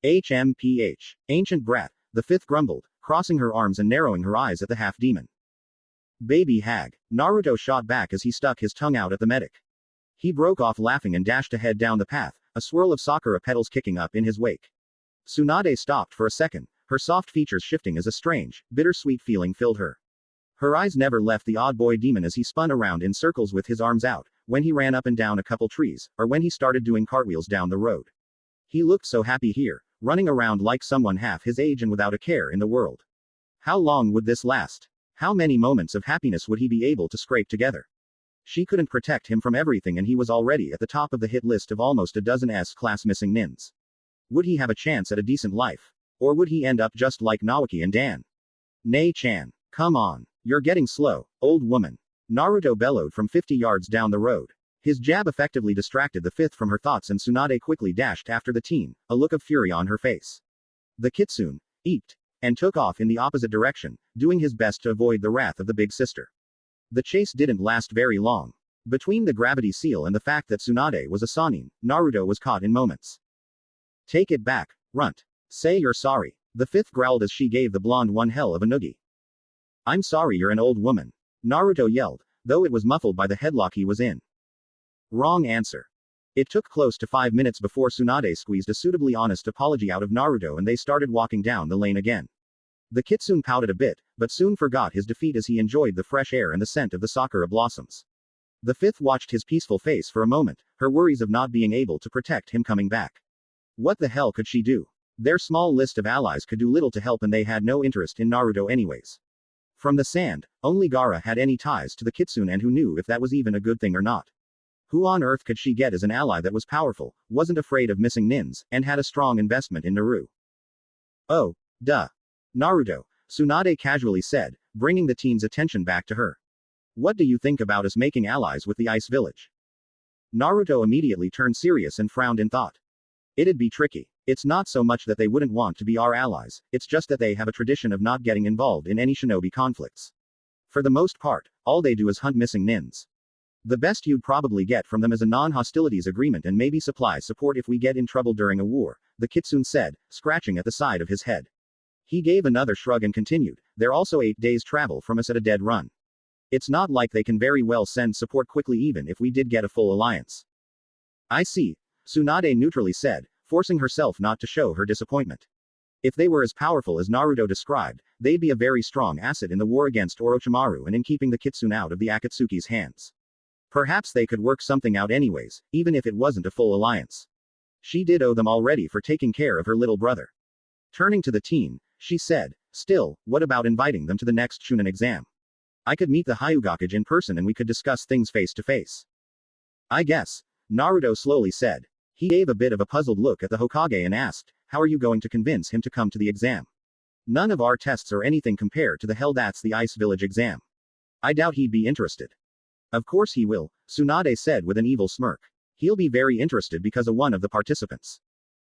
HMPH. Ancient brat, the fifth grumbled, crossing her arms and narrowing her eyes at the half-demon. Baby hag. Naruto shot back as he stuck his tongue out at the medic. He broke off laughing and dashed ahead down the path, a swirl of sakura petals kicking up in his wake. Tsunade stopped for a second, her soft features shifting as a strange, bittersweet feeling filled her. Her eyes never left the odd boy demon as he spun around in circles with his arms out, when he ran up and down a couple trees, or when he started doing cartwheels down the road. He looked so happy here, running around like someone half his age and without a care in the world. How long would this last? How many moments of happiness would he be able to scrape together? She couldn't protect him from everything and he was already at the top of the hit list of almost a dozen S-class missing nins. Would he have a chance at a decent life? Or would he end up just like Naoki and Dan? Nei-chan. Come on. You're getting slow, old woman. Naruto bellowed from 50 yards down the road. His jab effectively distracted the fifth from her thoughts and Tsunade quickly dashed after the teen, a look of fury on her face. The kitsune eeped and took off in the opposite direction, doing his best to avoid the wrath of the big sister. The chase didn't last very long. Between the gravity seal and the fact that Tsunade was a Sannin, Naruto was caught in moments. Take it back, runt. Say you're sorry. The fifth growled as she gave the blonde one hell of a noogie. I'm sorry you're an old woman. Naruto yelled, though it was muffled by the headlock he was in. Wrong answer. It took close to 5 minutes before Tsunade squeezed a suitably honest apology out of Naruto and they started walking down the lane again. The kitsune pouted a bit, but soon forgot his defeat as he enjoyed the fresh air and the scent of the sakura blossoms. The fifth watched his peaceful face for a moment, her worries of not being able to protect him coming back. What the hell could she do? Their small list of allies could do little to help and they had no interest in Naruto anyways. From the sand, only Gaara had any ties to the kitsune and who knew if that was even a good thing or not. Who on earth could she get as an ally that was powerful, wasn't afraid of missing nins, and had a strong investment in Naru? Oh, duh. Naruto, Tsunade casually said, bringing the teen's attention back to her. What do you think about us making allies with the ice village? Naruto immediately turned serious and frowned in thought. It'd be tricky. It's not so much that they wouldn't want to be our allies, it's just that they have a tradition of not getting involved in any shinobi conflicts. For the most part, all they do is hunt missing nins. The best you'd probably get from them is a non-hostilities agreement and maybe supply support if we get in trouble during a war, the kitsune said, scratching at the side of his head. He gave another shrug and continued, they're also 8 days travel from us at a dead run. It's not like they can very well send support quickly even if we did get a full alliance. I see, Tsunade neutrally said, forcing herself not to show her disappointment. If they were as powerful as Naruto described, they'd be a very strong asset in the war against Orochimaru and in keeping the kitsune out of the Akatsuki's hands. Perhaps they could work something out anyways, even if it wasn't a full alliance. She did owe them already for taking care of her little brother. Turning to the teen, she said, still, what about inviting them to the next Chunin exam? I could meet the Hyugakuji in person and we could discuss things face to face. I guess, Naruto slowly said. He gave a bit of a puzzled look at the Hokage and asked, how are you going to convince him to come to the exam? None of our tests are anything compared to the hell that's the Ice Village exam. I doubt he'd be interested. Of course he will, Tsunade said with an evil smirk. He'll be very interested because of one of the participants.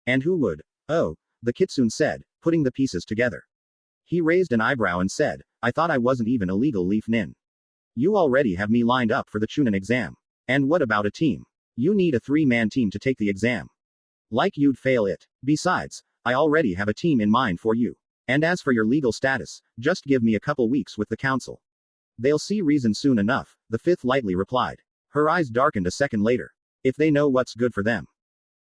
And who would? Oh, the kitsune said, putting the pieces together. He raised an eyebrow and said, I thought I wasn't even a legal leaf nin. You already have me lined up for the Chunin exam. And what about a team? You need a 3-man team to take the exam. Like you'd fail it. Besides, I already have a team in mind for you. And as for your legal status, just give me a couple weeks with the council. They'll see reason soon enough, the fifth lightly replied. Her eyes darkened a second later. If they know what's good for them.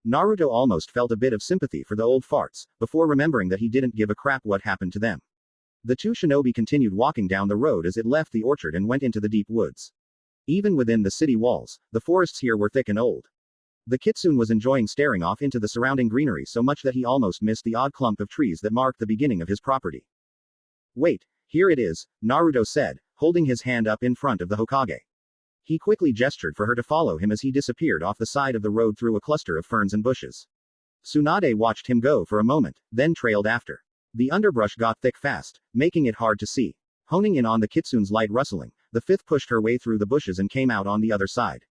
Naruto almost felt a bit of sympathy for the old farts, before remembering that he didn't give a crap what happened to them. The two shinobi continued walking down the road as it left the orchard and went into the deep woods. Even within the city walls, the forests here were thick and old. The kitsune was enjoying staring off into the surrounding greenery so much that he almost missed the odd clump of trees that marked the beginning of his property. Wait, here it is, Naruto said, holding his hand up in front of the Hokage. He quickly gestured for her to follow him as he disappeared off the side of the road through a cluster of ferns and bushes. Tsunade watched him go for a moment, then trailed after. The underbrush got thick fast, making it hard to see. Honing in on the kitsune's light rustling, the fifth pushed her way through the bushes and came out on the other side.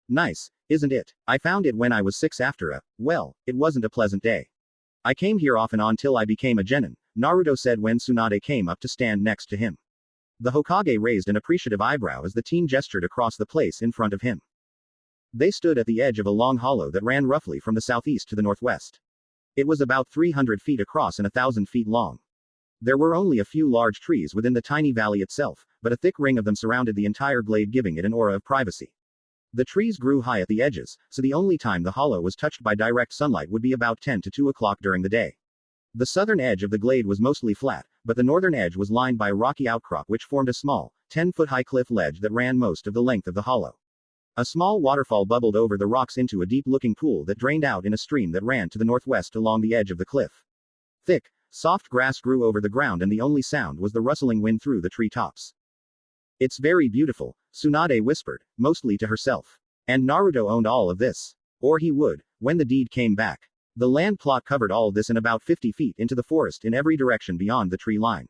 Nice, isn't it? I found it when I was 6 after well, it wasn't a pleasant day. I came here off and on till I became a genin, Naruto said when Tsunade came up to stand next to him. The Hokage raised an appreciative eyebrow as the teen gestured across the place in front of him. They stood at the edge of a long hollow that ran roughly from the southeast to the northwest. It was about 300 feet across and 1,000 feet long. There were only a few large trees within the tiny valley itself, but a thick ring of them surrounded the entire glade, giving it an aura of privacy. The trees grew high at the edges, so the only time the hollow was touched by direct sunlight would be about 10 to 2 o'clock during the day. The southern edge of the glade was mostly flat, but the northern edge was lined by a rocky outcrop which formed a small, 10-foot-high cliff ledge that ran most of the length of the hollow. A small waterfall bubbled over the rocks into a deep-looking pool that drained out in a stream that ran to the northwest along the edge of the cliff. Thick, soft grass grew over the ground and the only sound was the rustling wind through the tree tops. It's very beautiful, Tsunade whispered, mostly to herself. And Naruto owned all of this. Or he would, when the deed came back. The land plot covered all this and about 50 feet into the forest in every direction beyond the tree line.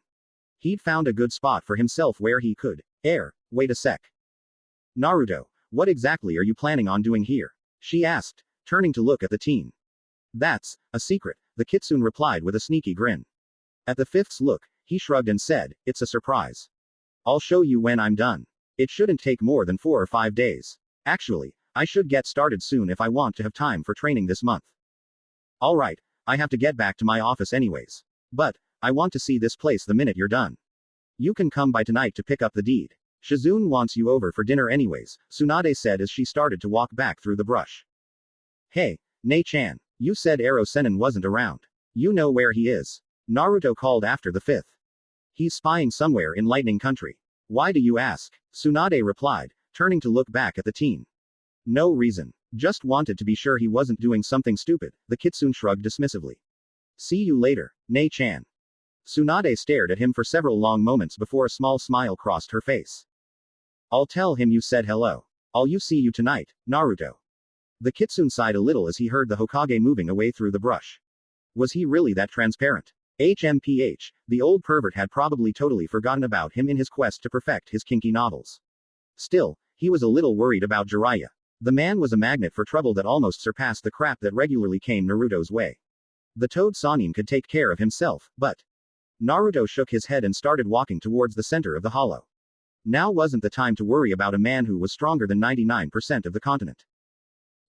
He'd found a good spot for himself where he could. Wait a sec. Naruto, what exactly are you planning on doing here? She asked, turning to look at the teen. That's a secret, the kitsune replied with a sneaky grin. At the fifth's look, he shrugged and said, it's a surprise. I'll show you when I'm done. It shouldn't take more than 4 or 5 days. Actually, I should get started soon if I want to have time for training this month. Alright, I have to get back to my office anyways. But, I want to see this place the minute you're done. You can come by tonight to pick up the deed. Shizune wants you over for dinner anyways, Tsunade said as she started to walk back through the brush. Hey, Nei-chan, you said Ero Sennin wasn't around. You know where he is. Naruto called after the fifth. He's spying somewhere in Lightning Country. Why do you ask? Tsunade replied, turning to look back at the teen. No reason. Just wanted to be sure he wasn't doing something stupid, the kitsune shrugged dismissively. See you later, Nei-chan. Tsunade stared at him for several long moments before a small smile crossed her face. I'll tell him you said hello. I'll see you tonight, Naruto. The kitsune sighed a little as he heard the Hokage moving away through the brush. Was he really that transparent? HMPH, the old pervert had probably totally forgotten about him in his quest to perfect his kinky novels. Still, he was a little worried about Jiraiya. The man was a magnet for trouble that almost surpassed the crap that regularly came Naruto's way. The Toad Sannin could take care of himself, but... Naruto shook his head and started walking towards the center of the hollow. Now wasn't the time to worry about a man who was stronger than 99% of the continent.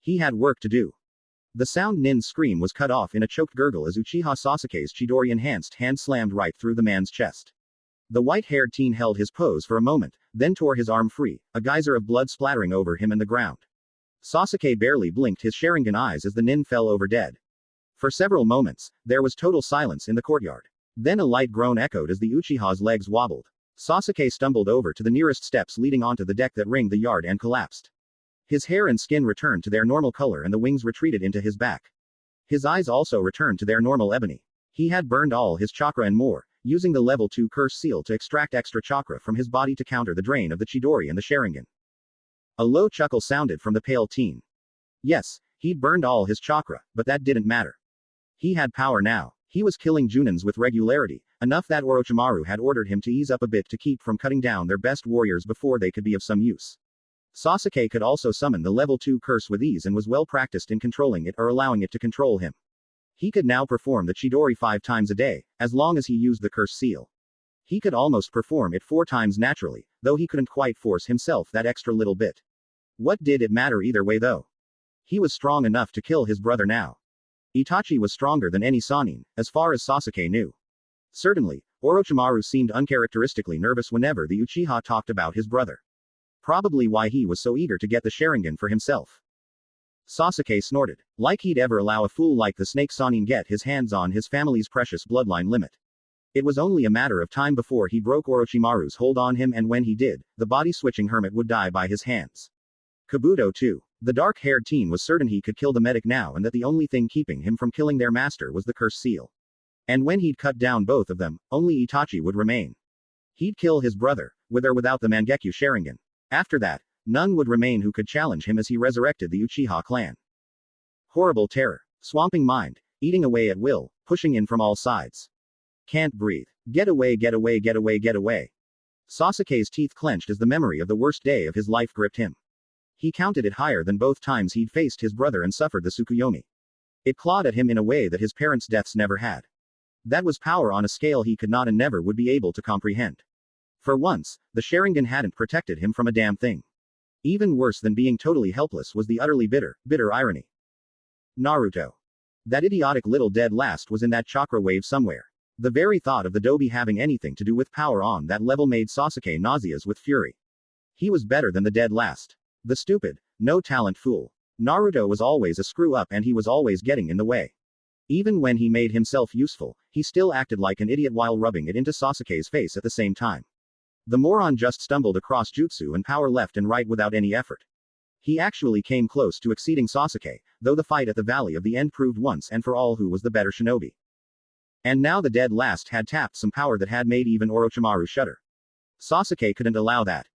He had work to do. The sound Nin's scream was cut off in a choked gurgle as Uchiha Sasuke's Chidori-enhanced hand slammed right through the man's chest. The white-haired teen held his pose for a moment, then tore his arm free, a geyser of blood splattering over him and the ground. Sasuke barely blinked his Sharingan eyes as the nin fell over dead. For several moments, there was total silence in the courtyard. Then a light groan echoed as the Uchiha's legs wobbled. Sasuke stumbled over to the nearest steps leading onto the deck that ringed the yard and collapsed. His hair and skin returned to their normal color and the wings retreated into his back. His eyes also returned to their normal ebony. He had burned all his chakra and more, using the level 2 curse seal to extract extra chakra from his body to counter the drain of the Chidori and the Sharingan. A low chuckle sounded from the pale teen. Yes, he'd burned all his chakra, but that didn't matter. He had power now. He was killing Junins with regularity, enough that Orochimaru had ordered him to ease up a bit to keep from cutting down their best warriors before they could be of some use. Sasuke could also summon the level 2 curse with ease and was well practiced in controlling it or allowing it to control him. He could now perform the Chidori 5 times a day, as long as he used the curse seal. He could almost perform it 4 times naturally, though he couldn't quite force himself that extra little bit. What did it matter either way though? He was strong enough to kill his brother now. Itachi was stronger than any Sannin, as far as Sasuke knew. Certainly, Orochimaru seemed uncharacteristically nervous whenever the Uchiha talked about his brother. Probably why he was so eager to get the Sharingan for himself. Sasuke snorted. Like he'd ever allow a fool like the Snake Sanin get his hands on his family's precious bloodline limit. It was only a matter of time before he broke Orochimaru's hold on him, and when he did, the body-switching hermit would die by his hands. Kabuto too. The dark-haired teen was certain he could kill the medic now, and that the only thing keeping him from killing their master was the cursed seal. And when he'd cut down both of them, only Itachi would remain. He'd kill his brother, with or without the Mangekyo Sharingan. After that, none would remain who could challenge him as he resurrected the Uchiha clan. Horrible terror. Swamping mind. Eating away at will, pushing in from all sides. Can't breathe. Get away, get away, get away, get away. Sasuke's teeth clenched as the memory of the worst day of his life gripped him. He counted it higher than both times he'd faced his brother and suffered the Tsukuyomi. It clawed at him in a way that his parents' deaths never had. That was power on a scale he could not and never would be able to comprehend. For once, the Sharingan hadn't protected him from a damn thing. Even worse than being totally helpless was the utterly bitter irony. Naruto. That idiotic little dead last was in that chakra wave somewhere. The very thought of the Dobi having anything to do with power on that level made Sasuke nauseous with fury. He was better than the dead last. The stupid, no talent fool. Naruto was always a screw-up, and he was always getting in the way. Even when he made himself useful, he still acted like an idiot while rubbing it into Sasuke's face at the same time. The moron just stumbled across jutsu and power left and right without any effort. He actually came close to exceeding Sasuke, though the fight at the Valley of the End proved once and for all who was the better shinobi. And now the dead last had tapped some power that had made even Orochimaru shudder. Sasuke couldn't allow that.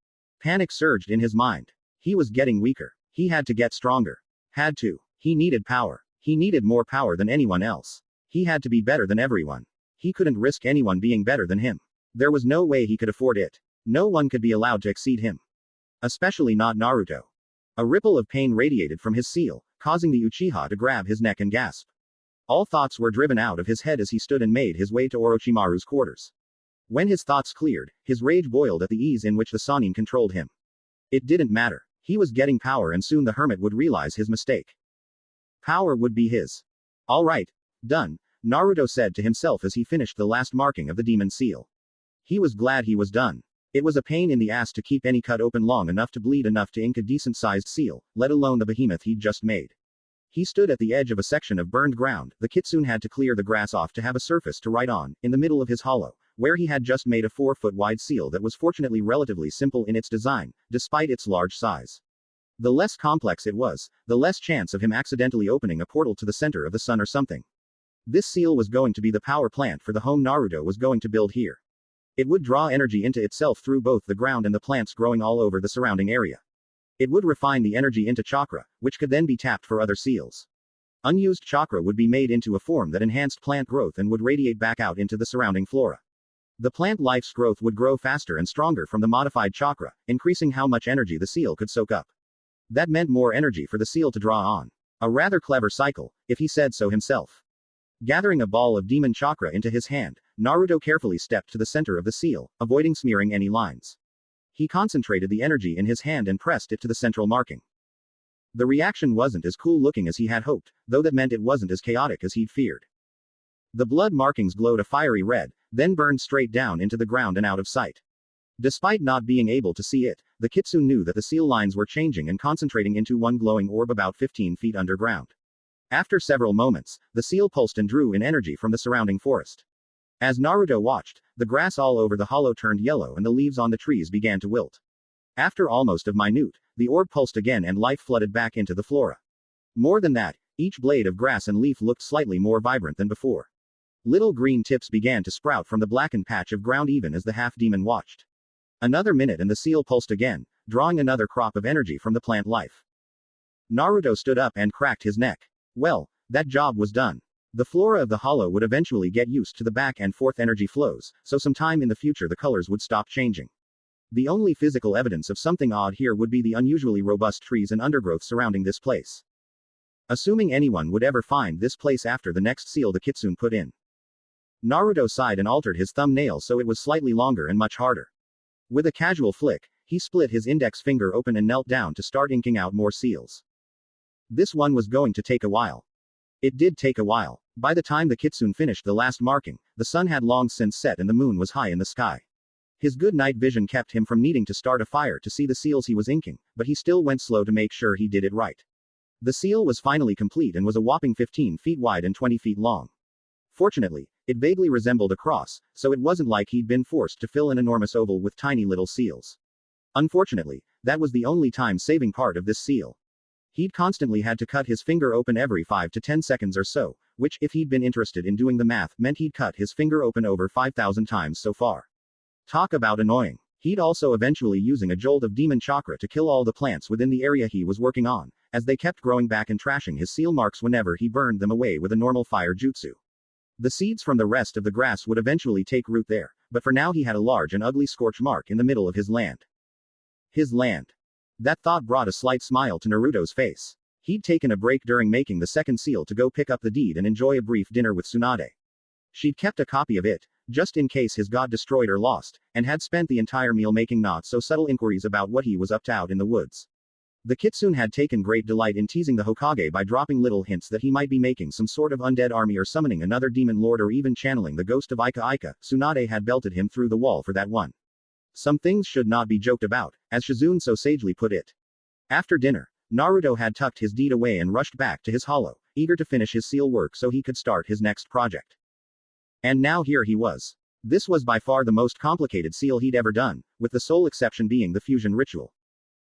Panic surged in his mind. He was getting weaker. He had to get stronger. Had to. He needed power. He needed more power than anyone else. He had to be better than everyone. He couldn't risk anyone being better than him. There was no way he could afford it. No one could be allowed to exceed him. Especially not Naruto. A ripple of pain radiated from his seal, causing the Uchiha to grab his neck and gasp. All thoughts were driven out of his head as he stood and made his way to Orochimaru's quarters. When his thoughts cleared, his rage boiled at the ease in which the Sannin controlled him. It didn't matter. He was getting power, and soon the hermit would realize his mistake. Power would be his. All right. Done, Naruto said to himself as he finished the last marking of the demon seal. He was glad he was done. It was a pain in the ass to keep any cut open long enough to bleed enough to ink a decent-sized seal, let alone the behemoth he'd just made. He stood at the edge of a section of burned ground. The kitsune had to clear the grass off to have a surface to write on, in the middle of his hollow, where he had just made a 4-foot-wide seal that was fortunately relatively simple in its design, despite its large size. The less complex it was, the less chance of him accidentally opening a portal to the center of the sun or something. This seal was going to be the power plant for the home Naruto was going to build here. It would draw energy into itself through both the ground and the plants growing all over the surrounding area. It would refine the energy into chakra, which could then be tapped for other seals. Unused chakra would be made into a form that enhanced plant growth and would radiate back out into the surrounding flora. The plant life's growth would grow faster and stronger from the modified chakra, increasing how much energy the seal could soak up. That meant more energy for the seal to draw on. A rather clever cycle, if he said so himself. Gathering a ball of demon chakra into his hand, Naruto carefully stepped to the center of the seal, avoiding smearing any lines. He concentrated the energy in his hand and pressed it to the central marking. The reaction wasn't as cool looking as he had hoped, though that meant it wasn't as chaotic as he'd feared. The blood markings glowed a fiery red, then burned straight down into the ground and out of sight. Despite not being able to see it, the kitsune knew that the seal lines were changing and concentrating into one glowing orb about 15 feet underground. After several moments, the seal pulsed and drew in energy from the surrounding forest. As Naruto watched, the grass all over the hollow turned yellow and the leaves on the trees began to wilt. After almost a minute, the orb pulsed again and life flooded back into the flora. More than that, each blade of grass and leaf looked slightly more vibrant than before. Little green tips began to sprout from the blackened patch of ground even as the half-demon watched. Another minute and the seal pulsed again, drawing another crop of energy from the plant life. Naruto stood up and cracked his neck. Well, that job was done. The flora of the hollow would eventually get used to the back and forth energy flows, so sometime in the future the colors would stop changing. The only physical evidence of something odd here would be the unusually robust trees and undergrowth surrounding this place. Assuming anyone would ever find this place after the next seal the kitsune put in. Naruto sighed and altered his thumbnail so it was slightly longer and much harder. With a casual flick, he split his index finger open and knelt down to start inking out more seals. This one was going to take a while. It did take a while. By the time the kitsune finished the last marking, the sun had long since set and the moon was high in the sky. His good night vision kept him from needing to start a fire to see the seals he was inking, but he still went slow to make sure he did it right. The seal was finally complete and was a whopping 15 feet wide and 20 feet long. Fortunately, it vaguely resembled a cross, so it wasn't like he'd been forced to fill an enormous oval with tiny little seals. Unfortunately, that was the only time-saving part of this seal. He'd constantly had to cut his finger open every 5 to 10 seconds or so, which, if he'd been interested in doing the math, meant he'd cut his finger open over 5,000 times so far. Talk about annoying. He'd also eventually using a jolt of demon chakra to kill all the plants within the area he was working on, as they kept growing back and trashing his seal marks whenever he burned them away with a normal fire jutsu. The seeds from the rest of the grass would eventually take root there, but for now he had a large and ugly scorch mark in the middle of his land. His land. That thought brought a slight smile to Naruto's face. He'd taken a break during making the second seal to go pick up the deed and enjoy a brief dinner with Tsunade. She'd kept a copy of it, just in case his god destroyed or lost, and had spent the entire meal making not so subtle inquiries about what he was up to out in the woods. The kitsune had taken great delight in teasing the Hokage by dropping little hints that he might be making some sort of undead army or summoning another demon lord or even channeling the ghost of Ika. Tsunade had belted him through the wall for that one. Some things should not be joked about, as Shizune so sagely put it. After dinner, Naruto had tucked his deed away and rushed back to his hollow, eager to finish his seal work so he could start his next project. And now here he was. This was by far the most complicated seal he'd ever done, with the sole exception being the fusion ritual.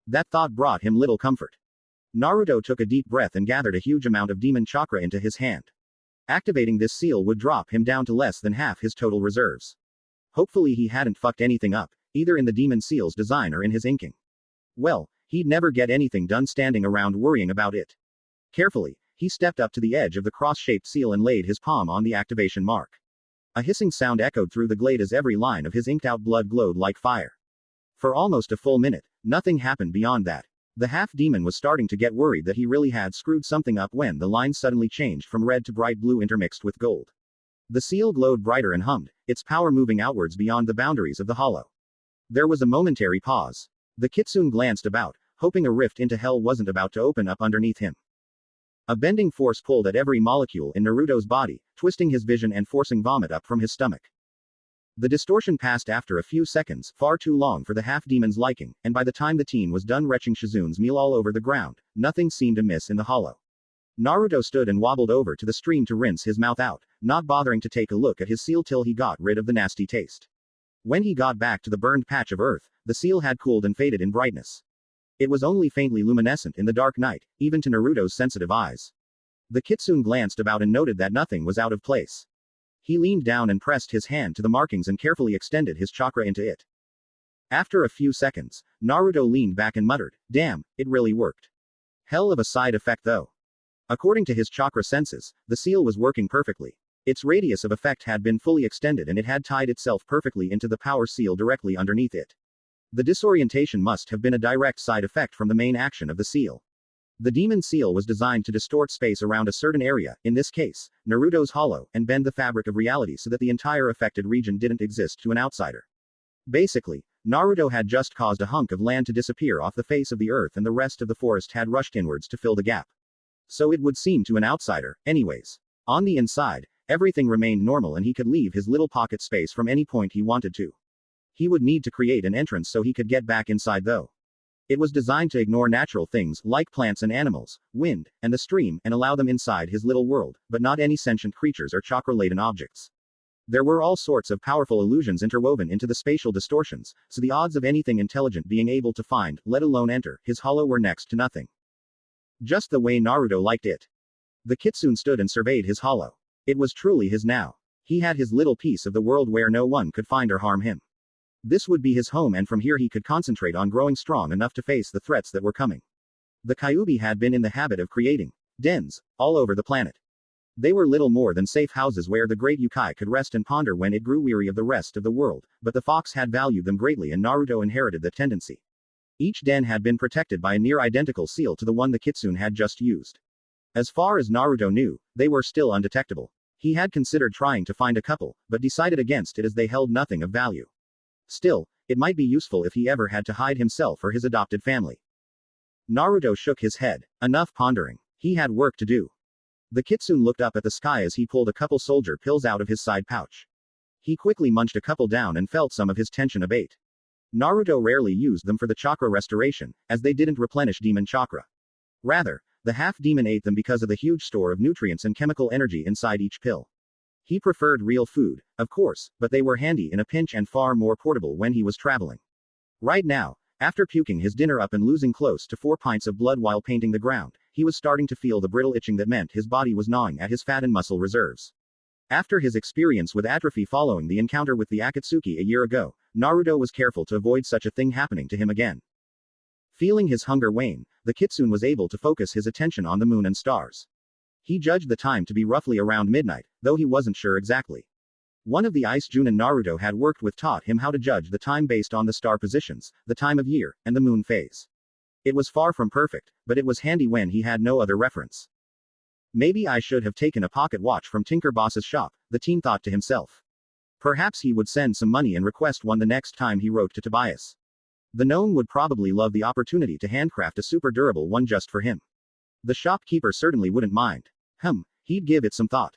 That thought brought him little comfort. Naruto took a deep breath and gathered a huge amount of demon chakra into his hand. Activating this seal would drop him down to less than half his total reserves. Hopefully he hadn't fucked anything up, either in the demon seal's design or in his inking. Well, he'd never get anything done standing around worrying about it. Carefully, he stepped up to the edge of the cross-shaped seal and laid his palm on the activation mark. A hissing sound echoed through the glade as every line of his inked-out blood glowed like fire. For almost a full minute, nothing happened beyond that. The half-demon was starting to get worried that he really had screwed something up when the line suddenly changed from red to bright blue intermixed with gold. The seal glowed brighter and hummed, its power moving outwards beyond the boundaries of the hollow. There was a momentary pause. The kitsune glanced about, hoping a rift into hell wasn't about to open up underneath him. A bending force pulled at every molecule in Naruto's body, twisting his vision and forcing vomit up from his stomach. The distortion passed after a few seconds, far too long for the half-demon's liking, and by the time the teen was done retching Shizune's meal all over the ground, nothing seemed amiss in the hollow. Naruto stood and wobbled over to the stream to rinse his mouth out, not bothering to take a look at his seal till he got rid of the nasty taste. When he got back to the burned patch of earth, the seal had cooled and faded in brightness. It was only faintly luminescent in the dark night, even to Naruto's sensitive eyes. The kitsune glanced about and noted that nothing was out of place. He leaned down and pressed his hand to the markings and carefully extended his chakra into it. After a few seconds, Naruto leaned back and muttered, "Damn, it really worked." Hell of a side effect though. According to his chakra senses, the seal was working perfectly. Its radius of effect had been fully extended and it had tied itself perfectly into the power seal directly underneath it. The disorientation must have been a direct side effect from the main action of the seal. The demon seal was designed to distort space around a certain area, in this case, Naruto's hollow, and bend the fabric of reality so that the entire affected region didn't exist to an outsider. Basically, Naruto had just caused a hunk of land to disappear off the face of the earth and the rest of the forest had rushed inwards to fill the gap. So it would seem to an outsider, anyways. On the inside, everything remained normal and he could leave his little pocket space from any point he wanted to. He would need to create an entrance so he could get back inside though. It was designed to ignore natural things, like plants and animals, wind, and the stream, and allow them inside his little world, but not any sentient creatures or chakra-laden objects. There were all sorts of powerful illusions interwoven into the spatial distortions, so the odds of anything intelligent being able to find, let alone enter, his hollow were next to nothing. Just the way Naruto liked it. The kitsune stood and surveyed his hollow. It was truly his now. He had his little piece of the world where no one could find or harm him. This would be his home and from here he could concentrate on growing strong enough to face the threats that were coming. The Kyuubi had been in the habit of creating dens all over the planet. They were little more than safe houses where the great Yukai could rest and ponder when it grew weary of the rest of the world, but the fox had valued them greatly and Naruto inherited that tendency. Each den had been protected by a near-identical seal to the one the kitsune had just used. As far as Naruto knew, they were still undetectable. He had considered trying to find a couple, but decided against it as they held nothing of value. Still, it might be useful if he ever had to hide himself or his adopted family. Naruto shook his head. Enough pondering. He had work to do. The kitsune looked up at the sky as he pulled a couple soldier pills out of his side pouch. He quickly munched a couple down and felt some of his tension abate. Naruto rarely used them for the chakra restoration, as they didn't replenish demon chakra. Rather, the half-demon ate them because of the huge store of nutrients and chemical energy inside each pill. He preferred real food, of course, but they were handy in a pinch and far more portable when he was traveling. Right now, after puking his dinner up and losing close to 4 pints of blood while painting the ground, he was starting to feel the brittle itching that meant his body was gnawing at his fat and muscle reserves. After his experience with atrophy following the encounter with the Akatsuki a year ago, Naruto was careful to avoid such a thing happening to him again. Feeling his hunger wane, the kitsune was able to focus his attention on the moon and stars. He judged the time to be roughly around midnight, though he wasn't sure exactly. One of the ice Junin Naruto had worked with taught him how to judge the time based on the star positions, the time of year, and the moon phase. It was far from perfect, but it was handy when he had no other reference. Maybe I should have taken a pocket watch from Tinker Boss's shop, the teen thought to himself. Perhaps he would send some money and request one the next time he wrote to Tobias. The gnome would probably love the opportunity to handcraft a super durable one just for him. The shopkeeper certainly wouldn't mind. He'd give it some thought.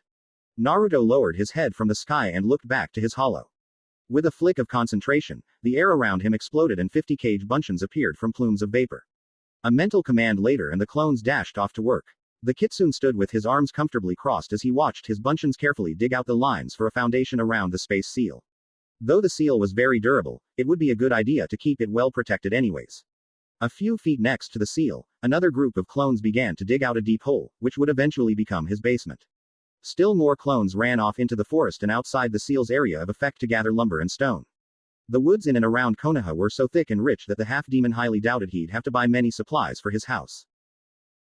Naruto lowered his head from the sky and looked back to his hollow. With a flick of concentration, the air around him exploded and 50 cage buncheons appeared from plumes of vapor. A mental command later and the clones dashed off to work. The kitsune stood with his arms comfortably crossed as he watched his buncheons carefully dig out the lines for a foundation around the space seal. Though the seal was very durable, it would be a good idea to keep it well protected anyways. A few feet next to the seal, another group of clones began to dig out a deep hole, which would eventually become his basement. Still more clones ran off into the forest and outside the seal's area of effect to gather lumber and stone. The woods in and around Konoha were so thick and rich that the half-demon highly doubted he'd have to buy many supplies for his house.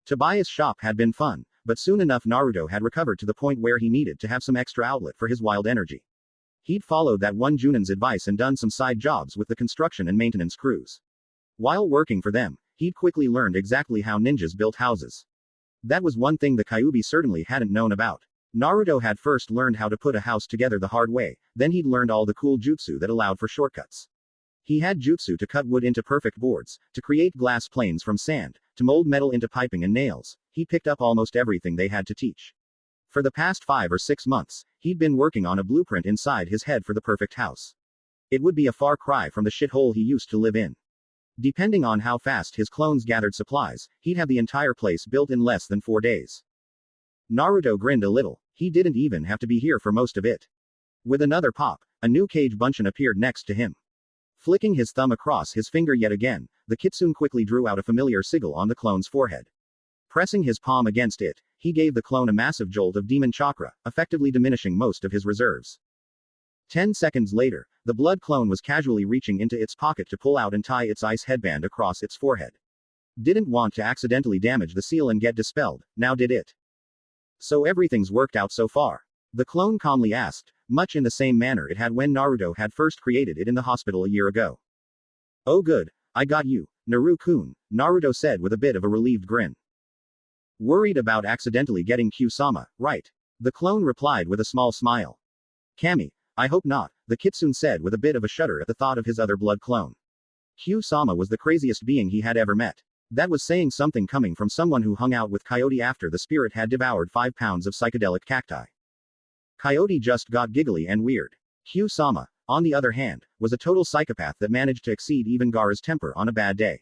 Tobias' shop had been fun, but soon enough Naruto had recovered to the point where he needed to have some extra outlet for his wild energy. He'd followed that one Junin's advice and done some side jobs with the construction and maintenance crews. While working for them, he'd quickly learned exactly how ninjas built houses. That was one thing the Kyuubi certainly hadn't known about. Naruto had first learned how to put a house together the hard way, then he'd learned all the cool jutsu that allowed for shortcuts. He had jutsu to cut wood into perfect boards, to create glass planes from sand, to mold metal into piping and nails. He picked up almost everything they had to teach. For the past 5 or 6 months, he'd been working on a blueprint inside his head for the perfect house. It would be a far cry from the shithole he used to live in. Depending on how fast his clones gathered supplies, he'd have the entire place built in less than 4 days. Naruto grinned a little. He didn't even have to be here for most of it. With another pop, a new cage buncheon appeared next to him. Flicking his thumb across his finger yet again, the kitsune quickly drew out a familiar sigil on the clone's forehead. Pressing his palm against it, he gave the clone a massive jolt of demon chakra, effectively diminishing most of his reserves. 10 seconds later, the blood clone was casually reaching into its pocket to pull out and tie its ice headband across its forehead. Didn't want to accidentally damage the seal and get dispelled, now did it? So everything's worked out so far? The clone calmly asked, much in the same manner it had when Naruto had first created it in the hospital a year ago. Oh good, I got you, Naru-kun, Naruto said with a bit of a relieved grin. Worried about accidentally getting Q-sama, right? The clone replied with a small smile. Kami, I hope not, the kitsune said with a bit of a shudder at the thought of his other blood clone. Q-sama was the craziest being he had ever met. That was saying something coming from someone who hung out with Coyote after the spirit had devoured 5 pounds of psychedelic cacti. Coyote just got giggly and weird. Q-sama, on the other hand, was a total psychopath that managed to exceed even Gaara's temper on a bad day.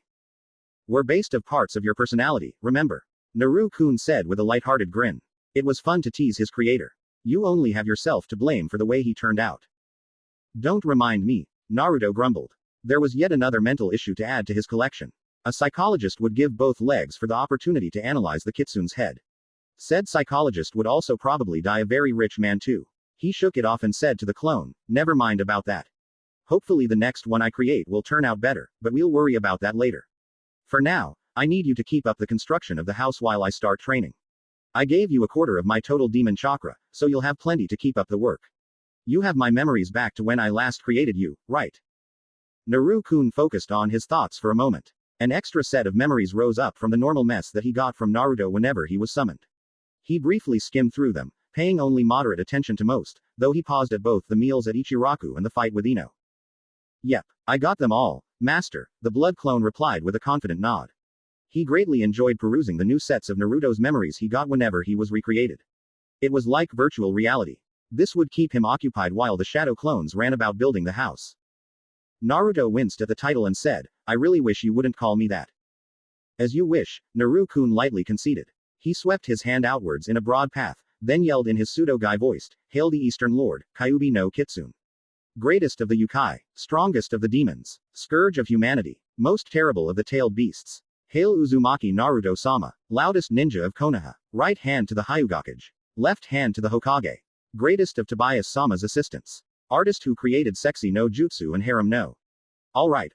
We're based of parts of your personality, remember? Naru-kun said with a light-hearted grin. It was fun to tease his creator. You only have yourself to blame for the way he turned out. Don't remind me, Naruto grumbled. There was yet another mental issue to add to his collection. A psychologist would give both legs for the opportunity to analyze the kitsune's head. Said psychologist would also probably die a very rich man too. He shook it off and said to the clone, never mind about that. Hopefully the next one I create will turn out better, but we'll worry about that later. For now, I need you to keep up the construction of the house while I start training. I gave you a quarter of my total demon chakra, so you'll have plenty to keep up the work. You have my memories back to when I last created you, right? Naru-kun focused on his thoughts for a moment. An extra set of memories rose up from the normal mess that he got from Naruto whenever he was summoned. He briefly skimmed through them, paying only moderate attention to most, though he paused at both the meals at Ichiraku and the fight with Ino. Yep, I got them all, master, the blood clone replied with a confident nod. He greatly enjoyed perusing the new sets of Naruto's memories he got whenever he was recreated. It was like virtual reality. This would keep him occupied while the shadow clones ran about building the house. Naruto winced at the title and said, "I really wish you wouldn't call me that." "As you wish," Naru-kun lightly conceded. He swept his hand outwards in a broad path, then yelled in his pseudo-guy voiced, "Hail the Eastern Lord, Kyuubi no Kitsune. Greatest of the Yukai, strongest of the demons, scourge of humanity, most terrible of the tailed beasts. Hail Uzumaki Naruto-sama, loudest ninja of Konoha, right hand to the Hyugakage, left hand to the Hokage. Greatest of Tobias-sama's assistants. Artist who created sexy no jutsu and harem no." Alright,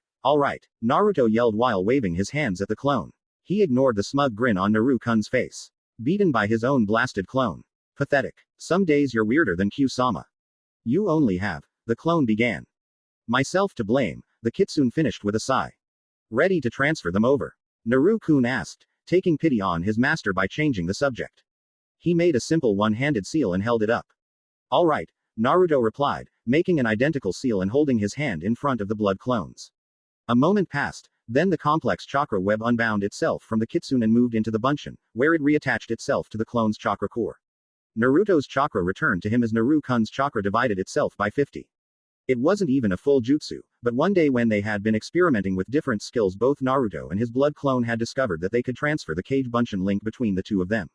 Naruto yelled while waving his hands at the clone. He ignored the smug grin on Naru-kun's face. Beaten by his own blasted clone. Pathetic. Some days you're weirder than Q-sama. You only have. The clone began. Myself to blame, the Kitsune finished with a sigh. Ready to transfer them over? Naru-kun asked, taking pity on his master by changing the subject. He made a simple one-handed seal and held it up. Alright, Naruto replied, making an identical seal and holding his hand in front of the blood clones. A moment passed, then the complex chakra web unbound itself from the Kitsune and moved into the Bunshin, where it reattached itself to the clone's chakra core. Naruto's chakra returned to him as Naru-kun's chakra divided itself by 50. It wasn't even a full jutsu, but one day when they had been experimenting with different skills, both Naruto and his blood clone had discovered that they could transfer the Kage Bunshin link between the two of them.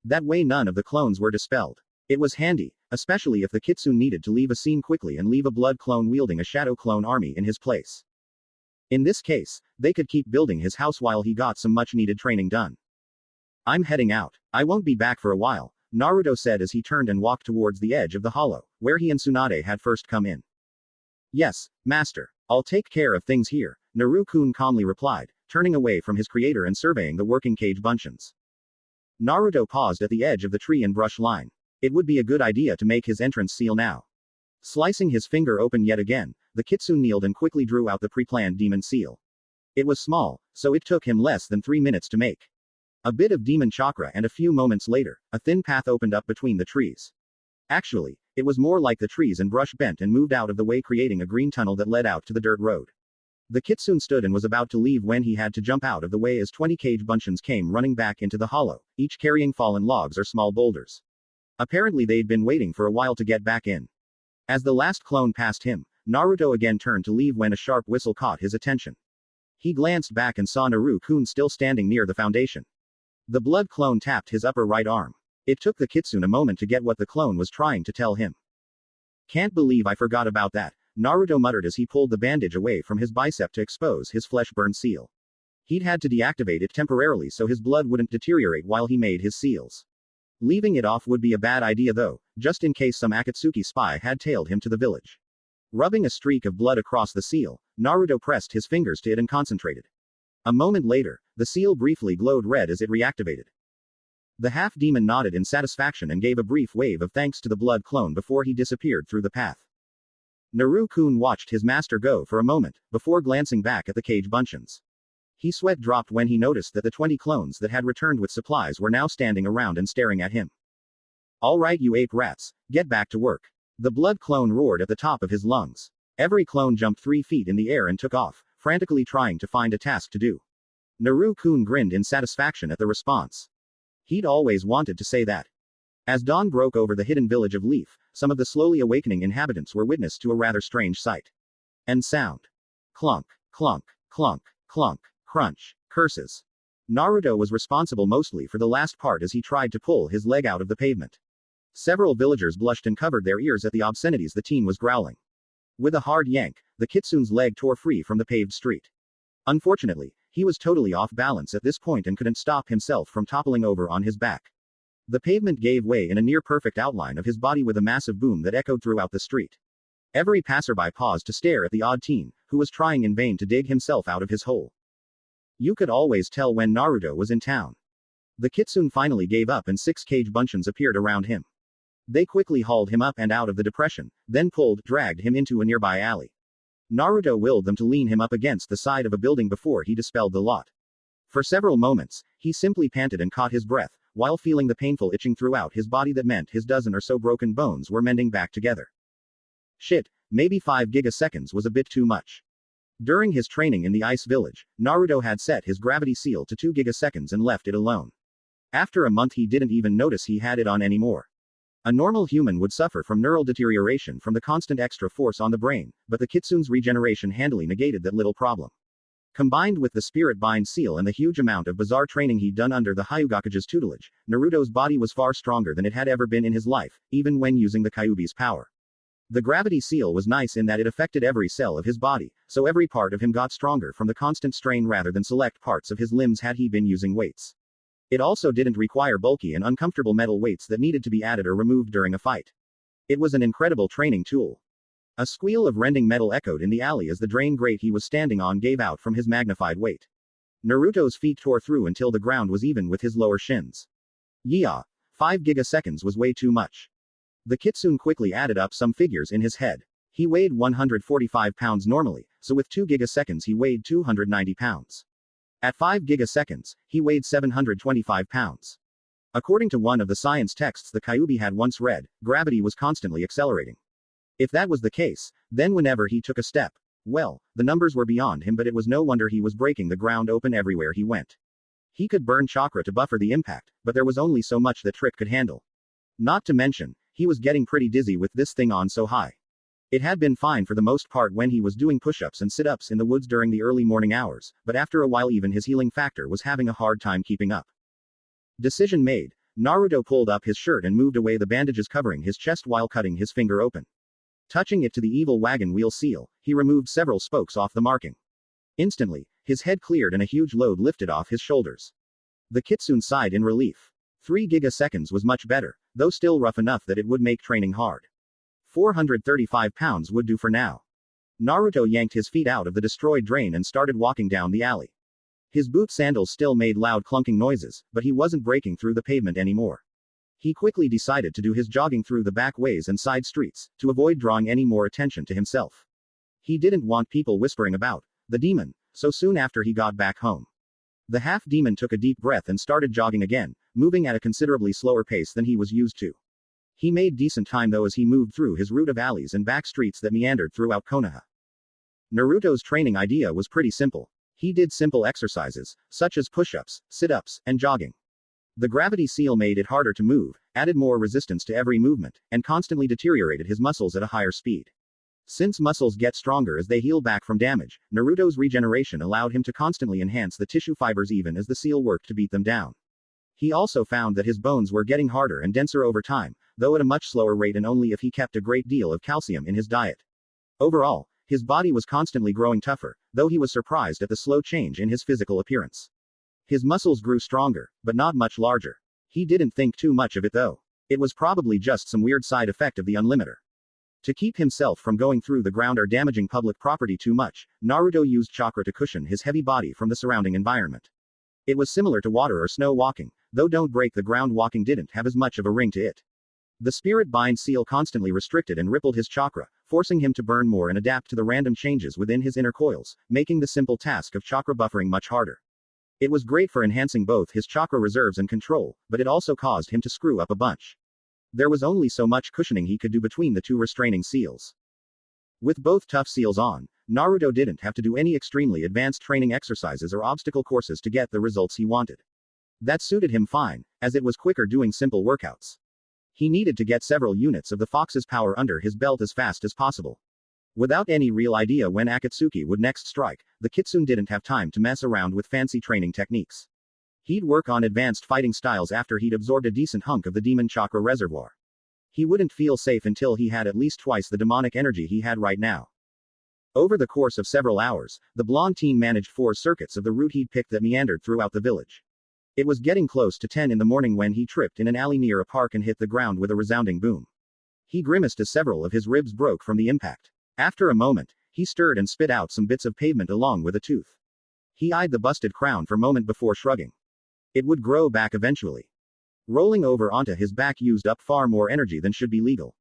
That way none of the clones were dispelled. It was handy, especially if the Kitsune needed to leave a scene quickly and leave a blood clone wielding a shadow clone army in his place. In this case, they could keep building his house while he got some much needed training done. I'm heading out. I won't be back for a while, Naruto said as he turned and walked towards the edge of the hollow, where he and Tsunade had first come in. Yes, master. I'll take care of things here, Naru-kun calmly replied, turning away from his creator and surveying the working Kage Bunshins. Naruto paused at the edge of the tree and brush line. It would be a good idea to make his entrance seal now. Slicing his finger open yet again, the Kitsune kneeled and quickly drew out the pre-planned demon seal. It was small, so it took him less than 3 minutes to make. A bit of demon chakra, and a few moments later, a thin path opened up between the trees. Actually, it was more like the trees and brush bent and moved out of the way, creating a green tunnel that led out to the dirt road. The Kitsune stood and was about to leave when he had to jump out of the way as 20 Kage Bunshins came running back into the hollow, each carrying fallen logs or small boulders. Apparently they'd been waiting for a while to get back in. As the last clone passed him, Naruto again turned to leave when a sharp whistle caught his attention. He glanced back and saw Naru-kun still standing near the foundation. The blood clone tapped his upper right arm. It took the Kitsune a moment to get what the clone was trying to tell him. Can't believe I forgot about that, Naruto muttered as he pulled the bandage away from his bicep to expose his flesh-burned seal. He'd had to deactivate it temporarily so his blood wouldn't deteriorate while he made his seals. Leaving it off would be a bad idea though, just in case some Akatsuki spy had tailed him to the village. Rubbing a streak of blood across the seal, Naruto pressed his fingers to it and concentrated. A moment later, the seal briefly glowed red as it reactivated. The half-demon nodded in satisfaction and gave a brief wave of thanks to the blood clone before he disappeared through the path. Naru-kun watched his master go for a moment, before glancing back at the Kage Bunshins. He sweat dropped when he noticed that the 20 clones that had returned with supplies were now standing around and staring at him. Alright you ape rats, get back to work. The blood clone roared at the top of his lungs. Every clone jumped 3 feet in the air and took off, frantically trying to find a task to do. Naru-kun grinned in satisfaction at the response. He'd always wanted to say that. As dawn broke over the hidden village of Leaf, some of the slowly awakening inhabitants were witness to a rather strange sight. And sound. Clunk, clunk, clunk, clunk, crunch, curses. Naruto was responsible mostly for the last part as he tried to pull his leg out of the pavement. Several villagers blushed and covered their ears at the obscenities the teen was growling. With a hard yank, the Kitsune's leg tore free from the paved street. Unfortunately, he was totally off balance at this point and couldn't stop himself from toppling over on his back. The pavement gave way in a near-perfect outline of his body with a massive boom that echoed throughout the street. Every passerby paused to stare at the odd teen, who was trying in vain to dig himself out of his hole. You could always tell when Naruto was in town. The Kitsune finally gave up and 6 Kage Bunshins appeared around him. They quickly hauled him up and out of the depression, then dragged him into a nearby alley. Naruto willed them to lean him up against the side of a building before he dispelled the lot. For several moments, he simply panted and caught his breath, while feeling the painful itching throughout his body that meant his dozen or so broken bones were mending back together. Shit, maybe 5 gigaseconds was a bit too much. During his training in the Ice Village, Naruto had set his gravity seal to 2 gigaseconds and left it alone. After a month he didn't even notice he had it on anymore. A normal human would suffer from neural deterioration from the constant extra force on the brain, but the Kitsune's regeneration handily negated that little problem. Combined with the spirit bind seal and the huge amount of bizarre training he'd done under the Hyugakuge's tutelage, Naruto's body was far stronger than it had ever been in his life, even when using the Kyuubi's power. The gravity seal was nice in that it affected every cell of his body, so every part of him got stronger from the constant strain rather than select parts of his limbs had he been using weights. It also didn't require bulky and uncomfortable metal weights that needed to be added or removed during a fight. It was an incredible training tool. A squeal of rending metal echoed in the alley as the drain grate he was standing on gave out from his magnified weight. Naruto's feet tore through until the ground was even with his lower shins. Yeah, 5 gigaseconds was way too much. The Kitsune quickly added up some figures in his head. He weighed 145 pounds normally, so with 2 gigaseconds he weighed 290 pounds. At 5 gigaseconds, he weighed 725 pounds. According to one of the science texts the Kyuubi had once read, gravity was constantly accelerating. If that was the case, then whenever he took a step, well, the numbers were beyond him, but it was no wonder he was breaking the ground open everywhere he went. He could burn chakra to buffer the impact, but there was only so much that trick could handle. Not to mention, he was getting pretty dizzy with this thing on so high. It had been fine for the most part when he was doing push-ups and sit-ups in the woods during the early morning hours, but after a while even his healing factor was having a hard time keeping up. Decision made, Naruto pulled up his shirt and moved away the bandages covering his chest while cutting his finger open. Touching it to the evil wagon wheel seal, he removed several spokes off the marking. Instantly, his head cleared and a huge load lifted off his shoulders. The Kitsune sighed in relief. 3 gigaseconds was much better, though still rough enough that it would make training hard. 435 pounds would do for now. Naruto yanked his feet out of the destroyed drain and started walking down the alley. His boot sandals still made loud clunking noises, but he wasn't breaking through the pavement anymore. He quickly decided to do his jogging through the back ways and side streets, to avoid drawing any more attention to himself. He didn't want people whispering about the demon, so soon after he got back home. The half-demon took a deep breath and started jogging again, moving at a considerably slower pace than he was used to. He made decent time though as he moved through his route of alleys and back streets that meandered throughout Konoha. Naruto's training idea was pretty simple. He did simple exercises, such as push-ups, sit-ups, and jogging. The gravity seal made it harder to move, added more resistance to every movement, and constantly deteriorated his muscles at a higher speed. Since muscles get stronger as they heal back from damage, Naruto's regeneration allowed him to constantly enhance the tissue fibers even as the seal worked to beat them down. He also found that his bones were getting harder and denser over time, though at a much slower rate and only if he kept a great deal of calcium in his diet. Overall, his body was constantly growing tougher, though he was surprised at the slow change in his physical appearance. His muscles grew stronger, but not much larger. He didn't think too much of it though. It was probably just some weird side effect of the unlimiter. To keep himself from going through the ground or damaging public property too much, Naruto used chakra to cushion his heavy body from the surrounding environment. It was similar to water or snow walking, though don't break the ground walking didn't have as much of a ring to it. The spirit bind seal constantly restricted and rippled his chakra, forcing him to burn more and adapt to the random changes within his inner coils, making the simple task of chakra buffering much harder. It was great for enhancing both his chakra reserves and control, but it also caused him to screw up a bunch. There was only so much cushioning he could do between the two restraining seals. With both tough seals on, Naruto didn't have to do any extremely advanced training exercises or obstacle courses to get the results he wanted. That suited him fine, as it was quicker doing simple workouts. He needed to get several units of the fox's power under his belt as fast as possible. Without any real idea when Akatsuki would next strike, the Kitsune didn't have time to mess around with fancy training techniques. He'd work on advanced fighting styles after he'd absorbed a decent hunk of the demon chakra reservoir. He wouldn't feel safe until he had at least twice the demonic energy he had right now. Over the course of several hours, the blonde teen managed 4 circuits of the route he'd picked that meandered throughout the village. It was getting close to 10 in the morning when he tripped in an alley near a park and hit the ground with a resounding boom. He grimaced as several of his ribs broke from the impact. After a moment, he stirred and spit out some bits of pavement along with a tooth. He eyed the busted crown for a moment before shrugging. It would grow back eventually. Rolling over onto his back used up far more energy than should be legal.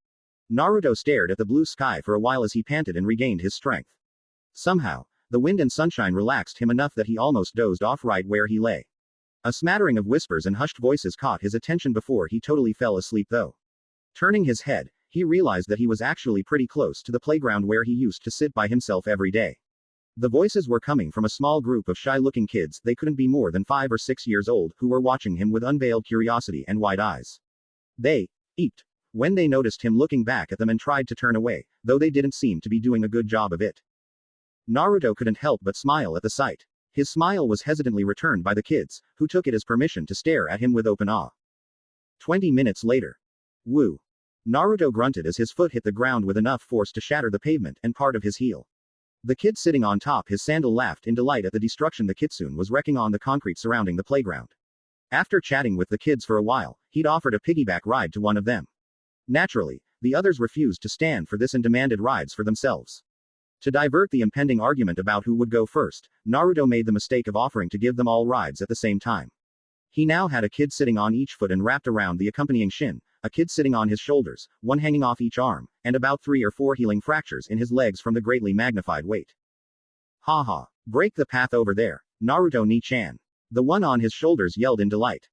Naruto stared at the blue sky for a while as he panted and regained his strength. Somehow, the wind and sunshine relaxed him enough that he almost dozed off right where he lay. A smattering of whispers and hushed voices caught his attention before he totally fell asleep though. Turning his head, he realized that he was actually pretty close to the playground where he used to sit by himself every day. The voices were coming from a small group of shy-looking kids, they couldn't be more than 5 or 6 years old, who were watching him with unveiled curiosity and wide eyes. They eeped when they noticed him looking back at them and tried to turn away, though they didn't seem to be doing a good job of it. Naruto couldn't help but smile at the sight. His smile was hesitantly returned by the kids, who took it as permission to stare at him with open awe. 20 minutes later. Woo! Naruto grunted as his foot hit the ground with enough force to shatter the pavement and part of his heel. The kid sitting on top his sandal laughed in delight at the destruction the kitsune was wrecking on the concrete surrounding the playground. After chatting with the kids for a while, he'd offered a piggyback ride to one of them. Naturally, the others refused to stand for this and demanded rides for themselves. To divert the impending argument about who would go first, Naruto made the mistake of offering to give them all rides at the same time. He now had a kid sitting on each foot and wrapped around the accompanying shin, a kid sitting on his shoulders, one hanging off each arm, and about 3 or 4 healing fractures in his legs from the greatly magnified weight. Haha. Break the path over there, Naruto Ni-chan. The one on his shoulders yelled in delight.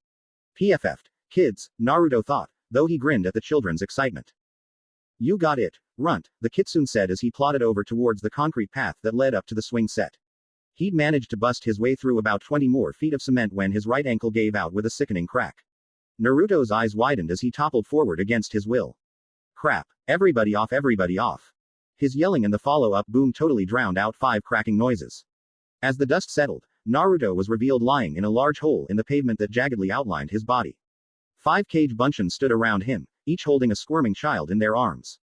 PFF'd. Kids, Naruto thought, though he grinned at the children's excitement. You got it, Runt, the kitsune said as he plodded over towards the concrete path that led up to the swing set. He'd managed to bust his way through about 20 more feet of cement when his right ankle gave out with a sickening crack. Naruto's eyes widened as he toppled forward against his will. Crap, everybody off, everybody off. His yelling and the follow-up boom totally drowned out 5 cracking noises. As the dust settled, Naruto was revealed lying in a large hole in the pavement that jaggedly outlined his body. 5 cage buncheons stood around him, each holding a squirming child in their arms.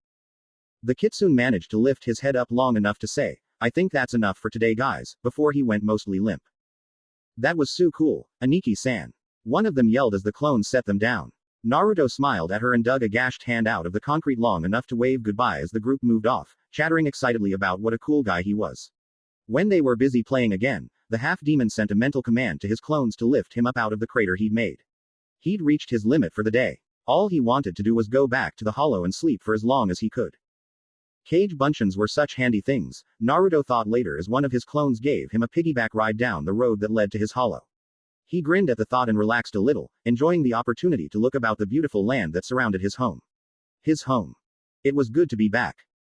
The kitsune managed to lift his head up long enough to say, I think that's enough for today guys, before he went mostly limp. That was so cool, Aniki-san. One of them yelled as the clones set them down. Naruto smiled at her and dug a gashed hand out of the concrete long enough to wave goodbye as the group moved off, chattering excitedly about what a cool guy he was. When they were busy playing again, the half-demon sent a mental command to his clones to lift him up out of the crater he'd made. He'd reached his limit for the day. All he wanted to do was go back to the hollow and sleep for as long as he could. Cage buncheons were such handy things, Naruto thought later as one of his clones gave him a piggyback ride down the road that led to his hollow. He grinned at the thought and relaxed a little, enjoying the opportunity to look about the beautiful land that surrounded his home. His home. It was good to be back.